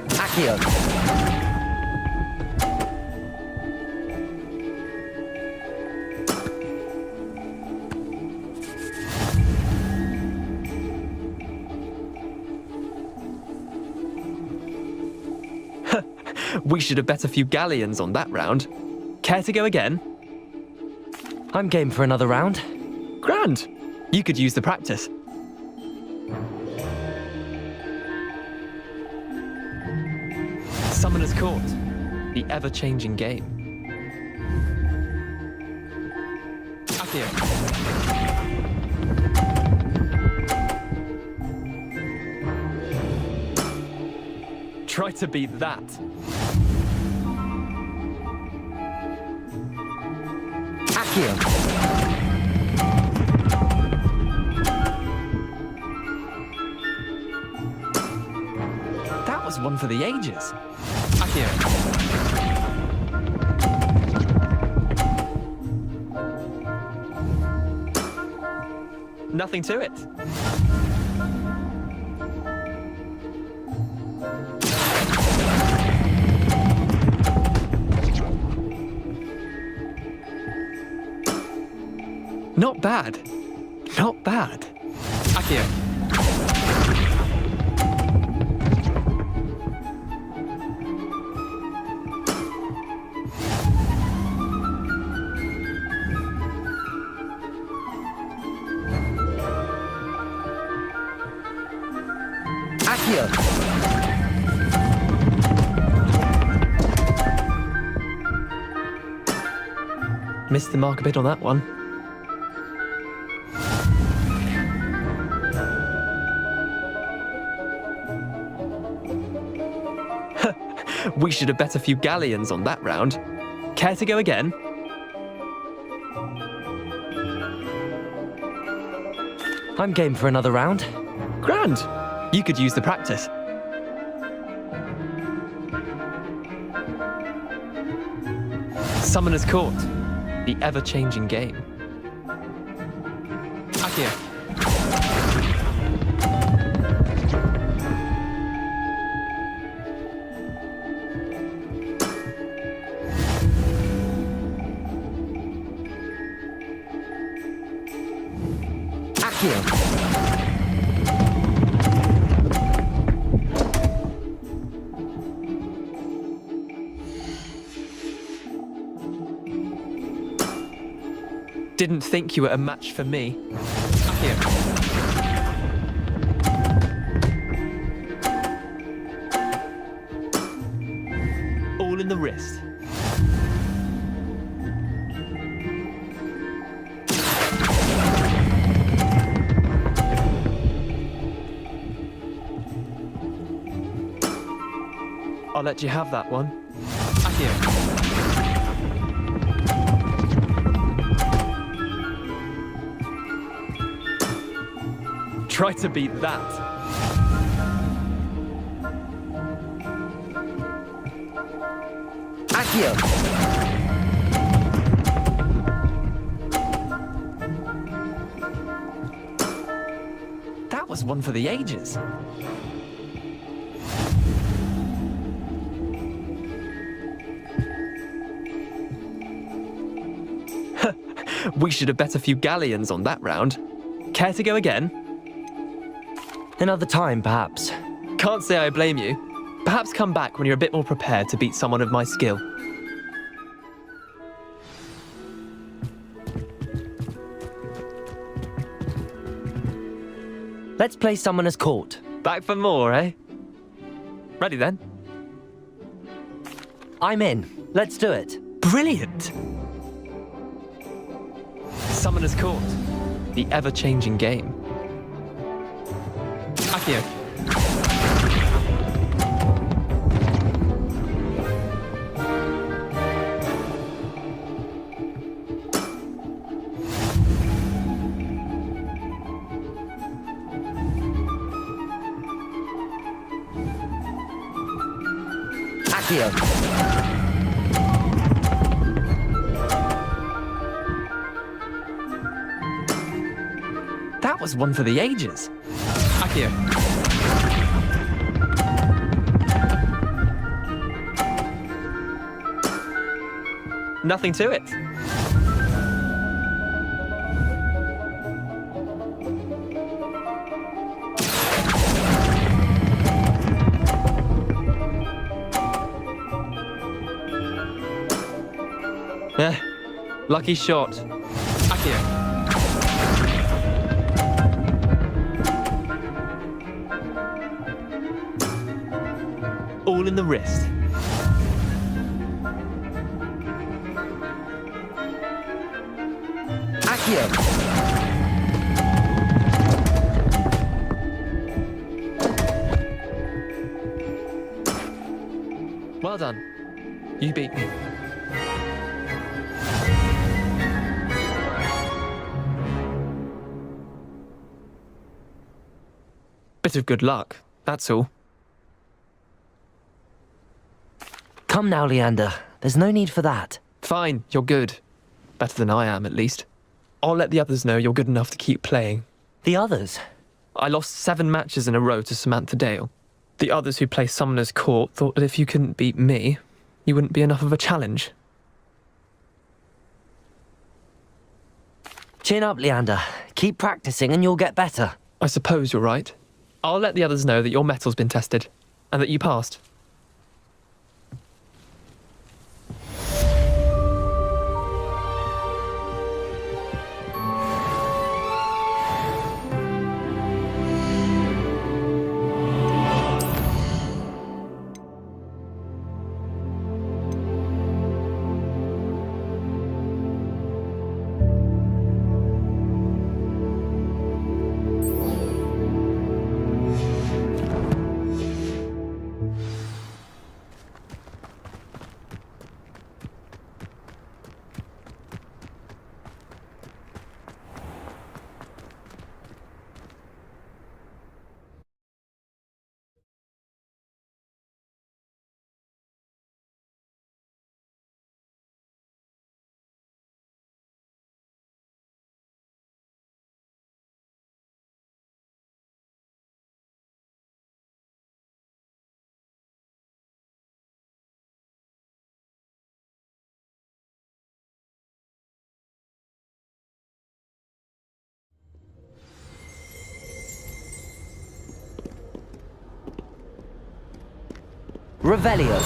S2: Accio.
S17: We should have bet a few galleons on that round. Care to go again?
S2: I'm game for another round.
S17: Grand! You could use the practice. Summoner's Court. The ever-changing game. Accio. Try to beat that.
S2: Accio.
S17: That was one for the ages. Accio. Nothing to it. Not bad. Not bad. Accio.
S2: Accio.
S17: Missed the mark a bit on that one. We should have bet a few galleons on that round. Care to go again?
S2: I'm game for another round.
S17: Grand. You could use the practice. Summoner's Court. The ever-changing game. Accio. Didn't think you were a match for me. Accio. All in the wrist. I'll let you have that one. Accio. Try to beat that.
S2: Accio.
S17: That was one for the ages. We should have bet a few galleons on that round. Care to go again?
S2: Another time, perhaps.
S17: Can't say I blame you. Perhaps come back when you're a bit more prepared to beat someone of my skill.
S2: Let's play Summoner's Court.
S17: Back for more, eh? Ready then?
S2: I'm in. Let's do it.
S17: Brilliant! Summoner's Court. The ever-changing game. Accio.
S2: Accio.
S17: That was one for the ages. Accio. Nothing to it. Lucky shot. Accio. All in the wrist.
S2: Accio!
S17: Well done. You beat me. Bit of good luck, that's all.
S2: Come now, Leander. There's no need for that.
S17: Fine, you're good. Better than I am, at least. I'll let the others know you're good enough to keep playing.
S2: The others?
S17: I lost 7 matches in a row to Samantha Dale. The others who play Summoner's Court thought that if you couldn't beat me, you wouldn't be enough of a challenge.
S2: Chin up, Leander. Keep practicing and you'll get better.
S17: I suppose you're right. I'll let the others know that your metal's been tested, and that you passed.
S2: Revelio.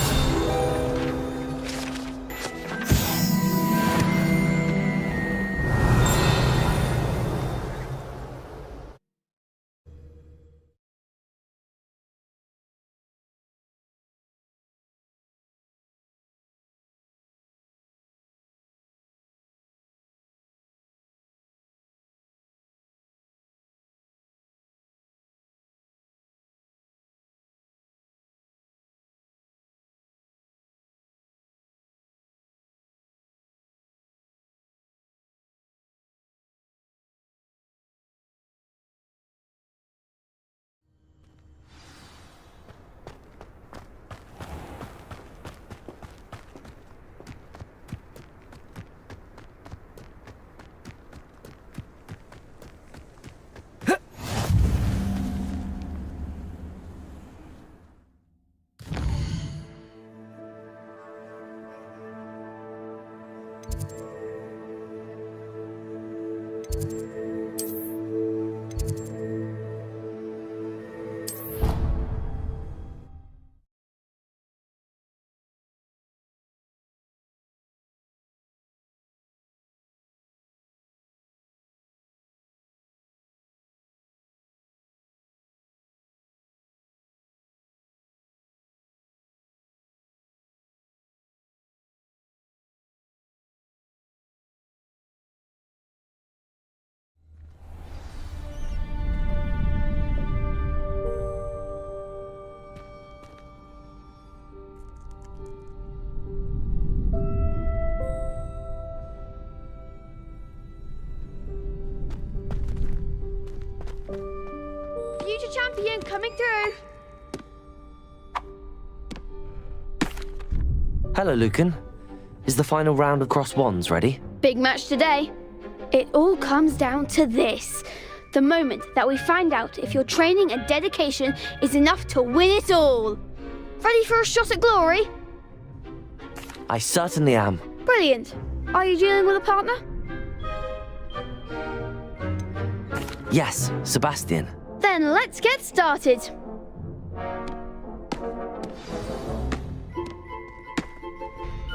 S6: Future champion coming through.
S2: Hello, Lucan. Is the final round of Cross Wands ready?
S6: Big match today. It all comes down to this. The moment that we find out if your training and dedication is enough to win it all. Ready for a shot at glory?
S2: I certainly am.
S6: Brilliant. Are you dealing with a partner?
S2: Yes, Sebastian.
S6: Then let's get started.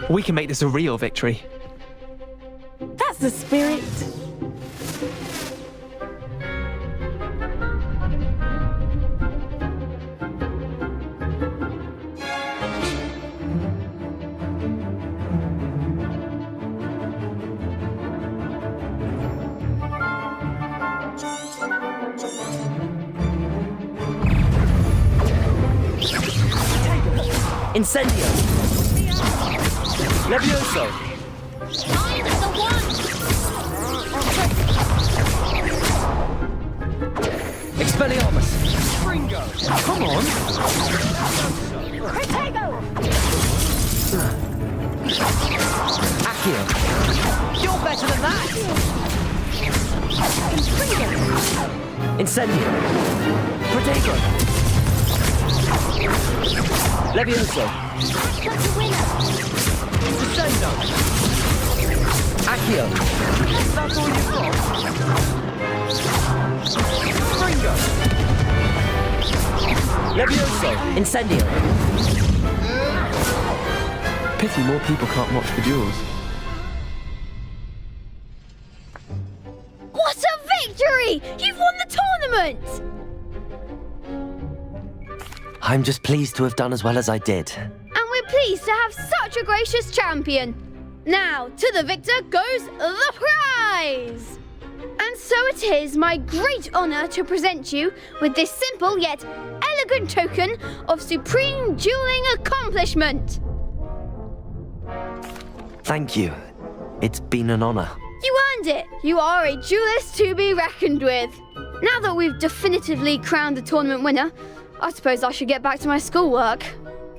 S17: We can make this a real victory.
S11: That's the spirit.
S2: Incendio! Levioso!
S7: I'm the one!
S2: Expelliarmus!
S7: Ringo!
S2: Come on!
S7: Protego!
S2: Accio!
S7: You're better than that!
S2: Incendio! Protego! Levioso!
S7: That's a winner! Crescendo!
S2: Accio!
S7: That's all you've got? Ringo!
S2: Levioso! Incendio!
S17: Pity more people can't watch the duels.
S6: What a victory! You've won the tournament!
S2: I'm just pleased to have done as well as I did.
S6: And we're pleased to have such a gracious champion. Now, to the victor goes the prize! And so it is my great honour to present you with this simple yet elegant token of supreme dueling accomplishment.
S2: Thank you. It's been an honor.
S6: You earned it! You are a duelist to be reckoned with. Now that we've definitively crowned the tournament winner, I suppose I should get back to my schoolwork.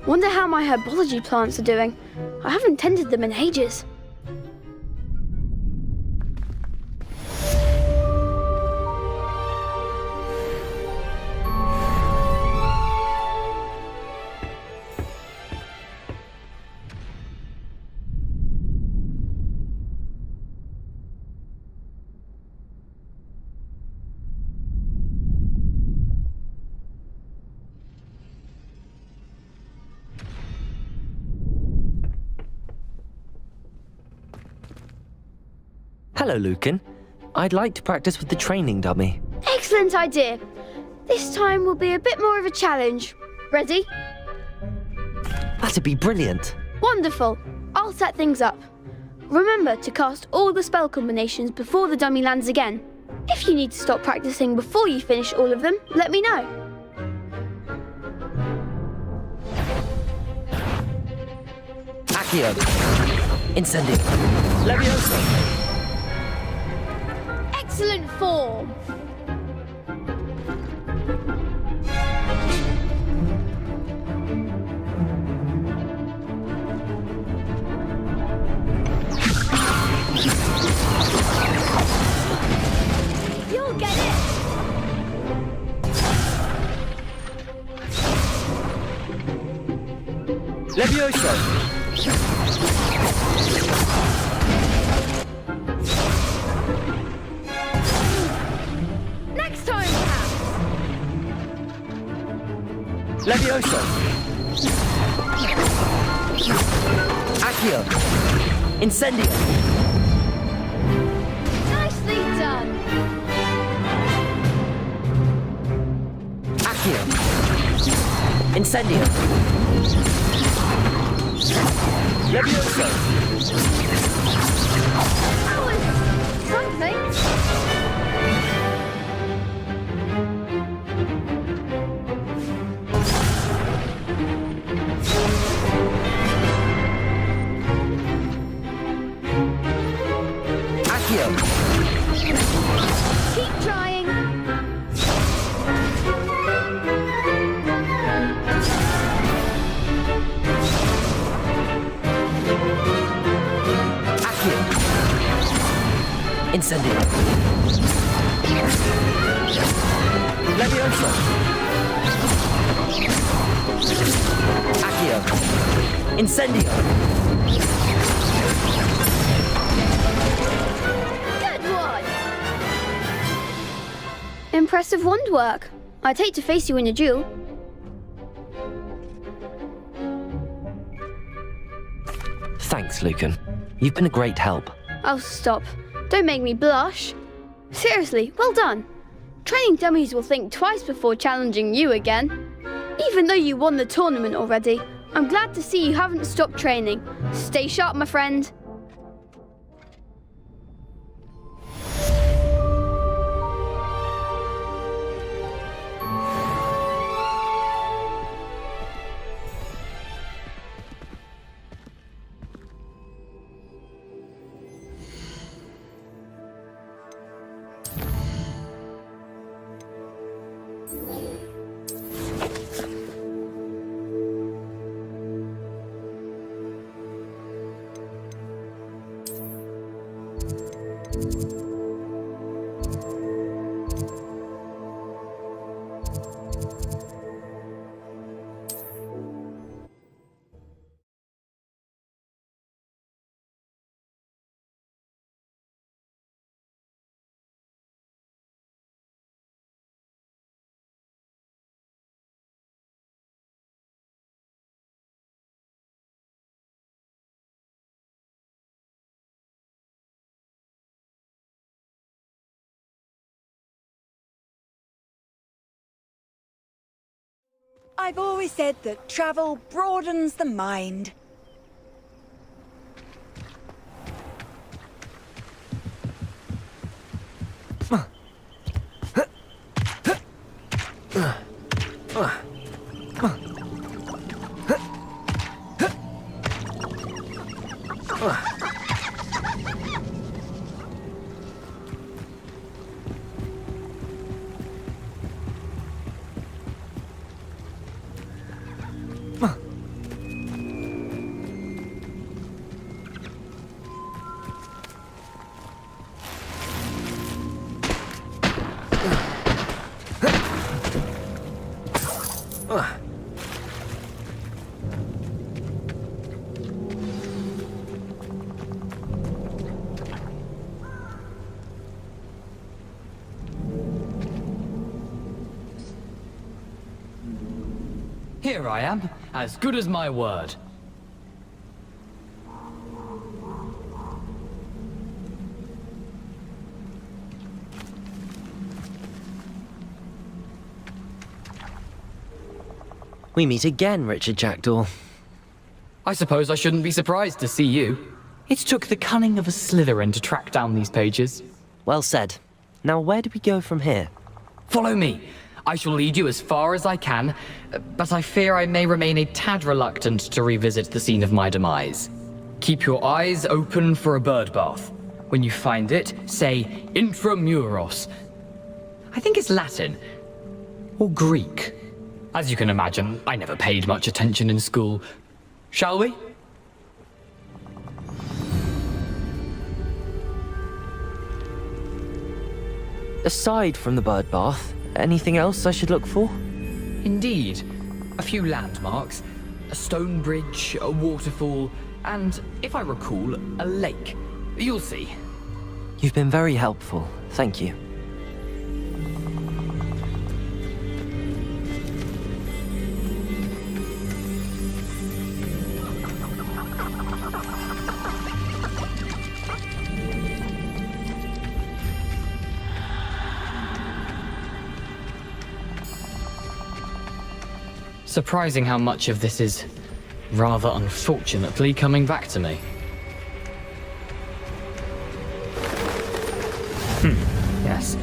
S6: Wonder how my herbology plants are doing. I haven't tended them in ages.
S2: Hello, Lucan. I'd like to practice with the training dummy.
S6: Excellent idea. This time will be a bit more of a challenge. Ready?
S2: That'd be brilliant.
S6: Wonderful. I'll set things up. Remember to cast all the spell combinations before the dummy lands again. If you need to stop practicing before you finish all of them, let me know.
S2: Accio! Incendio! Levioso!
S6: Excellent form. You'll get it.
S2: Levioso!
S6: Next time, perhaps.
S2: Levioso! Accio! Incendio!
S6: Nicely done.
S2: Accio! Incendio! Levioso!
S6: That was something.
S2: Accio!
S6: Keep trying.
S2: Accio! Incendio! Levioso! Accio! Incendio!
S6: Good one. Impressive wand work. I'd hate to face you in a duel.
S2: Thanks, Lucan. You've been a great help.
S6: Oh, stop. Don't make me blush. Seriously, well done. Training dummies will think twice before challenging you again. Even though you won the tournament already, I'm glad to see you haven't stopped training. Stay sharp, my friend.
S3: I've always said that travel broadens the mind.
S22: Here I am, as good as my word.
S2: We meet again, Richard Jackdaw.
S22: I suppose I shouldn't be surprised to see you. It took the cunning of a Slytherin to track down these pages.
S2: Well said. Now where do we go from here?
S22: Follow me. I shall lead you as far as I can, but I fear I may remain a tad reluctant to revisit the scene of my demise. Keep your eyes open for a bird bath. When you find it, say intramuros. I think it's Latin. Or Greek. As you can imagine, I never paid much attention in school. Shall we?
S2: Aside from the bird bath, anything else I should look for?
S22: Indeed. A few landmarks, a stone bridge, a waterfall, and, if I recall, a lake. You'll see.
S2: You've been very helpful. Thank you.
S22: Surprising how much of this is, rather unfortunately, coming back to me. Yes.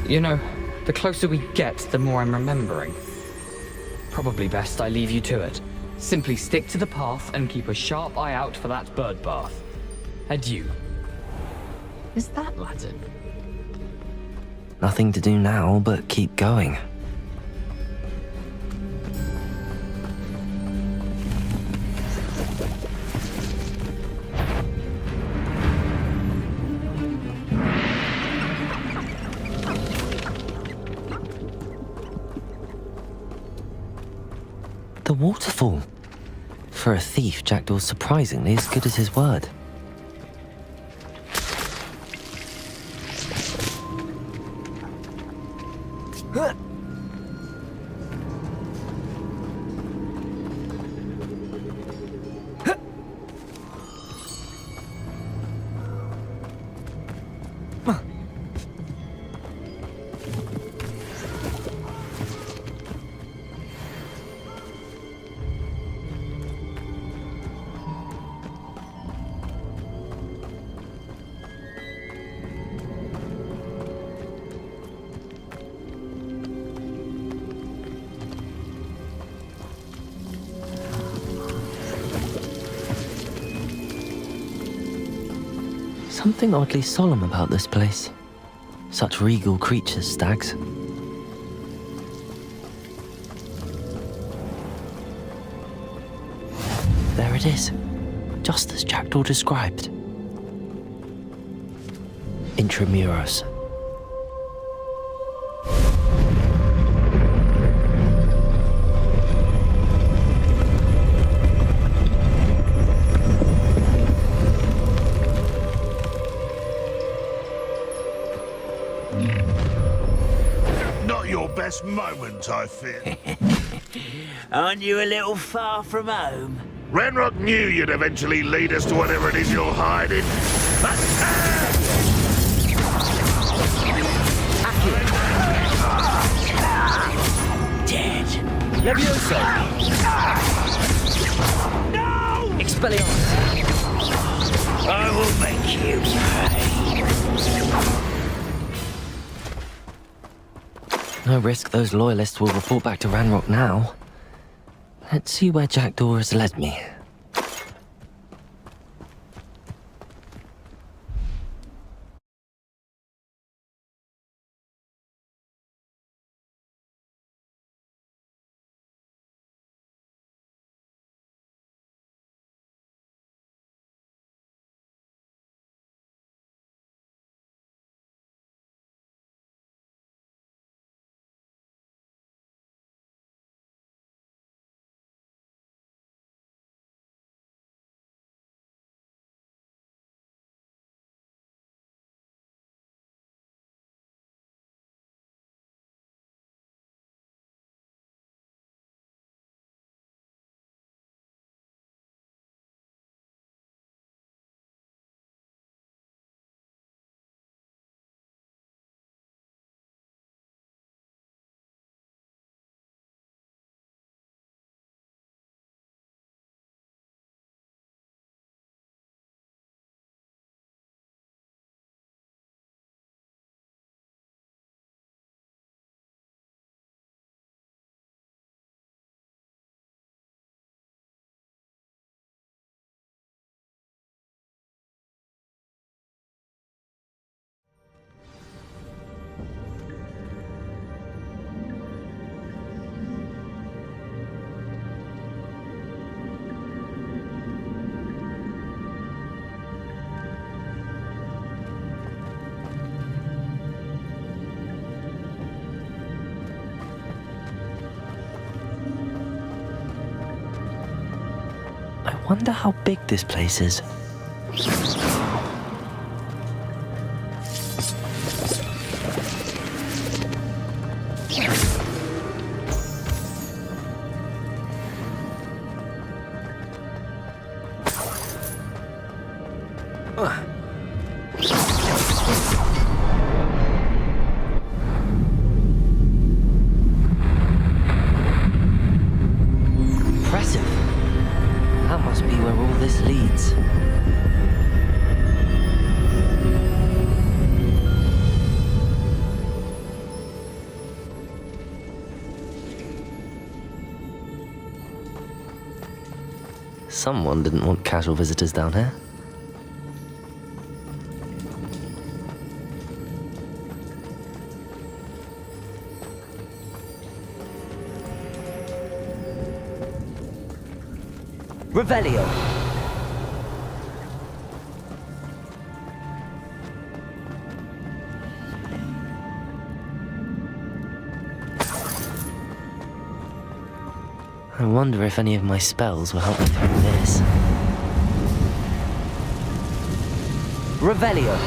S22: You know, the closer we get, the more I'm remembering. Probably best I leave you to it. Simply stick to the path and keep a sharp eye out for that bird bath. Adieu. Is that Latin?
S2: Nothing to do now but keep going. The waterfall. For a thief, Jackdaw's surprisingly as good as his word. Something oddly solemn about this place. Such regal creatures, stags. There it is, just as Jackdaw described. Intramuros.
S13: Not your best moment, I fear.
S24: Aren't you a little far from home?
S13: Renrock knew you'd eventually lead us to whatever it is you're hiding. But,
S24: Dead.
S2: Levioso!
S14: No!
S2: Expelliarmus!
S14: I will make you pay.
S2: No risk those loyalists will report back to Ranrock now. Let's see where Jackdaw has led me. I wonder how big this place is. Impressive. That must be where all this leads. Someone didn't want casual visitors down here. Revelio. I wonder if any of my spells will help me through this. Revelio.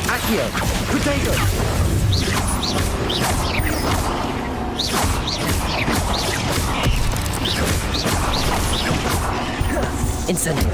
S2: Accio. Potato. Incendio.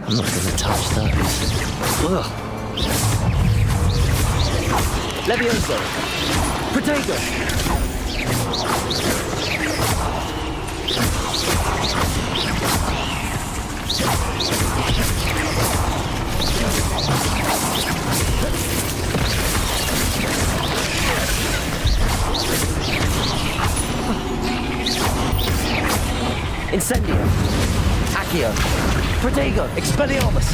S2: I'm not gonna touch those. Ugh. Levioso! Protego! Incendio! Accio! Protego! Expelliarmus!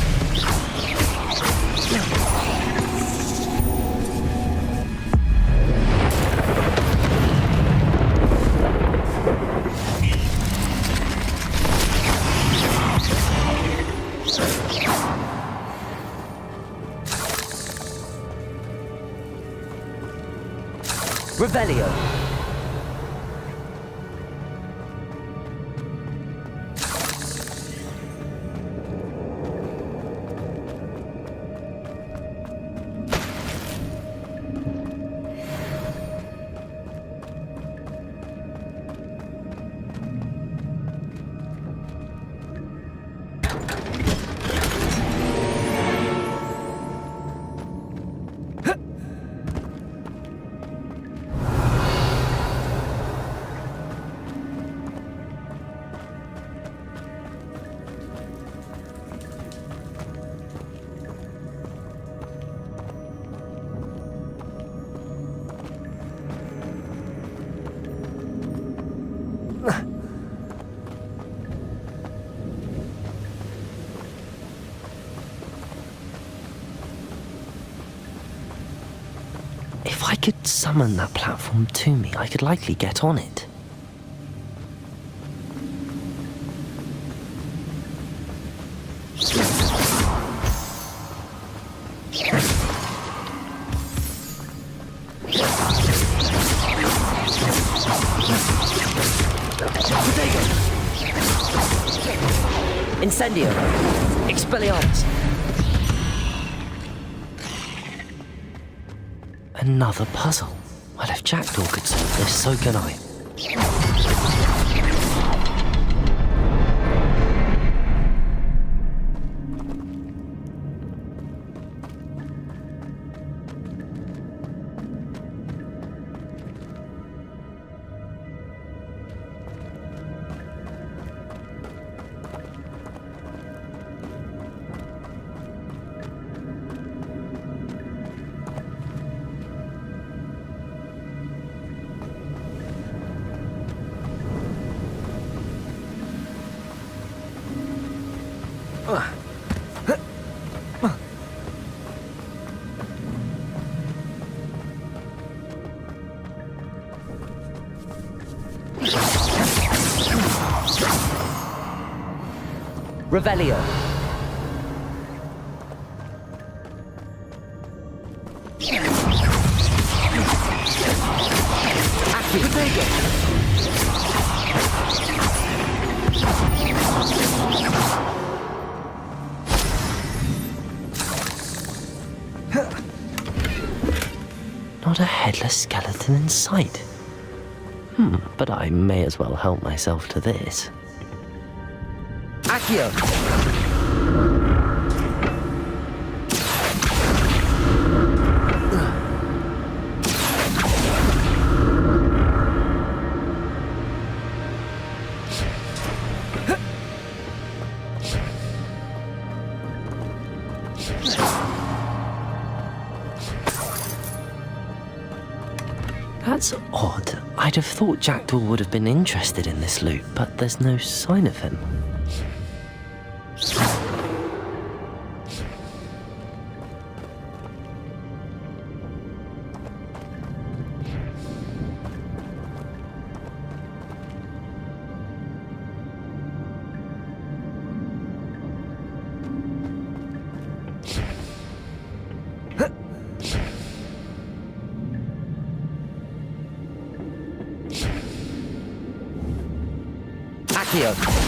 S2: Revelio. could summon that platform to me, I could likely get on it.
S20: Incendio! Expelliarmus!
S2: Another puzzle. Well, if Jackdaw could solve this, so can I.
S20: Revelio.
S2: Not a headless skeleton in sight. But I may as well help myself to this.
S20: Accio!
S2: That's odd. I'd have thought Jackdaw would have been interested in this loot, but there's no sign of him.
S20: Accio!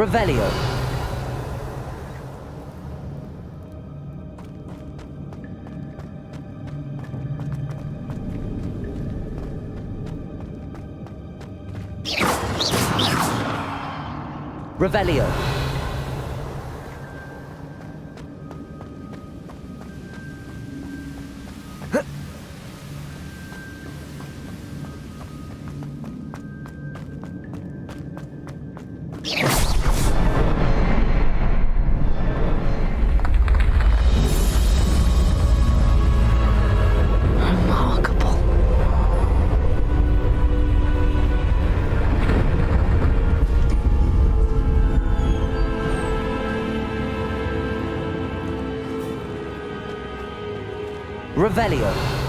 S20: Revelio. Revelio.
S2: Revelio.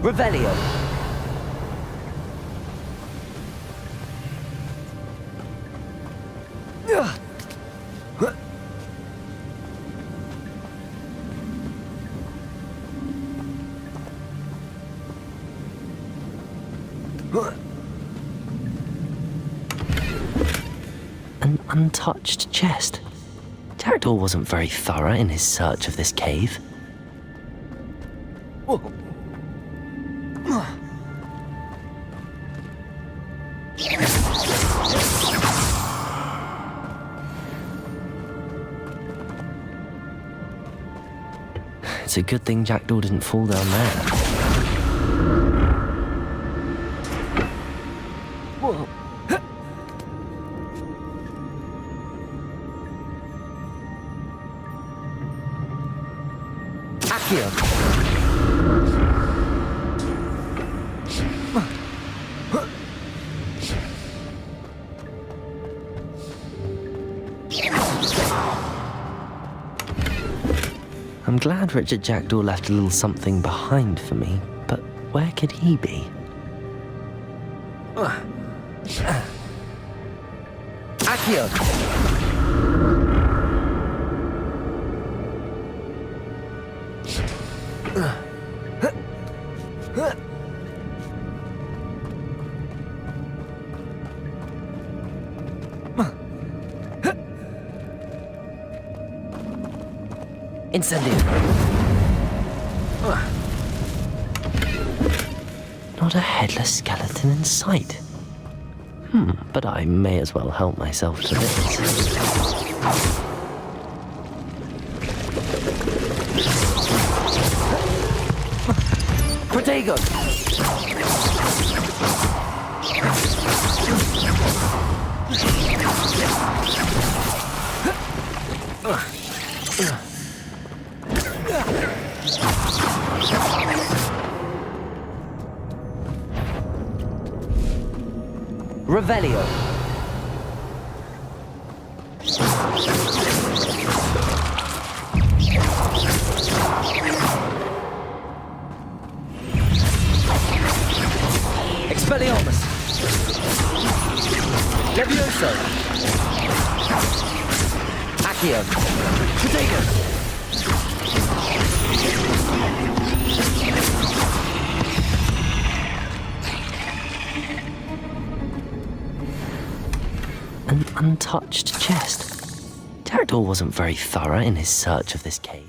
S2: Revelio. An untouched chest. Jackdaw wasn't very thorough in his search of this cave. It's a good thing Jackdaw didn't fall down there. Whoa. Accio. I'm glad Richard Jackdaw left a little something behind for me, but where could he be? Accio! Incendio. Not a headless skeleton in sight. But I may as well help myself to this. Protego! Revelio. Expelliarmus. Levioso. Accio. Protego. An untouched chest. Jackdaw wasn't very thorough in his search of this cave.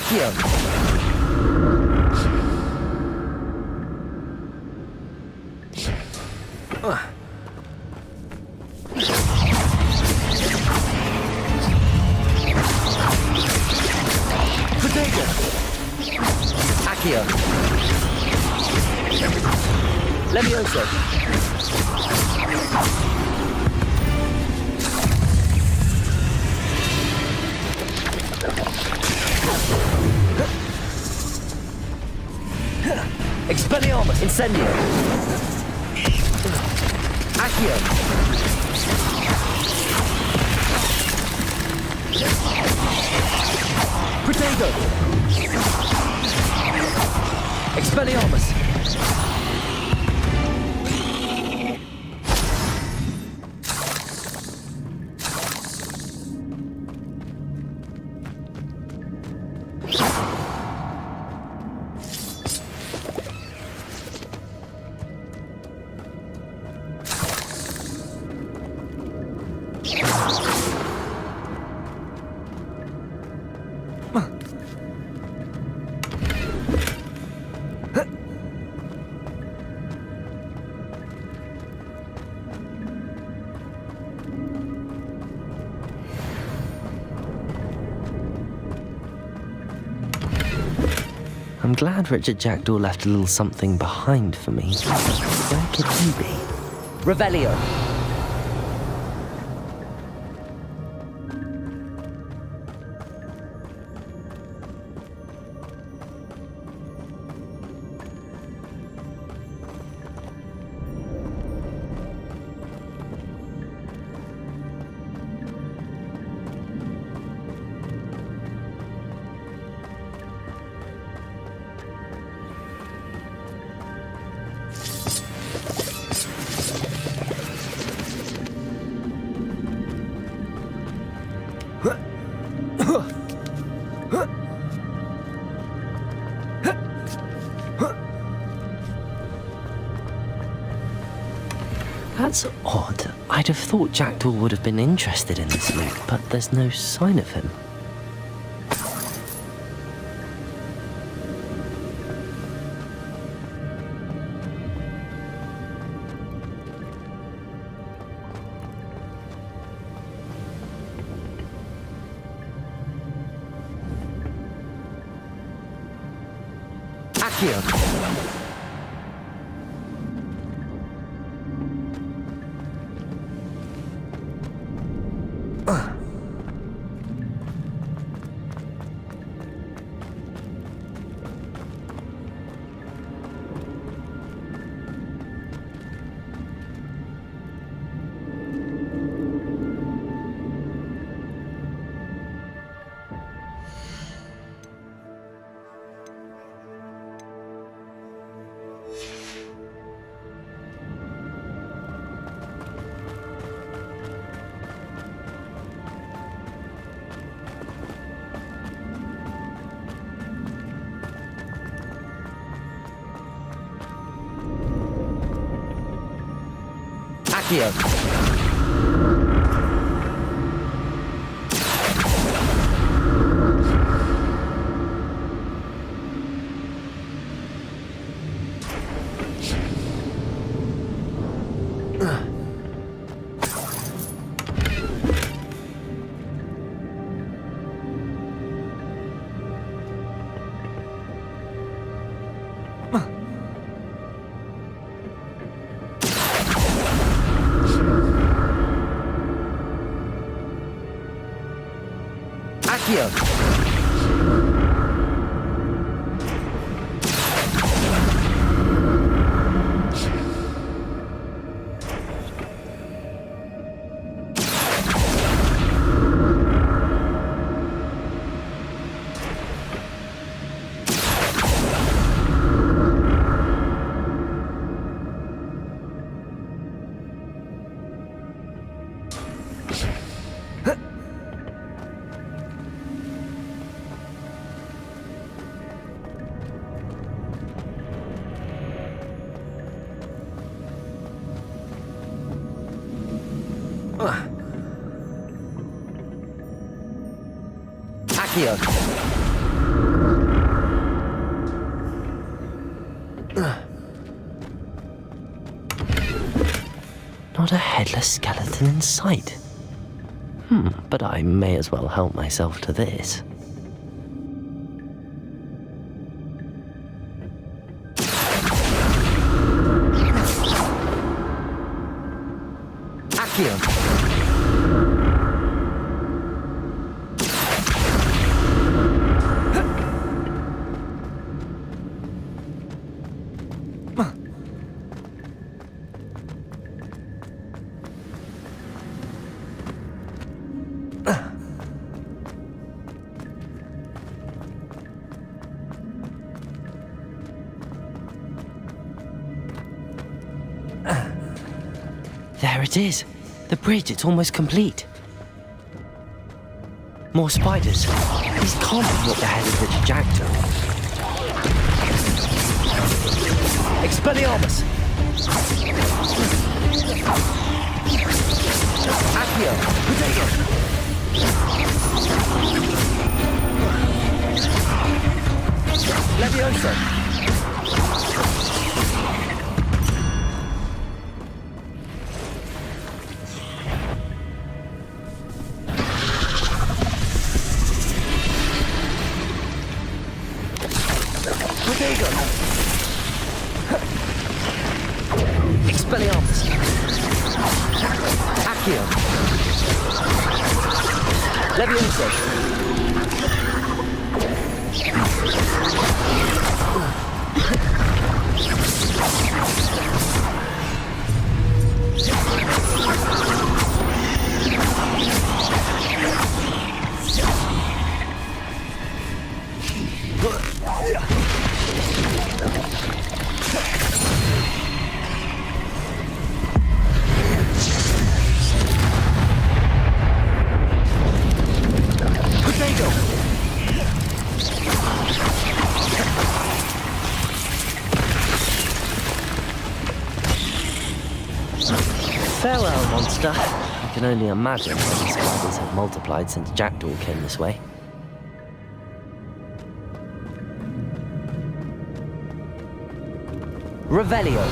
S2: Accio! Potato! Accio! Levioso! Expelliarmus! Incendio! Accio! Potato! Expelliarmus! I'm glad Richard Jackdaw left a little something behind for me. Where could he be? Revelio! That's odd. I'd have thought Jackdaw would have been interested in this loot, but there's no sign of him. Accio! Accio! Accio! Accio! Not a headless skeleton in sight. But I may as well help myself to this. Accio! There it is. The bridge, it's almost complete. More spiders. These can't be what the head of Richard Jackdaw. Expelliarmus! Accio! Potato! Levioso! Expelliarmus! Accio! Levioso! Farewell, monster. I can only imagine how these spiders have multiplied since Jackdaw came this way. Revelio.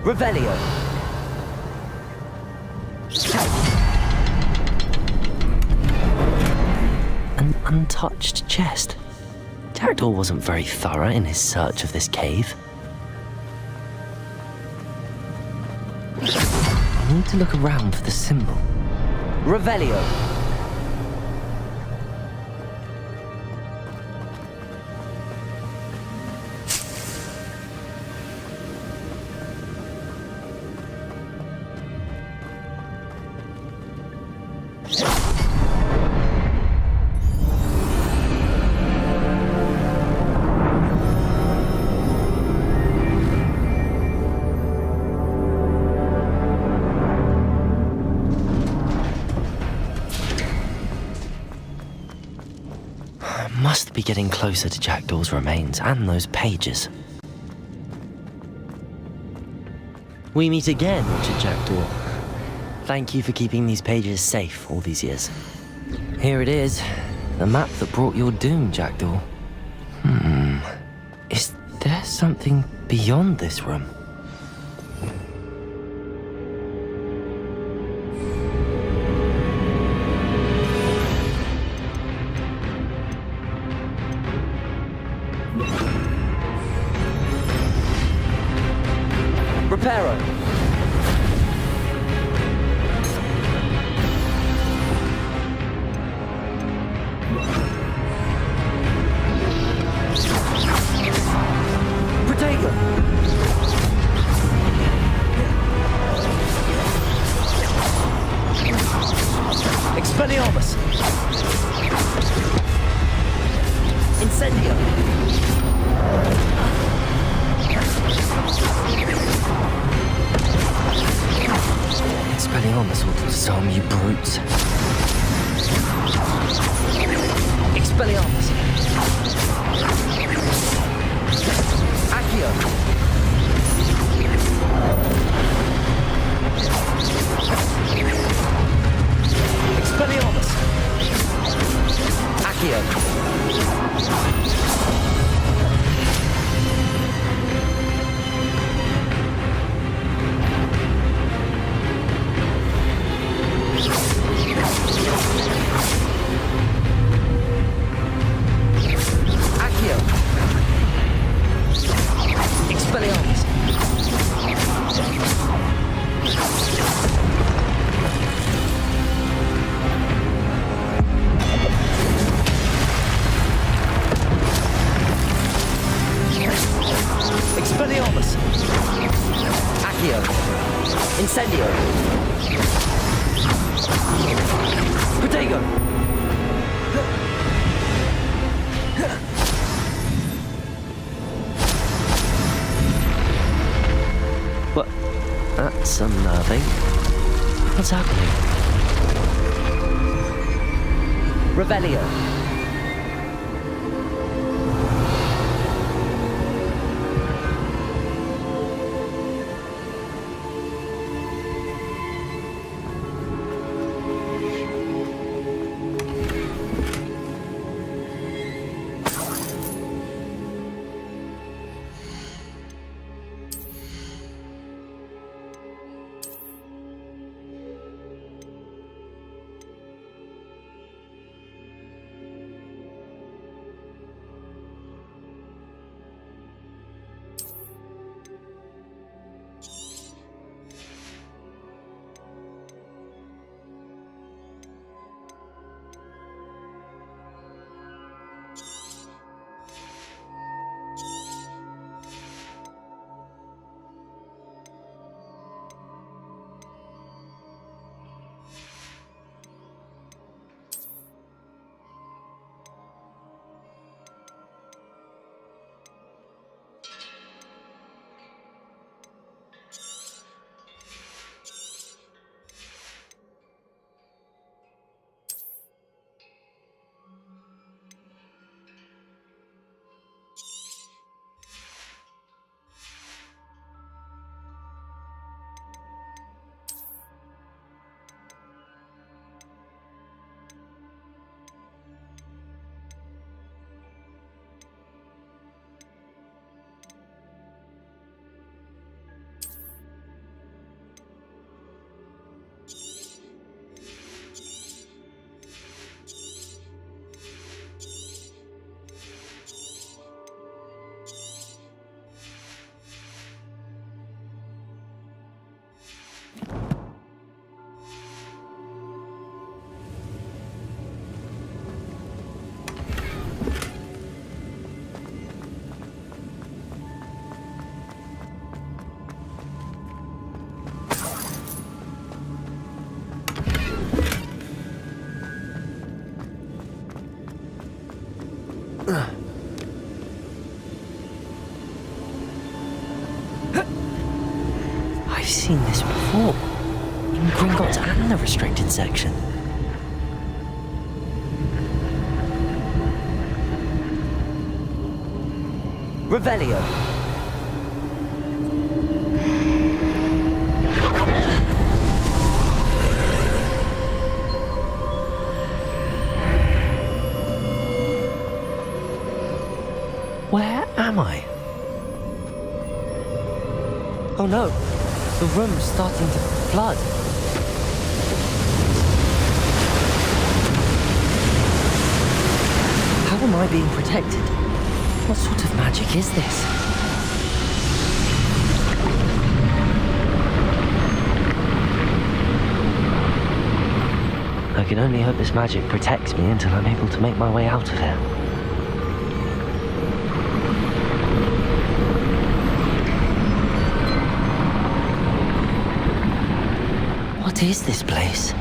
S2: Revelio. An untouched chest. Jackdaw wasn't very thorough in his search of this cave. I need to look around for the symbol. Revelio. Must be getting closer to Jackdaw's remains and those pages. We meet again, Richard Jackdaw. Thank you for keeping these pages safe all these years. Here it is, the map that brought your doom, Jackdaw. Is there something beyond this room? Reparo. Protego. Expelliarmus. Incendio. Expelliarmus. Expelliarmus will disarm you brutes. Expelliarmus! Accio! Expelliarmus! Accio! Accio! Expelliarmus! Expelliarmus! Accio! Incendio! Protego! What? That's unnerving. What's happening? Revelio! I've seen this before. In Gringotts and the restricted section. Revelio. Where am I? Oh no, the room's starting to flood. How am I being protected? What sort of magic is this? I can only hope this magic protects me until I'm able to make my way out of here. What is this place?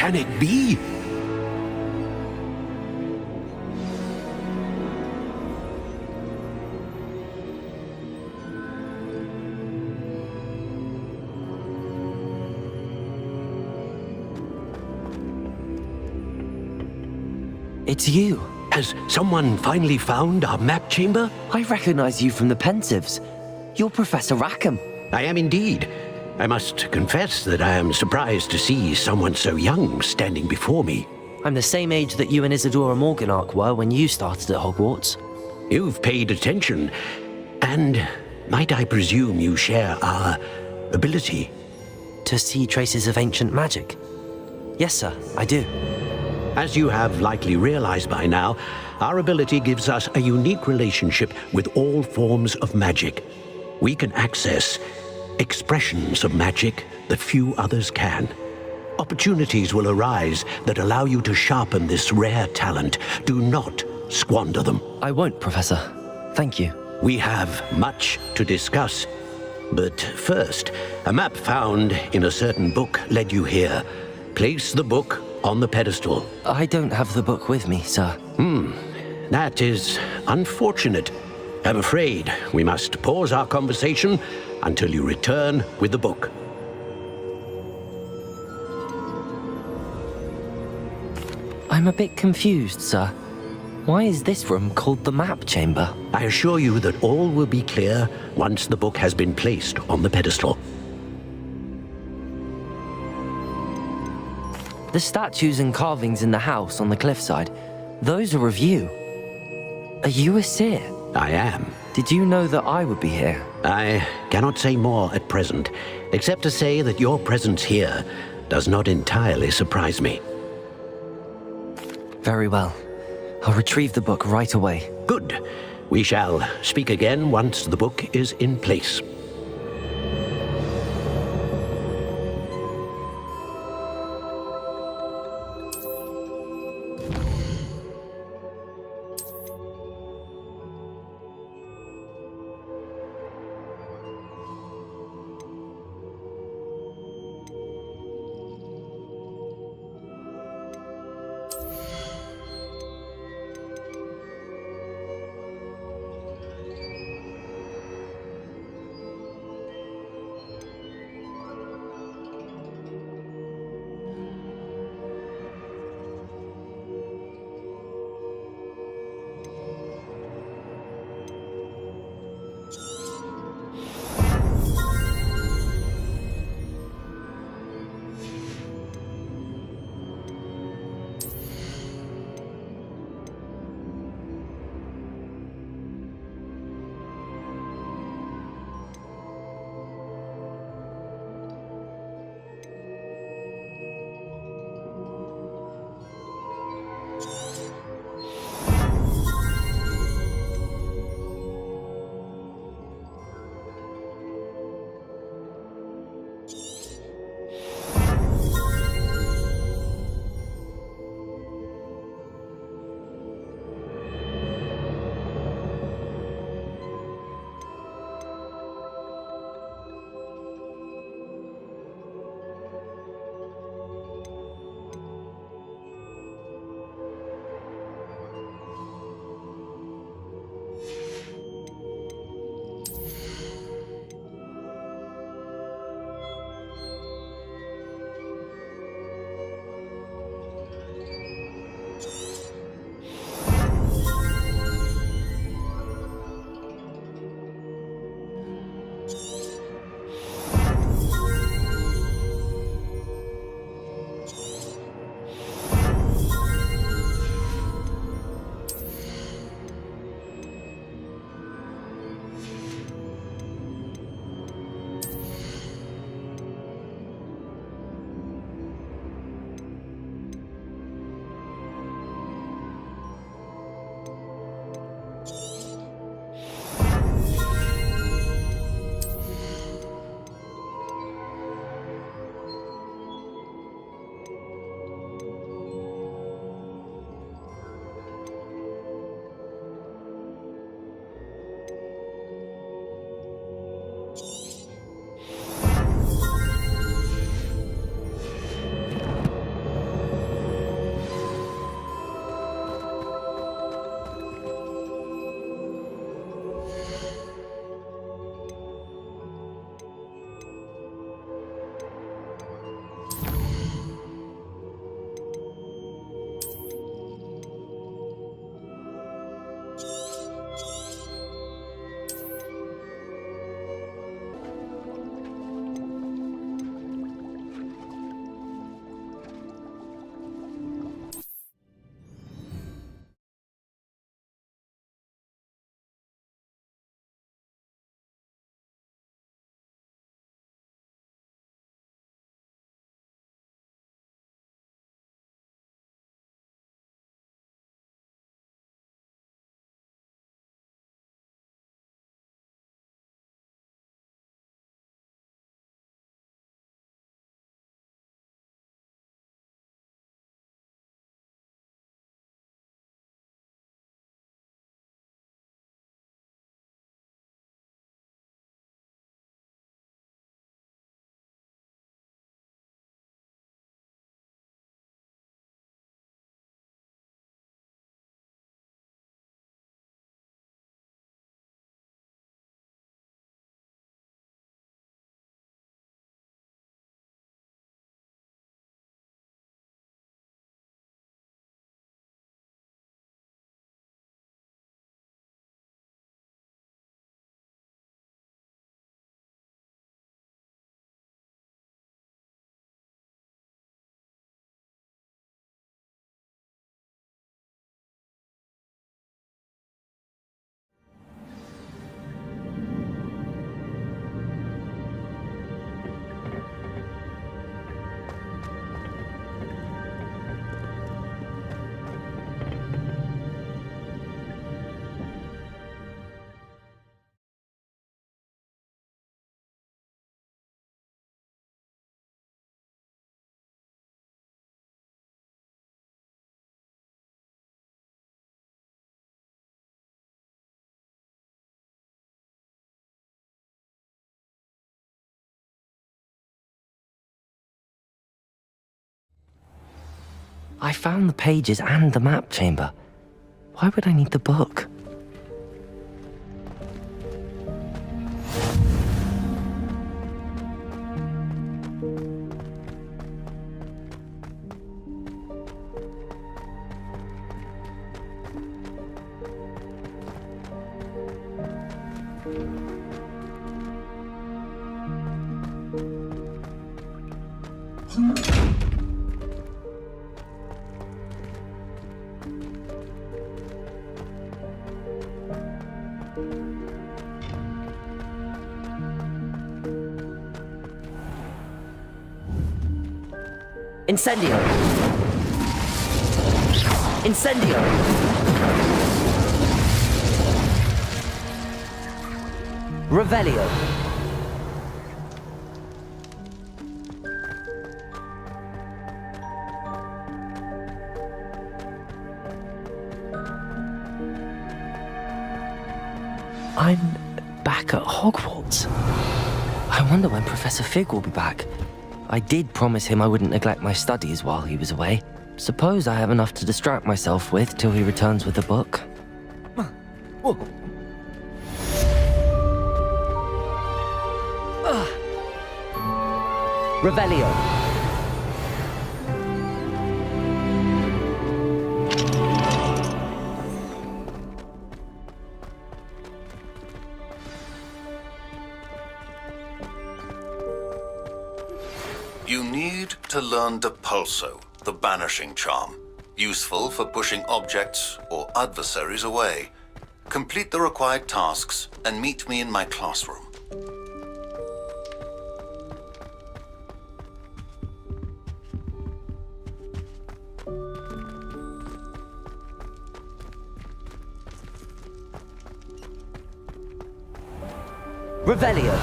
S14: can it be?
S2: It's you.
S14: Has someone finally found our map chamber?
S2: I recognize you from the Pensives. You're Professor Rackham.
S14: I am indeed. I must confess that I am surprised to see someone so young standing before me.
S2: I'm the same age that you and Isadora Morganach were when you started at Hogwarts.
S14: You've paid attention, and might I presume you share our ability?
S2: To see traces of ancient magic? Yes, sir, I do.
S14: As you have likely realized by now, our ability gives us a unique relationship with all forms of magic. We can access expressions of magic that few others can. Opportunities will arise that allow you to sharpen this rare talent. Do not squander them.
S2: I won't, Professor. Thank you.
S14: We have much to discuss. But first, a map found in a certain book led you here. Place the book on the pedestal.
S2: I don't have the book with me, sir.
S14: That is unfortunate. I'm afraid we must pause our conversation until you return with the book.
S2: I'm a bit confused, sir. Why is this room called the map chamber?
S14: I assure you that all will be clear once the book has been placed on the pedestal.
S2: The statues and carvings in the house on the cliffside, those are of you. Are you a seer?
S14: I am.
S2: Did you know that I would be here?
S14: I cannot say more at present, except to say that your presence here does not entirely surprise me.
S2: Very well. I'll retrieve the book right away.
S14: Good. We shall speak again once the book is in place.
S2: I found the pages and the map chamber. Why would I need the book?
S20: Incendio! Incendio! Revelio!
S2: I'm back at Hogwarts. I wonder when Professor Fig will be back. I did promise him I wouldn't neglect my studies while he was away. Suppose I have enough to distract myself with till he returns with the book.
S20: Revelio!
S4: You need to learn Depulso, the banishing charm. Useful for pushing objects or adversaries away. Complete the required tasks and meet me in my classroom.
S20: Revelio!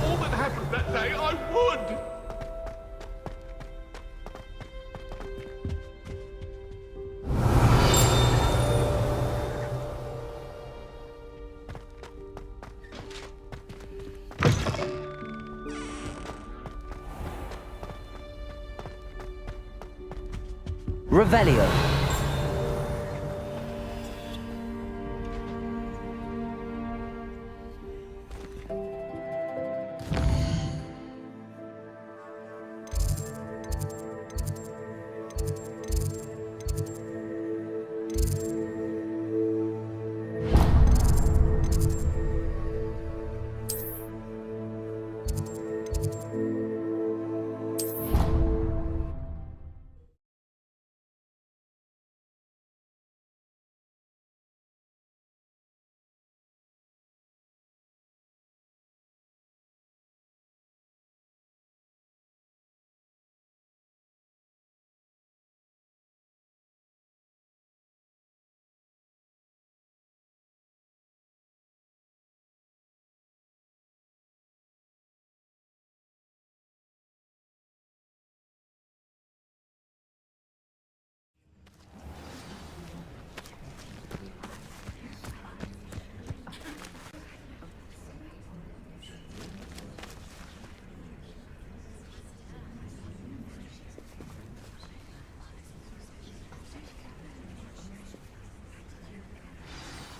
S18: All that happened that day, I would!
S20: Revelio!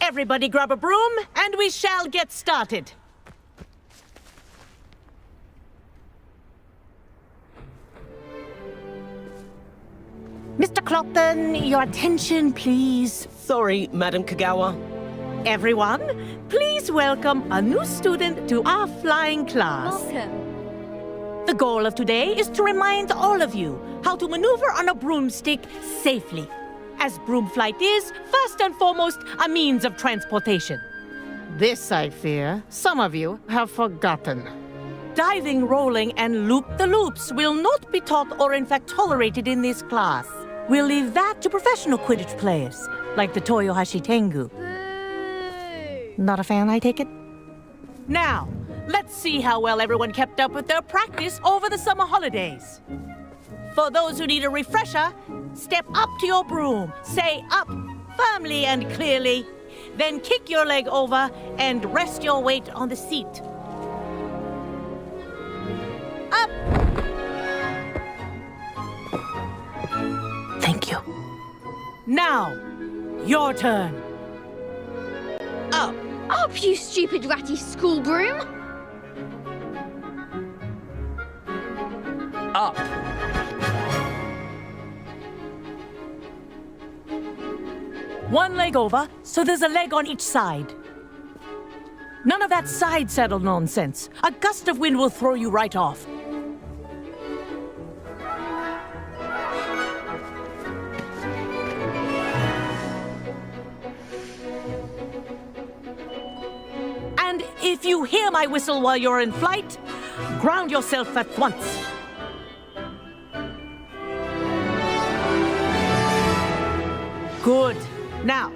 S11: Everybody grab a broom, and we shall get started. Mr. Clopton, your attention, please.
S20: Sorry, Madam Kagawa.
S11: Everyone, please welcome a new student to our flying class.
S10: Welcome.
S11: The goal of today is to remind all of you how to maneuver on a broomstick safely, as broom flight is, first and foremost, a means of transportation. This, I fear, some of you have forgotten. Diving, rolling, and loop-the-loops will not be taught or in fact tolerated in this class. We'll leave that to professional Quidditch players, like the Toyohashi Tengu. Not a fan, I take it? Now, let's see how well everyone kept up with their practice over the summer holidays. For those who need a refresher, step up to your broom. Say up firmly and clearly. Then kick your leg over and rest your weight on the seat. Up! Thank you. Now, your turn.
S6: Up! Up, you stupid ratty school broom!
S22: Up!
S11: One leg over, so there's a leg on each side. None of that side saddle nonsense. A gust of wind will throw you right off. And if you hear my whistle while you're in flight, ground yourself at once. Good. Now,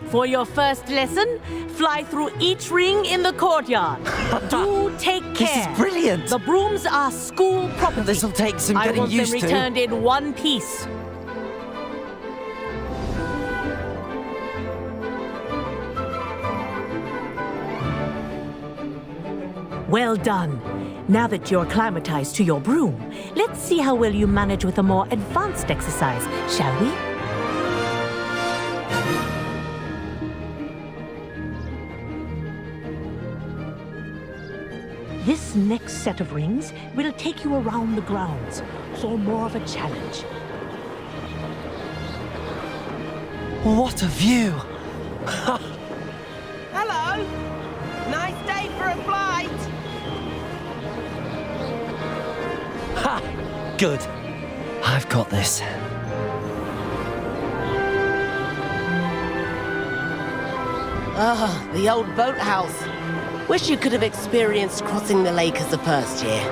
S11: for your first lesson, fly through each ring in the courtyard. Do take care.
S2: This is brilliant.
S11: The brooms are school property.
S2: This'll take some getting used
S11: I want them
S2: to.
S11: returned in one piece. Well done. Now that you're acclimatized to your broom, let's see how well you manage with a more advanced exercise, shall we? This next set of rings will take you around the grounds, so more of a challenge.
S2: What a view!
S5: Hello! Nice day for a flight!
S2: Ha! Good. I've got this.
S5: Ah, the old boathouse. Wish you could have experienced crossing the lake as a first year.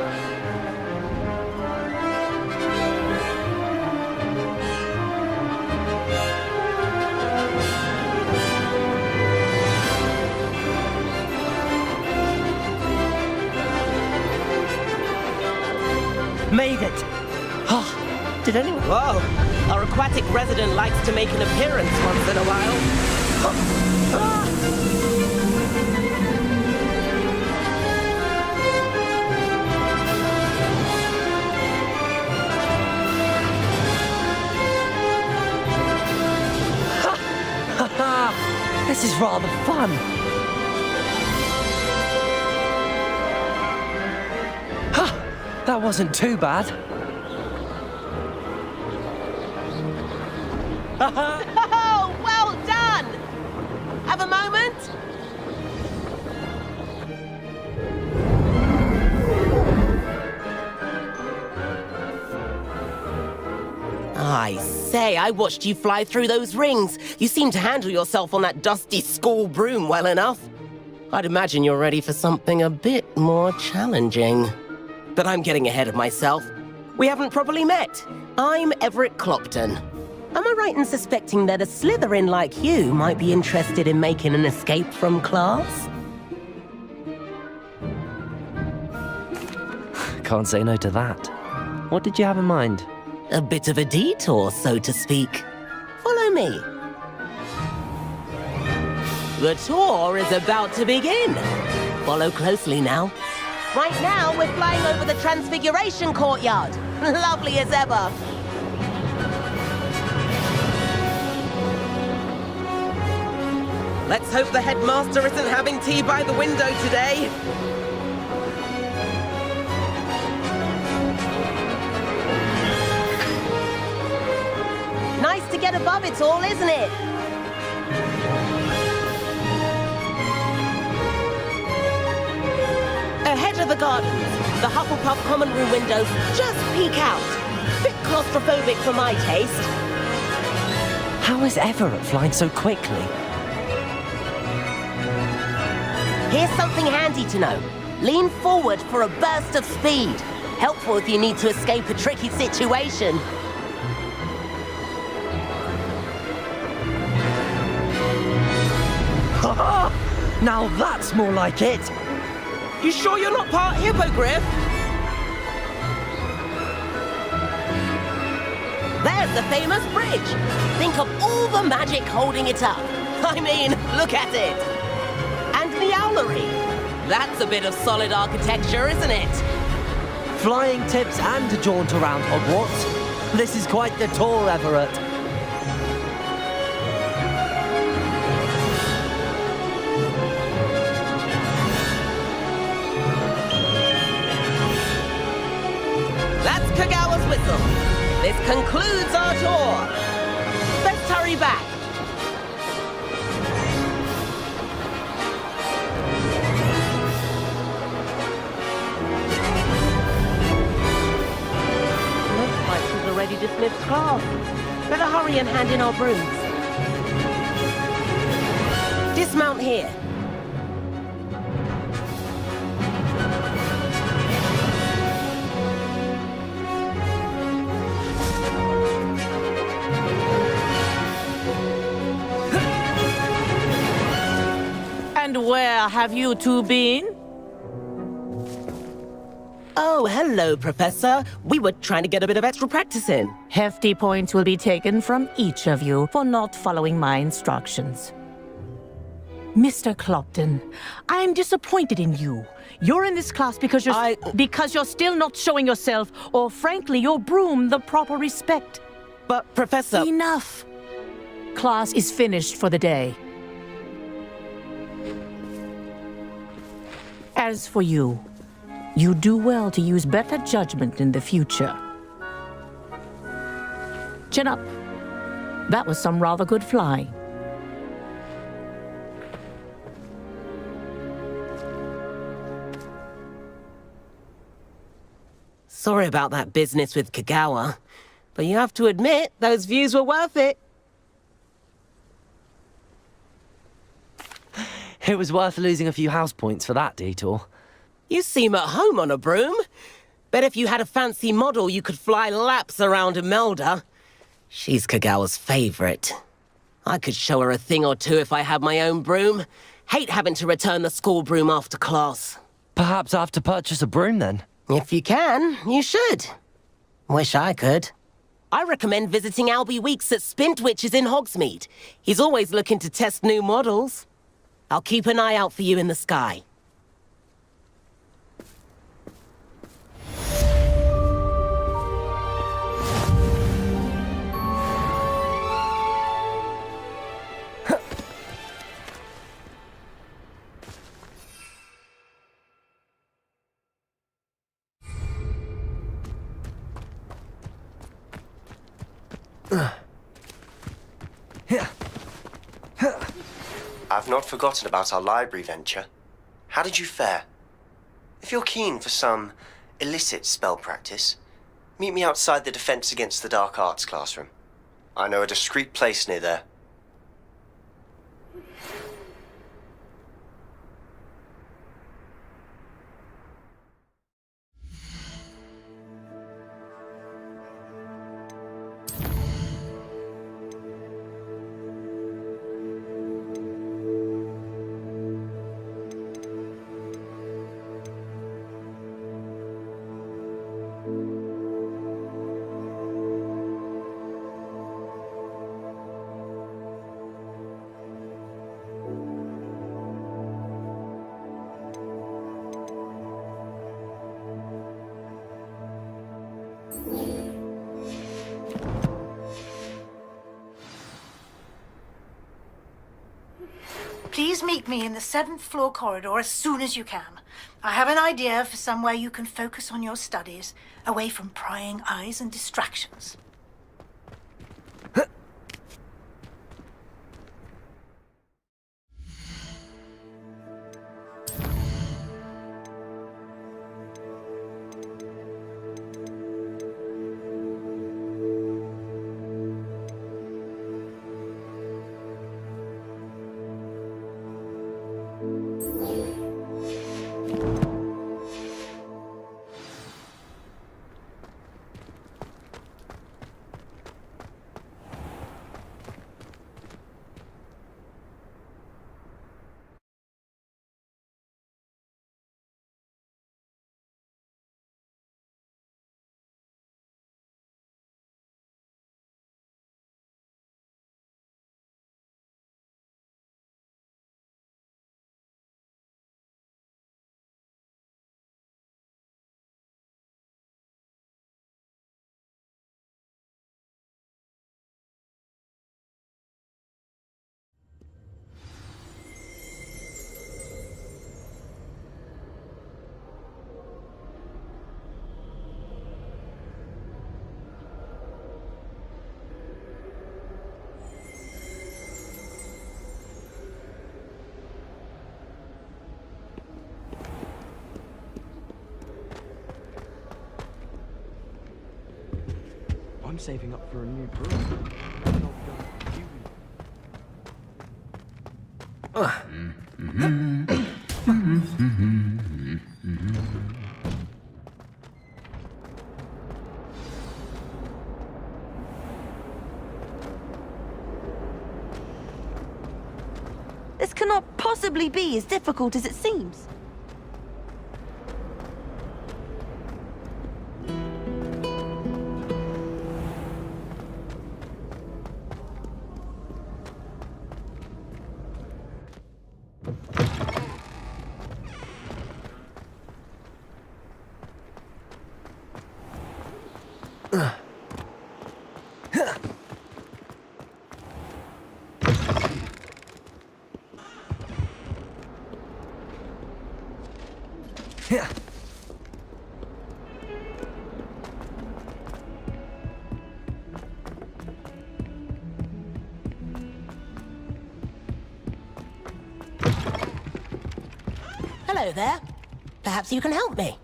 S2: Made it! Oh, did anyone...
S5: Whoa! Our aquatic resident likes to make an appearance once in a while.
S2: This is rather fun. That wasn't too bad.
S5: Oh, well done! Have a moment? I say, I watched you fly through those rings. You seem to handle yourself on that dusty school broom well enough. I'd imagine you're ready for something a bit more challenging. But I'm getting ahead of myself. We haven't properly met. I'm Everett Clopton. Am I right in suspecting that a Slytherin like you might be interested in making an escape from class?
S2: Can't say no to that. What did you have in mind?
S5: A bit of a detour, so to speak. Follow me. The tour is about to begin. Follow closely now. Right now, we're flying over the Transfiguration Courtyard. Lovely as ever. Let's hope the headmaster isn't having tea by the window today. Nice to get above it all, isn't it? Ahead of the gardens, the Hufflepuff common room windows just peek out. Bit claustrophobic for my taste.
S2: How is Everett flying so quickly?
S5: Here's something handy to know. Lean forward for a burst of speed. Helpful if you need to escape a tricky situation.
S2: Now that's more like it!
S5: You sure you're not part hippogriff? There's the famous bridge. Think of all the magic holding it up. I mean, look at it! And the owlery! That's a bit of solid architecture, isn't it?
S2: Flying tips and a jaunt around Hogwarts. This is quite the tour, Everett.
S5: That's Kagawa's whistle. This concludes our tour. Let's hurry back. Looks like she's already dismissed class. Better hurry and hand in our brooms. Dismount here.
S11: And where have you two been?
S5: Oh, hello, Professor. We were trying to get a bit of extra practice in.
S11: Hefty points will be taken from each of you for not following my instructions. Mr. Clopton, I'm disappointed in you. You're in this class because you're still not showing yourself, or frankly, your broom the proper respect.
S5: But, Professor...
S11: Enough. Class is finished for the day. As for you, you do well to use better judgment in the future. Chin up. That was some rather good flying.
S5: Sorry about that business with Kagawa, but you have to admit, those views were worth it.
S2: It was worth losing a few house points for that detour.
S5: You seem at home on a broom. Bet if you had a fancy model, you could fly laps around Imelda. She's Kagawa's favorite. I could show her a thing or two if I had my own broom. Hate having to return the school broom after class.
S2: Perhaps I have to purchase a broom then?
S5: If you can, you should. Wish I could. I recommend visiting Albie Weeks at Spintwitches in Hogsmeade. He's always looking to test new models. I'll keep an eye out for you in the sky.
S12: I've not forgotten about our library venture. How did you fare? If you're keen for some illicit spell practice, meet me outside the Defense Against the Dark Arts classroom. I know a discreet place near there.
S15: Please meet me in the 7th floor corridor as soon as you can. I have an idea for somewhere you can focus on your studies, away from prying eyes and distractions.
S22: I'm saving up for a new broom.
S8: This cannot possibly be as difficult as it seems.
S5: Hello there. Perhaps you can help me.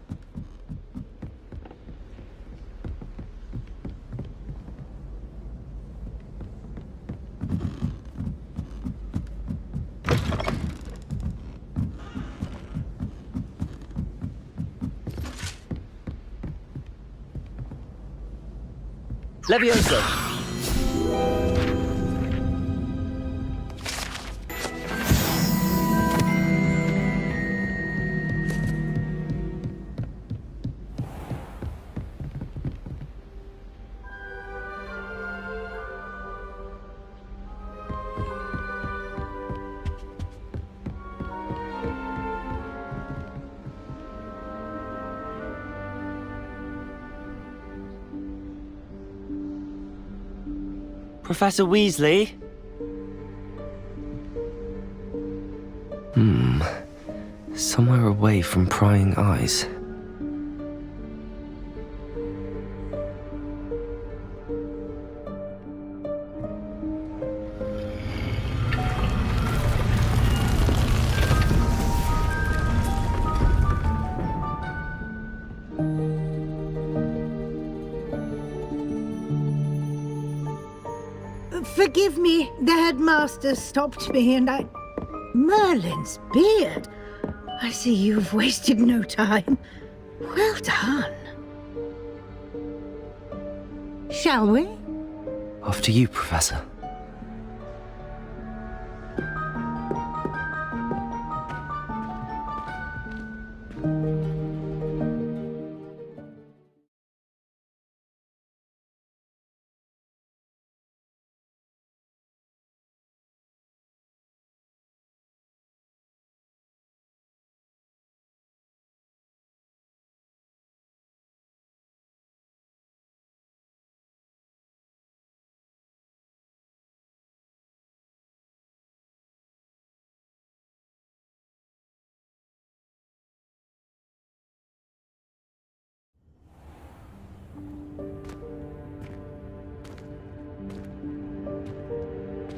S20: Levioso. Professor Weasley?
S2: Somewhere away from prying eyes.
S15: Forgive me, the headmaster stopped me and I... Merlin's beard! I see you've wasted no time. Well done. Shall we?
S2: After you, Professor.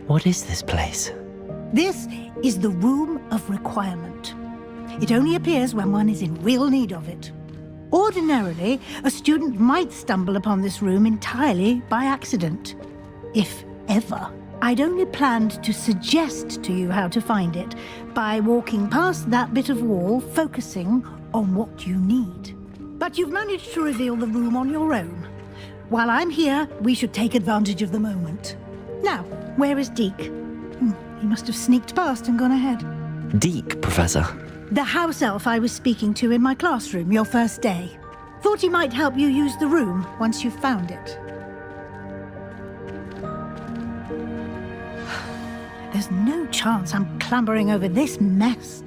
S2: What is this place?
S15: This is the Room of Requirement. It only appears when one is in real need of it. Ordinarily, a student might stumble upon this room entirely by accident. If ever. I'd only planned to suggest to you how to find it by walking past that bit of wall, focusing on what you need. But you've managed to reveal the room on your own. While I'm here, we should take advantage of the moment. Now, where is Deke? He must have sneaked past and gone ahead.
S2: Deke, Professor.
S15: The house elf I was speaking to in my classroom your first day. Thought he might help you use the room once you've found it. There's no chance I'm clambering over this mess.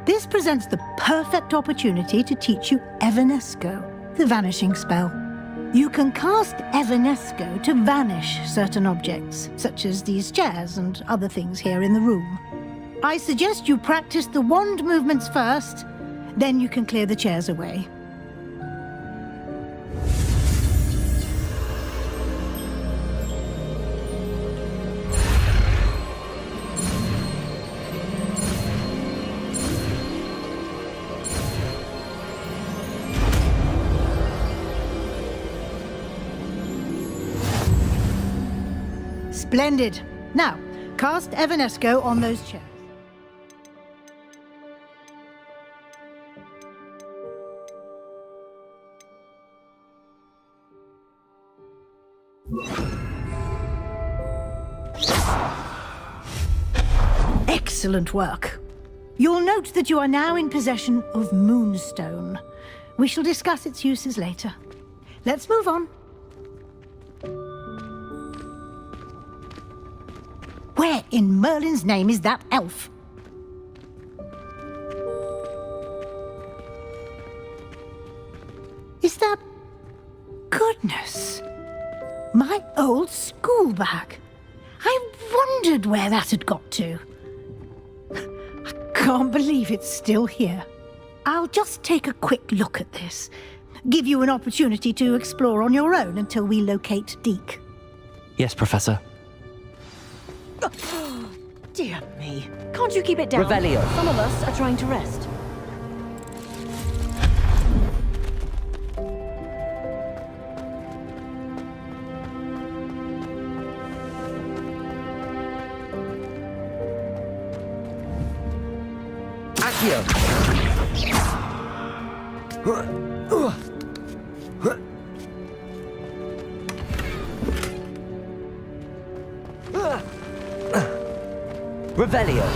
S15: This presents the perfect opportunity to teach you Evanesco, the vanishing spell. You can cast Evanesco to vanish certain objects, such as these chairs and other things here in the room. I suggest you practice the wand movements first, then you can clear the chairs away. Splendid. Now, cast Evanesco on those chairs. Excellent work. You'll note that you are now in possession of Moonstone. We shall discuss its uses later. Let's move on. Where in Merlin's name is that elf? Is that... Goodness! My old school bag. I wondered where that had got to. I can't believe it's still here. I'll just take a quick look at this. Give you an opportunity to explore on your own until we locate Deke.
S2: Yes, Professor.
S8: Dear me. Can't you keep it down?
S2: Revelio.
S8: Some of us are trying to rest.
S2: Revelio.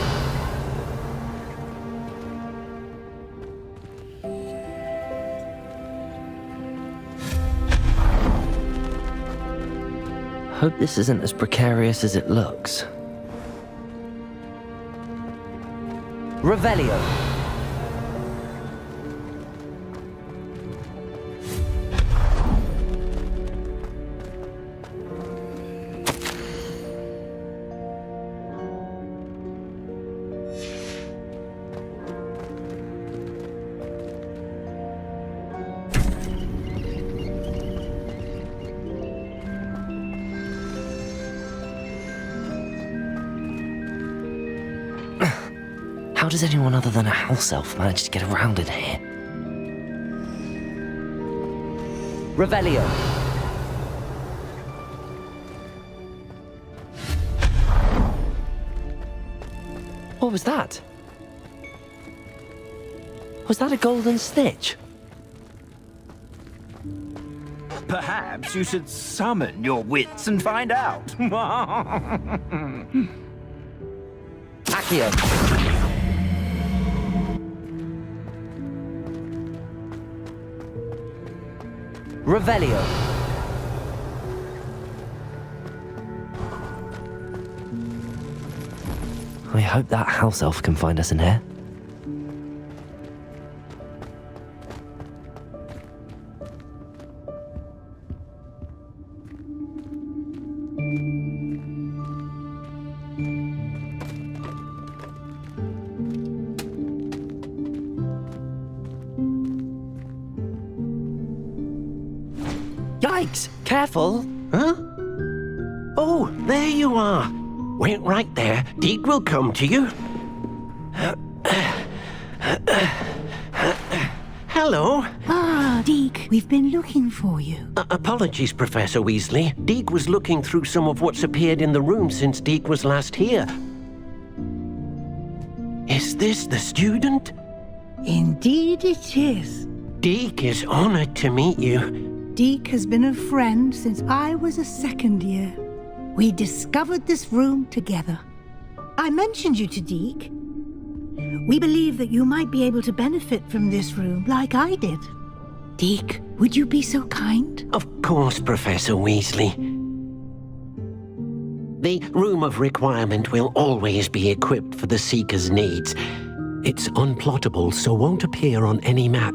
S2: Hope this isn't as precarious as it looks. Revelio. How does anyone other than a house elf manage to get around in here? Revelio. What was that? Was that a golden snitch?
S24: Perhaps you should summon your wits and find out.
S2: Accio. Revelio. I hope that house elf can find us in here.
S14: Yikes! Careful! Huh? Oh, there you are. Wait right there. Deke will come to you. Hello.
S15: Ah, Deke, we've been looking for you.
S14: Apologies, Professor Weasley. Deke was looking through some of what's appeared in the room since Deke was last here. Is this the student?
S15: Indeed it is.
S14: Deke is honored to meet you.
S15: Deke has been a friend since I was a second year. We discovered this room together. I mentioned you to Deke. We believe that you might be able to benefit from this room like I did. Deke, would you be so kind?
S14: Of course, Professor Weasley. The Room of Requirement will always be equipped for the Seeker's needs. It's unplottable, so won't appear on any map.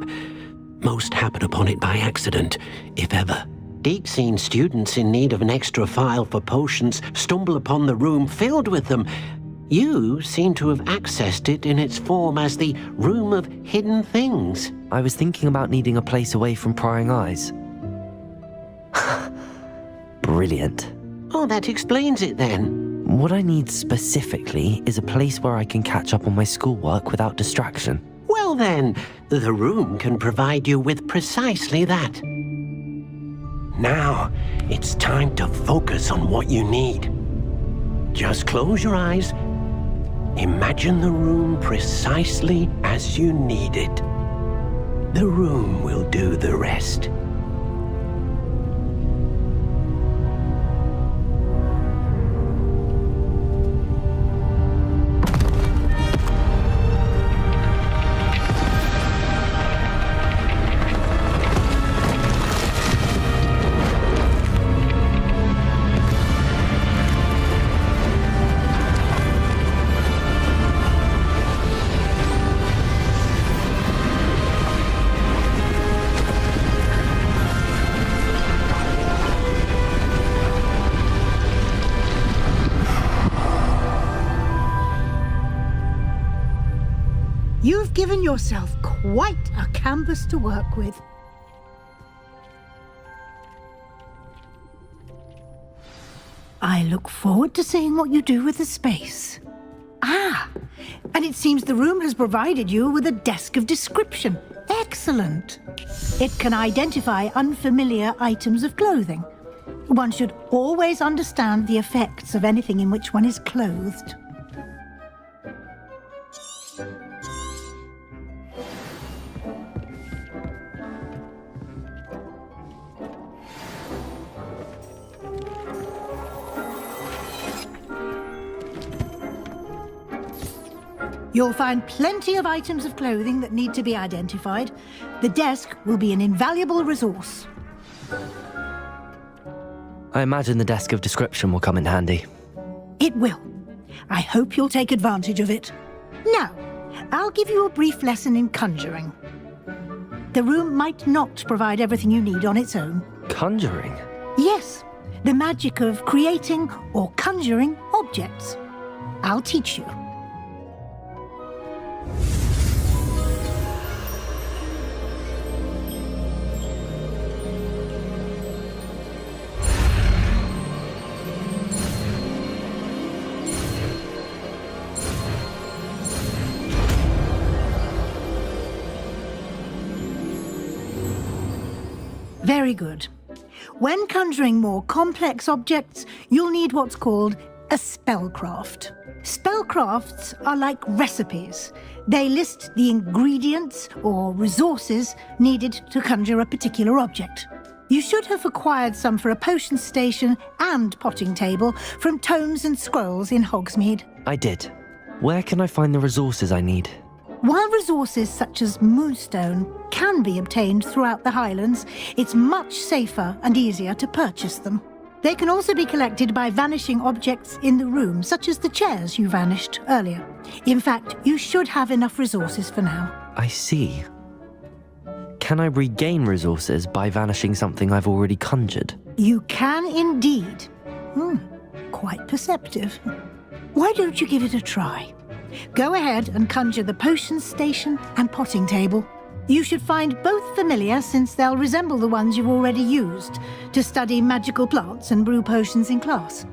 S14: Most happen upon it by accident, if ever. Deke's seen students in need of an extra file for potions stumble upon the room filled with them. You seem to have accessed it in its form as the Room of Hidden Things.
S2: I was thinking about needing a place away from prying eyes. Brilliant.
S14: Oh, that explains it then.
S2: What I need specifically is a place where I can catch up on my schoolwork without distraction.
S14: Well then, the room can provide you with precisely that. Now, it's time to focus on what you need. Just close your eyes. Imagine the room precisely as you need it. The room will do the rest.
S15: You've given yourself quite a canvas to work with. I look forward to seeing what you do with the space. Ah, and it seems the room has provided you with a desk of description. Excellent. It can identify unfamiliar items of clothing. One should always understand the effects of anything in which one is clothed. You'll find plenty of items of clothing that need to be identified. The desk will be an invaluable resource.
S2: I imagine the desk of description will come in handy.
S15: It will. I hope you'll take advantage of it. Now, I'll give you a brief lesson in conjuring. The room might not provide everything you need on its own.
S2: Conjuring?
S15: Yes, the magic of creating or conjuring objects. I'll teach you. Very good. When conjuring more complex objects, you'll need what's called a spellcraft. Spellcrafts are like recipes. They list the ingredients or resources needed to conjure a particular object. You should have acquired some for a potion station and potting table from tomes and scrolls in Hogsmeade.
S2: I did. Where can I find the resources I need?
S15: While resources such as moonstone can be obtained throughout the Highlands, it's much safer and easier to purchase them. They can also be collected by vanishing objects in the room, such as the chairs you vanished earlier. In fact, you should have enough resources for now.
S2: I see. Can I regain resources by vanishing something I've already conjured?
S15: You can indeed. Quite perceptive. Why don't you give it a try? Go ahead and conjure the potion station and potting table. You should find both familiar, since they'll resemble the ones you've already used to study magical plants and brew potions in class.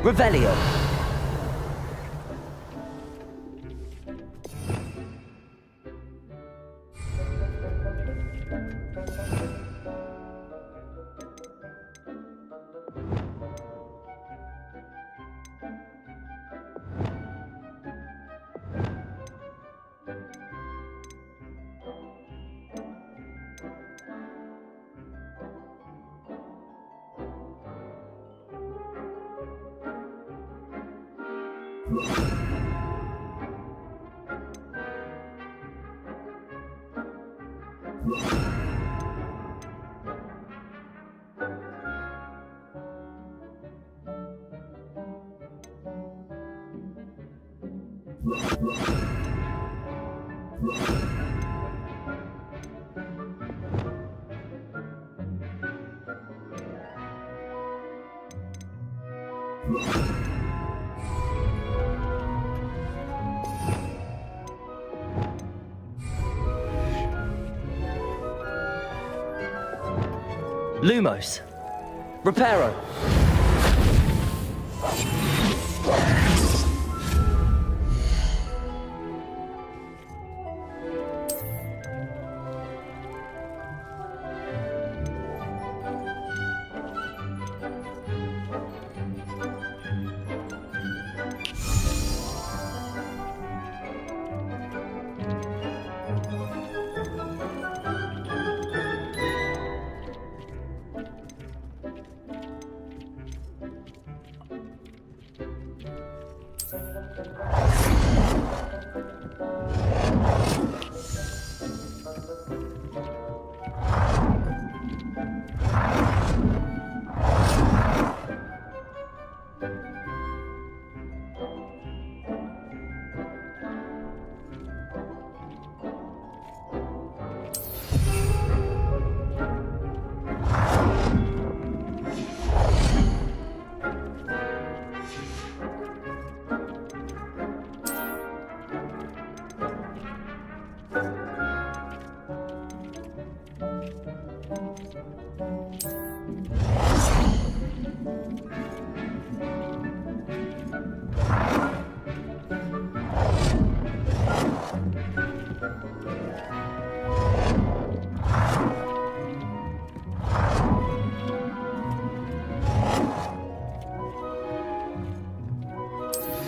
S2: Revelio. Lumos. Reparo.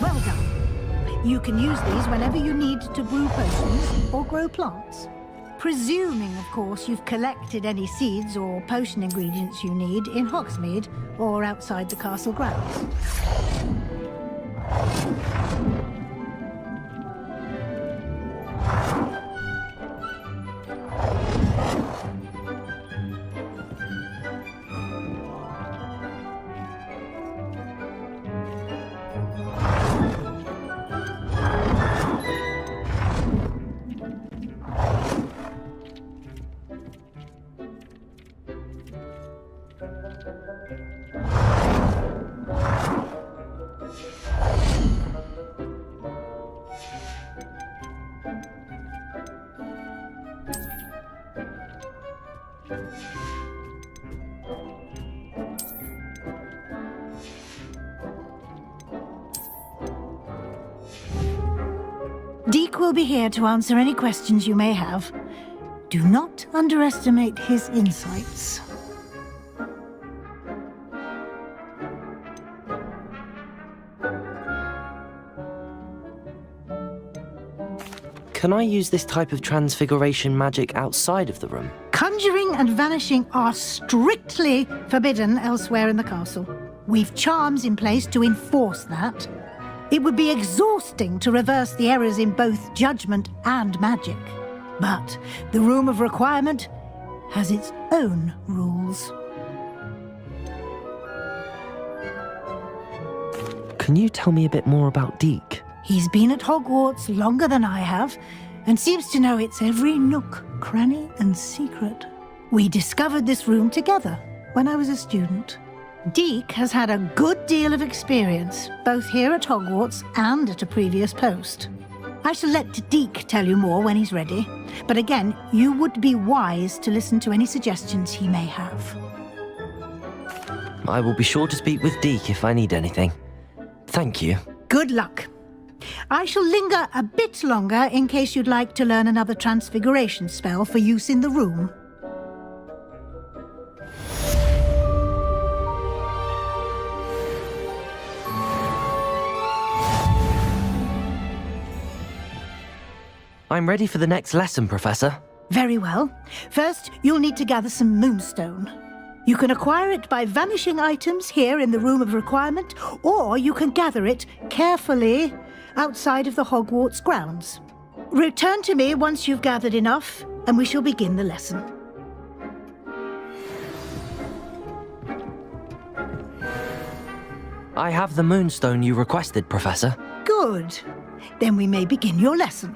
S15: Well done. You can use these whenever you need to brew potions or grow plants. Presuming, of course, you've collected any seeds or potion ingredients you need in Hogsmeade or outside the castle grounds. Deke will be here to answer any questions you may have. Do not underestimate his insights.
S2: Can I use this type of transfiguration magic outside of the room?
S15: Conjuring and vanishing are strictly forbidden elsewhere in the castle. We've charms in place to enforce that. It would be exhausting to reverse the errors in both judgment and magic. But the Room of Requirement has its own rules.
S2: Can you tell me a bit more about Deke?
S15: He's been at Hogwarts longer than I have, and seems to know its every nook, cranny, and secret. We discovered this room together when I was a student. Deke has had a good deal of experience, both here at Hogwarts and at a previous post. I shall let Deke tell you more when he's ready, but again, you would be wise to listen to any suggestions he may have.
S2: I will be sure to speak with Deke if I need anything. Thank you.
S15: Good luck. I shall linger a bit longer in case you'd like to learn another transfiguration spell for use in the room.
S2: I'm ready for the next lesson, Professor.
S15: Very well. First, you'll need to gather some moonstone. You can acquire it by vanishing items here in the Room of Requirement, or you can gather it carefully outside of the Hogwarts grounds. Return to me once you've gathered enough, and we shall begin the lesson.
S2: I have the moonstone you requested, Professor.
S15: Good. Then we may begin your lesson.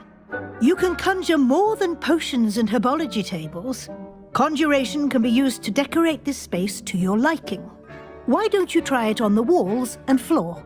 S15: You can conjure more than potions and herbology tables. Conjuration can be used to decorate this space to your liking. Why don't you try it on the walls and floor?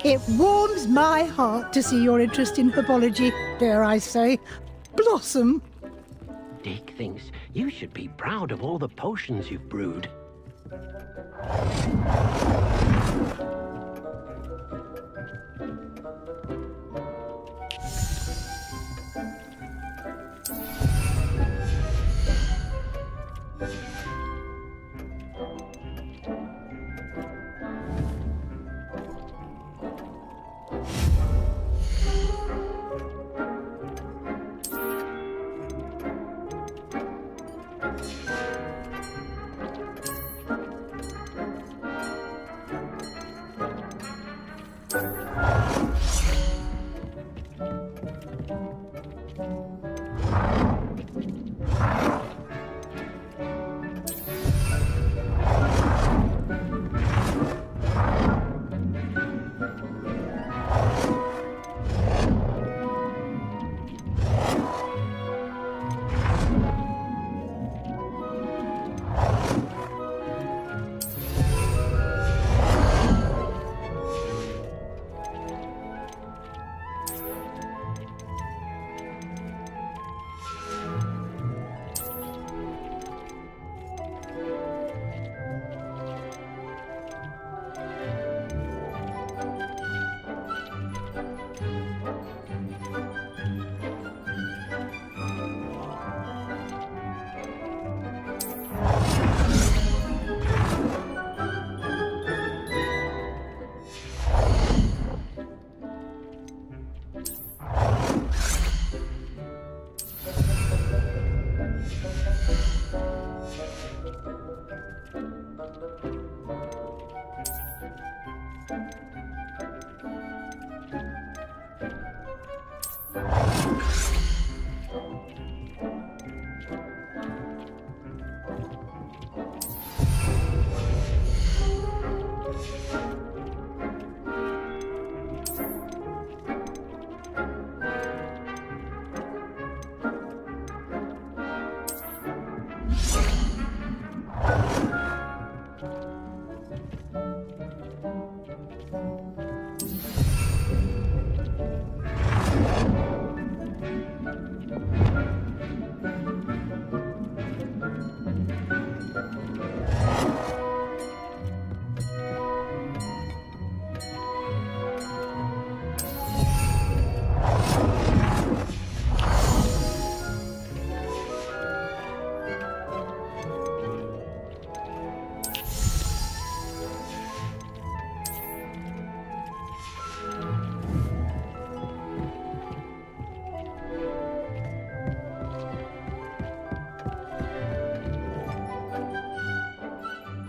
S15: It warms my heart to see your interest in herbology, dare I say. Blossom.
S14: Dick thinks you should be proud of all the potions you've brewed.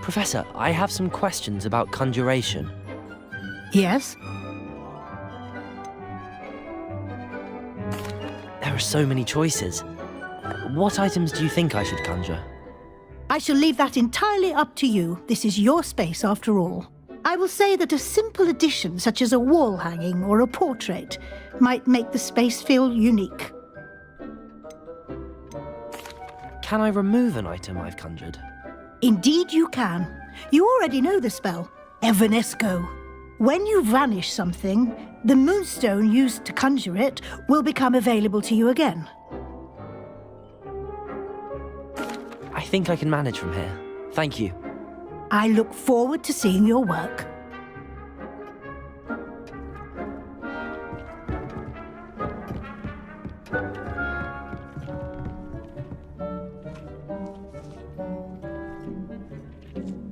S2: Professor, I have some questions about conjuration.
S15: Yes?
S2: There are so many choices. What items do you think I should conjure?
S15: I shall leave that entirely up to you. This is your space, after all. I will say that a simple addition, such as a wall hanging or a portrait, might make the space feel unique.
S2: Can I remove an item I've conjured?
S15: Indeed you can. You already know the spell, Evanesco. When you vanish something, the moonstone used to conjure it will become available to you again.
S2: I think I can manage from here. Thank you.
S15: I look forward to seeing your work.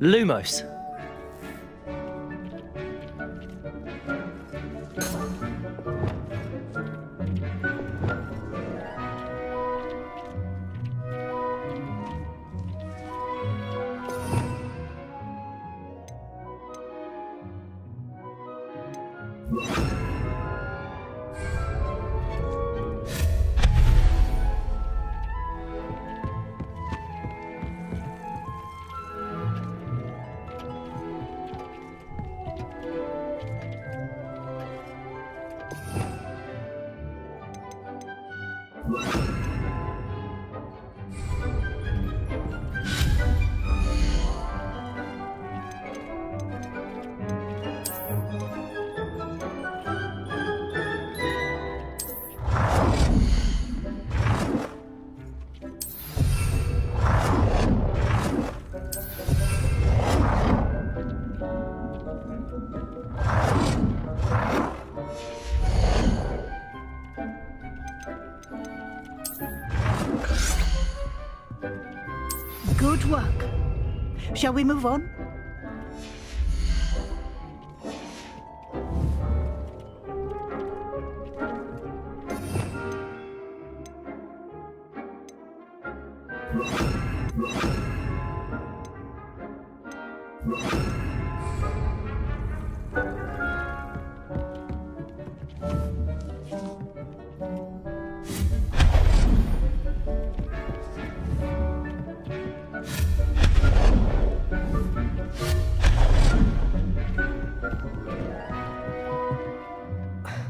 S2: Lumos.
S15: Good work. Shall we move on?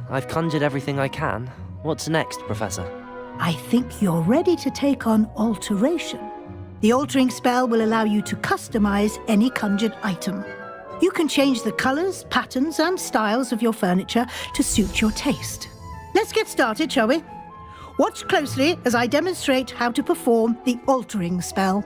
S2: I've conjured everything I can. What's next, Professor?
S15: I think you're ready to take on alteration. The altering spell will allow you to customize any conjured item. You can change the colors, patterns, and styles of your furniture to suit your taste. Let's get started, shall we? Watch closely as I demonstrate how to perform the altering spell.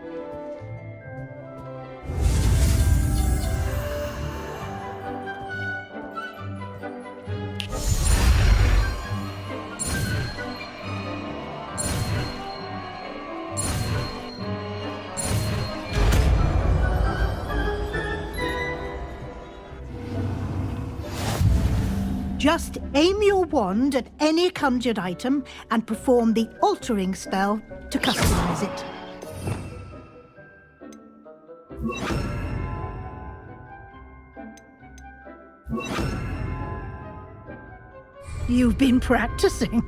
S15: Just aim your wand at any conjured item and perform the altering spell to customize it. You've been practicing.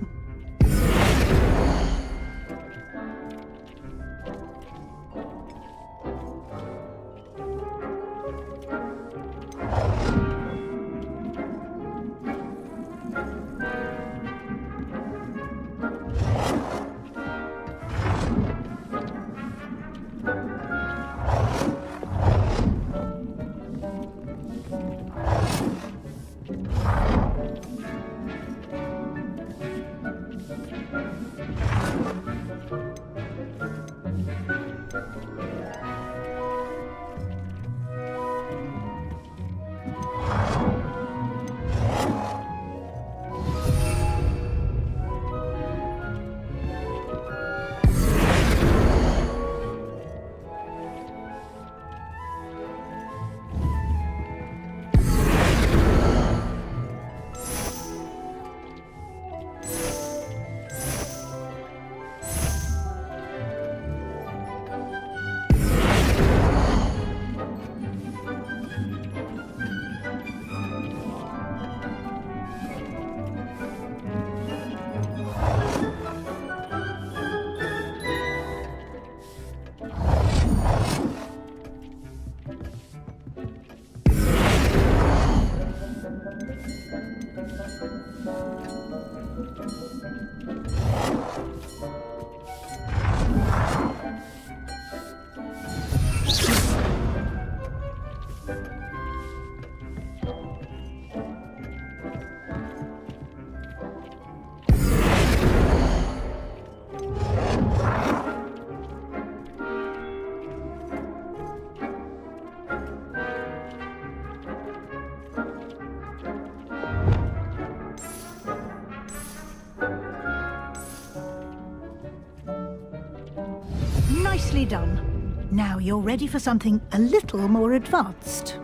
S15: Nicely done. Now you're ready for something a little more advanced.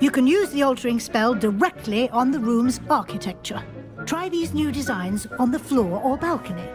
S15: You can use the altering spell directly on the room's architecture. Try these new designs on the floor or balcony.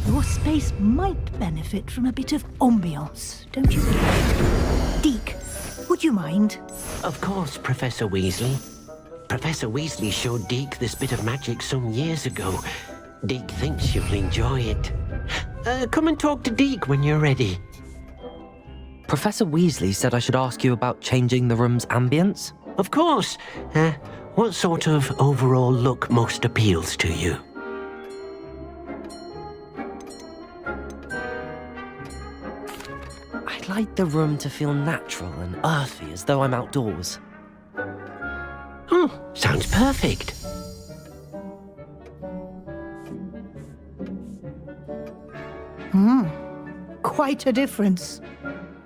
S15: Your space might benefit from a bit of ambiance, don't you think? Deke, would you mind?
S14: Of course, Professor Weasley. Professor Weasley showed Deke this bit of magic some years ago. Deke thinks you'll enjoy it. Come and talk to Deke when you're ready.
S2: Professor Weasley said I should ask you about changing the room's ambience.
S14: Of course. What sort of overall look most appeals to you?
S2: I'd like the room to feel natural and earthy, as though I'm outdoors.
S14: Sounds perfect.
S15: Quite a difference.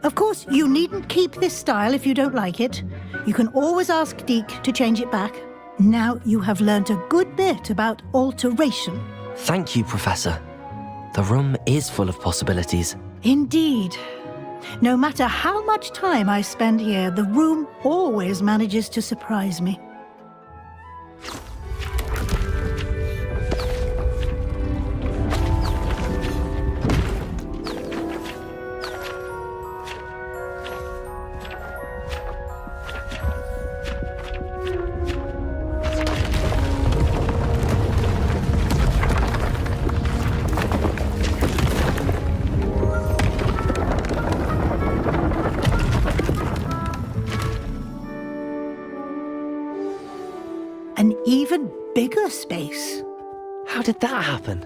S15: Of course, you needn't keep this style if you don't like it. You can always ask Deke to change it back. Now you have learnt a good bit about alteration.
S2: Thank you, Professor. The room is full of possibilities.
S15: Indeed. No matter how much time I spend here, the room always manages to surprise me. An even bigger space.
S2: How did that happen?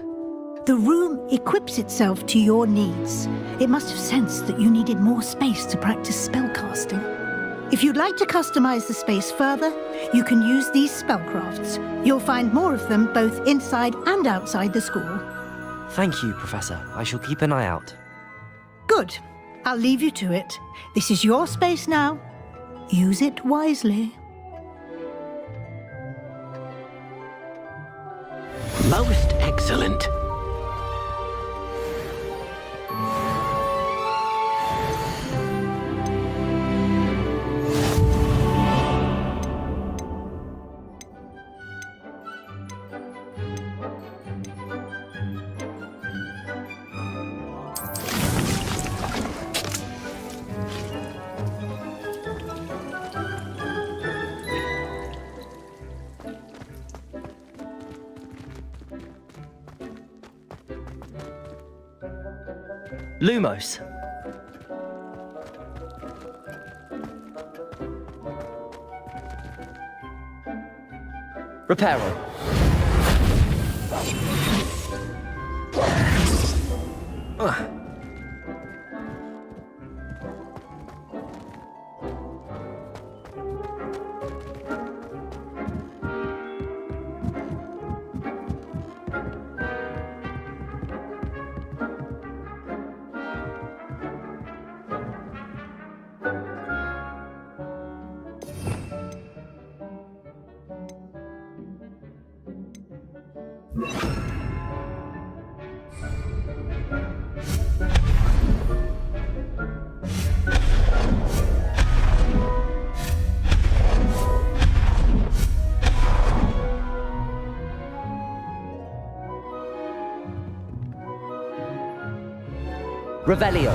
S15: The room equips itself to your needs. It must have sensed that you needed more space to practice spellcasting. If you'd like to customize the space further, you can use these spellcrafts. You'll find more of them both inside and outside the school.
S2: Thank you, Professor. I shall keep an eye out.
S15: Good. I'll leave you to it. This is your space now. Use it wisely.
S14: Most excellent.
S2: Lumos. Reparo. Revelio.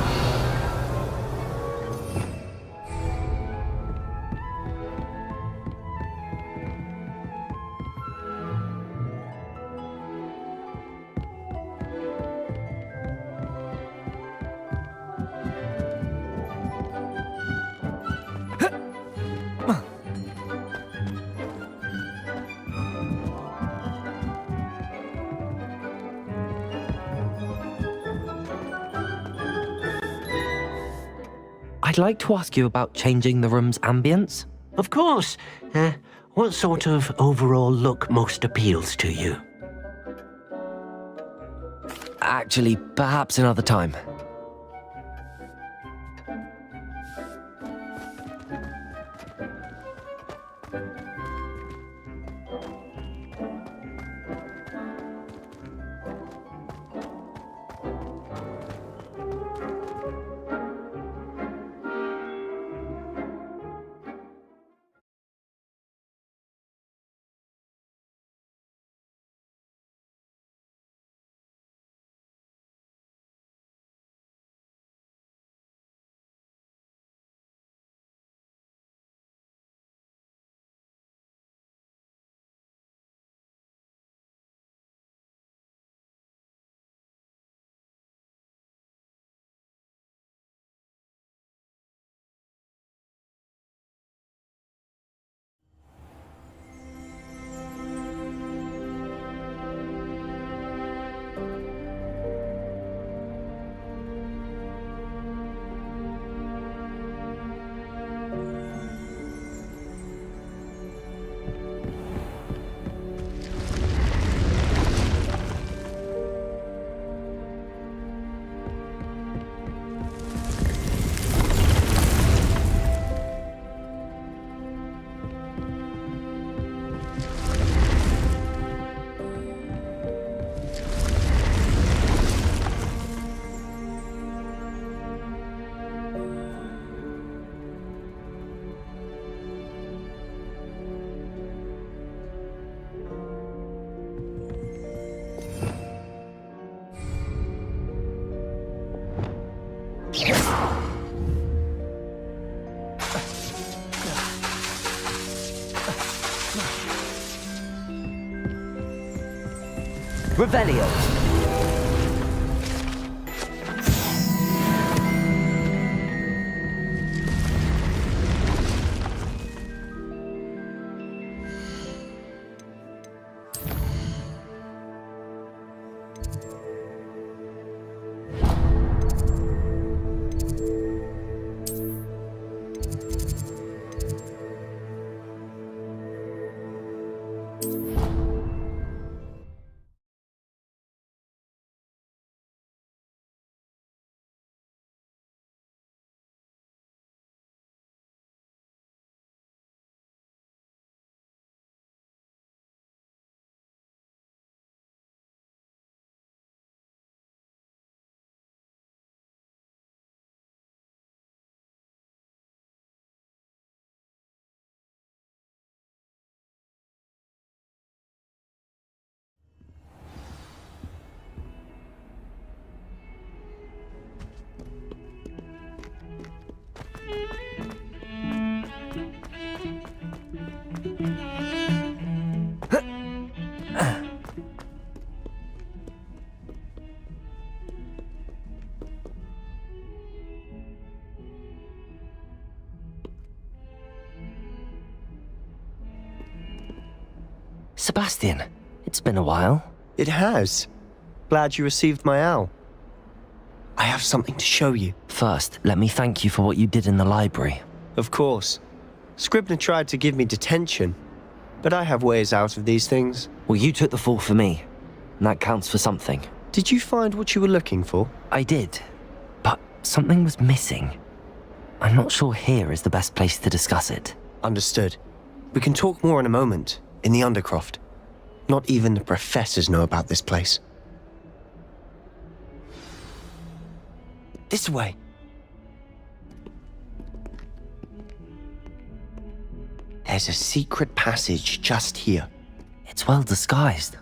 S2: I'd like to ask you about changing the room's ambience.
S14: Of course. What sort of overall look most appeals to you?
S2: Actually, perhaps another time. Revelio. Sebastian, it's been a while.
S12: It has. Glad you received my owl. I have something to show you.
S2: First, let me thank you for what you did in the library.
S12: Of course. Scribner tried to give me detention, but I have ways out of these things.
S2: Well, you took the fall for me, and that counts for something.
S12: Did you find what you were looking for?
S2: I did, but something was missing. I'm not sure here is the best place to discuss it.
S12: Understood. We can talk more in a moment, in the Undercroft. Not even the professors know about this place. This way. There's a secret passage just here.
S2: It's well disguised.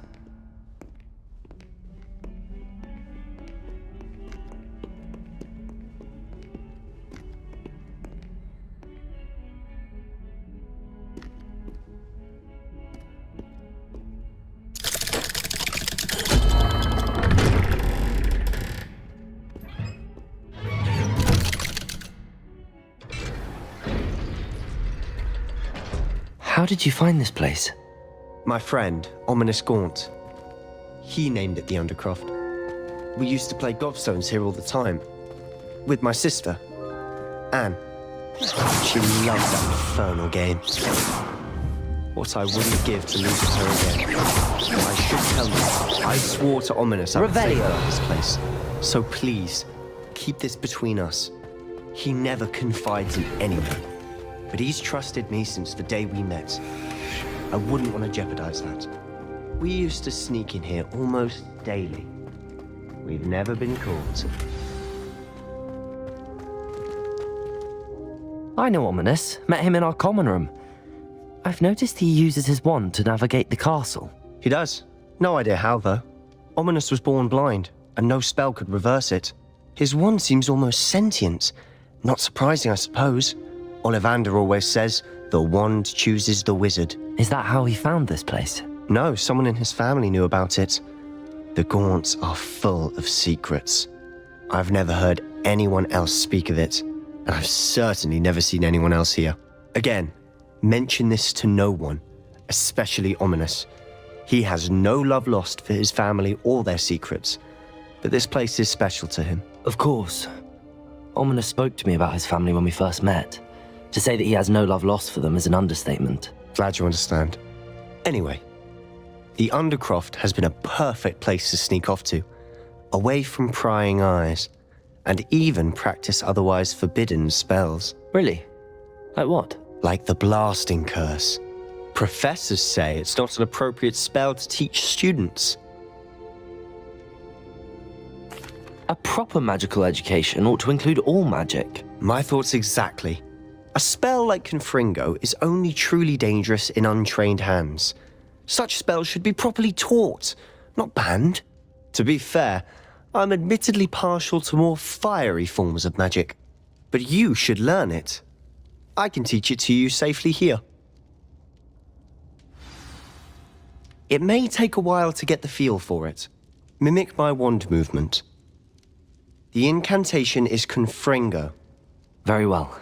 S2: How did you find this place?
S12: My friend, Ominous Gaunt. He named it the Undercroft. We used to play gobstones here all the time. With my sister, Anne. She loved that infernal game. What I wouldn't give to lose her again. I should tell you, I swore to Ominous I would save her this place. So please, keep this between us. He never confides in anyone. But he's trusted me since the day we met. I wouldn't want to jeopardize that. We used to sneak in here almost daily. We've never been caught.
S2: I know Ominous. Met him in our common room. I've noticed he uses his wand to navigate the castle.
S12: He does. No idea how, though. Ominous was born blind, and no spell could reverse it. His wand seems almost sentient. Not surprising, I suppose. Ollivander always says, the wand chooses the wizard.
S2: Is that how he found this place?
S12: No, someone in his family knew about it. The Gaunts are full of secrets. I've never heard anyone else speak of it, and I've certainly never seen anyone else here. Again, mention this to no one, especially Ominous. He has no love lost for his family or their secrets, but this place is special to him.
S2: Of course. Ominous spoke to me about his family when we first met. To say that he has no love lost for them is an understatement.
S12: Glad you understand. Anyway, the Undercroft has been a perfect place to sneak off to, away from prying eyes, and even practice otherwise forbidden spells.
S2: Really? Like what?
S12: Like the blasting curse. Professors say it's not an appropriate spell to teach students.
S2: A proper magical education ought to include all magic.
S12: My thoughts exactly. A spell like Confringo is only truly dangerous in untrained hands. Such spells should be properly taught, not banned. To be fair, I'm admittedly partial to more fiery forms of magic, but you should learn it. I can teach it to you safely here. It may take a while to get the feel for it. Mimic my wand movement. The incantation is Confringo.
S2: Very well.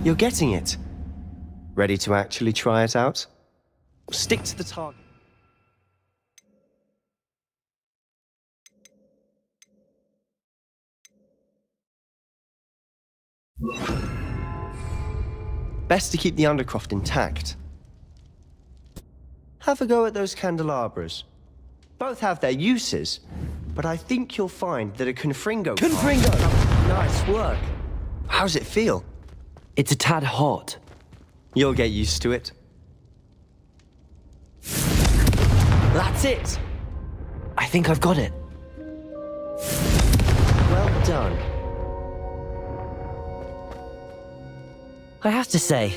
S12: You're getting it. Ready to actually try it out? Stick to the target. Best to keep the Undercroft intact. Have a go at those candelabras. Both have their uses, but I think you'll find that a Confringo...
S2: Confringo!
S12: Nice work. How's it feel?
S2: It's a tad hot.
S12: You'll get used to it. That's it!
S2: I think I've got it.
S12: Well done.
S2: I have to say,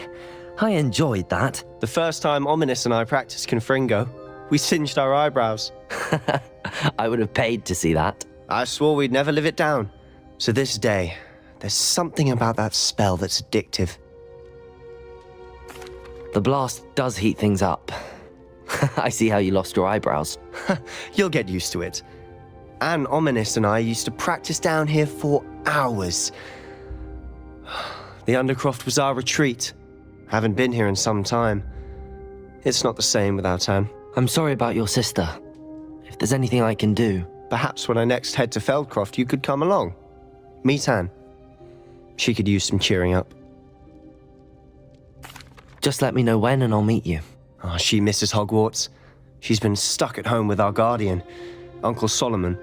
S2: I enjoyed that.
S12: The first time Ominous and I practiced Confringo, we singed our eyebrows.
S2: I would have paid to see that.
S12: I swore we'd never live it down. So this day, there's something about that spell that's addictive.
S2: The blast does heat things up. I see how you lost your eyebrows.
S12: You'll get used to it. Anne, Ominous and I used to practice down here for hours. The Undercroft was our retreat. Haven't been here in some time. It's not the same without Anne.
S2: I'm sorry about your sister. If there's anything I can do...
S12: Perhaps when I next head to Feldcroft, you could come along. Meet Anne. She could use some cheering up.
S2: Just let me know when and I'll meet you.
S12: Oh, she misses Hogwarts. She's been stuck at home with our guardian, Uncle Solomon.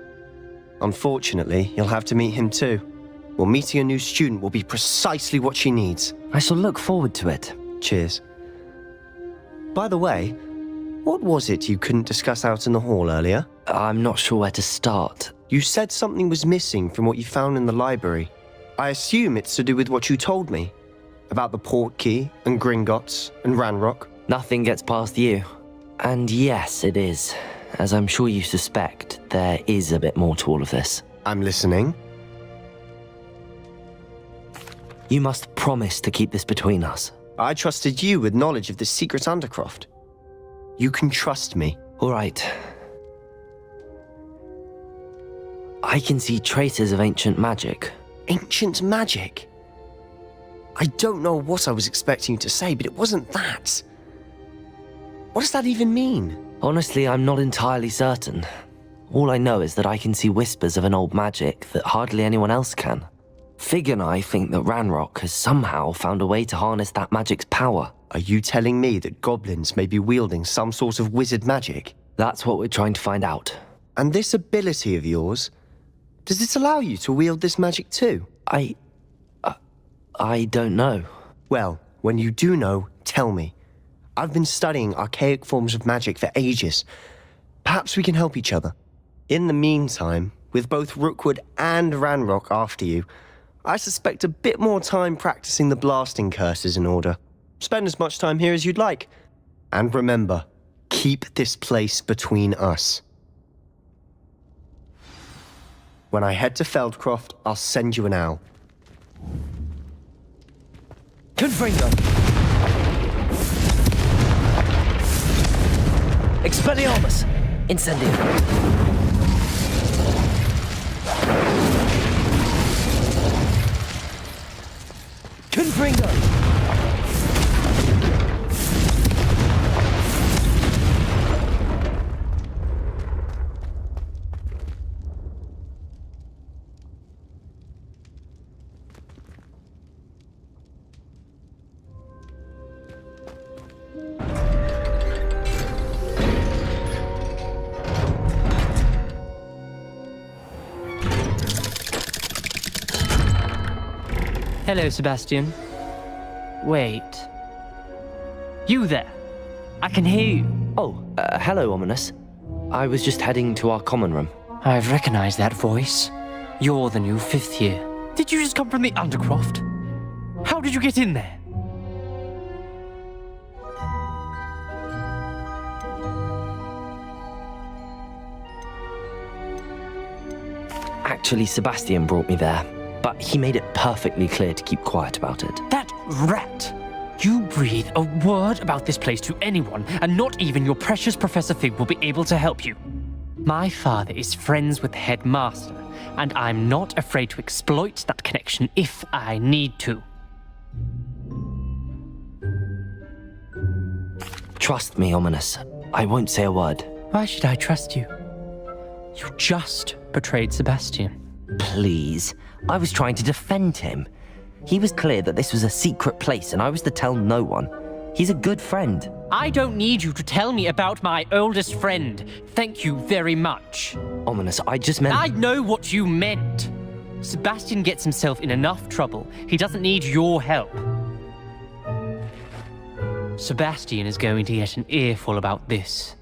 S12: Unfortunately, you'll have to meet him too. Well, meeting a new student will be precisely what she needs.
S2: I shall look forward to it.
S12: Cheers. By the way, what was it you couldn't discuss out in the hall earlier?
S2: I'm not sure where to start.
S12: You said something was missing from what you found in the library. I assume it's to do with what you told me. About the Portkey, and Gringotts, and Ranrock.
S2: Nothing gets past you. And yes, it is. As I'm sure you suspect, there is a bit more to all of this.
S12: I'm listening.
S2: You must promise to keep this between us.
S12: I trusted you with knowledge of the secret Undercroft. You can trust me.
S2: All right. I can see traces of ancient magic.
S12: Ancient magic? I don't know what I was expecting you to say, but it wasn't that. What does that even mean?
S2: Honestly, I'm not entirely certain. All I know is that I can see whispers of an old magic that hardly anyone else can. Fig and I think that Ranrock has somehow found a way to harness that magic's power.
S12: Are you telling me that goblins may be wielding some sort of wizard magic?
S2: That's what we're trying to find out.
S12: And this ability of yours, does it allow you to wield this magic too?
S2: I don't know.
S12: Well, when you do know, tell me. I've been studying archaic forms of magic for ages. Perhaps we can help each other. In the meantime, with both Rookwood and Ranrock after you, I suspect a bit more time practicing the blasting curse is in order. Spend as much time here as you'd like. And remember, keep this place between us. When I head to Feldcroft, I'll send you an owl.
S2: Confringo! Expelliarmus! Incendio! Confringo!
S20: Hello, Sebastian. Wait. You there? I can hear you.
S2: Oh, hello, Ominous. I was just heading to our common room.
S20: I've recognized that voice. You're the new 5th year. Did you just come from the Undercroft? How did you get in there?
S2: Actually, Sebastian brought me there, but he made it perfectly clear to keep quiet about it.
S22: That rat! You breathe a word about this place to anyone, and not even your precious Professor Fig will be able to help you. My father is friends with the headmaster, and I'm not afraid to exploit that connection if I need to.
S2: Trust me, Ominous. I won't say a word.
S22: Why should I trust you? You just betrayed Sebastian.
S2: Please. I was trying to defend him. He was clear that this was a secret place and I was to tell no one. He's a good friend.
S22: I don't need you to tell me about my oldest friend. Thank you very much.
S2: Ominous, I just meant...
S22: I know what you meant. Sebastian gets himself in enough trouble. He doesn't need your help. Sebastian is going to get an earful about this.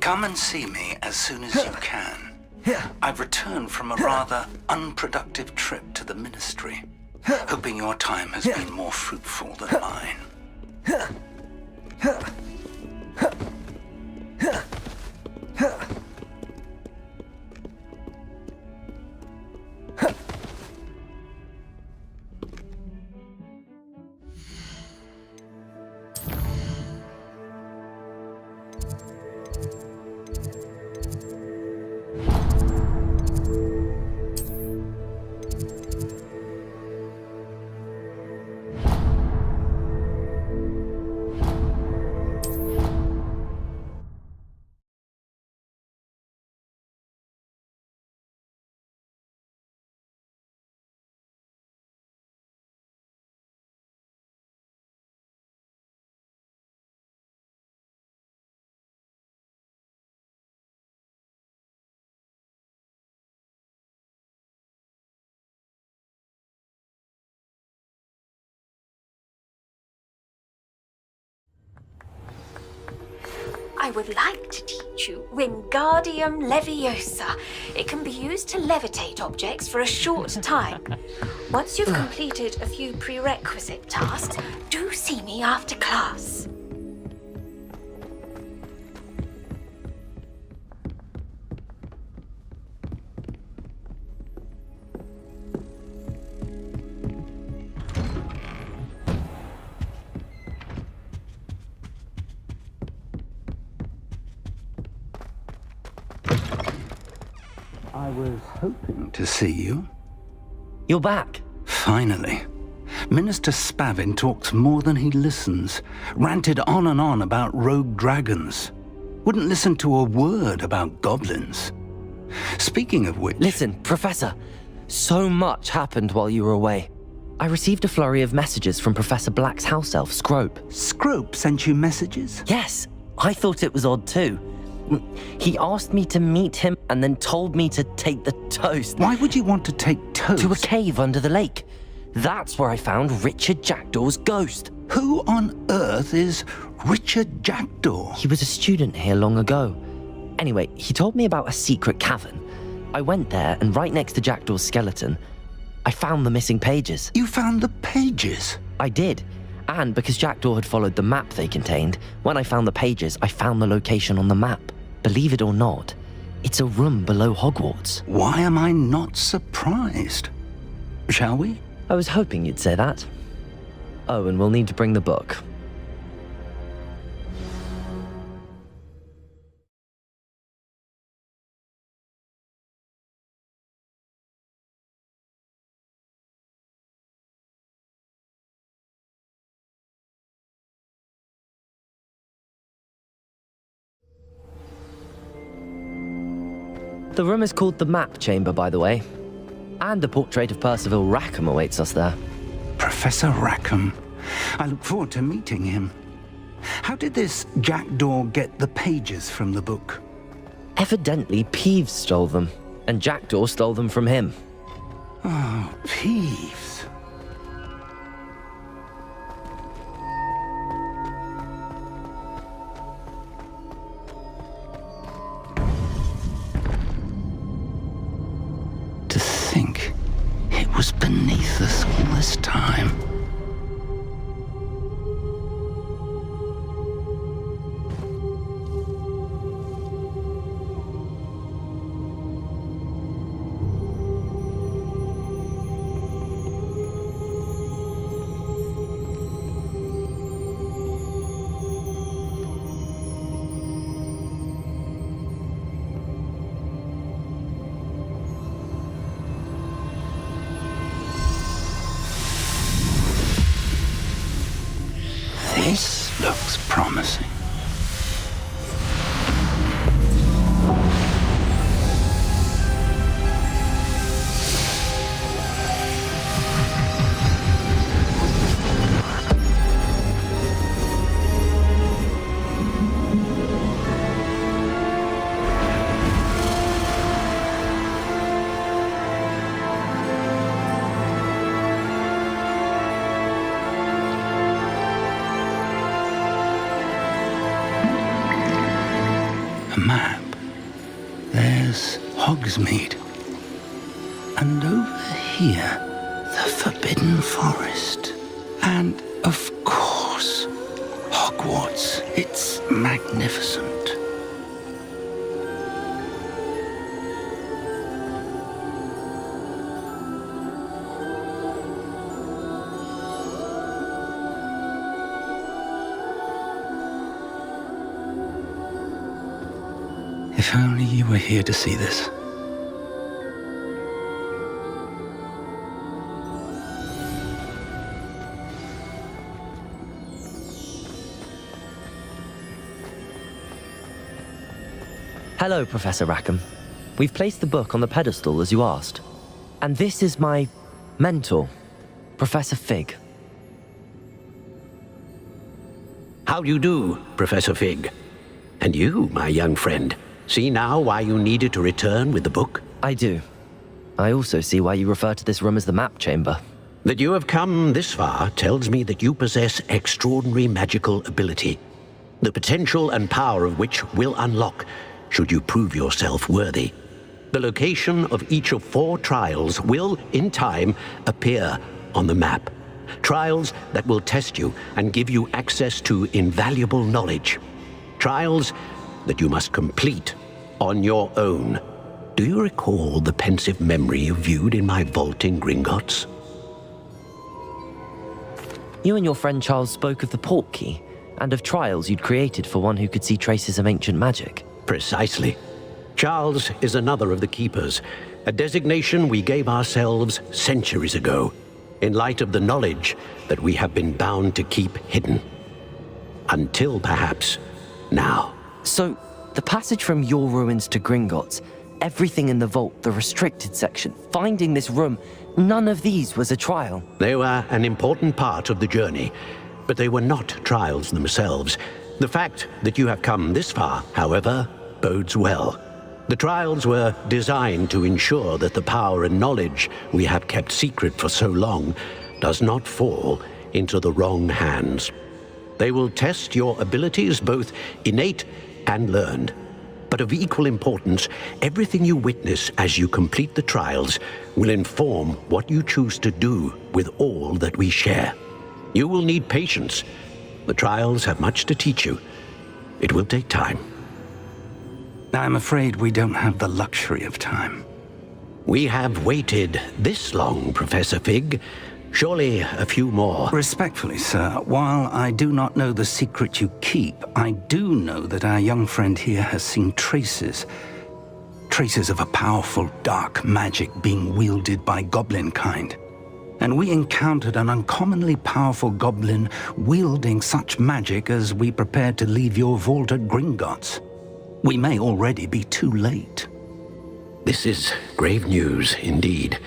S16: Come and see me as soon as you can. I've returned from a rather unproductive trip to the Ministry, hoping your time has been more fruitful than mine.
S19: I would like to teach you Wingardium Leviosa. It can be used to levitate objects for a short time. Once you've completed a few prerequisite tasks, do see me after class.
S16: I was hoping to see you.
S2: You're back.
S16: Finally. Minister Spavin talks more than he listens. Ranted on and on about rogue dragons. Wouldn't listen to a word about goblins. Speaking of which...
S2: Listen, Professor. So much happened while you were away. I received a flurry of messages from Professor Black's house elf, Scrope.
S16: Scrope sent you messages?
S2: Yes. I thought it was odd too. He asked me to meet him and then told me to take the toast.
S16: Why would you want to take toast?
S2: To a cave under the lake. That's where I found Richard Jackdaw's ghost.
S16: Who on earth is Richard Jackdaw?
S2: He was a student here long ago. Anyway, he told me about a secret cavern. I went there, and right next to Jackdaw's skeleton, I found the missing pages.
S16: You found the pages?
S2: I did. And because Jackdaw had followed the map they contained, when I found the pages, I found the location on the map. Believe it or not, it's a room below Hogwarts.
S16: Why am I not surprised? Shall we?
S2: I was hoping you'd say that. Oh, and we'll need to bring the book. The room is called the Map Chamber, by the way. And a portrait of Percival Rackham awaits us there.
S16: Professor Rackham. I look forward to meeting him. How did this Jackdaw get the pages from the book?
S2: Evidently, Peeves stole them, and Jackdaw stole them from him.
S16: Oh, Peeves. This looks promising. A map. There's Hogsmeade. And over here, the Forbidden Forest. And, of course, Hogwarts. It's magnificent. If only you were here to see this.
S2: Hello, Professor Rackham. We've placed the book on the pedestal as you asked. And this is my mentor, Professor Fig.
S14: How do you do, Professor Fig? And you, my young friend, see now why you needed to return with the book?
S2: I do. I also see why you refer to this room as the map chamber.
S14: That you have come this far tells me that you possess extraordinary magical ability, the potential and power of which will unlock should you prove yourself worthy. The location of each of 4 trials will, in time, appear on the map. Trials that will test you and give you access to invaluable knowledge. Trials that you must complete on your own. Do you recall the pensive memory you viewed in my vault in Gringotts?
S2: You and your friend Charles spoke of the port key, and of trials you'd created for one who could see traces of ancient magic.
S14: Precisely. Charles is another of the keepers, a designation we gave ourselves centuries ago, in light of the knowledge that we have been bound to keep hidden. Until perhaps now.
S2: So, the passage from your ruins to Gringotts, everything in the vault, the restricted section, finding this room, none of these was a trial.
S14: They were an important part of the journey, but they were not trials themselves. The fact that you have come this far, however, bodes well. The trials were designed to ensure that the power and knowledge we have kept secret for so long does not fall into the wrong hands. They will test your abilities, both innate and learned. But of equal importance, everything you witness as you complete the trials will inform what you choose to do with all that we share. You will need patience. The trials have much to teach you. It will take time.
S16: I'm afraid we don't have the luxury of time.
S14: We have waited this long, Professor Fig. Surely a few more.
S16: Respectfully, sir, while I do not know the secret you keep, I do know that our young friend here has seen traces of a powerful dark magic being wielded by goblin kind. And we encountered an uncommonly powerful goblin wielding such magic as we prepared to leave your vault at Gringotts. We may already be too late.
S14: This is grave news indeed.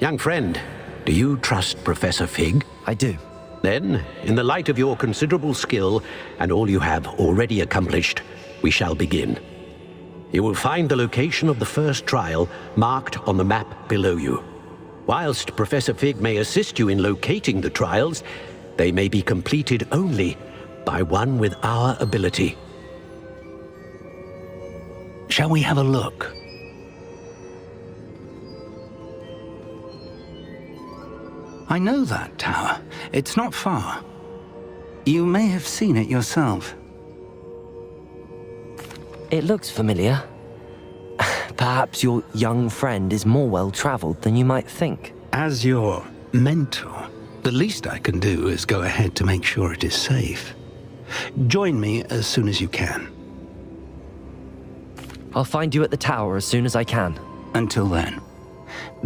S14: Young friend, do you trust Professor Fig?
S2: I do.
S14: Then, in the light of your considerable skill and all you have already accomplished, we shall begin. You will find the location of the first trial marked on the map below you. Whilst Professor Fig may assist you in locating the trials, they may be completed only by one with our ability.
S16: Shall we have a look? I know that tower. It's not far. You may have seen it yourself.
S2: It looks familiar. Perhaps your young friend is more well-traveled than you might think.
S16: As your mentor, the least I can do is go ahead to make sure it is safe. Join me as soon as you can.
S2: I'll find you at the tower as soon as I can.
S16: Until then,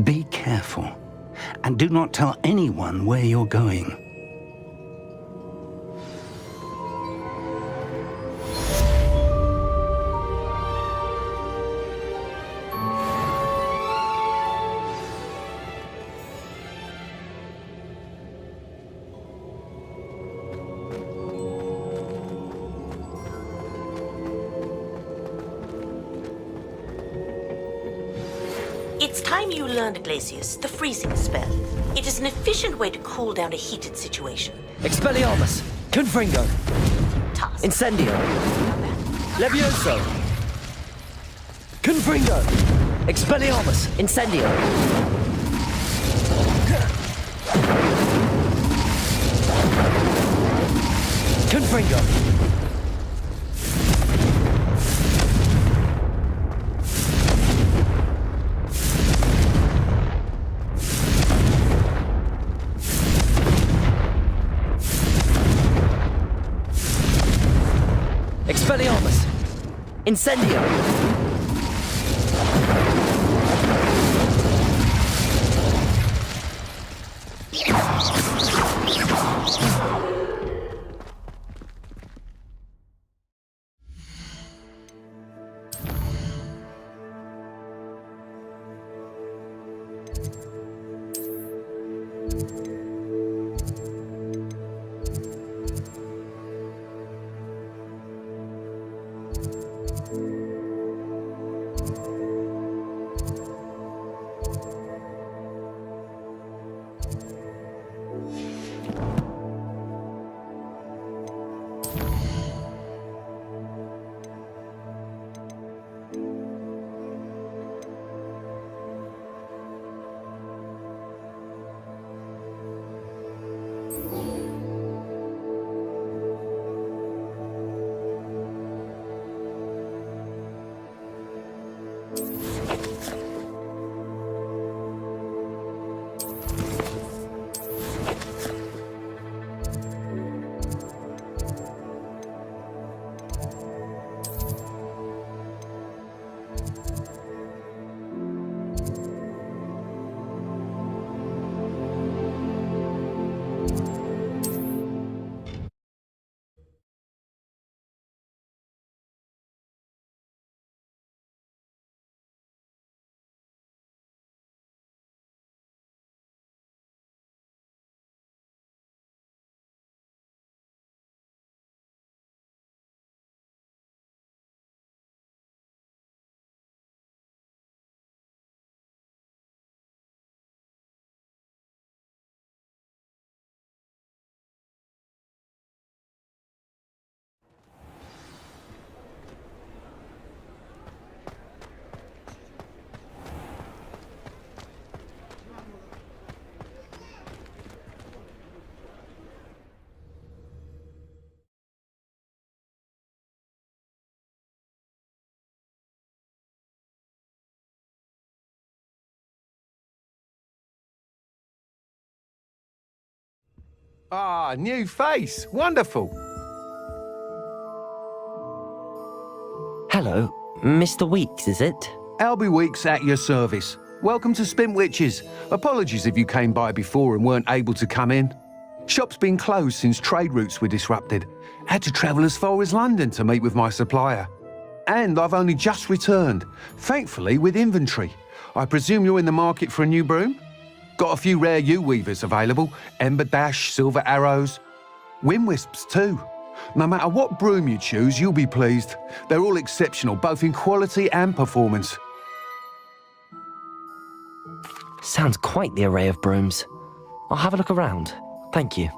S16: be careful, and do not tell anyone where you're going.
S1: It's time you learned, Glacius, the freezing spell. It is an efficient way to cool down a heated situation.
S2: Expelliarmus! Confringo! Incendio! Levioso! Confringo! Expelliarmus! Incendio! Confringo! Expelliarmus! Incendio!
S9: Ah, new face. Wonderful.
S2: Hello, Mr. Weeks, is it?
S9: Albie Weeks at your service. Welcome to Spintwitches. Apologies if you came by before and weren't able to come in. Shop's been closed since trade routes were disrupted. Had to travel as far as London to meet with my supplier. And I've only just returned, thankfully with inventory. I presume you're in the market for a new broom? Got a few rare U-weavers available, Ember Dash, Silver Arrows, Wind Wisps too. No matter what broom you choose, you'll be pleased. They're all exceptional, both in quality and performance.
S2: Sounds quite the array of brooms. I'll have a look around. Thank you.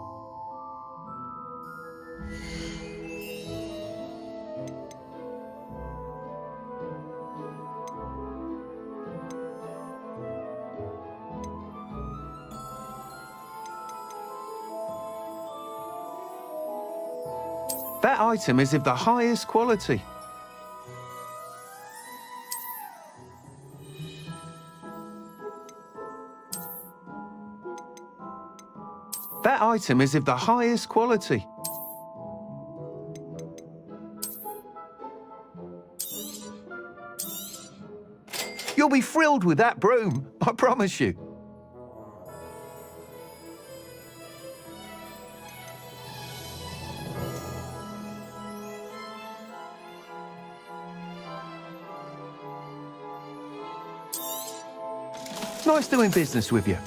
S9: That item is of the highest quality. That item is of the highest quality. You'll be thrilled with that broom, I promise you. Nice doing business with you.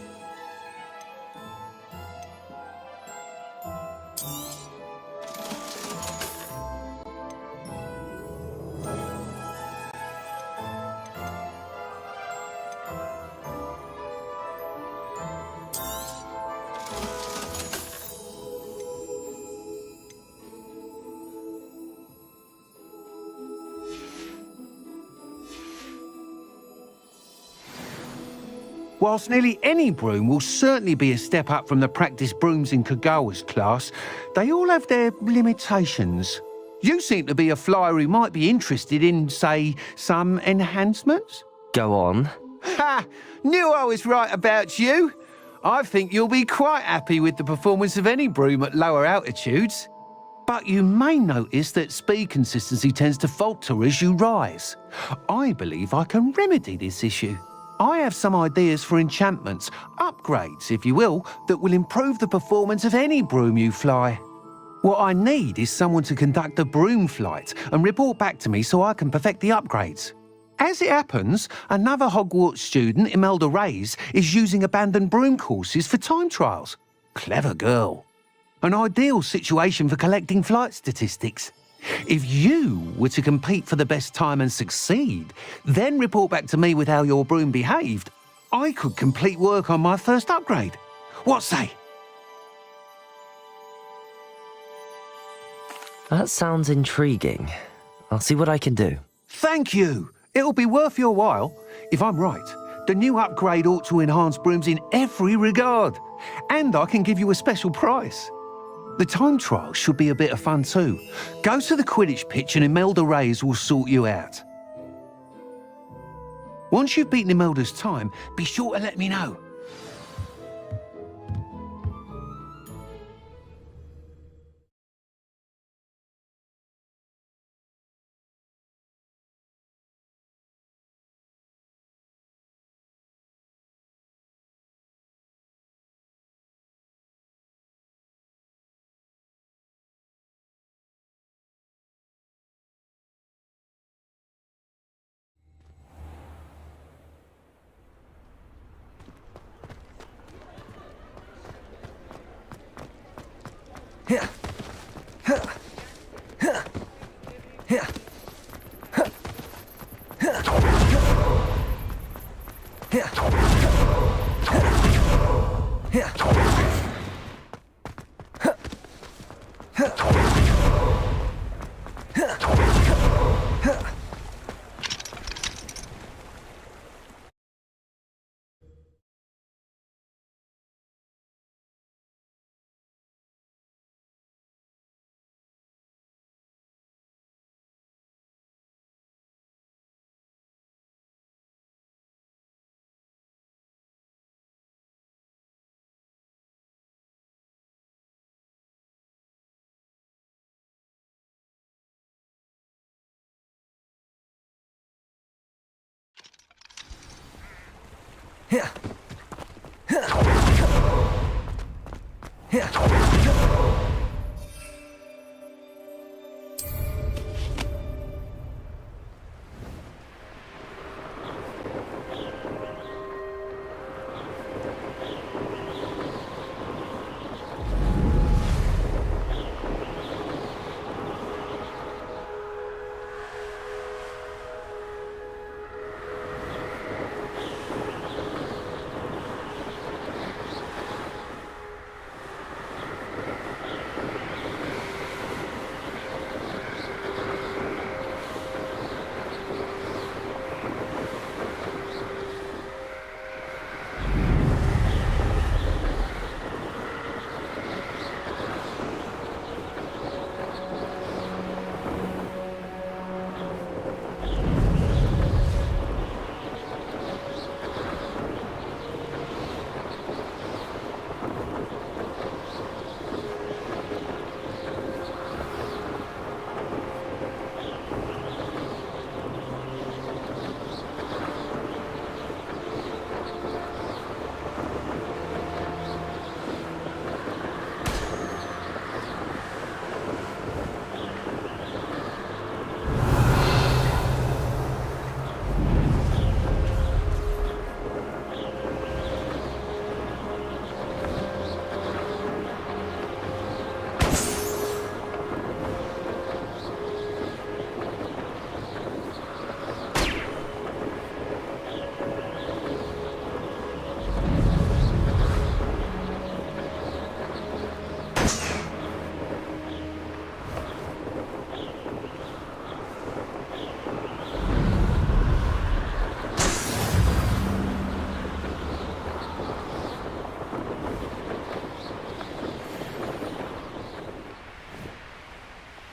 S9: Whilst nearly any broom will certainly be a step up from the practice brooms in Kagawa's class, they all have their limitations. You seem to be a flyer who might be interested in, say, some enhancements?
S2: Go on.
S9: Ha! Knew I was right about you. I think you'll be quite happy with the performance of any broom at lower altitudes. But you may notice that speed consistency tends to falter as you rise. I believe I can remedy this issue. I have some ideas for enchantments, upgrades, if you will, that will improve the performance of any broom you fly. What I need is someone to conduct a broom flight and report back to me so I can perfect the upgrades. As it happens, another Hogwarts student, Imelda Reyes, is using abandoned broom courses for time trials. Clever girl. An ideal situation for collecting flight statistics. If you were to compete for the best time and succeed, then report back to me with how your broom behaved, I could complete work on my first upgrade. What say?
S2: That sounds intriguing. I'll see what I can do.
S9: Thank you. It'll be worth your while. If I'm right, the new upgrade ought to enhance brooms in every regard. And I can give you a special price. The time trial should be a bit of fun too. Go to the Quidditch pitch and Imelda Reyes will sort you out. Once you've beaten Imelda's time, be sure to let me know.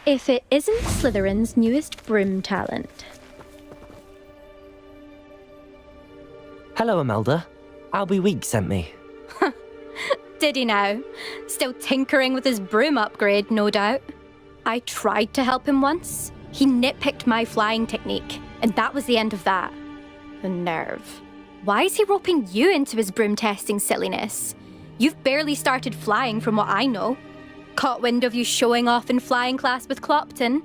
S10: If it isn't Slytherin's newest broom talent.
S2: Hello, Imelda. Albie Week sent me.
S10: Did he now? Still tinkering with his broom upgrade, no doubt. I tried to help him once. He nitpicked my flying technique, and that was the end of that. The nerve. Why is he roping you into his broom testing silliness? You've barely started flying from what I know. Caught wind of you showing off in flying class with Clopton.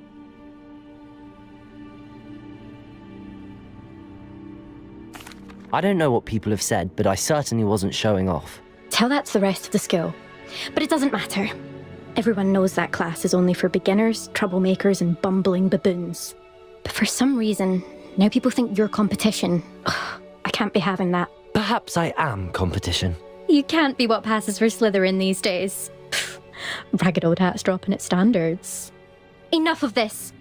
S2: I don't know what people have said, but I certainly wasn't showing off.
S10: Tell that to the rest of the school. But it doesn't matter. Everyone knows that class is only for beginners, troublemakers, and bumbling baboons. But for some reason, now people think you're competition. Ugh, I can't be having that.
S2: Perhaps I am competition.
S10: You can't be what passes for Slytherin these days. Pfft, ragged old hat's dropping its standards. Enough of this.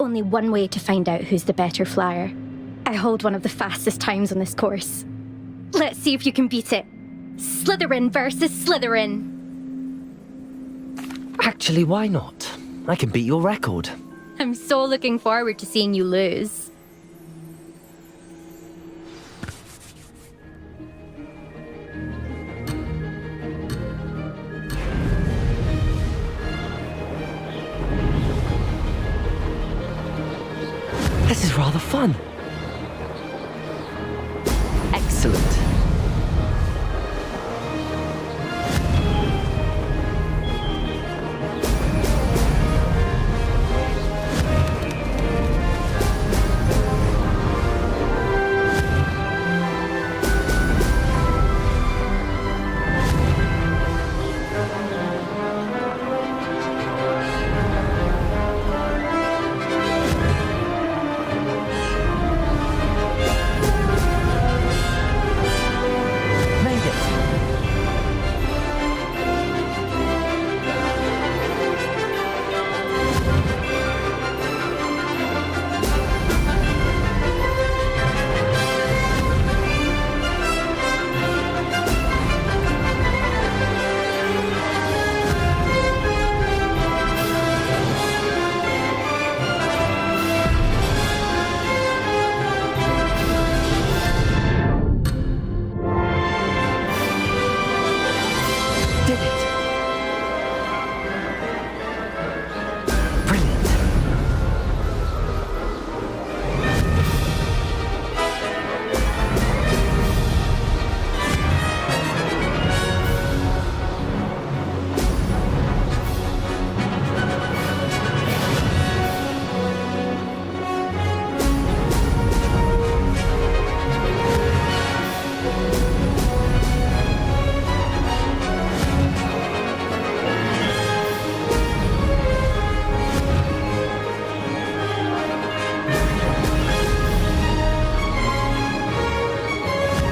S10: Only one way to find out who's the better flyer. I hold one of the fastest times on this course. Let's see if you can beat it. Slytherin versus Slytherin.
S2: Actually, why not? I can beat your record.
S10: I'm so looking forward to seeing you lose.
S2: This is rather fun. Excellent.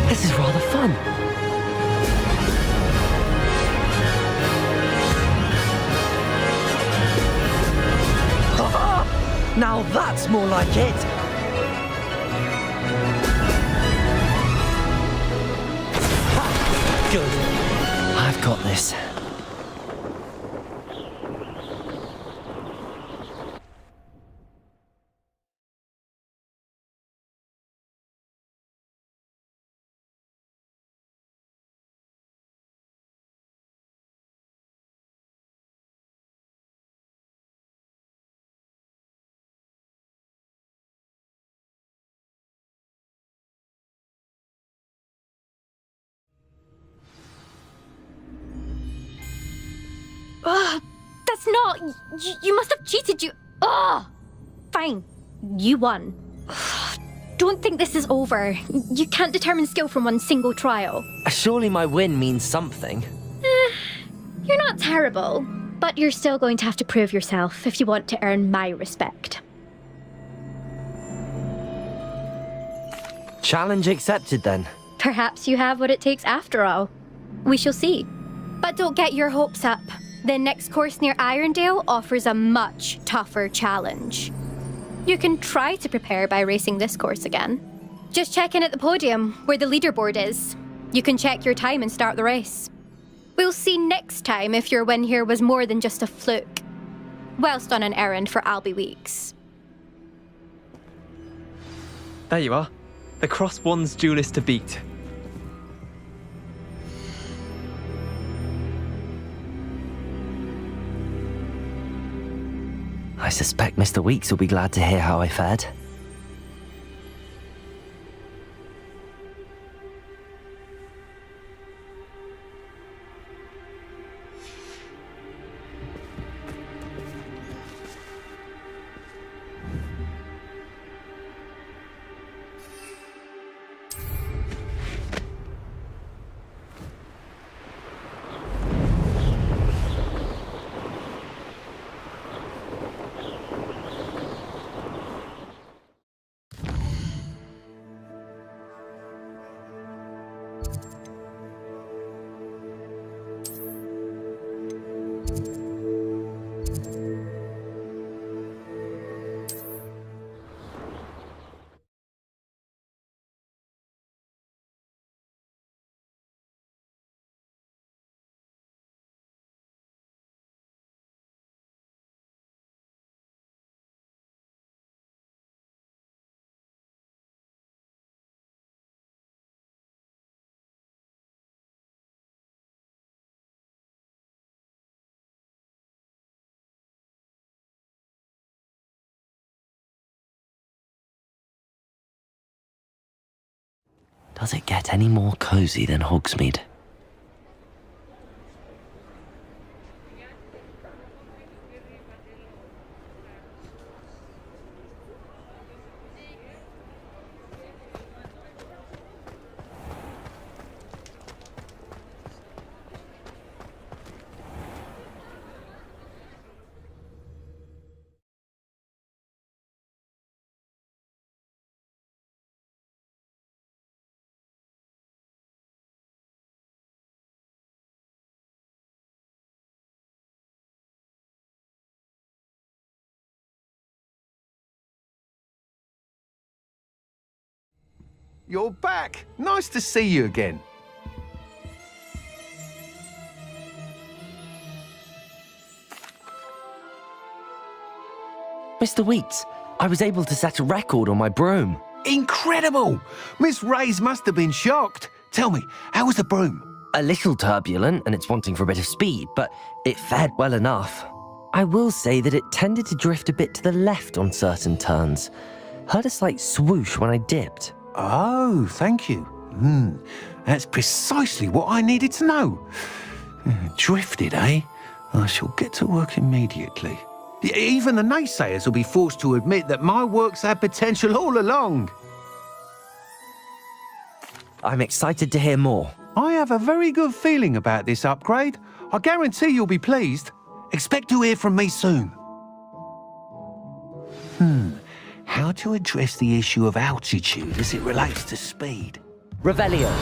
S2: This is rather fun. Now that's more like it. Good. I've got this.
S10: Ugh, that's not... You must have cheated, you... Ugh! Fine. You won. Ugh, don't think this is over. You can't determine skill from one single trial.
S2: Surely my win means something.
S10: You're not terrible, but you're still going to have to prove yourself if you want to earn my respect.
S2: Challenge accepted then.
S10: Perhaps you have what it takes after all. We shall see. But don't get your hopes up. The next course near Irondale offers a much tougher challenge. You can try to prepare by racing this course again. Just check in at the podium, where the leaderboard is. You can check your time and start the race. We'll see next time if your win here was more than just a fluke. whilst on an errand for Albie Weeks.
S7: There you are. The Cross Wands duelist to beat.
S2: I suspect Mr. Weeks will be glad to hear how I fared. Does it get any more cozy than Hogsmeade?
S9: You're back. Nice to see you again.
S2: Mr. Weeks, I was able to set a record on my broom.
S9: Incredible! Miss Reyes must have been shocked. Tell me, how was the broom?
S2: A little turbulent and it's wanting for a bit of speed, but it fared well enough. I will say that it tended to drift a bit to the left on certain turns. Heard a slight swoosh when I dipped.
S9: Oh, thank you. That's precisely what I needed to know. Drifted, eh? I shall get to work immediately. Even the naysayers will be forced to admit that my work's had potential all along.
S2: I'm excited to hear more.
S9: I have a very good feeling about this upgrade. I guarantee you'll be pleased. Expect to hear from me soon. How to address the issue of altitude as it relates to speed?
S2: Revelio.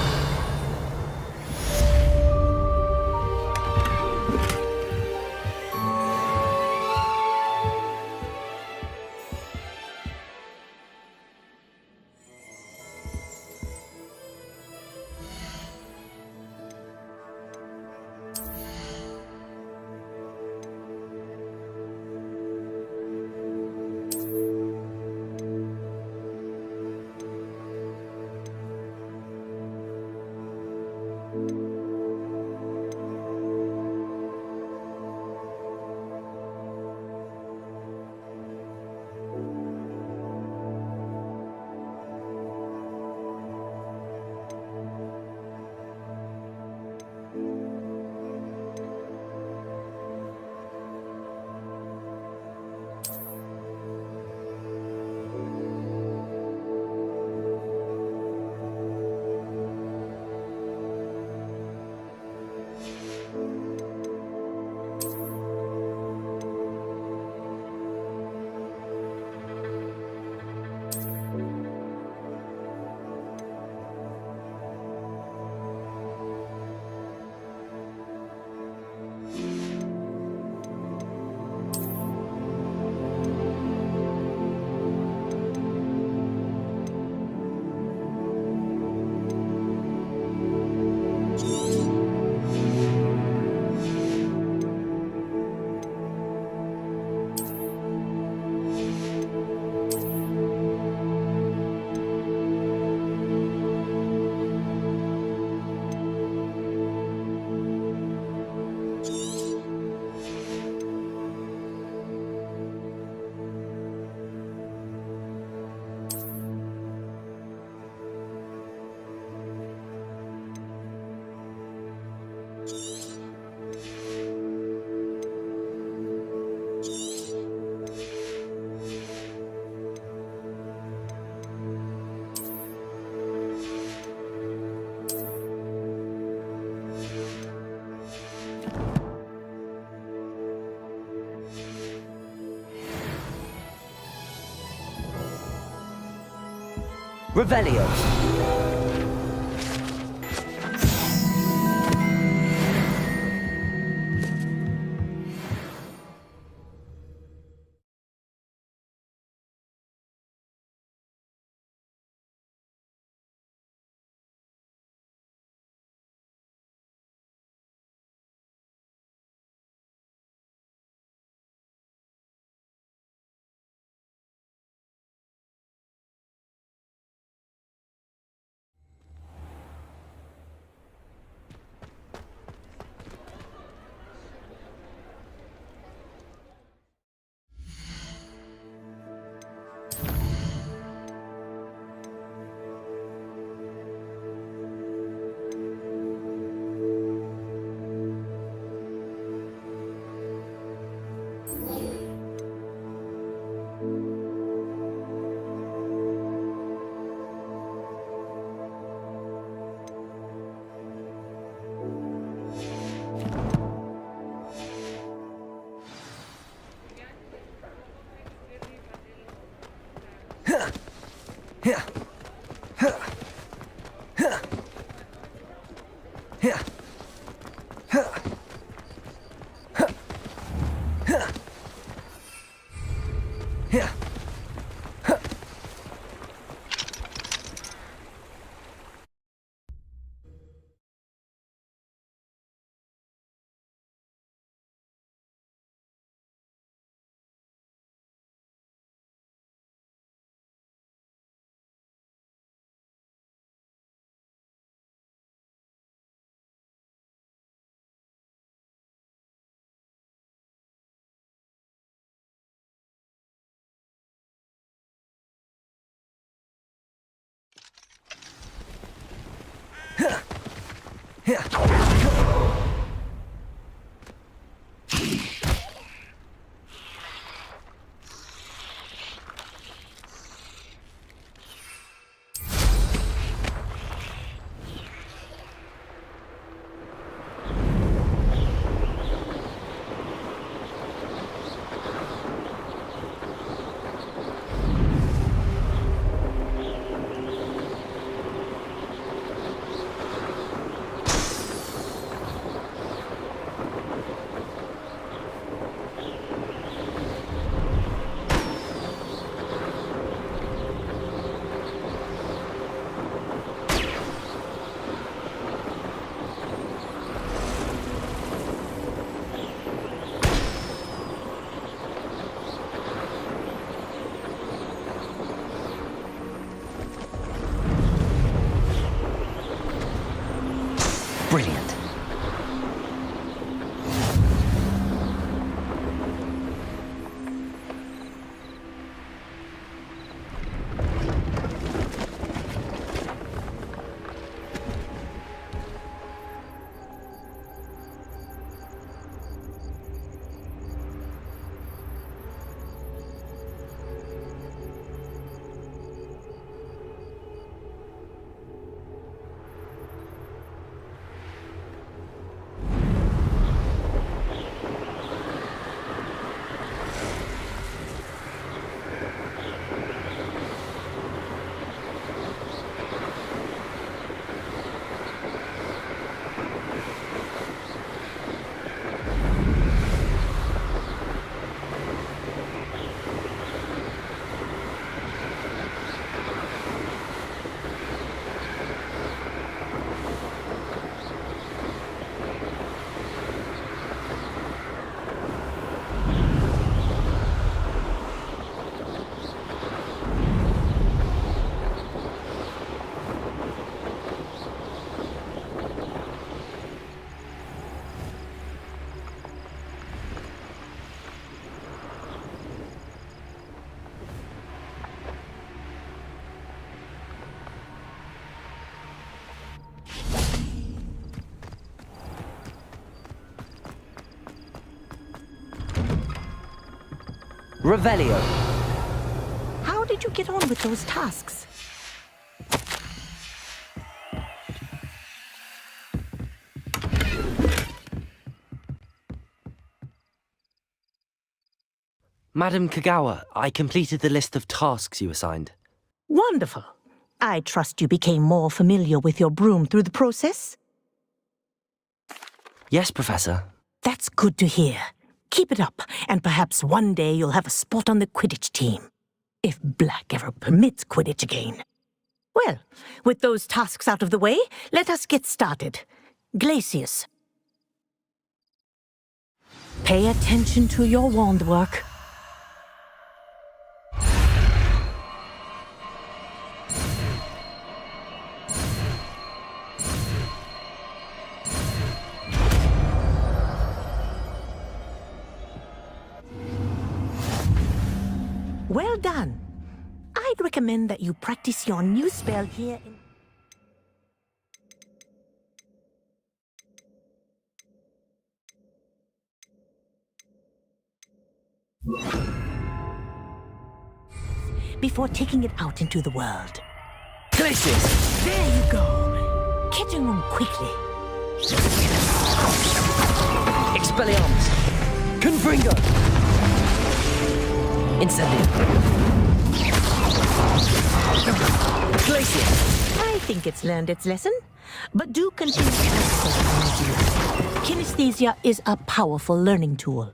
S2: Revelio. Brilliant. Revelio.
S8: How did you get on with those tasks?
S2: Madam Kagawa, I completed the list of tasks you assigned.
S11: Wonderful.
S3: I trust you became more familiar with your broom through the process?
S2: Yes, Professor.
S3: That's good to hear. Keep it up, and perhaps one day you'll have a spot on the Quidditch team. If Black ever permits Quidditch again. Well, with those tasks out of the way, let us get started. Glacius. Pay attention to your wand work. Well done. I'd recommend that you practice your new spell here in... before taking it out into the world.
S2: Glacius!
S3: There you go. Kitchen room quickly.
S2: Expelliarmus! Confringo! Incendium! Glacius!
S3: I think it's learned its lesson, but do continue to practice. Kinesthesia is a powerful learning tool.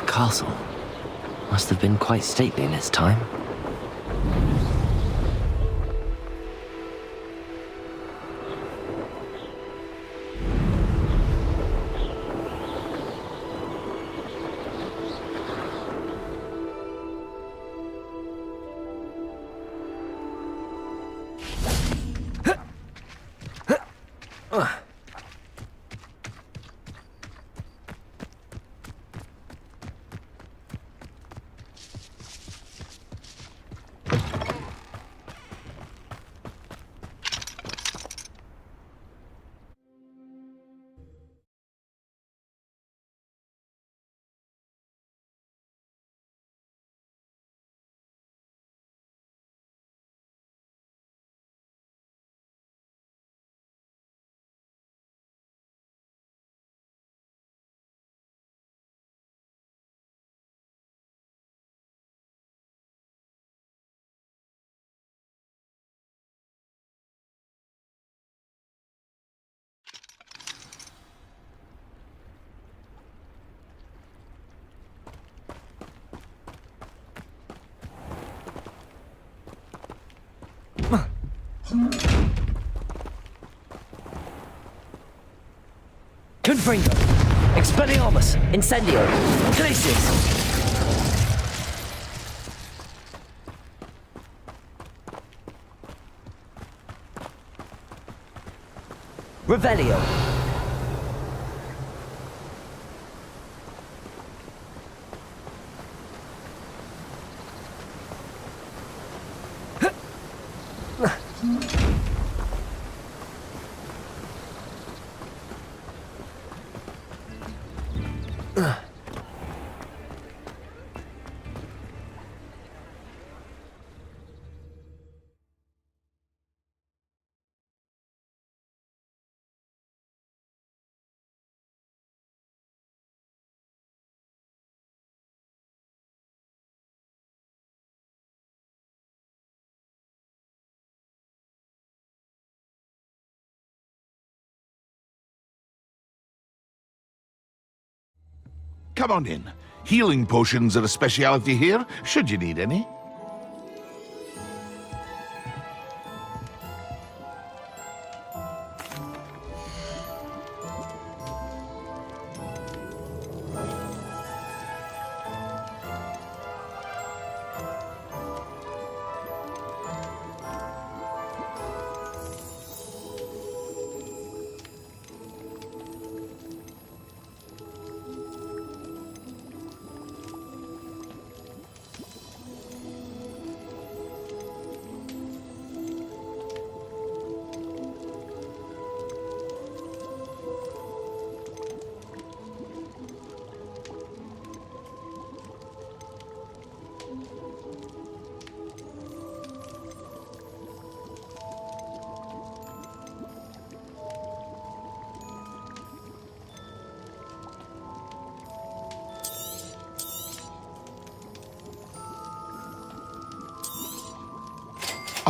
S2: Castle must have been quite stately in its time. Confringo. Expelliarmus. Incendio. Glacius. Revelio.
S18: Come on in. Healing potions are a speciality here, should you need any.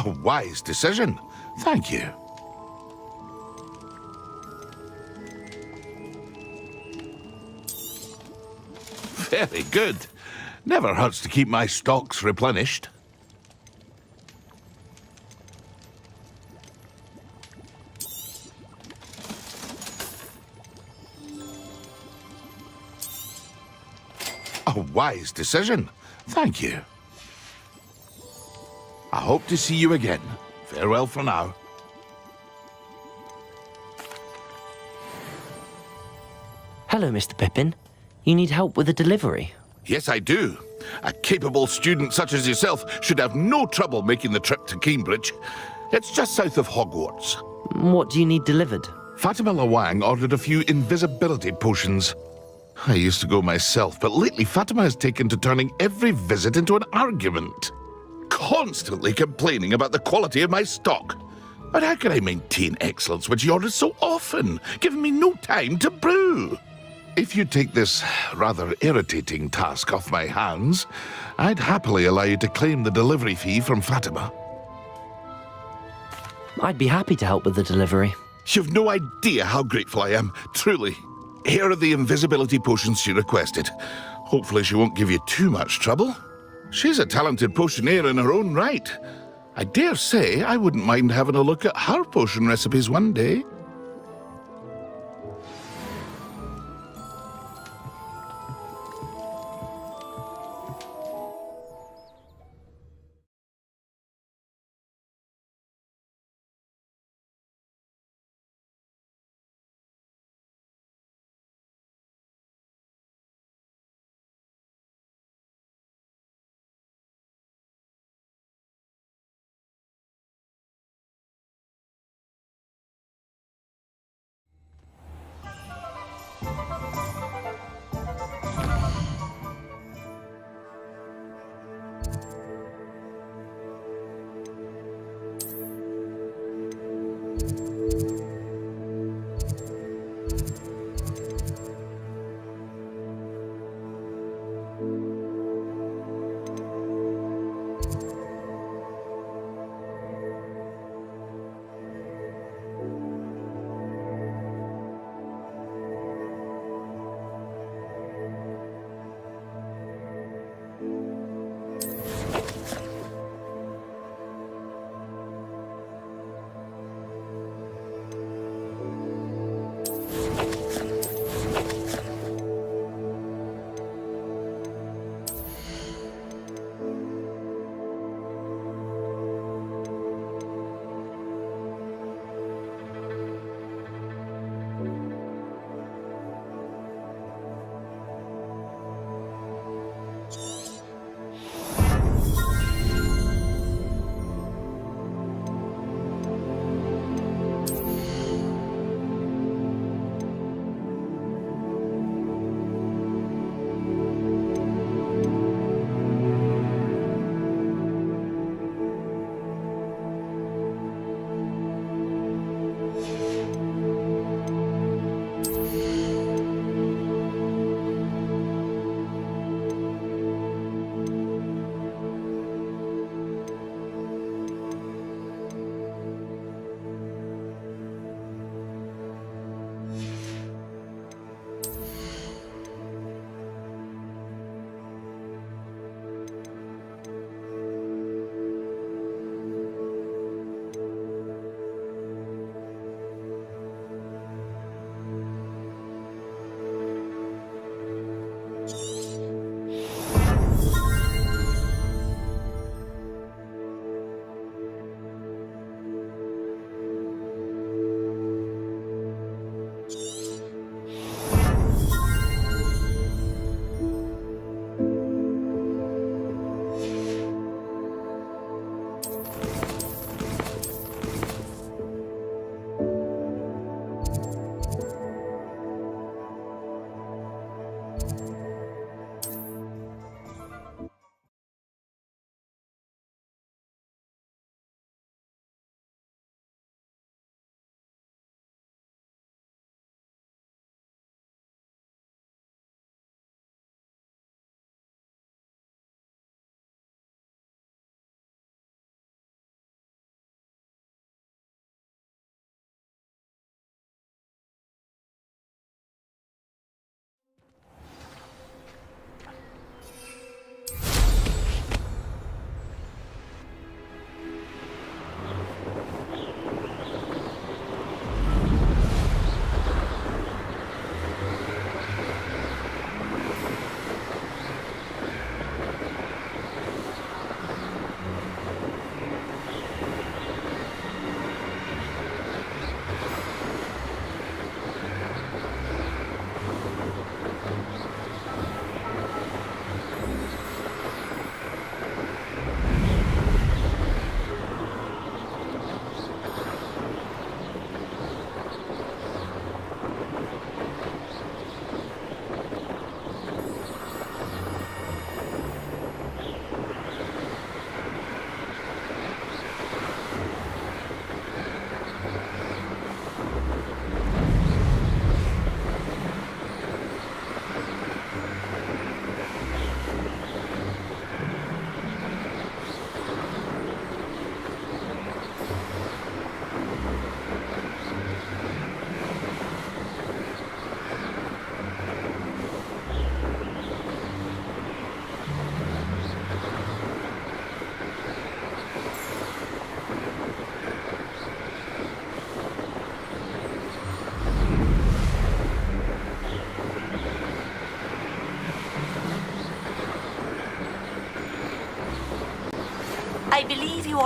S18: A wise decision. Thank you. Very good. Never hurts to keep my stocks replenished. A wise decision. Thank you. I hope to see you again. Farewell for now.
S2: Hello, Mr. Pippin. You need help with a delivery?
S18: Yes, I do. A capable student such as yourself should have no trouble making the trip to Cambridge. It's just south of Hogwarts.
S2: What do you need delivered?
S18: Fatima Lawang ordered a few invisibility potions. I used to go myself, but lately Fatima has taken to turning every visit into an argument. Constantly complaining about the quality of my stock. But how can I maintain excellence when she orders so often, giving me no time to brew? If you take this rather irritating task off my hands, I'd happily allow you to claim the delivery fee from Fatima.
S2: I'd be happy to help with the delivery.
S18: You've no idea how grateful I am, truly. Here are the invisibility potions she requested. Hopefully she won't give you too much trouble. She's a talented potioneer in her own right. I dare say I wouldn't mind having a look at her potion recipes one day.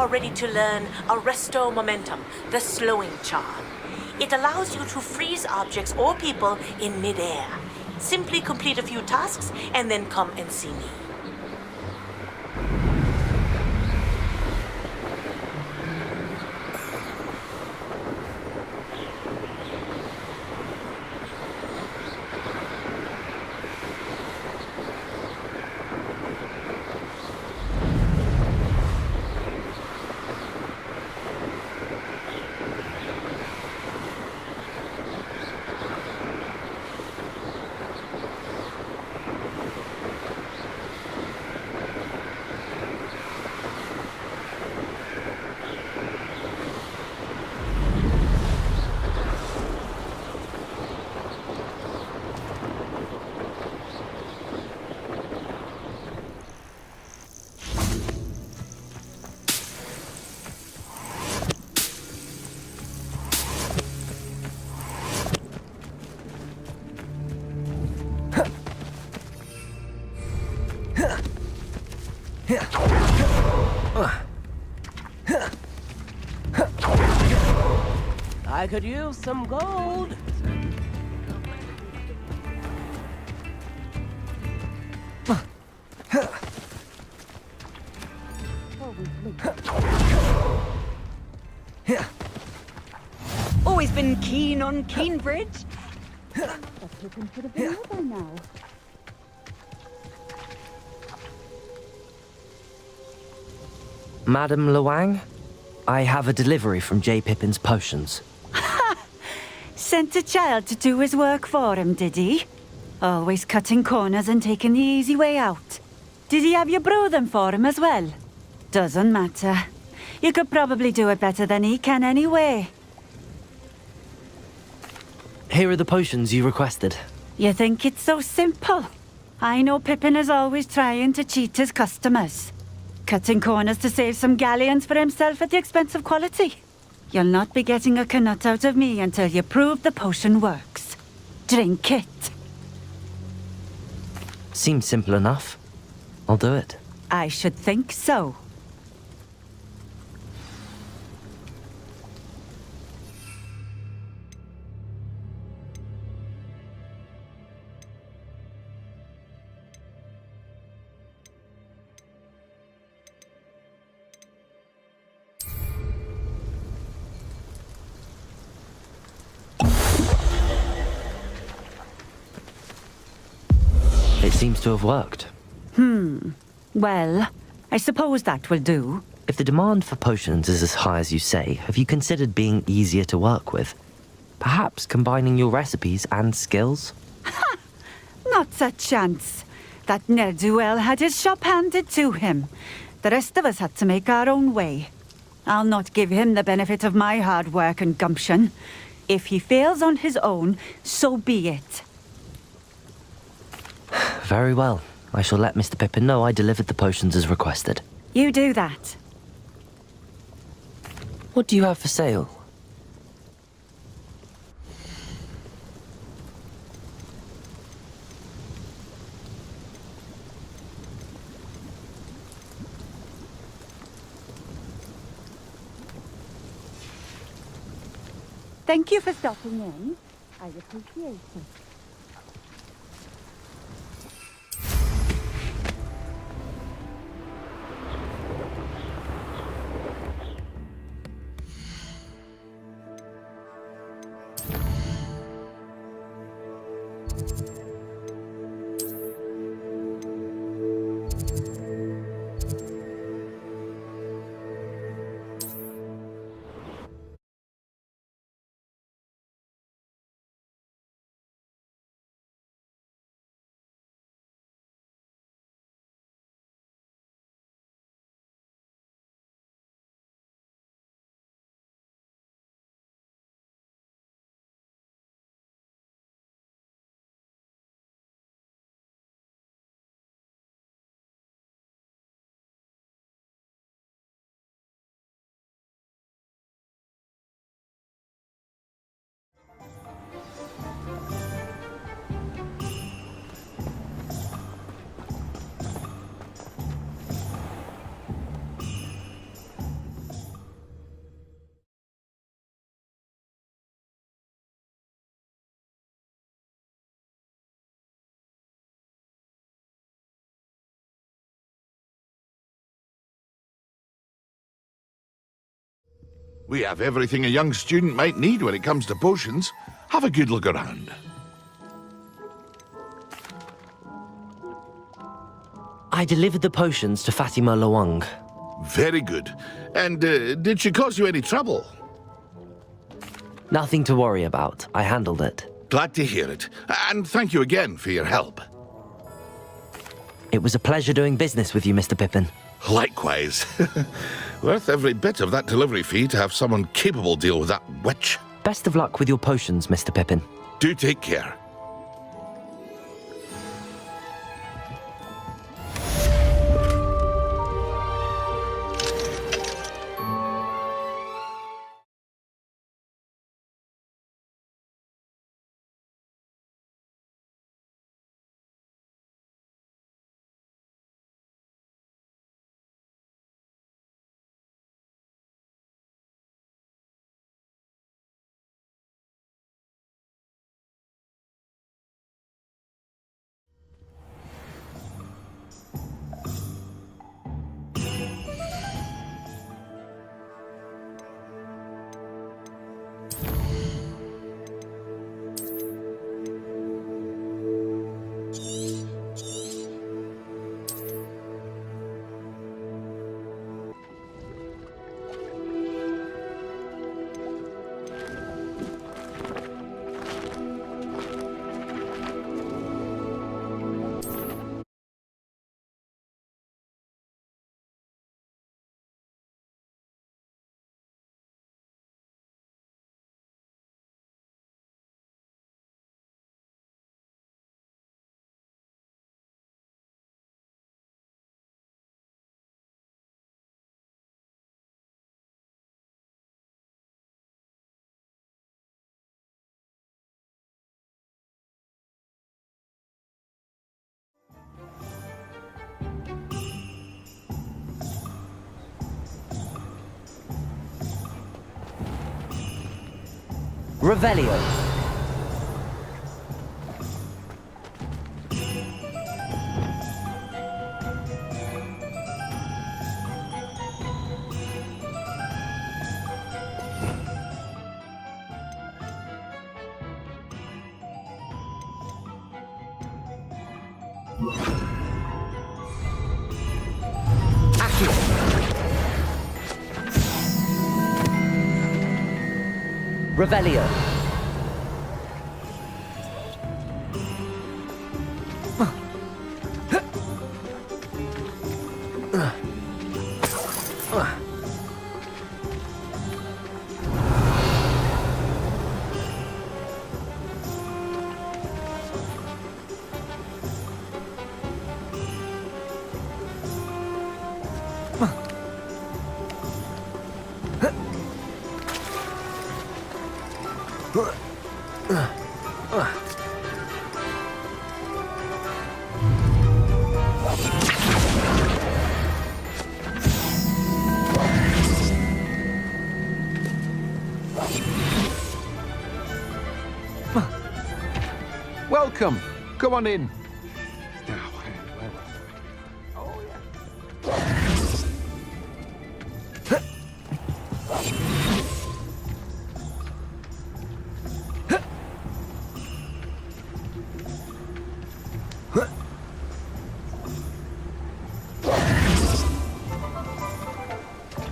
S1: are ready to learn Arresto Momentum, the slowing charm. It allows you to freeze objects or people in midair. Simply complete a few tasks and then come and see me.
S5: I could use some gold.
S8: Always been keen on Keenbridge. That token could have been here by now.
S2: Madam Luang, I have a delivery from J. Pippin's potions.
S8: Sent a child to do his work for him, did he? Always cutting corners and taking the easy way out. Did he have you brew them for him as well? Doesn't matter. You could probably do it better than he can anyway.
S2: Here are the potions you requested.
S8: You think it's so simple? I know Pippin is always trying to cheat his customers. Cutting corners to save some galleons for himself at the expense of quality. You'll not be getting a canut out of me until you prove the potion works. Drink it.
S2: Seems simple enough. I'll do it.
S8: I should think so.
S2: It seems to have worked.
S8: Well, I suppose that will do.
S2: If the demand for potions is as high as you say, have you considered being easier to work with? Perhaps combining your recipes and skills?
S8: Not a chance. That ne'er-do-well had his shop handed to him. The rest of us had to make our own way. I'll not give him the benefit of my hard work and gumption. If he fails on his own, so be it.
S2: Very well. I shall let Mr. Pippin know I delivered the potions as requested.
S8: You do that.
S2: What do you have for sale?
S8: Thank you for stopping in. I appreciate it.
S18: We have everything a young student might need when it comes to potions. Have a good look around.
S2: I delivered the potions to Fatima Lawang.
S18: Very good. And did she cause you any trouble?
S2: Nothing to worry about. I handled it.
S18: Glad to hear it. And thank you again for your help.
S2: It was a pleasure doing business with you, Mr. Pippin.
S18: Likewise. Worth every bit of that delivery fee to have someone capable deal with that witch.
S2: Best of luck with your potions, Mr. Pippin.
S18: Do take care.
S2: Revelio. Revelio.
S9: Welcome. Come on in.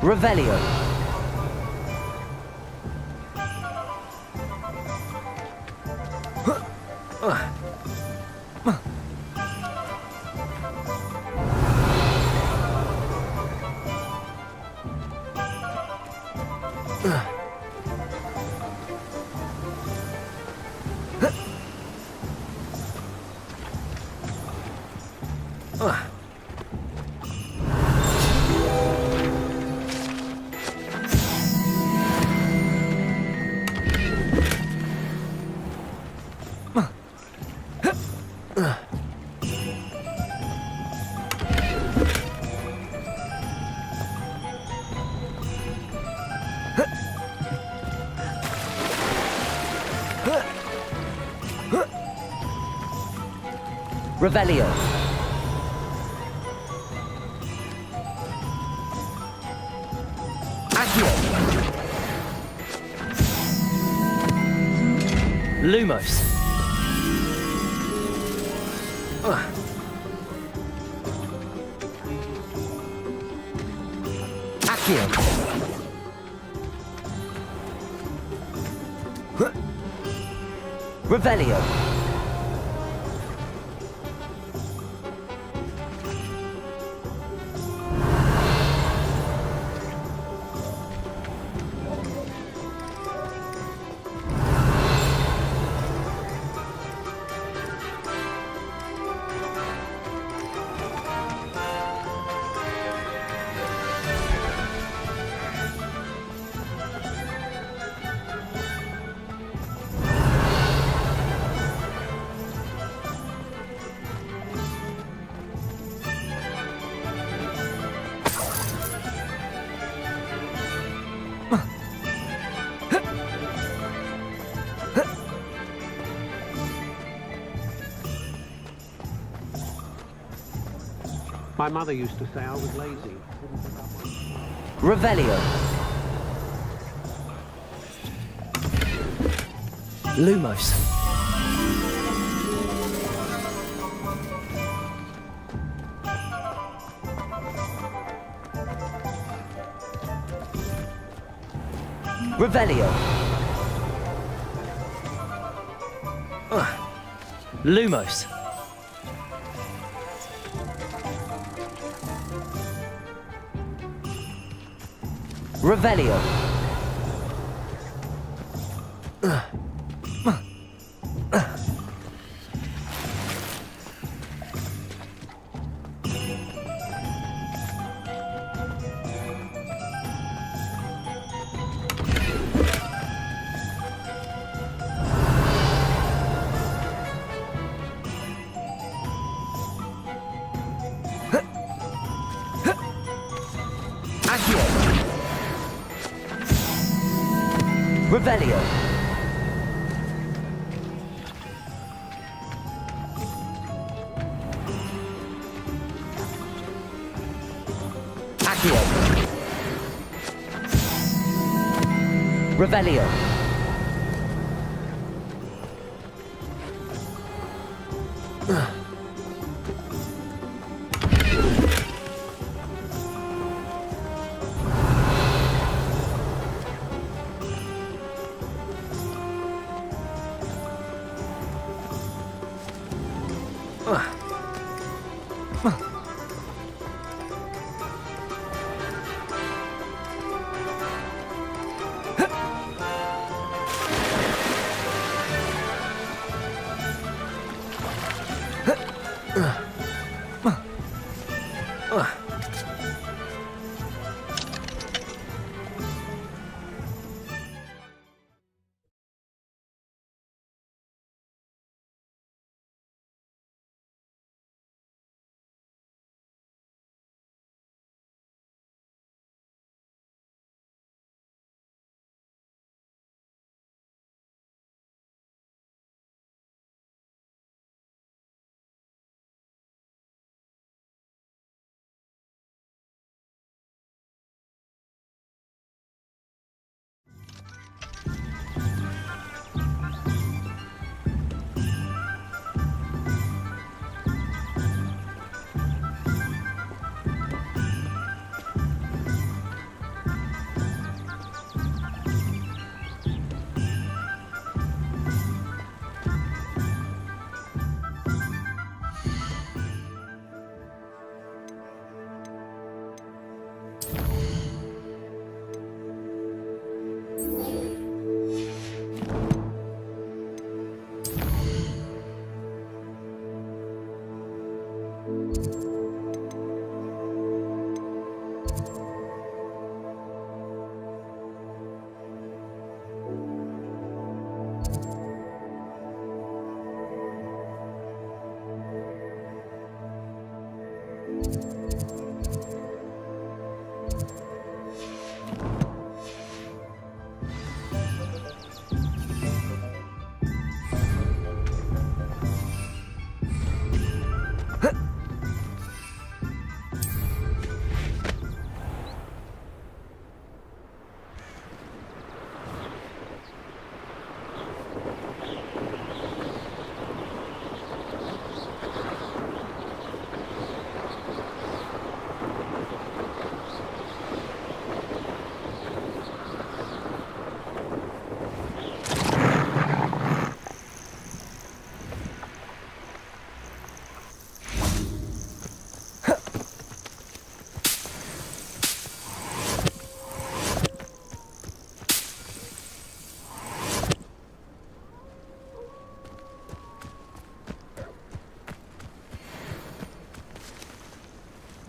S2: Revelio. Revelio. Accio. Lumos. Accio. Revelio.
S13: My mother used to say I was lazy.
S2: Revelio. Lumos. Revelio. Lumos. Revelio. Accio. Revelio. Accio. Revelio.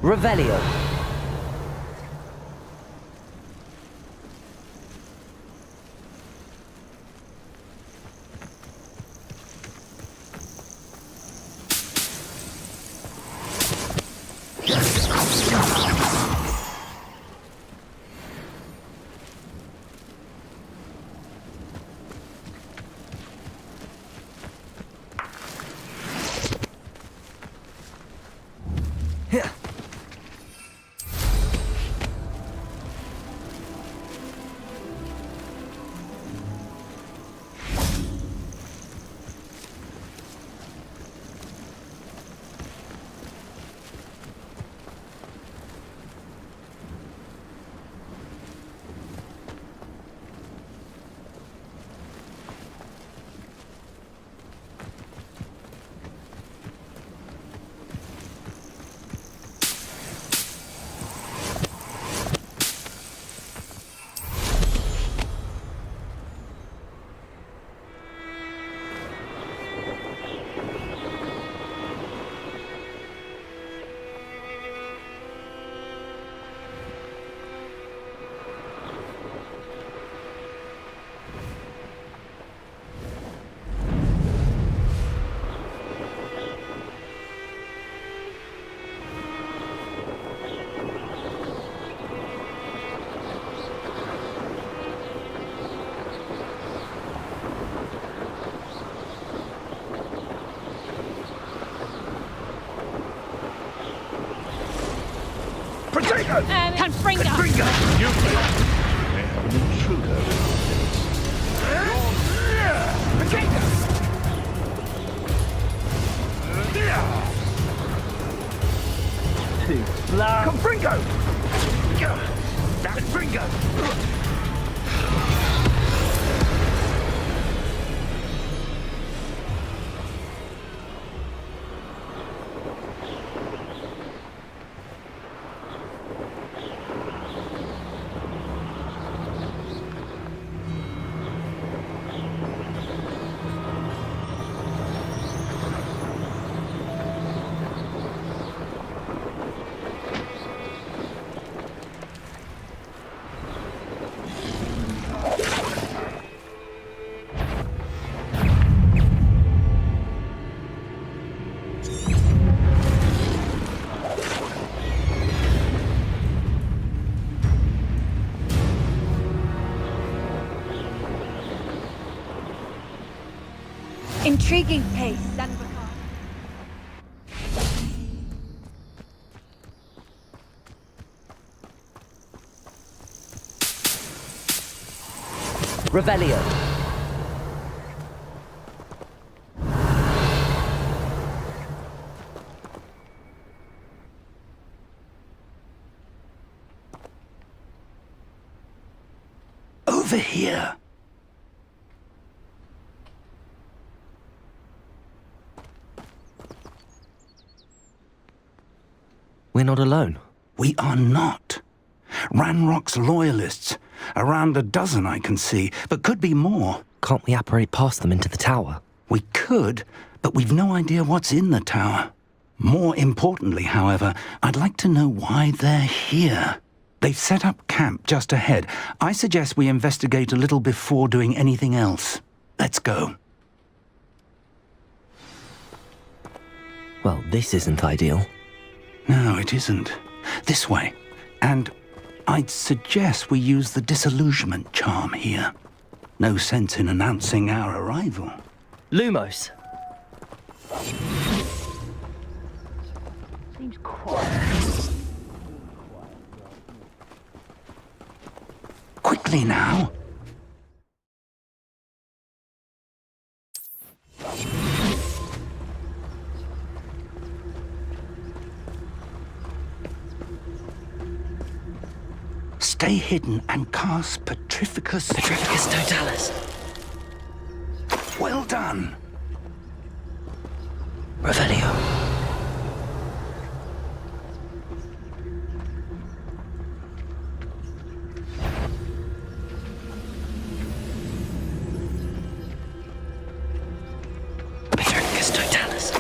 S2: Revelio.
S11: Confringo!
S18: You may have an intruder.
S16: Confringo! Confringo!
S8: Intriguing pace,
S2: Revelio.
S16: Over here.
S2: We're not alone.
S16: We are not. Ranrock's loyalists. Around a dozen I can see, but could be more.
S2: Can't we apparate past them into the tower?
S16: We could, but we've no idea what's in the tower. More importantly, however, I'd like to know why they're here. They've set up camp just ahead. I suggest we investigate a little before doing anything else. Let's go.
S2: Well, this isn't ideal.
S16: No, it isn't. This way. And I'd suggest we use the disillusionment charm here. No sense in announcing our arrival.
S2: Lumos.
S13: Seems quiet.
S16: Quickly now. Stay hidden and cast Petrificus...
S2: Petrificus Totalis.
S16: Well done.
S2: Revelio.
S16: Petrificus Totalis.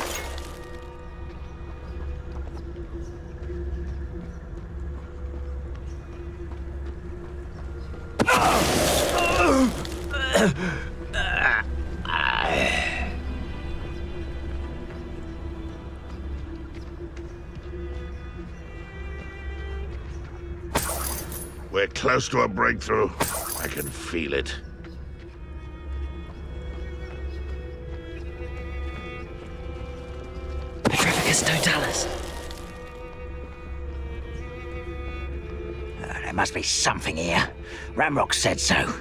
S18: close to a breakthrough. I can feel it.
S4: Petrificus totalis. There must be something here. Ramrock said so.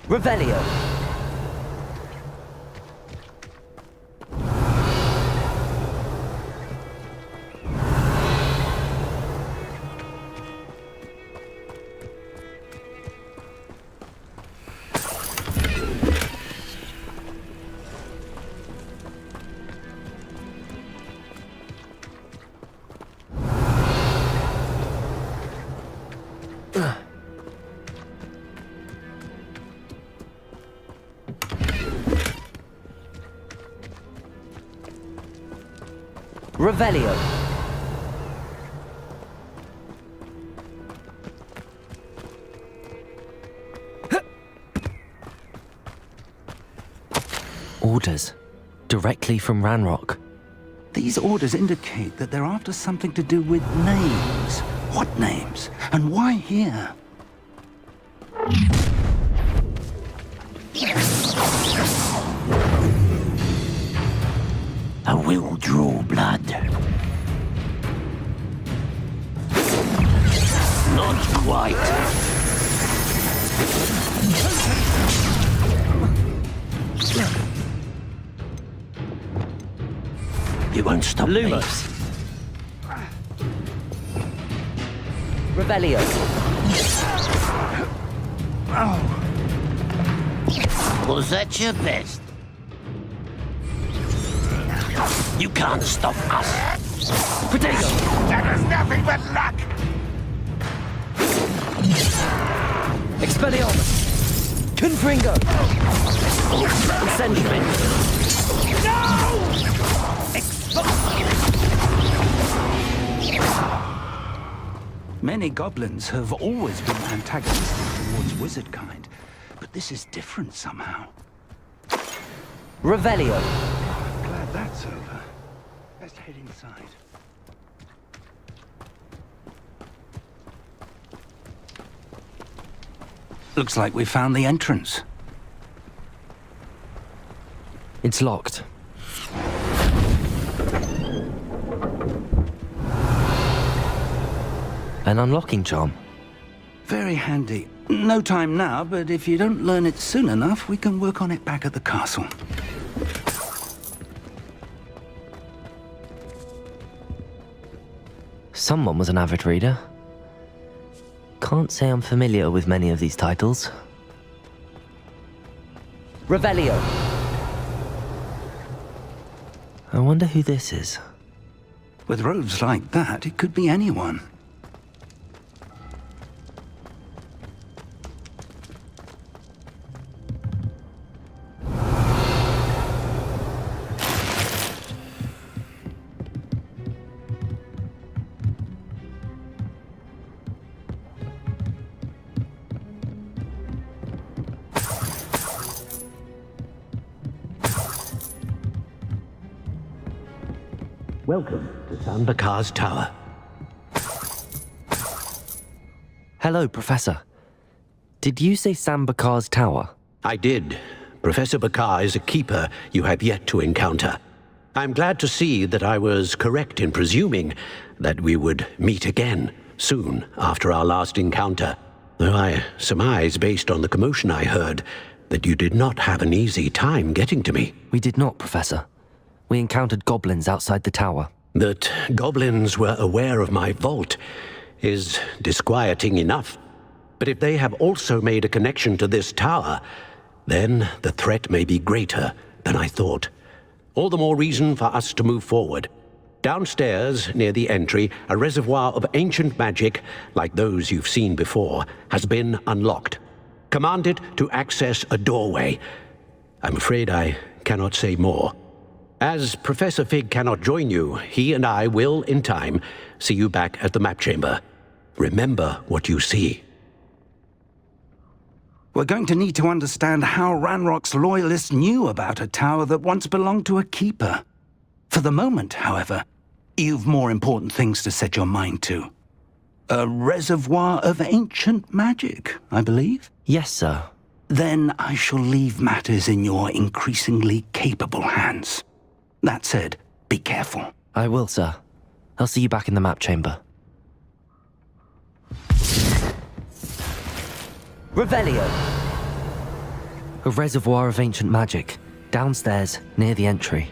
S2: Revelio. Revelio. Orders. Directly from Ranrock.
S16: These orders indicate that they're after something to do with names. What names? And why here?
S4: I will draw blood. Not quite. You won't stop
S2: Lumos. Revelio.
S4: Was that your best? You can't stop us.
S2: Potato.
S18: That is nothing but luck!
S2: Expelliarmus. Confringo. Incendiary.
S16: Many goblins have always been antagonistic towards wizard kind, but this is different somehow.
S2: Revelio.
S16: Glad that's over. Let's head inside. Looks like we found the entrance.
S2: It's locked. An unlocking charm.
S16: Very handy. No time now, but if you don't learn it soon enough, we can work on it back at the castle.
S2: Someone was an avid reader. Can't say I'm familiar with many of these titles. Revelio. I wonder who this is.
S16: With robes like that, it could be anyone.
S14: Welcome to Sambakar's Tower.
S2: Hello, Professor. Did you say Sambakar's Tower?
S14: I did. Professor Bakar is a keeper you have yet to encounter. I'm glad to see that I was correct in presuming that we would meet again soon after our last encounter, though I surmise, based on the commotion I heard, that you did not have an easy time getting to me.
S2: We did not, Professor. We encountered goblins outside the tower.
S14: That goblins were aware of my vault is disquieting enough. But if they have also made a connection to this tower, then the threat may be greater than I thought. All the more reason for us to move forward. Downstairs, near the entry, a reservoir of ancient magic, like those you've seen before, has been unlocked. Command it to access a doorway. I'm afraid I cannot say more. As Professor Fig cannot join you, he and I will, in time, see you back at the map chamber. Remember what you see.
S16: We're going to need to understand how Ranrock's loyalists knew about a tower that once belonged to a keeper. For the moment, however, you've more important things to set your mind to. A reservoir of ancient magic, I believe?
S2: Yes, sir.
S16: Then I shall leave matters in your increasingly capable hands. That said, be careful.
S2: I will, sir. I'll see you back in the map chamber. Revelio! A reservoir of ancient magic, downstairs, near the entry.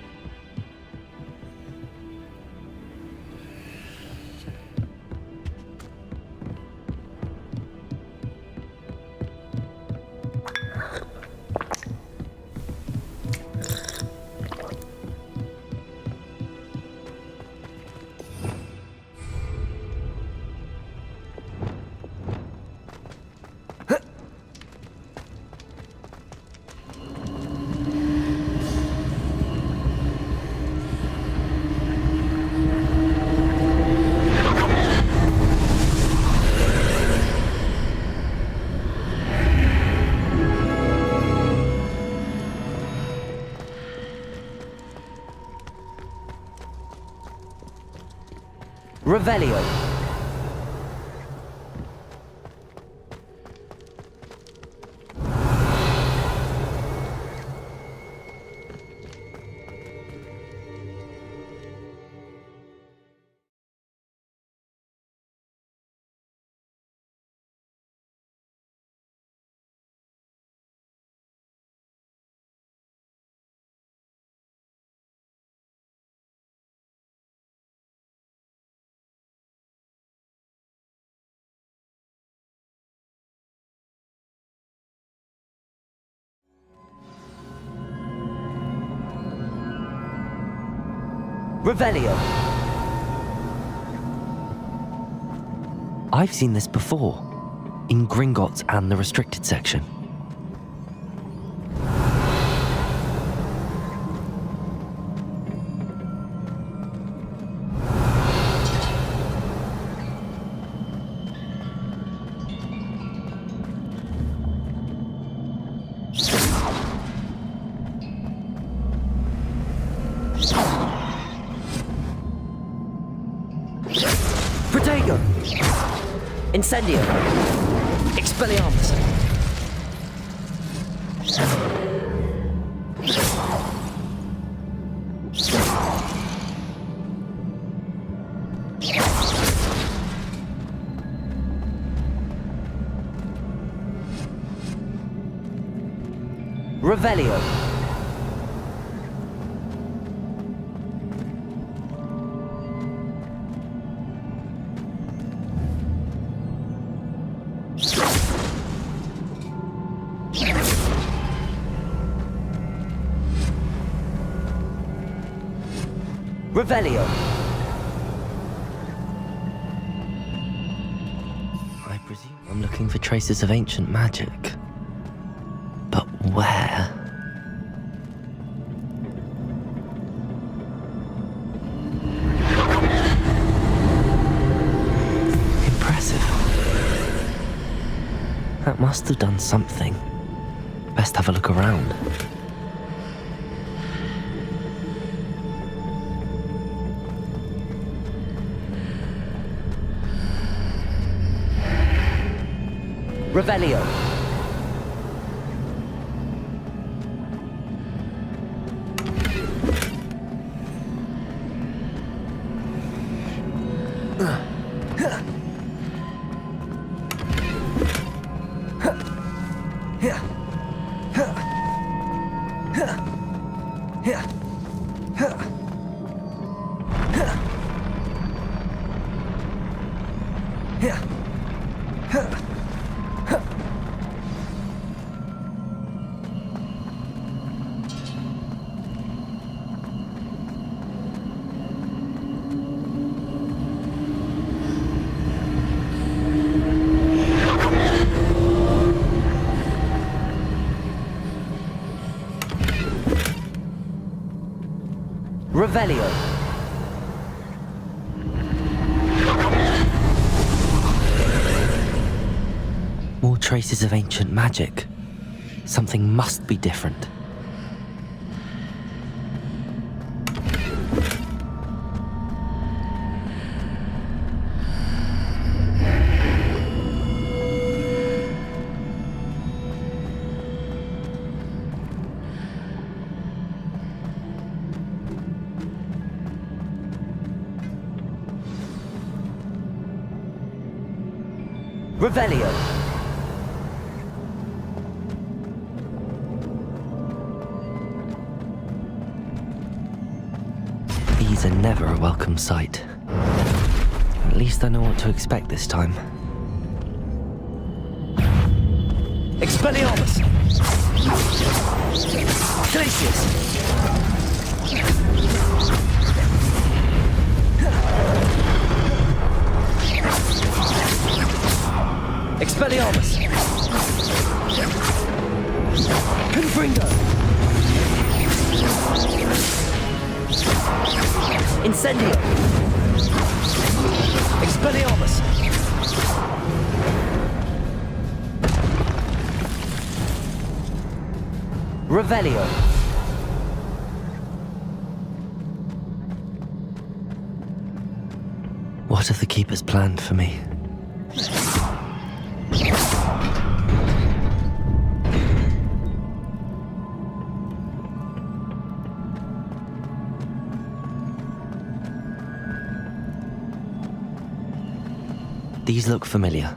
S2: Revelio. Revelio. I've seen this before, in Gringotts and the restricted section. Protego! Incendio! Expelliarmus! Revelio! Revelio. I presume I'm looking for traces of ancient magic. But where? Impressive. That must have done something. Best have a look around. Revelio. Revelio. traces of ancient magic. Something must be different. Revelio. These are never a welcome sight. At least I know what to expect this time.
S20: Expelliarmus! Glacius! Expelliarmus! Confringo! Incendio! Expelliarmus!
S2: Revelio. What have the Keepers planned for me? These look familiar.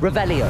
S2: Revelio.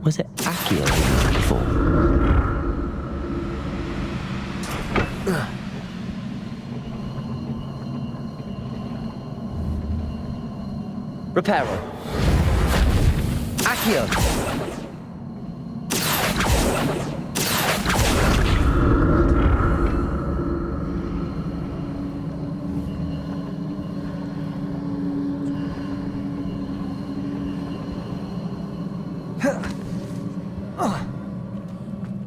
S2: Was it Akio who used it before? Reparo. Akio!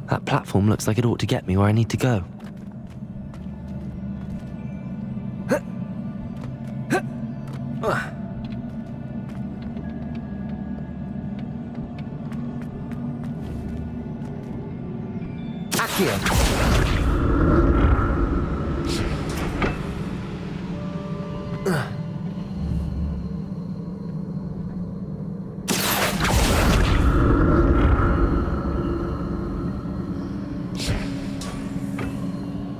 S2: That platform looks like it ought to get me where I need to go. Akio!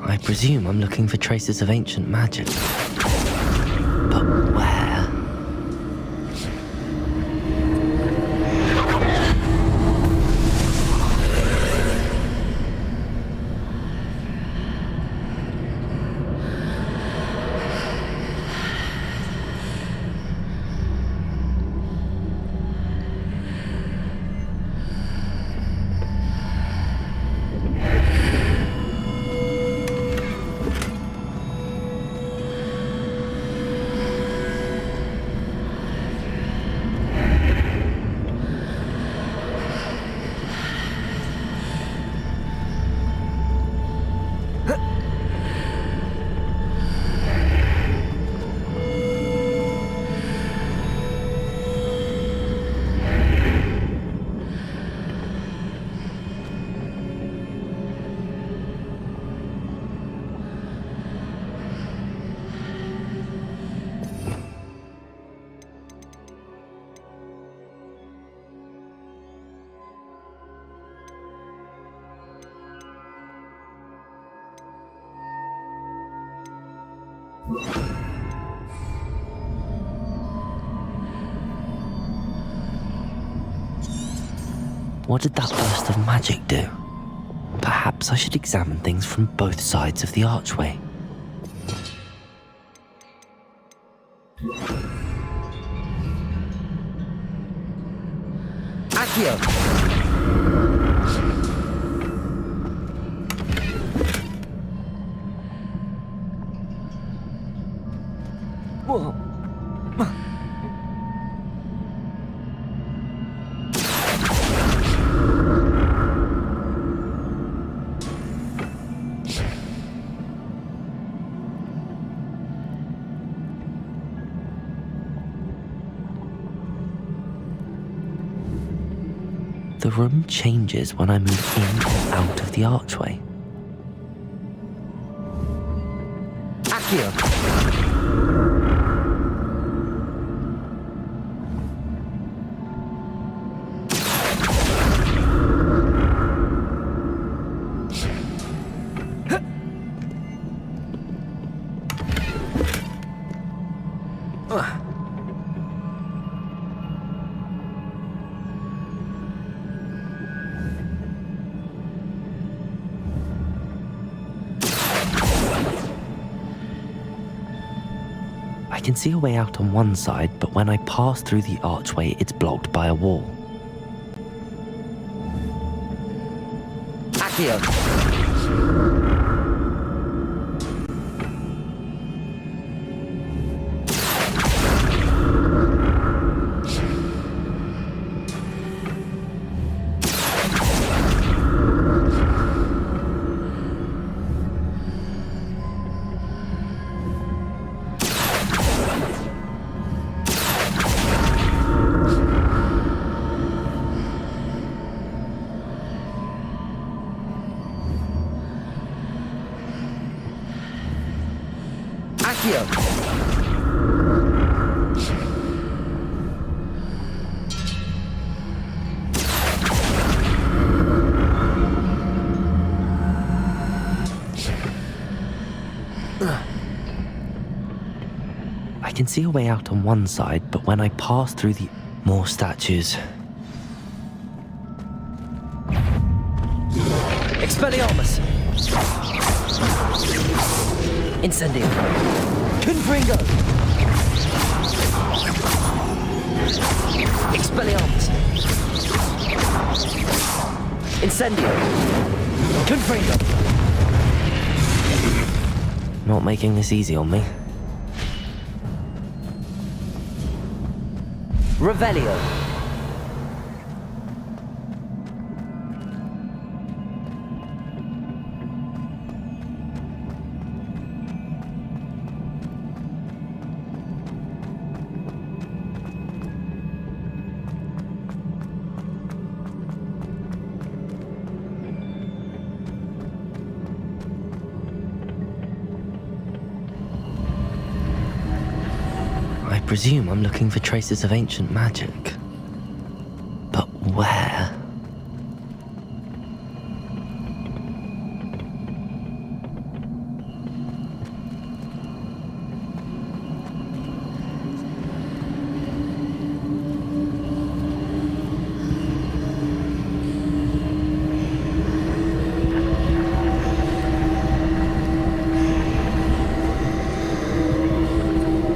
S2: I presume I'm looking for traces of ancient magic. But where? What did that burst of magic do? Perhaps I should examine things from both sides of the archway. Akio! Whoa. The room changes when I move in and out of the archway. Akio! I can see a way out on one side, but when I pass through the archway, it's blocked by a wall. Akio! I can see a way out on one side, but when I pass through the... More statues. Expelliarmus! Incendio! Confringo! Expelliarmus! Incendio! Confringo! Not making this easy on me. Revelio! I presume I'm looking for traces of ancient magic. But where?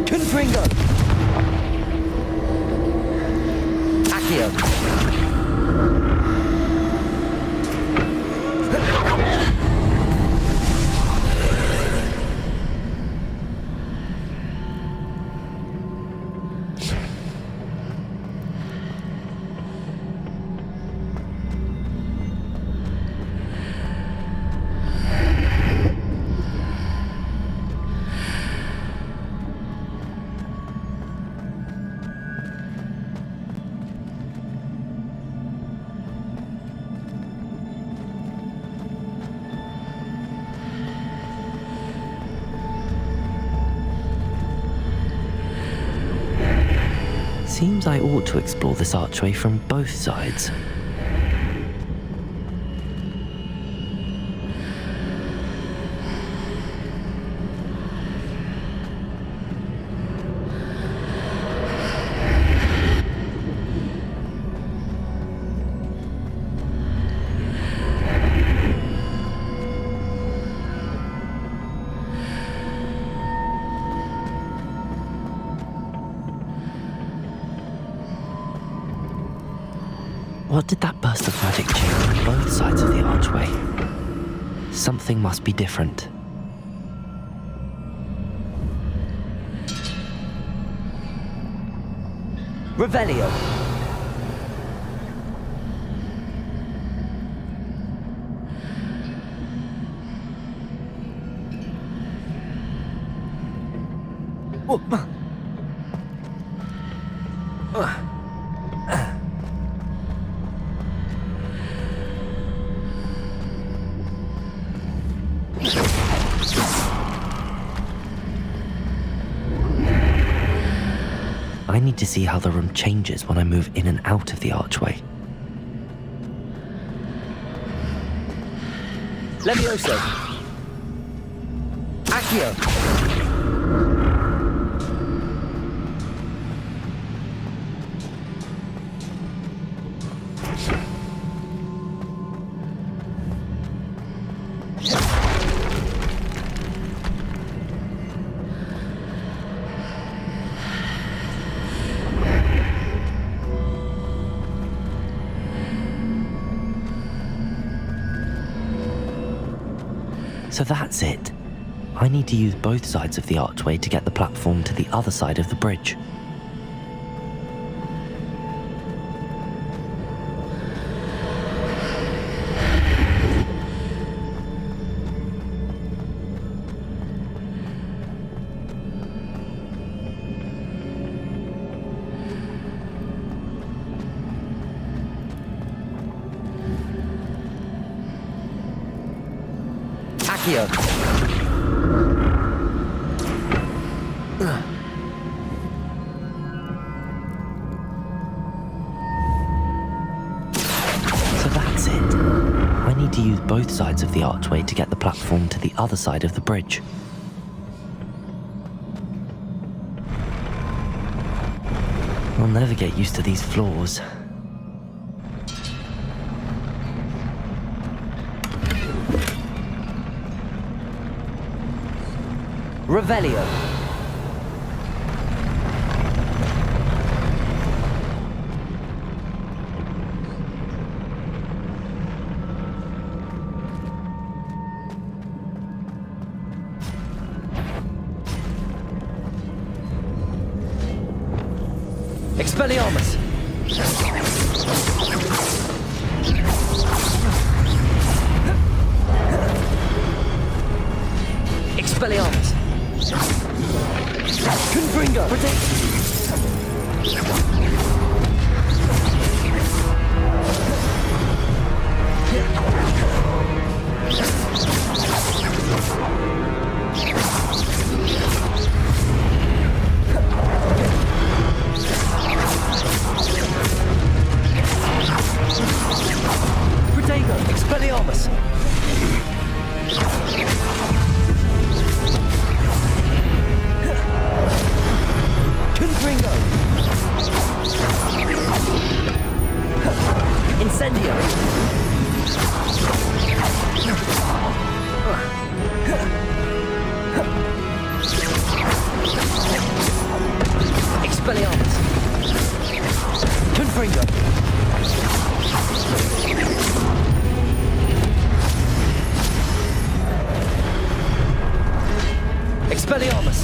S2: Confringo! Accio! Seems I ought to explore this archway from both sides. What did that burst of magic change on both sides of the archway? Something must be different. Revelio! I need to see how the room changes when I move in and out of the archway. Levioso! Accio! So that's it. I need to use both sides of the archway to get the platform to the other side of the bridge. Accio! So that's it. I need to use both sides of the archway to get the platform to the other side of the bridge. I'll never get used to these floors. Revelio. Expelliarmus! Expelliarmus! Confringo! Protego! Expelliarmus! Confringo! Incendio! Expelliarmus! Confringo! Expelliarmus!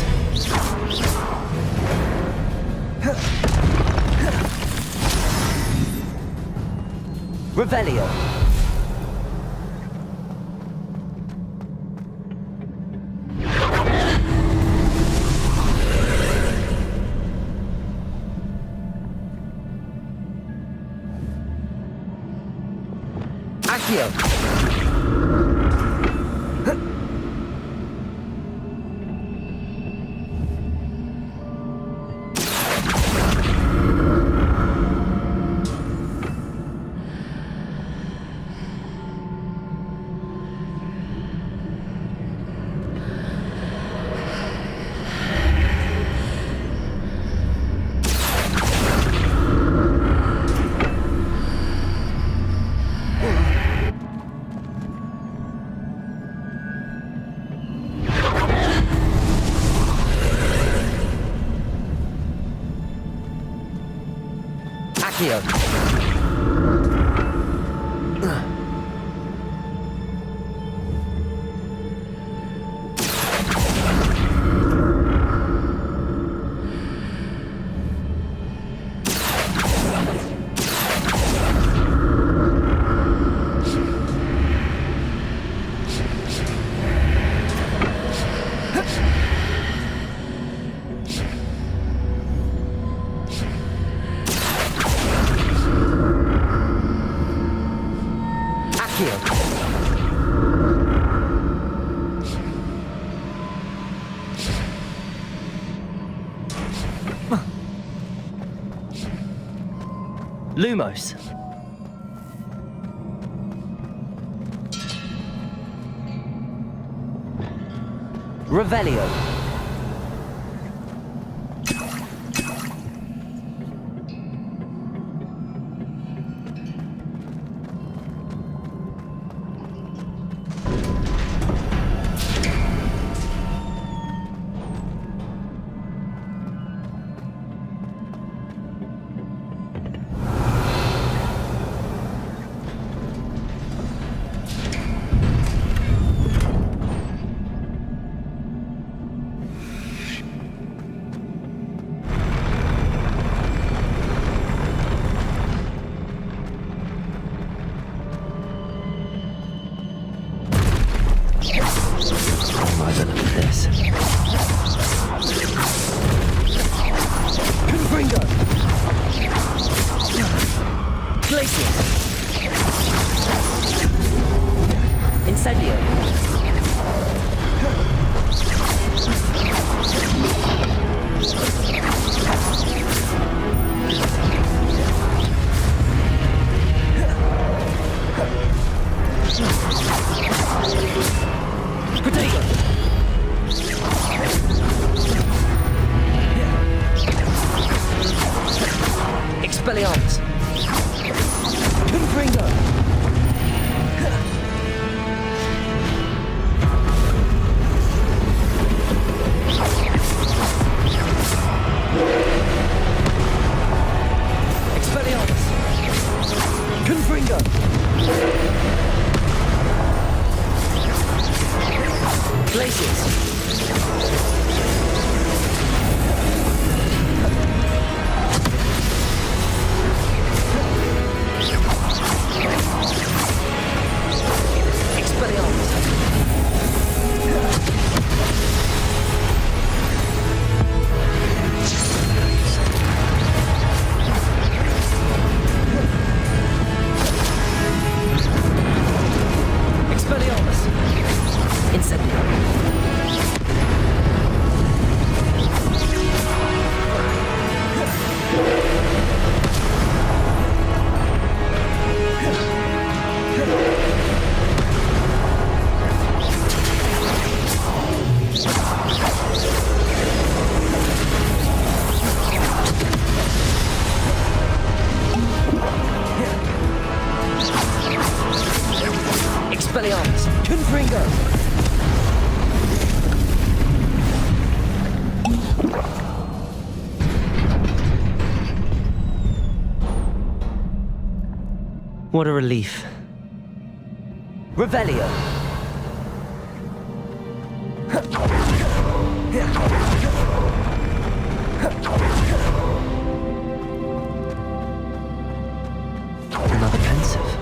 S2: Revelio! Accio! Accio! Lumos. Revelio. Expelliarmus! Confringo! Confringo! Glaciers! What a relief. Revelio! Another pensive.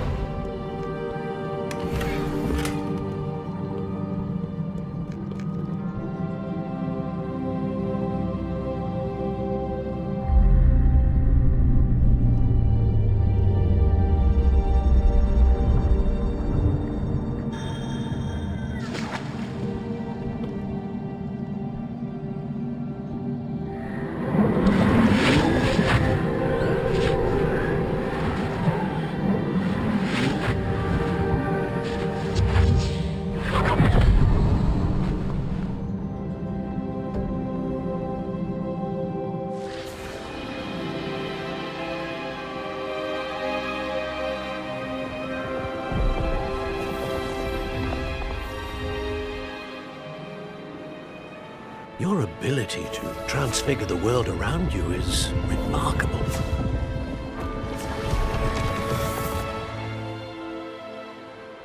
S14: Your ability to transfigure the world around you is remarkable.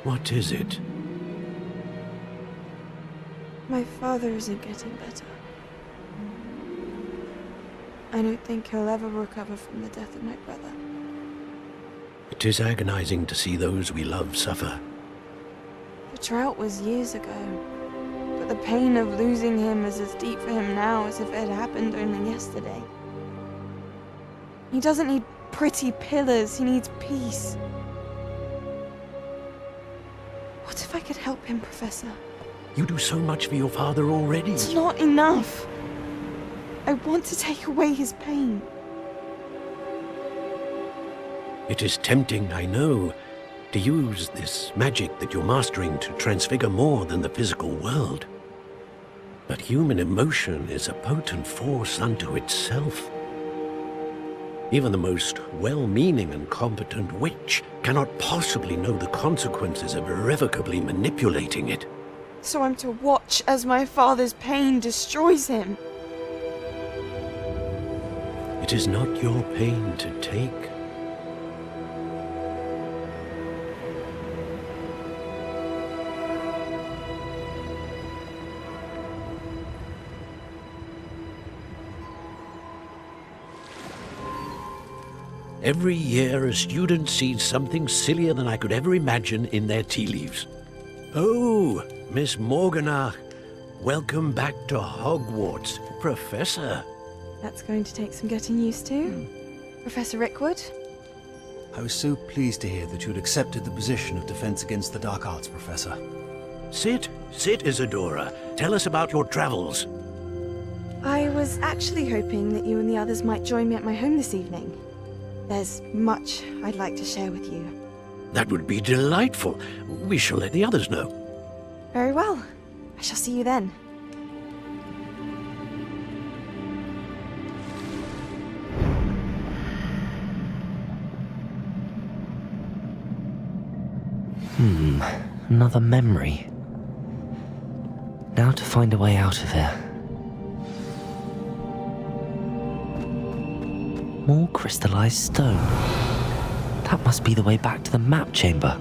S14: What is it?
S6: My father isn't getting better. I don't think he'll ever recover from the death of my brother.
S14: It is agonizing to see those we love suffer.
S6: The drought was years ago. But the pain of losing him is as deep for him now as if it had happened only yesterday. He doesn't need pretty pillars, he needs peace. What if I could help him, Professor?
S14: You do so much for your father already.
S6: It's not enough. I want to take away his pain.
S14: It is tempting, I know, to use this magic that you're mastering to transfigure more than the physical world. But human emotion is a potent force unto itself. Even the most well-meaning and competent witch cannot possibly know the consequences of irrevocably manipulating it.
S6: So I'm to watch as my father's pain destroys him.
S14: It is not your pain to take. Every year, a student sees something sillier than I could ever imagine in their tea leaves. Oh, Miss Morganach, welcome back to Hogwarts, Professor.
S6: That's going to take some getting used to. Professor Rickwood?
S17: I was so pleased to hear that you had accepted the position of Defense Against the Dark Arts, Professor.
S14: Sit, Isadora. Tell us about your travels.
S6: I was actually hoping that you and the others might join me at my home this evening. There's much I'd like to share with you.
S14: That would be delightful. We shall let the others know.
S6: Very well. I shall see you then.
S2: Another memory. Now to find a way out of here. More crystallized stone. That must be the way back to the map chamber.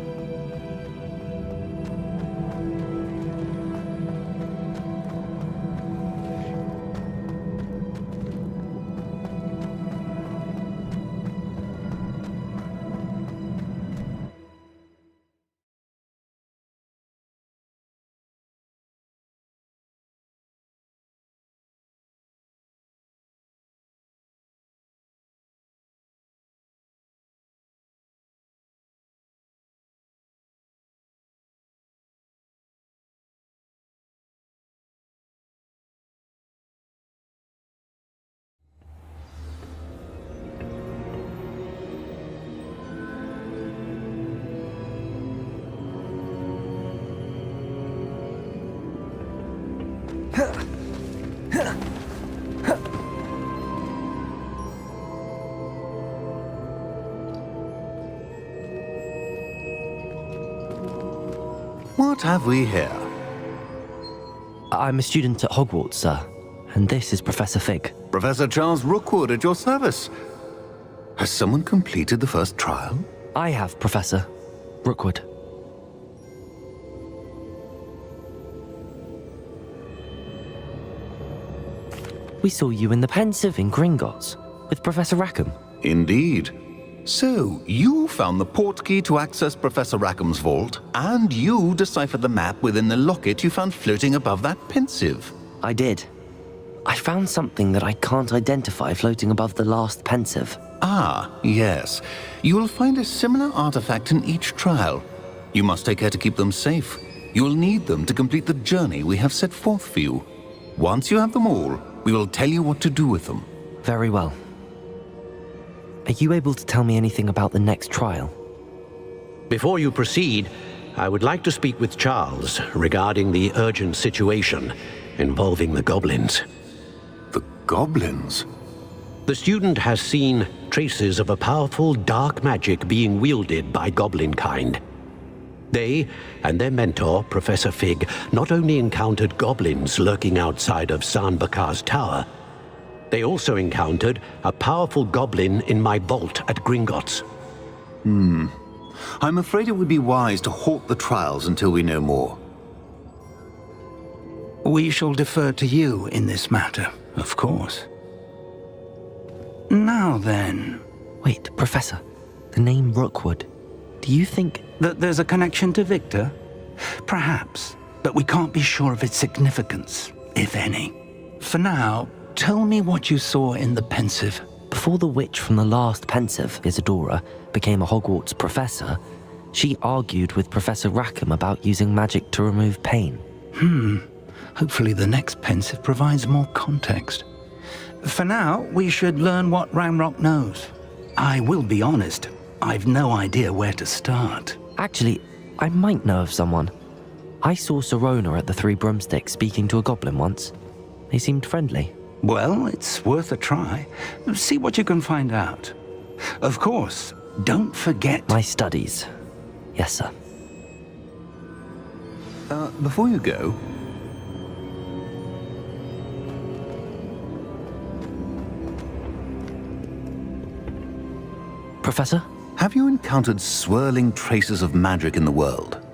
S17: What have we here?
S2: I'm a student at Hogwarts, sir, and this is Professor Fig.
S17: Professor Charles Rookwood at your service. Has someone completed the first trial?
S2: I have, Professor Rookwood. We saw you in the Pensive in Gringotts with Professor Rackham.
S17: Indeed. So, you found the portkey to access Professor Rackham's vault, and you deciphered the map within the locket you found floating above that Pensive.
S2: I did. I found something that I can't identify floating above the last Pensive.
S17: Ah, yes. You will find a similar artifact in each trial. You must take care to keep them safe. You will need them to complete the journey we have set forth for you. Once you have them all, we will tell you what to do with them.
S2: Very well. Are you able to tell me anything about the next trial?
S14: Before you proceed, I would like to speak with Charles regarding the urgent situation involving the goblins.
S17: The goblins?
S14: The student has seen traces of a powerful dark magic being wielded by goblin kind. They and their mentor, Professor Fig, not only encountered goblins lurking outside of San Bakar's tower, they also encountered a powerful goblin in my vault at Gringotts.
S17: I'm afraid it would be wise to halt the trials until we know more.
S16: We shall defer to you in this matter, of course. Now then...
S2: Wait, Professor. The name Rookwood. Do you think...
S16: that there's a connection to Victor? Perhaps, but we can't be sure of its significance, if any. For now, tell me what you saw in the Pensive.
S2: Before the witch from the last Pensive, Isadora, became a Hogwarts professor, she argued with Professor Rackham about using magic to remove pain.
S16: Hopefully the next Pensive provides more context. For now, we should learn what Ranrock knows. I will be honest, I've no idea where to start.
S2: Actually, I might know of someone. I saw Serona at the Three Broomsticks speaking to a goblin once. They seemed friendly.
S16: Well, it's worth a try. See what you can find out. Of course, don't forget...
S2: My studies. Yes, sir.
S17: Before you go...
S2: Professor?
S17: Have you encountered swirling traces of magic in the world?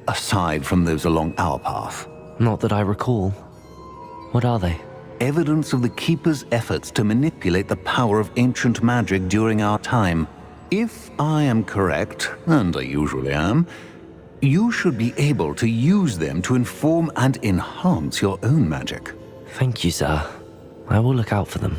S17: Aside from those along our path?
S2: Not that I recall. What are they?
S17: Evidence of the Keeper's efforts to manipulate the power of ancient magic during our time. If I am correct, and I usually am, you should be able to use them to inform and enhance your own magic.
S2: Thank you, sir. I will look out for them.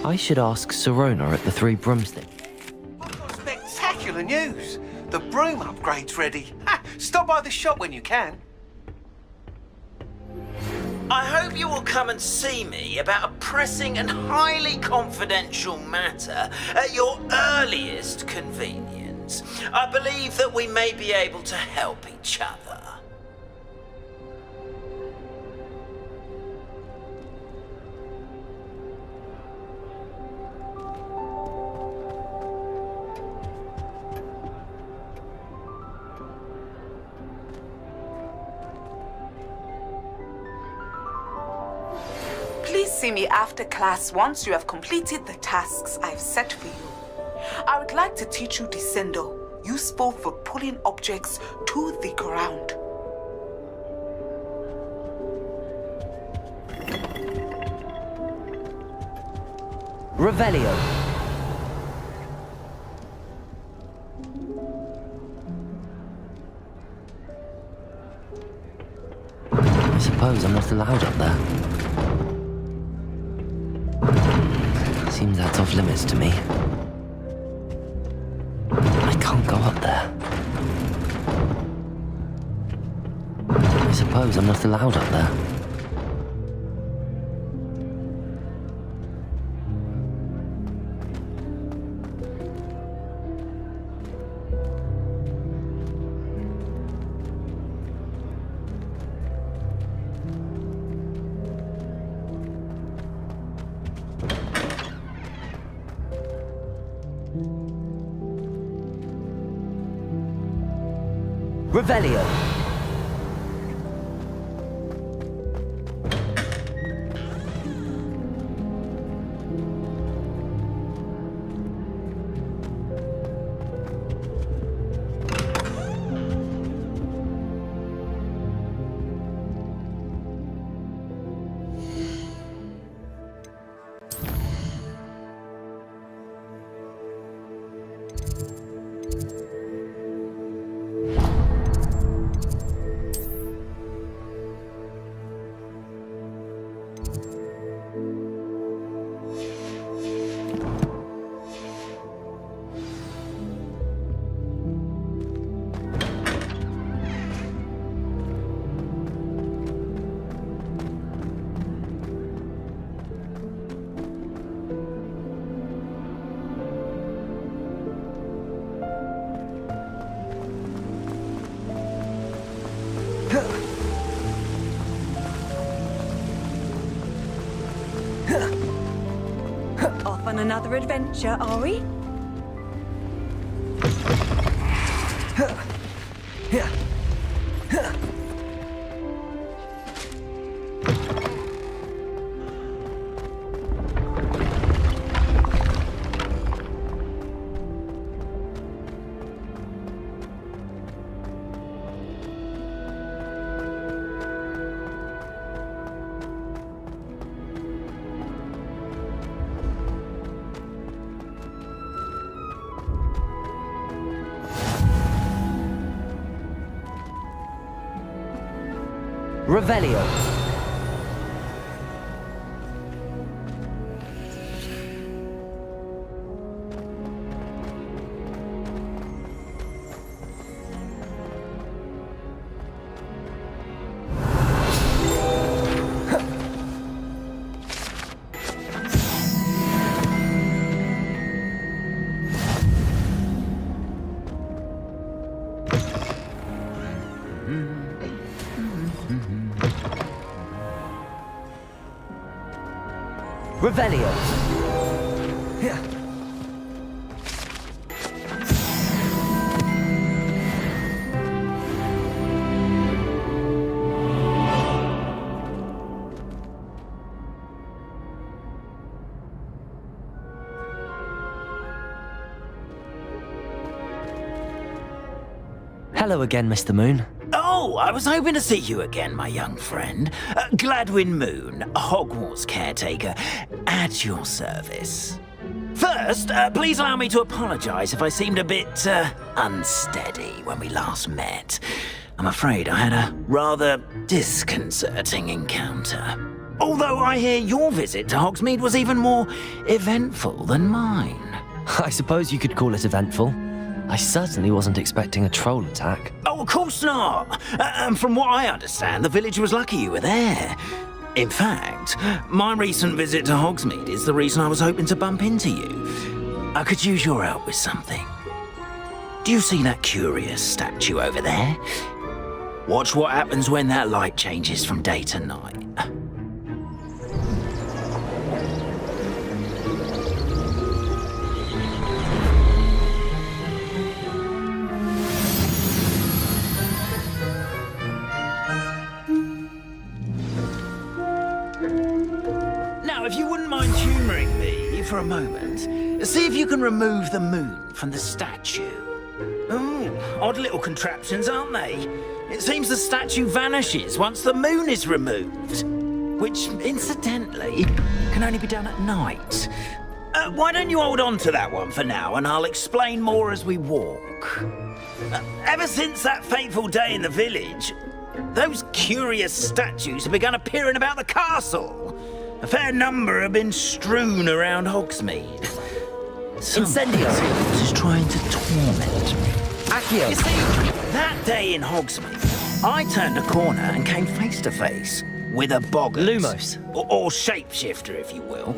S2: I should ask Serona at the Three Broomsticks.
S9: Spectacular news! The broom upgrade's ready. Ha! Stop by the shop when you can.
S15: I hope you will come and see me about a pressing and highly confidential matter at your earliest convenience. I believe that we may be able to help each other.
S21: Please see me after class once you have completed the tasks I've set for you. I would like to teach you Descendo, useful for pulling objects to the ground.
S2: Revelio. I suppose I'm not allowed up there. Seems that's off limits to me. I can't go up there. I suppose I'm not allowed up there. Revelio.
S23: Off on another adventure, are we?
S2: Revelio. Revelio. Hello again, Mr. Moon.
S15: Oh, I was hoping to see you again, my young friend. Gladwin Moon, Hogwarts caretaker, at your service. First, please allow me to apologize if I seemed a bit unsteady when we last met. I'm afraid I had a rather disconcerting encounter. Although I hear your visit to Hogsmeade was even more eventful than mine.
S2: I suppose you could call it eventful. I certainly wasn't expecting a troll attack.
S15: Oh, of course not. And from what I understand, the village was lucky you were there. In fact, my recent visit to Hogsmeade is the reason I was hoping to bump into you. I could use your help with something. Do you see that curious statue over there? Watch what happens when that light changes from day to night. Now, if you wouldn't mind humouring me for a moment, see if you can remove the moon from the statue. Oh, odd little contraptions, aren't they? It seems the statue vanishes once the moon is removed, which, incidentally, can only be done at night. Why don't you hold on to that one for now, and I'll explain more as we walk. Ever since that fateful day in the village, those curious statues have begun appearing about the castle. A fair number have been strewn around Hogsmeade.
S2: Incendio
S15: is trying to torment me.
S2: Accio!
S15: You see, that day in Hogsmeade, I turned a corner and came face to face with a boggart.
S2: Lumos.
S15: Or shapeshifter, if you will,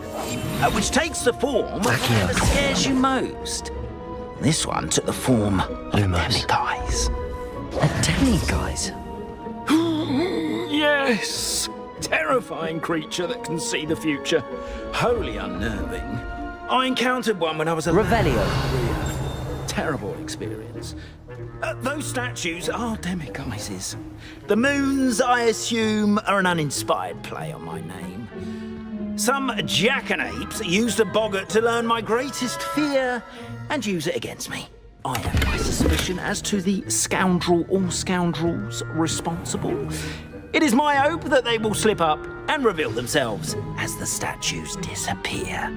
S15: which takes the form of whatever scares you most. This one took the form of demiguise.
S2: A demiguise?
S15: Yes! Terrifying creature that can see the future. Wholly unnerving. I encountered one when I was a
S2: Revelio.
S15: Terrible experience. Those statues are demiguises. The moons, I assume, are an uninspired play on my name. Some jackanapes used a boggart to learn my greatest fear and use it against me. I have my suspicion as to the scoundrel or scoundrels responsible. It is my hope that they will slip up and reveal themselves as the statues disappear.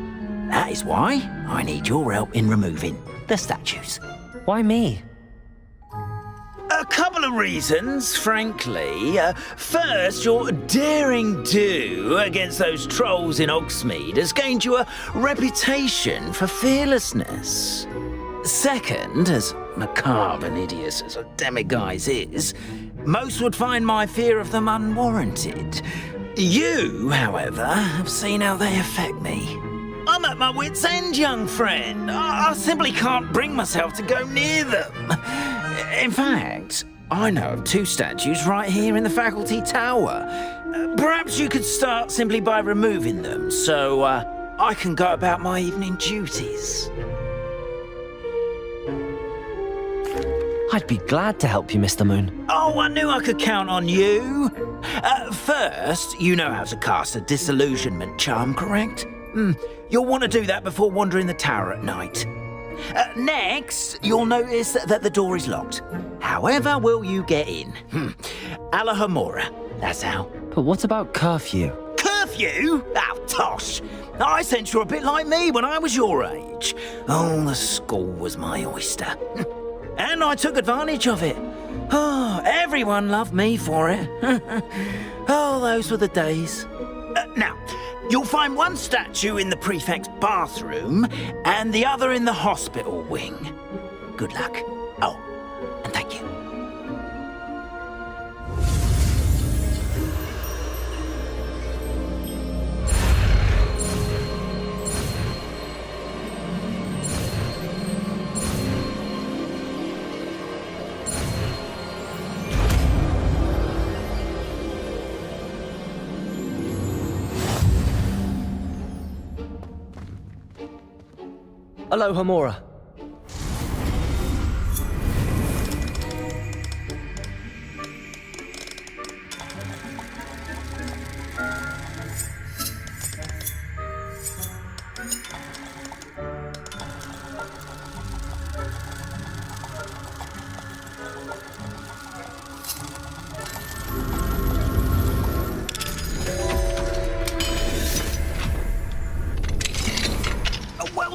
S15: That is why I need your help in removing the statues.
S2: Why me?
S15: A couple of reasons, frankly. First, your daring do against those trolls in Hogsmeade has gained you a reputation for fearlessness. Second, as macabre and hideous as a demiguise is, most would find my fear of them unwarranted. You, however, have seen how they affect me. I'm at my wit's end, young friend. I simply can't bring myself to go near them. In fact, I know of two statues right here in the faculty tower. Perhaps you could start simply by removing them, so I can go about my evening duties.
S2: I'd be glad to help you, Mr. Moon.
S15: Oh, I knew I could count on you. First, you know how to cast a disillusionment charm, correct? You'll want to do that before wandering the tower at night. Next, you'll notice that the door is locked. However will you get in? Alahomora, that's how.
S2: But what about curfew?
S15: Curfew? Oh, tosh. I sense you're a bit like me when I was your age. Oh, the school was my oyster. And I took advantage of it. Oh, everyone loved me for it. Oh, those were the days. Now, you'll find one statue in the prefect's bathroom and the other in the hospital wing. Good luck. Oh, and thank you.
S2: Aloha, Mora.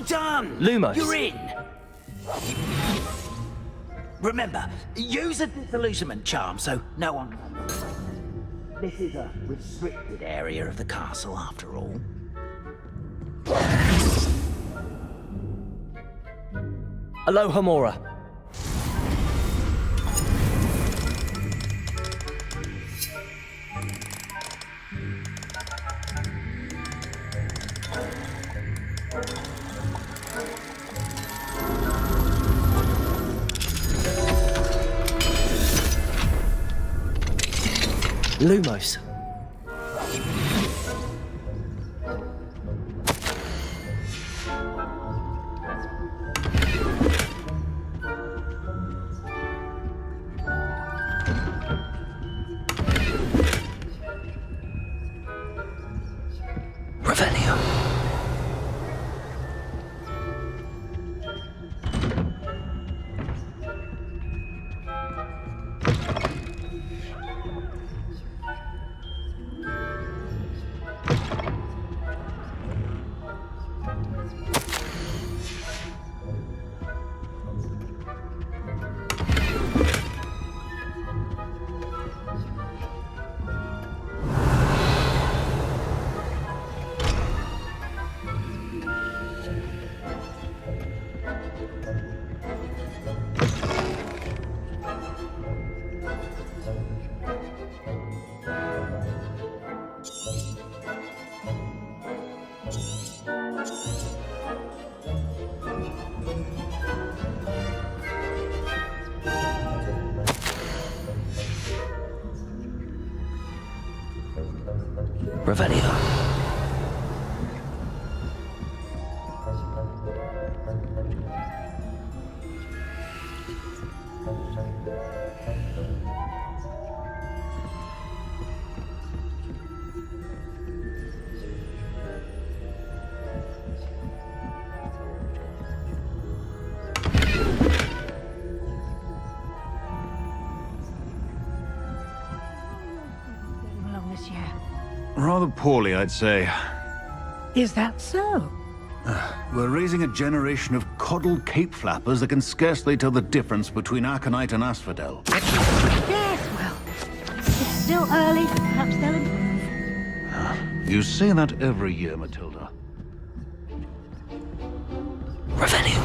S15: Done!
S2: Lumos.
S15: You're in! Remember, use a disillusionment charm so no one... This is a restricted area of the castle, after all.
S12: Aloha, Mora. Lumos.
S2: Revelio. Revelio.
S23: Along this year.
S17: Rather poorly, I'd say.
S23: Is that so?
S17: We're raising a generation of coddled cape flappers that can scarcely tell the difference between aconite and asphodel.
S23: Yes, well, it's still early. Perhaps they'll improve.
S17: You say that every year, Matilda.
S2: Revelio.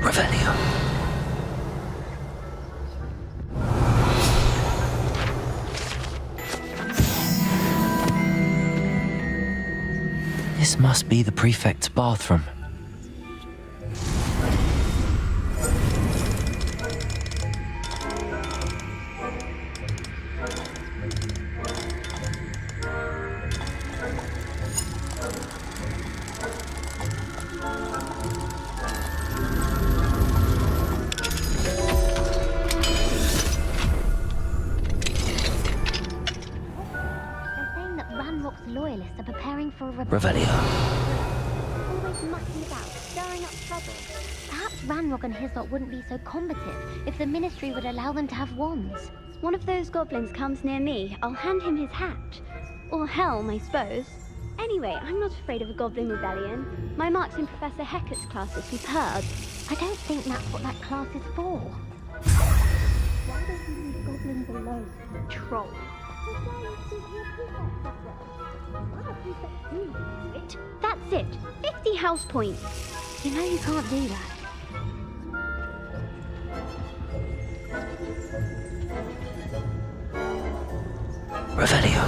S2: Revelio. This must be the prefect's bathroom.
S19: Loyalists are preparing for a
S2: Revelio.
S19: Always mucking about, stirring up trouble. Perhaps Ranrock and his lot wouldn't be so combative if the Ministry would allow them to have wands.
S22: One of those goblins comes near me, I'll hand him his hat. Or helm, I suppose. Anyway, I'm not afraid of a goblin rebellion. My marks in Professor Hecat's class are superb.
S19: I don't think that's what that class is for.
S22: Why don't you leave goblins alone, troll? That's it. 50 house points.
S19: You know you can't do that.
S2: Revelio.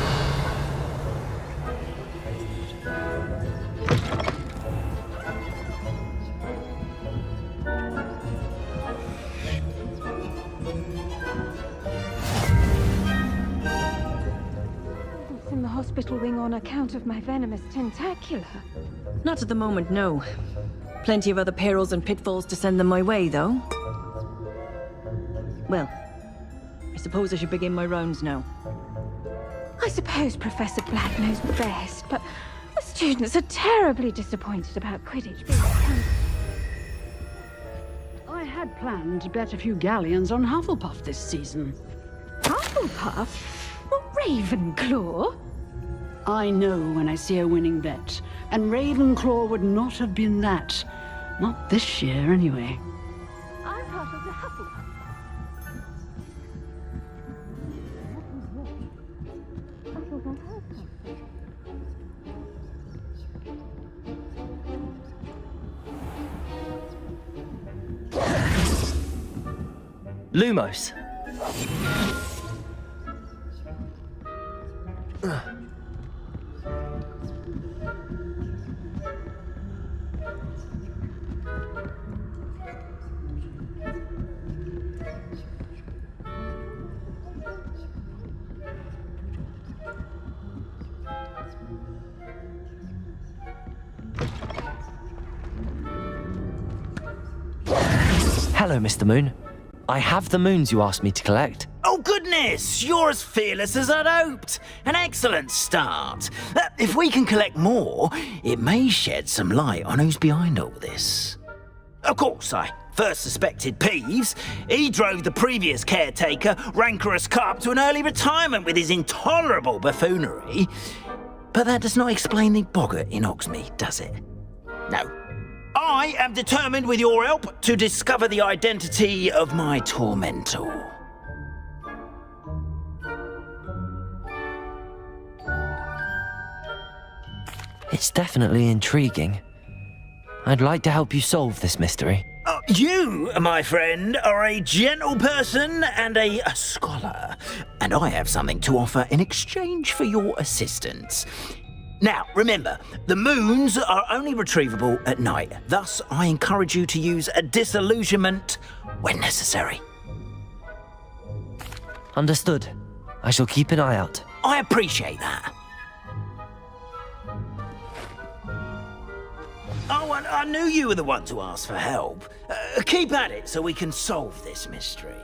S3: hospital wing on account of my venomous tentacula.
S7: Not at the moment, no. Plenty of other perils and pitfalls to send them my way, though. Well, I suppose I should begin my rounds now.
S3: I suppose Professor Black knows best, but the students are terribly disappointed about Quidditch being cancelled.
S10: I had planned to bet a few galleons on Hufflepuff this season.
S3: Hufflepuff? Not Ravenclaw?
S10: I know when I see a winning bet, and Ravenclaw would not have been that. Not this year, anyway.
S3: I'm part of the Hufflepuff.
S12: Lumos. Hello, Mr. Moon. I have the moons you asked me to collect.
S15: Oh, goodness! You're as fearless as I'd hoped. An excellent start. If we can collect more, it may shed some light on who's behind all this. Of course, I first suspected Peeves. He drove the previous caretaker, Rancorous Carp, to an early retirement with his intolerable buffoonery. But that does not explain the boggart in Hogsmeade, does it? No. I am determined, with your help, to discover the identity of my tormentor.
S2: It's definitely intriguing. I'd like to help you solve this mystery.
S15: You, my friend, are a gentle person and a scholar, and I have something to offer in exchange for your assistance. Now, remember, the moons are only retrievable at night. Thus, I encourage you to use a disillusionment when necessary.
S2: Understood. I shall keep an eye out.
S15: I appreciate that. Oh, and I knew you were the one to ask for help. Keep at it so we can solve this mystery.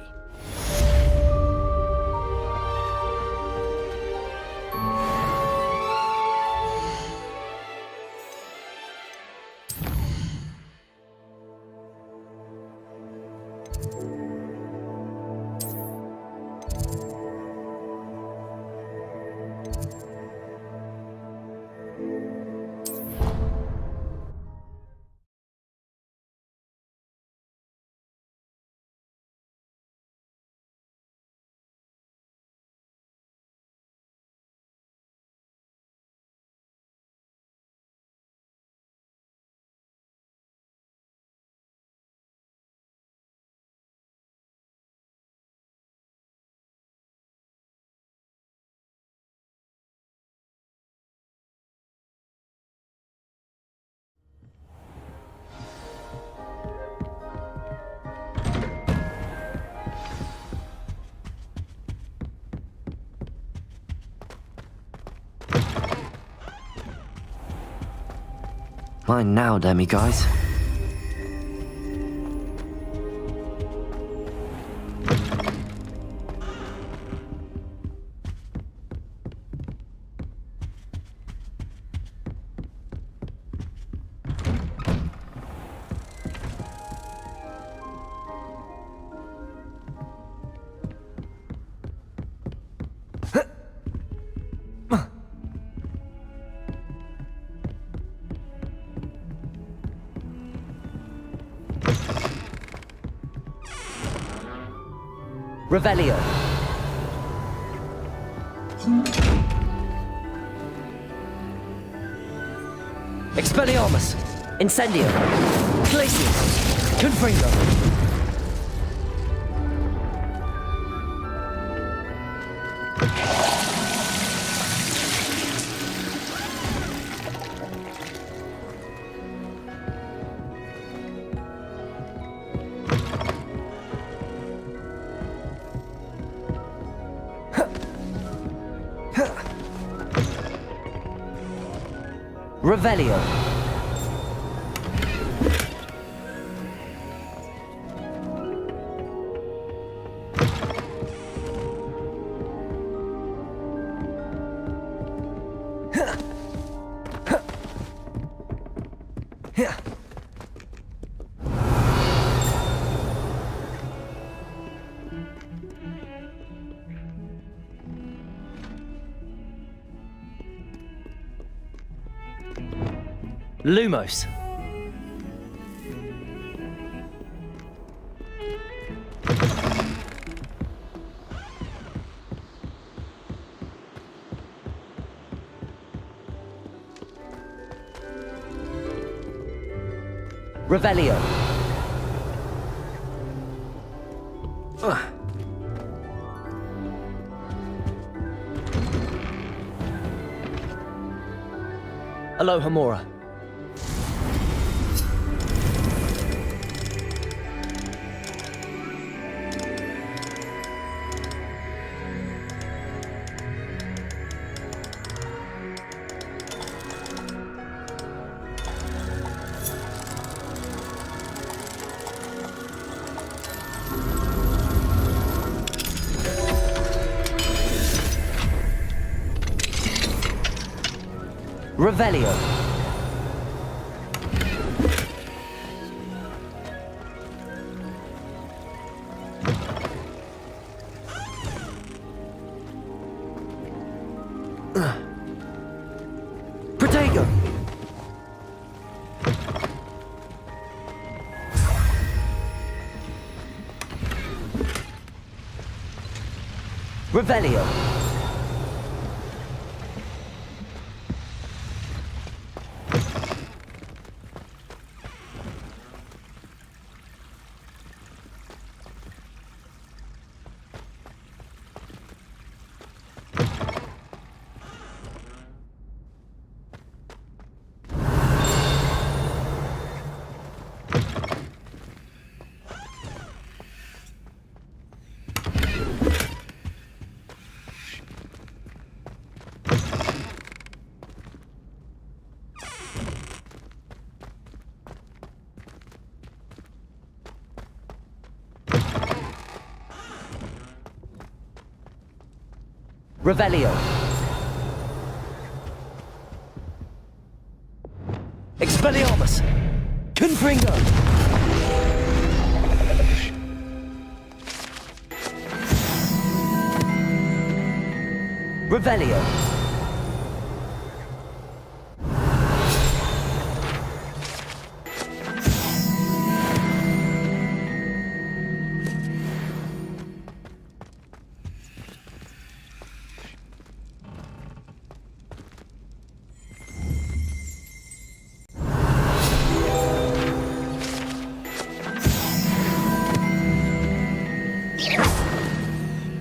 S2: Mine now, demiguise.
S12: Revelio. Expelliarmus. Incendio. Glacius. Confringo.
S2: Revelio. Lumos. Revelio. Alohomora. Revelio. Protego. Revelio. Revelio. Expelliarmus. Confringo. Revelio.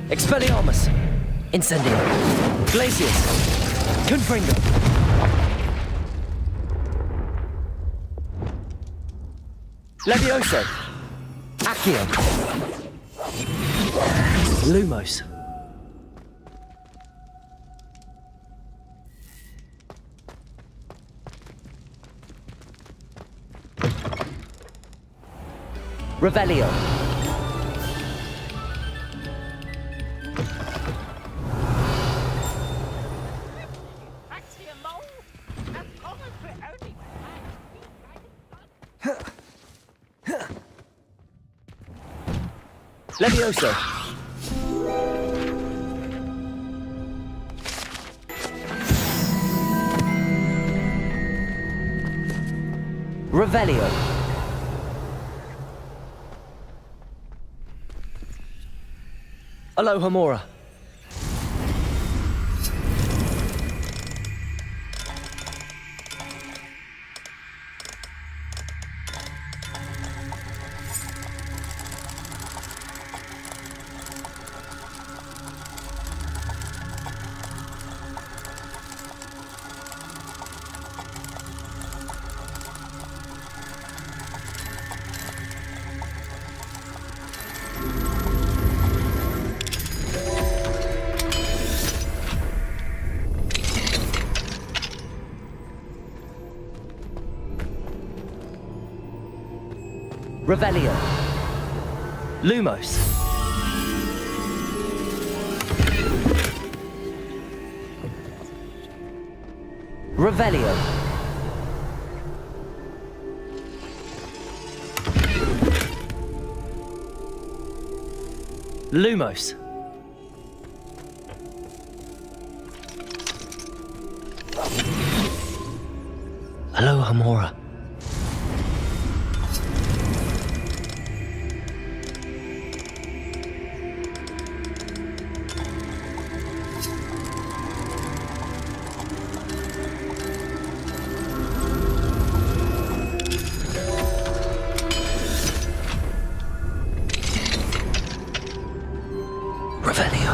S2: Expelliarmus. Incendio. Glacius. Confringo. Levioso. Accio. Lumos. Revelio. Levioso. Revelio. Alohomora. Revelio. Lumos. Revelio. Lumos. Hello, Hamora. Revelio.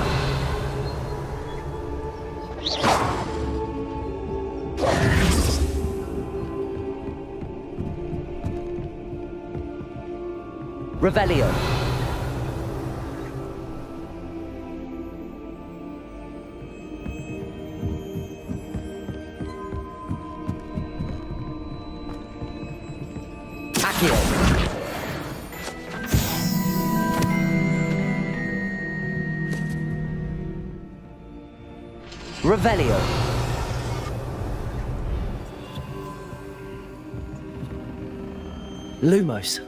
S2: Revelio. Accio. Revelio. Lumos.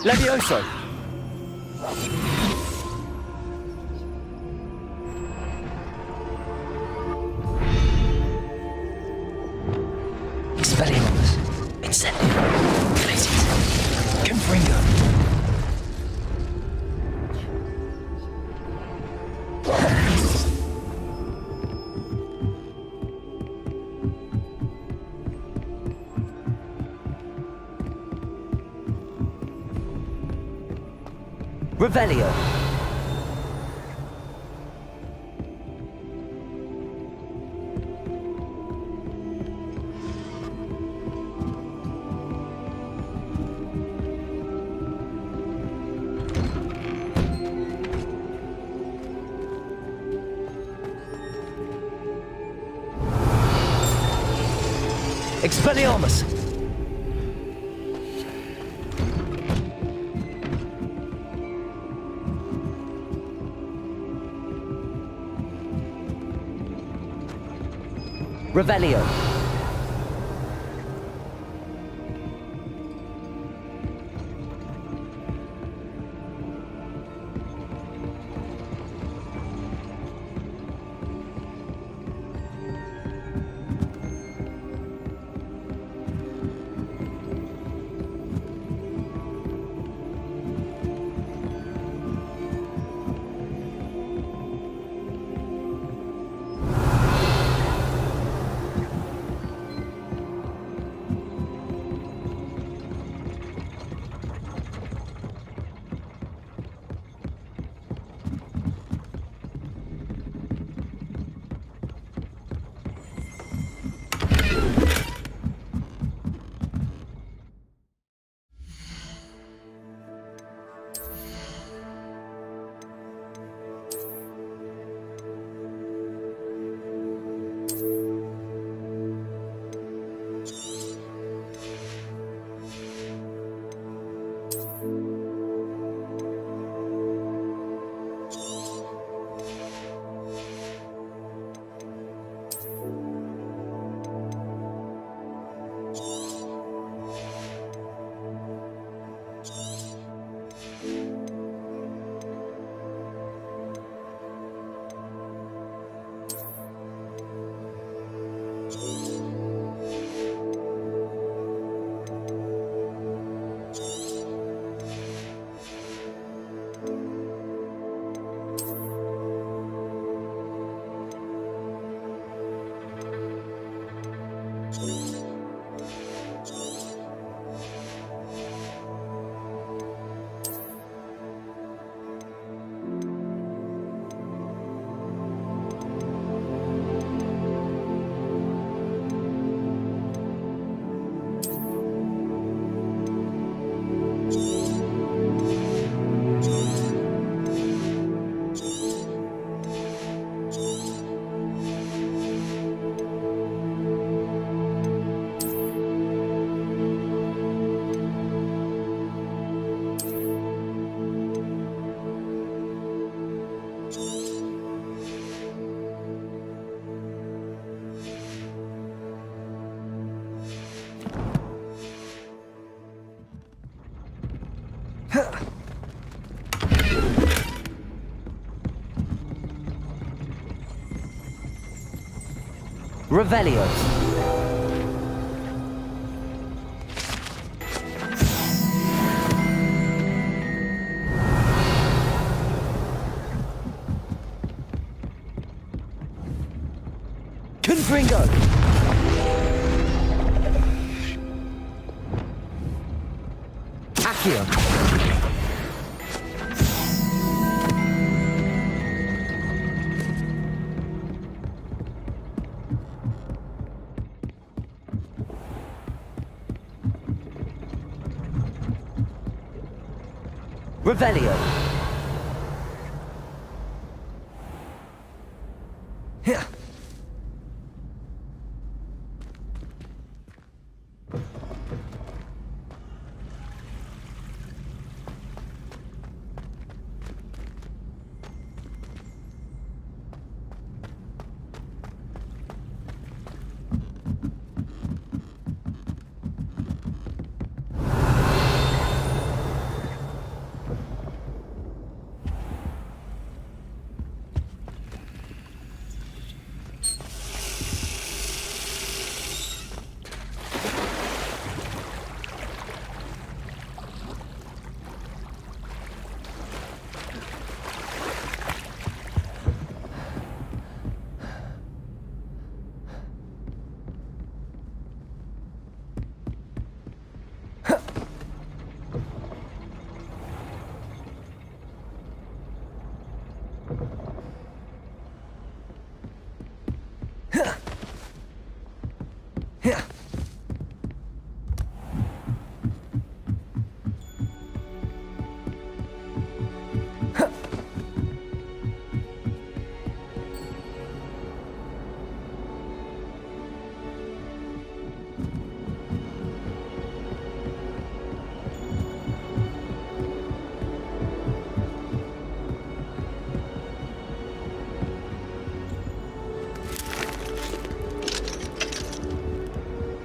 S2: Levioso. Expelliarmus. Incendio. Glacius. Confringo. Revelio. Expelliarmus. Revelio. Revelio. Confringo. Accio. Revelio. Here.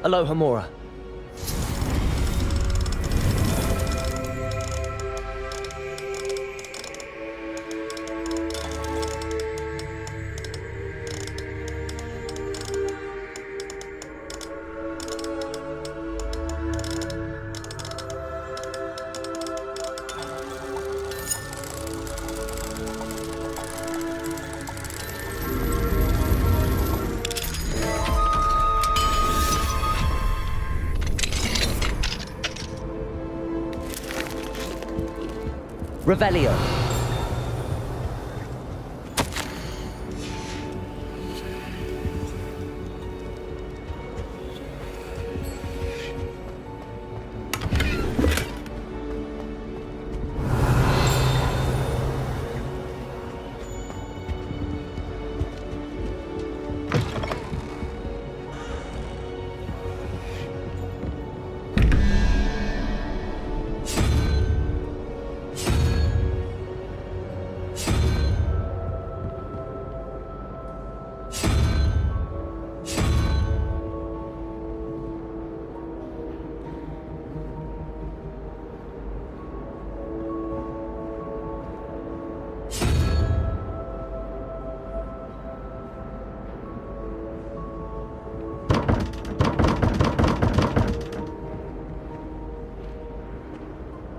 S2: Aloha Mora. Revelio.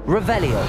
S2: Revelio.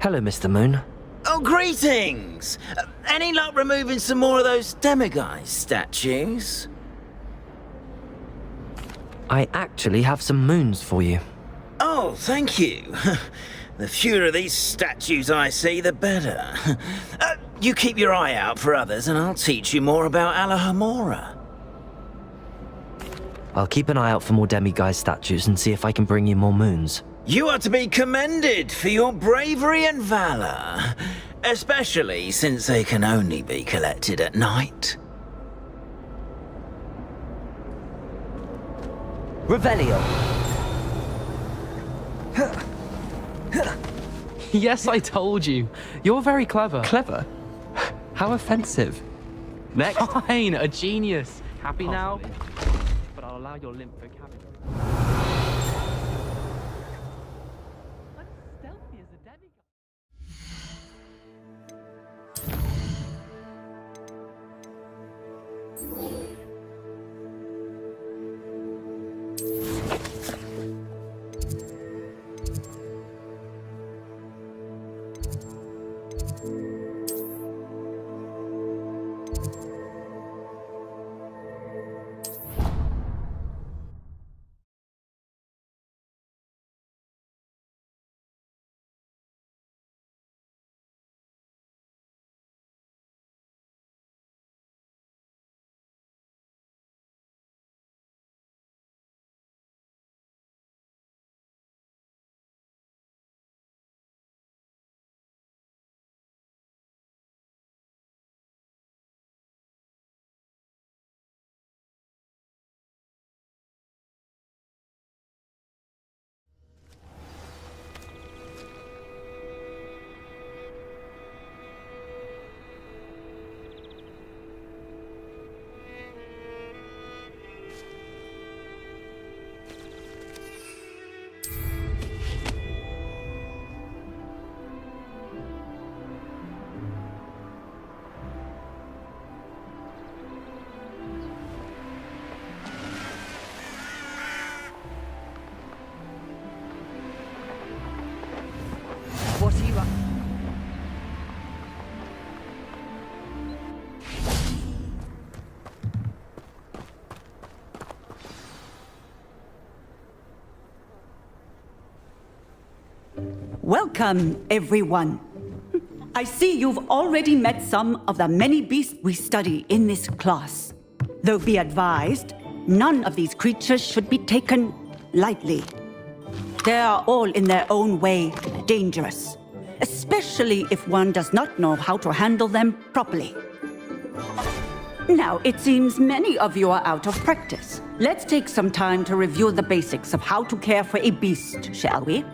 S2: Hello, Mr. Moon.
S15: Oh, greetings! Any luck removing some more of those demiguise statues?
S2: I actually have some moons for you.
S15: Oh, thank you. The fewer of these statues I see, the better. You keep your eye out for others, and I'll teach you more about Alahamora.
S2: I'll keep an eye out for more demiguise statues and see if I can bring you more moons.
S15: You are to be commended for your bravery and valor, especially since they can only be collected at night.
S2: Revelio.
S20: Yes, I told you. You're very clever. Clever? How offensive. Next. Fine, a genius. Happy now? But I'll allow your limp vocabulary. Stealthy as a demigod.
S8: What are you up? Welcome, everyone. I see you've already met some of the many beasts we study in this class. Though be advised, none of these creatures should be taken lightly. They are all in their own way dangerous, especially if one does not know how to handle them properly. Now, it seems many of you are out of practice. Let's take some time to review the basics of how to care for a beast, shall we?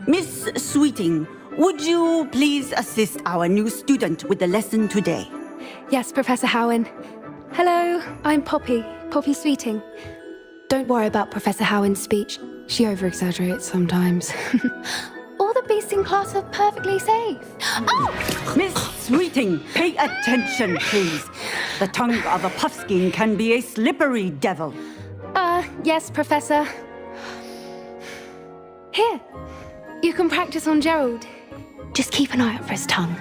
S8: Miss Sweeting, would you please assist our new student with the lesson today?
S1: Yes, Professor Howen. Hello, I'm Poppy Sweeting. Don't worry about Professor Howen's speech. She over-exaggerates sometimes. All the beasts in class are perfectly safe. Oh!
S8: Miss Sweeting, pay attention, please. The tongue of a puffskein can be a slippery devil.
S1: Yes, Professor. Here, you can practice on Gerald. Just keep an eye out for his tongue.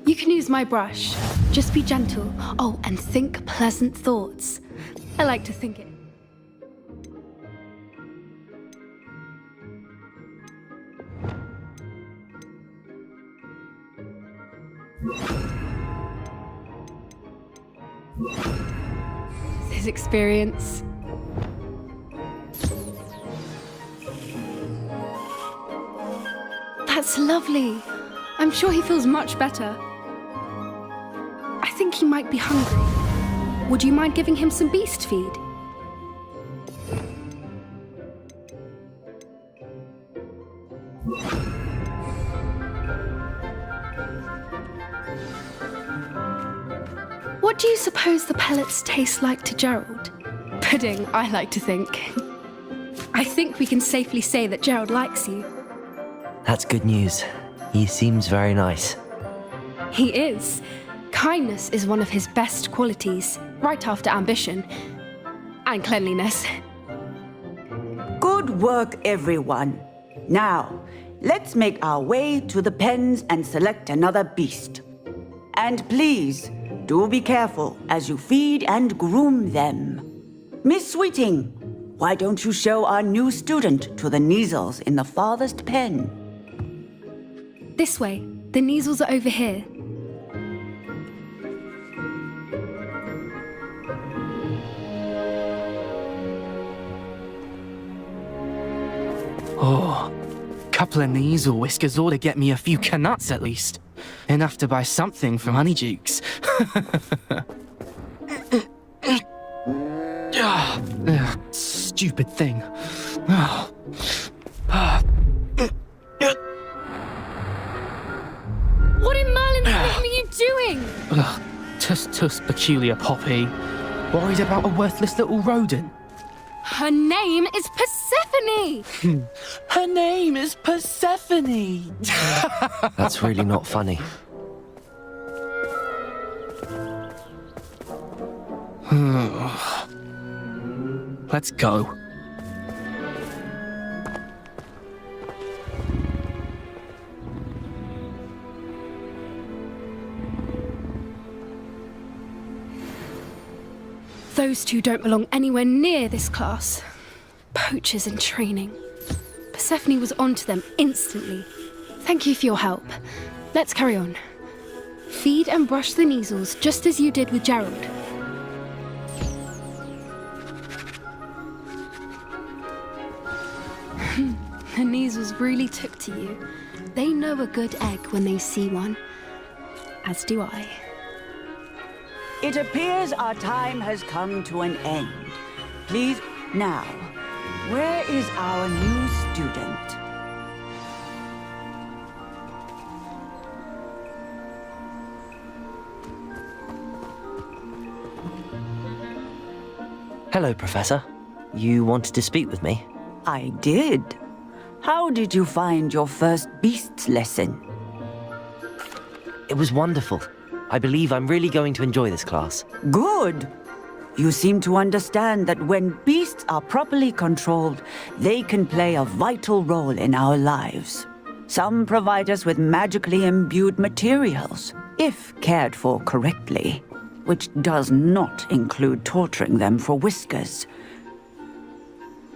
S1: You can use my brush. Just be gentle. Oh, and think pleasant thoughts. I like to think it. His experience. That's lovely. I'm sure he feels much better. I think he might be hungry. Would you mind giving him some beast feed? What do you suppose the pellets taste like to Gerald? Pudding, I like to think. I think we can safely say that Gerald likes you.
S2: That's good news. He seems very nice.
S1: He is. Kindness is one of his best qualities, right after ambition. And cleanliness.
S8: Good work, everyone. Now, let's make our way to the pens and select another beast. And please, do be careful as you feed and groom them. Miss Sweeting, why don't you show our new student to the Neasels in the farthest pen?
S1: This way. The Neasels are over here.
S5: Oh, couple of Neasel whiskers ought to get me a few canuts at least. Enough to buy something from Honeydukes. Stupid thing.
S1: What in Merlin's name are you doing?
S5: Tuss, peculiar Poppy. Worried about a worthless little rodent.
S1: Her name is Persephone!
S5: Her name is Persephone!
S2: That's really not funny.
S5: Let's go.
S1: Those two don't belong anywhere near this class. Poachers in training. Persephone was onto them instantly. Thank you for your help. Let's carry on. Feed and brush the Neasels just as you did with Gerald. The Neasels really took to you. They know a good egg when they see one. As do I.
S8: It appears our time has come to an end. Please, now, where is our new student?
S2: Hello, Professor. You wanted to speak with me?
S8: I did. How did you find your first beasts lesson?
S2: It was wonderful. I believe I'm really going to enjoy this class.
S8: Good. You seem to understand that when beasts are properly controlled, they can play a vital role in our lives. Some provide us with magically imbued materials, if cared for correctly, which does not include torturing them for whiskers.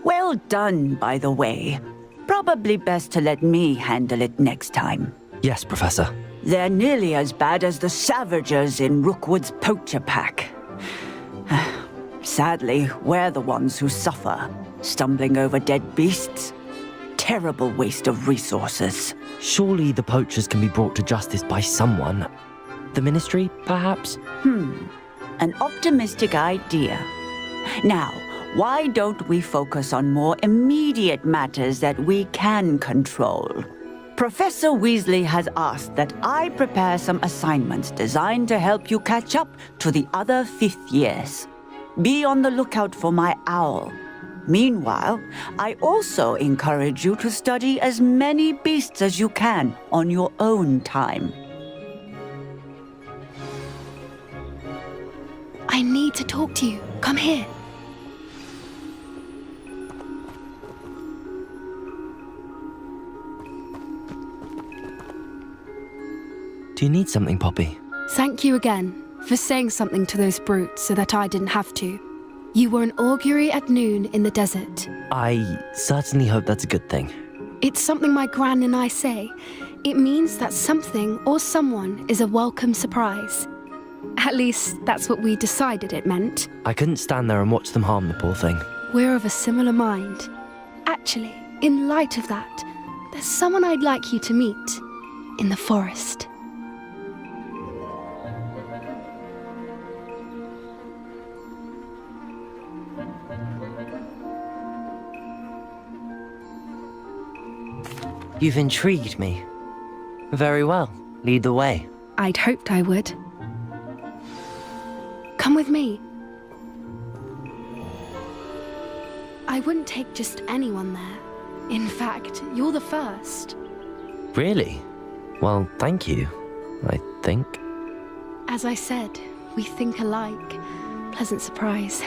S8: Well done, by the way. Probably best to let me handle it next time.
S2: Yes, Professor.
S8: They're nearly as bad as the Savagers in Rookwood's poacher pack. Sadly, we're the ones who suffer, stumbling over dead beasts. Terrible waste of resources.
S2: Surely the poachers can be brought to justice by someone. The Ministry, perhaps?
S8: An optimistic idea. Now, why don't we focus on more immediate matters that we can control? Professor Weasley has asked that I prepare some assignments designed to help you catch up to the other 5th years. Be on the lookout for my owl. Meanwhile, I also encourage you to study as many beasts as you can on your own time.
S1: I need to talk to you. Come here.
S2: Do you need something, Poppy?
S1: Thank you again for saying something to those brutes so that I didn't have to. You were an augury at noon in the desert.
S2: I certainly hope that's a good thing.
S1: It's something my gran and I say. It means that something or someone is a welcome surprise. At least, that's what we decided it meant.
S2: I couldn't stand there and watch them harm the poor thing.
S1: We're of a similar mind. Actually, in light of that, there's someone I'd like you to meet. In the forest.
S2: You've intrigued me. Very well. Lead the way.
S1: I'd hoped I would. Come with me. I wouldn't take just anyone there. In fact, you're the first.
S2: Really? Well, thank you, I think.
S1: As I said, we think alike. Pleasant surprise.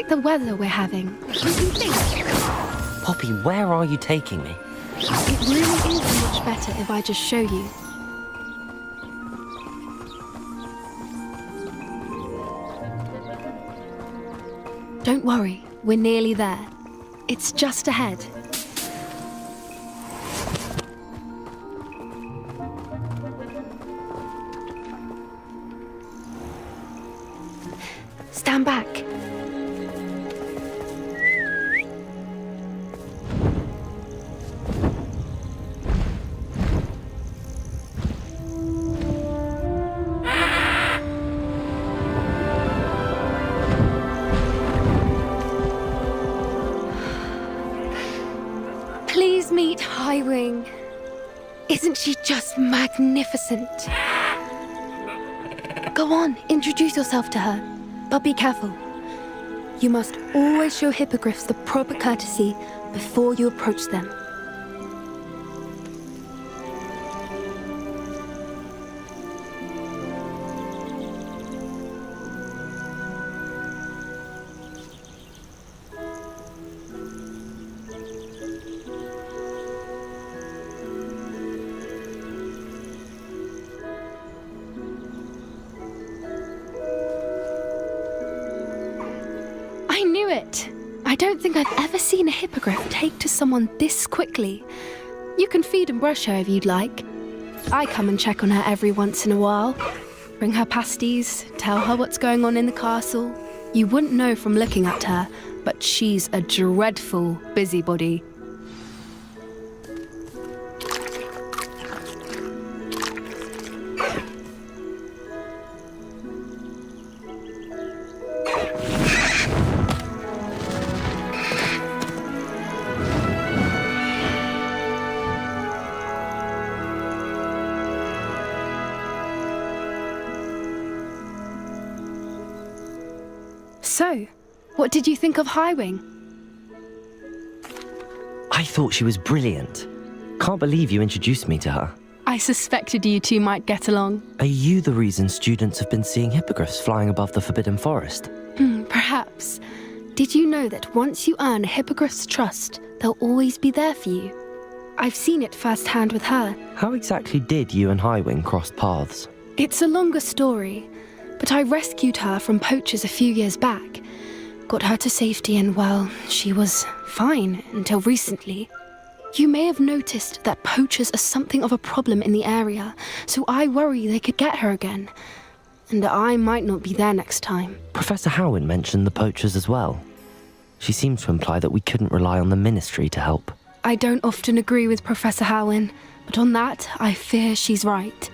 S1: like the weather we're having. What do you think?
S2: Poppy, where are you taking me?
S1: It really is much better if I just show you. Don't worry, we're nearly there. It's just ahead. Stand back. Please meet Highwing. Isn't she just magnificent? Go on, introduce yourself to her. But be careful. You must always show hippogriffs the proper courtesy before you approach them. I knew it! I don't think I've ever seen a hippogriff take to someone this quickly. You can feed and brush her if you'd like. I come and check on her every once in a while. Bring her pasties, tell her what's going on in the castle. You wouldn't know from looking at her, but she's a dreadful busybody. So, what did you think of Highwing?
S2: I thought she was brilliant. Can't believe you introduced me to her.
S1: I suspected you two might get along.
S2: Are you the reason students have been seeing hippogriffs flying above the Forbidden Forest?
S1: Perhaps. Did you know that once you earn a hippogriff's trust, they'll always be there for you? I've seen it firsthand with her.
S2: How exactly did you and Highwing cross paths?
S1: It's a longer story, but I rescued her from poachers a few years back. Got her to safety and, well, she was fine until recently. You may have noticed that poachers are something of a problem in the area, so I worry they could get her again. And I might not be there next time.
S2: Professor Howin mentioned the poachers as well. She seemed to imply that we couldn't rely on the Ministry to help.
S1: I don't often agree with Professor Howin, but on that, I fear she's right.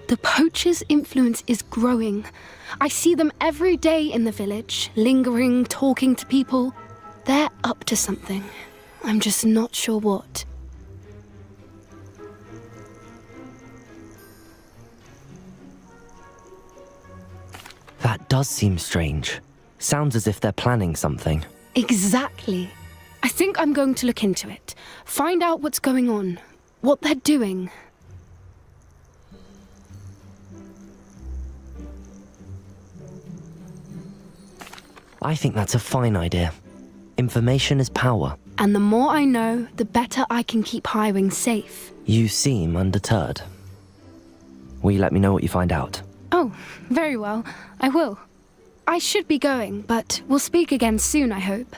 S1: The poachers' influence is growing. I see them every day in the village, lingering, talking to people. They're up to something. I'm just not sure what.
S2: That does seem strange. Sounds as if they're planning something.
S1: Exactly. I think I'm going to look into it. Find out what's going on, what they're doing.
S2: I think that's a fine idea. Information is power.
S1: And the more I know, the better I can keep Highwing safe.
S2: You seem undeterred. Will you let me know what you find out?
S1: Oh, very well. I will. I should be going, but we'll speak again soon, I hope.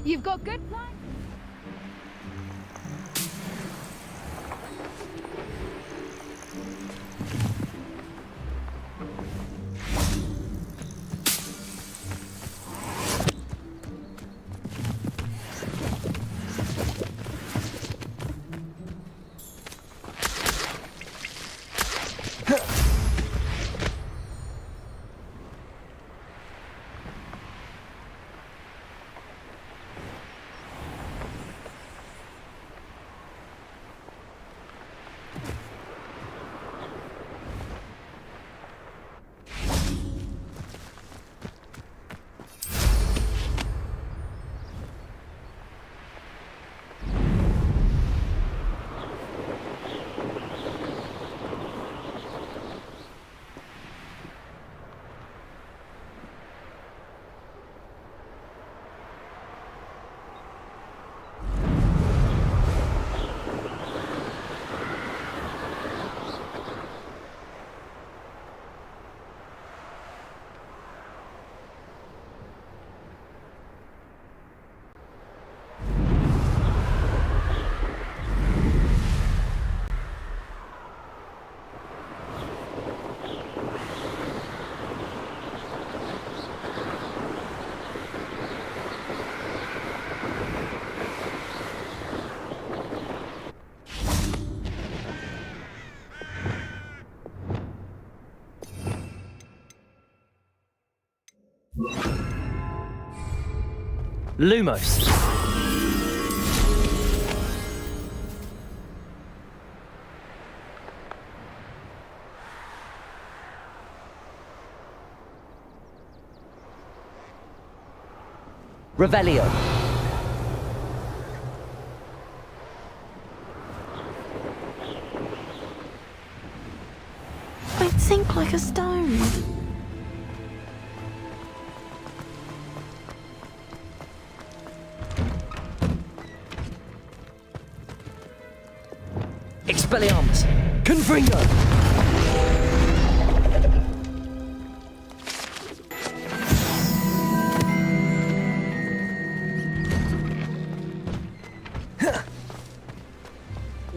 S1: You've got good plans?
S2: Lumos. Revelio.
S6: I'd sink like a stone.
S2: Expelliarmus. Confringo.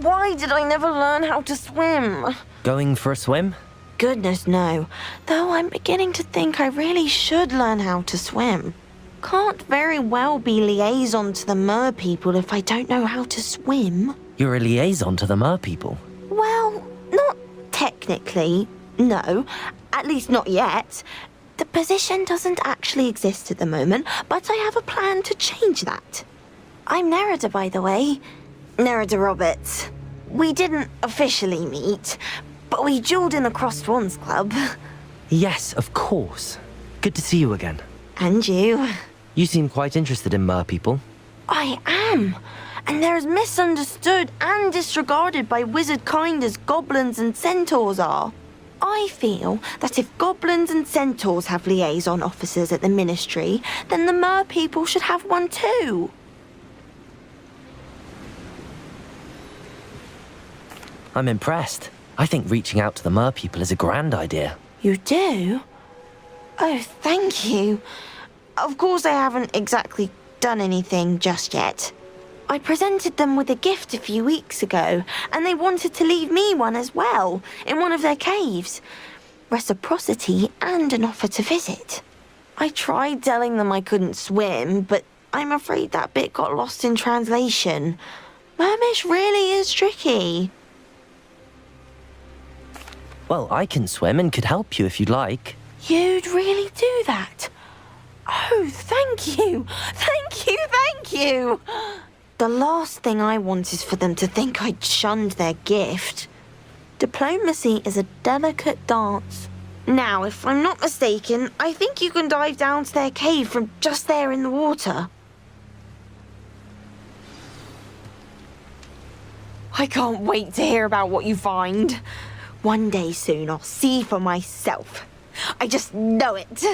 S4: Why did I never learn how to swim?
S2: Going for a swim?
S4: Goodness, no. Though I'm beginning to think I really should learn how to swim. Can't very well be liaison to the mer people if I don't know how to swim.
S2: You're a liaison to the mer people.
S4: Well, not technically, no. At least not yet. The position doesn't actually exist at the moment, but I have a plan to change that. I'm Nerida, by the way. Nerida Roberts. We didn't officially meet, but we dueled in the Crossed Swans Club.
S2: Yes, of course. Good to see you again.
S4: And you.
S2: You seem quite interested in mer people.
S4: I am. And they're as misunderstood and disregarded by wizard kind as goblins and centaurs are. I feel that if goblins and centaurs have liaison officers at the Ministry, then the mer people should have one too.
S2: I'm impressed. I think reaching out to the mer people is a grand idea.
S4: You do? Oh, thank you. Of course I haven't exactly done anything just yet. I presented them with a gift a few weeks ago, and they wanted to leave me one as well, in one of their caves. Reciprocity and an offer to visit. I tried telling them I couldn't swim, but I'm afraid that bit got lost in translation. Mermish really is tricky.
S2: Well, I can swim and could help you if you'd like.
S4: You'd really do that? Oh, thank you! Thank you, thank you! The last thing I want is for them to think I'd shunned their gift. Diplomacy is a delicate dance. Now, if I'm not mistaken, I think you can dive down to their cave from just there in the water. I can't wait to hear about what you find. One day soon I'll see for myself. I just know it.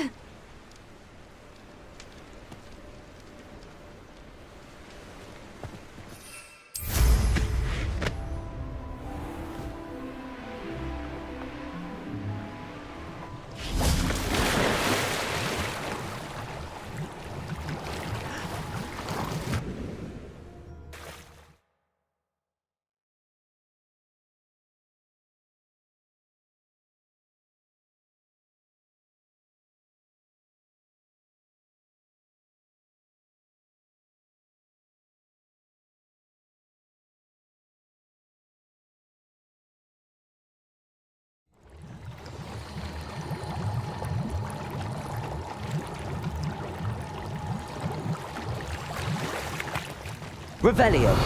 S2: Revelio.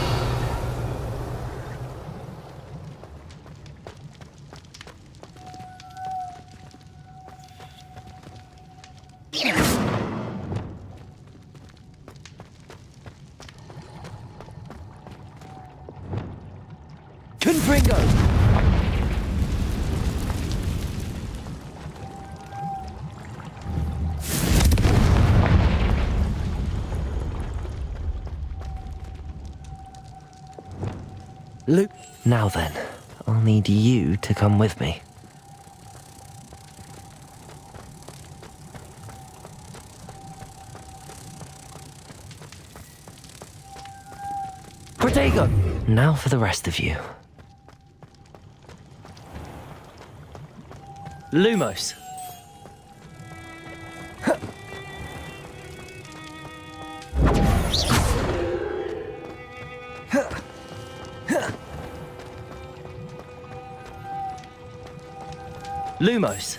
S2: Confringo. Luke. Now then, I'll need you to come with me. Protego! Now for the rest of you. Lumos. Lumos.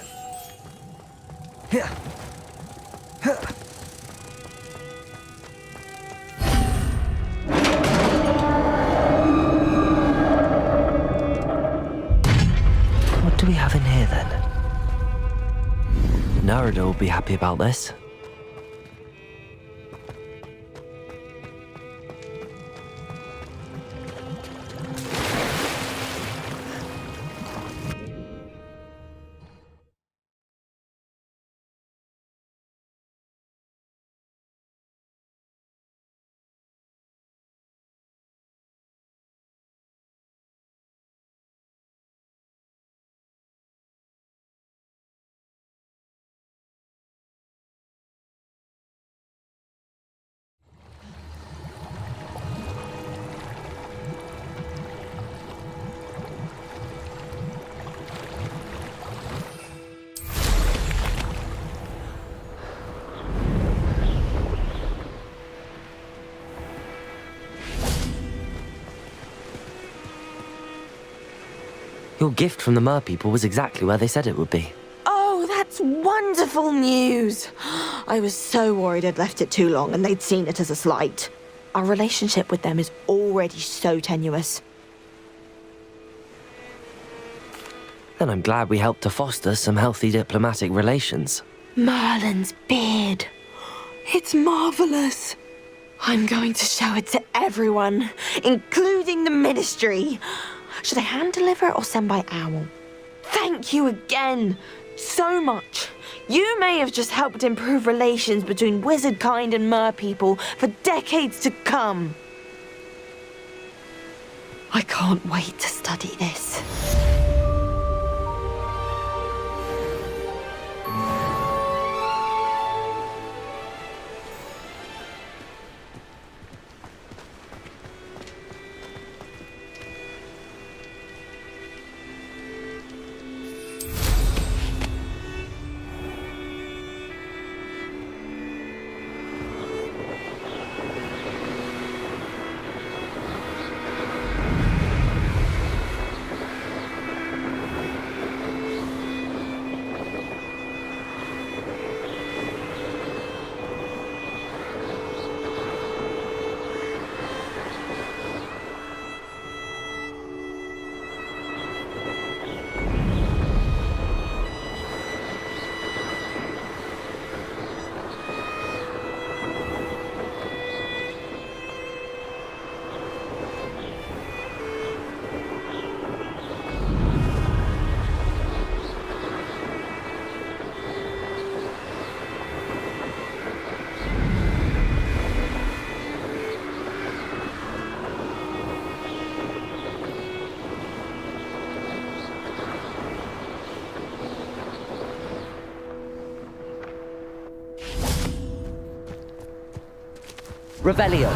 S2: Commander will be happy about this. Your gift from the Mer people was exactly where they said it would be.
S4: Oh, that's wonderful news! I was so worried I'd left it too long and they'd seen it as a slight. Our relationship with them is already so tenuous.
S2: Then I'm glad we helped to foster some healthy diplomatic relations.
S4: Merlin's beard. It's marvelous. I'm going to show it to everyone, including the Ministry. Should I hand deliver it or send by owl? Thank you again so much. You may have just helped improve relations between wizard kind and mer people for decades to come. I can't wait to study this.
S2: Revelio.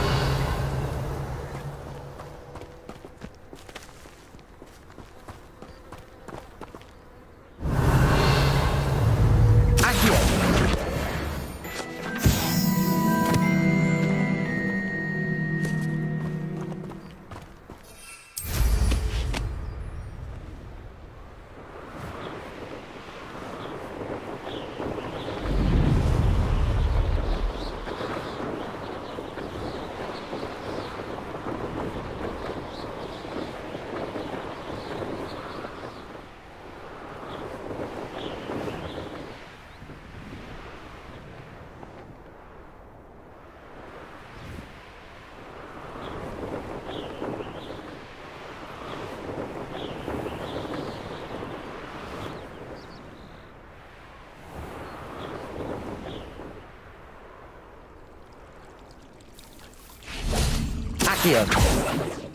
S2: Accio.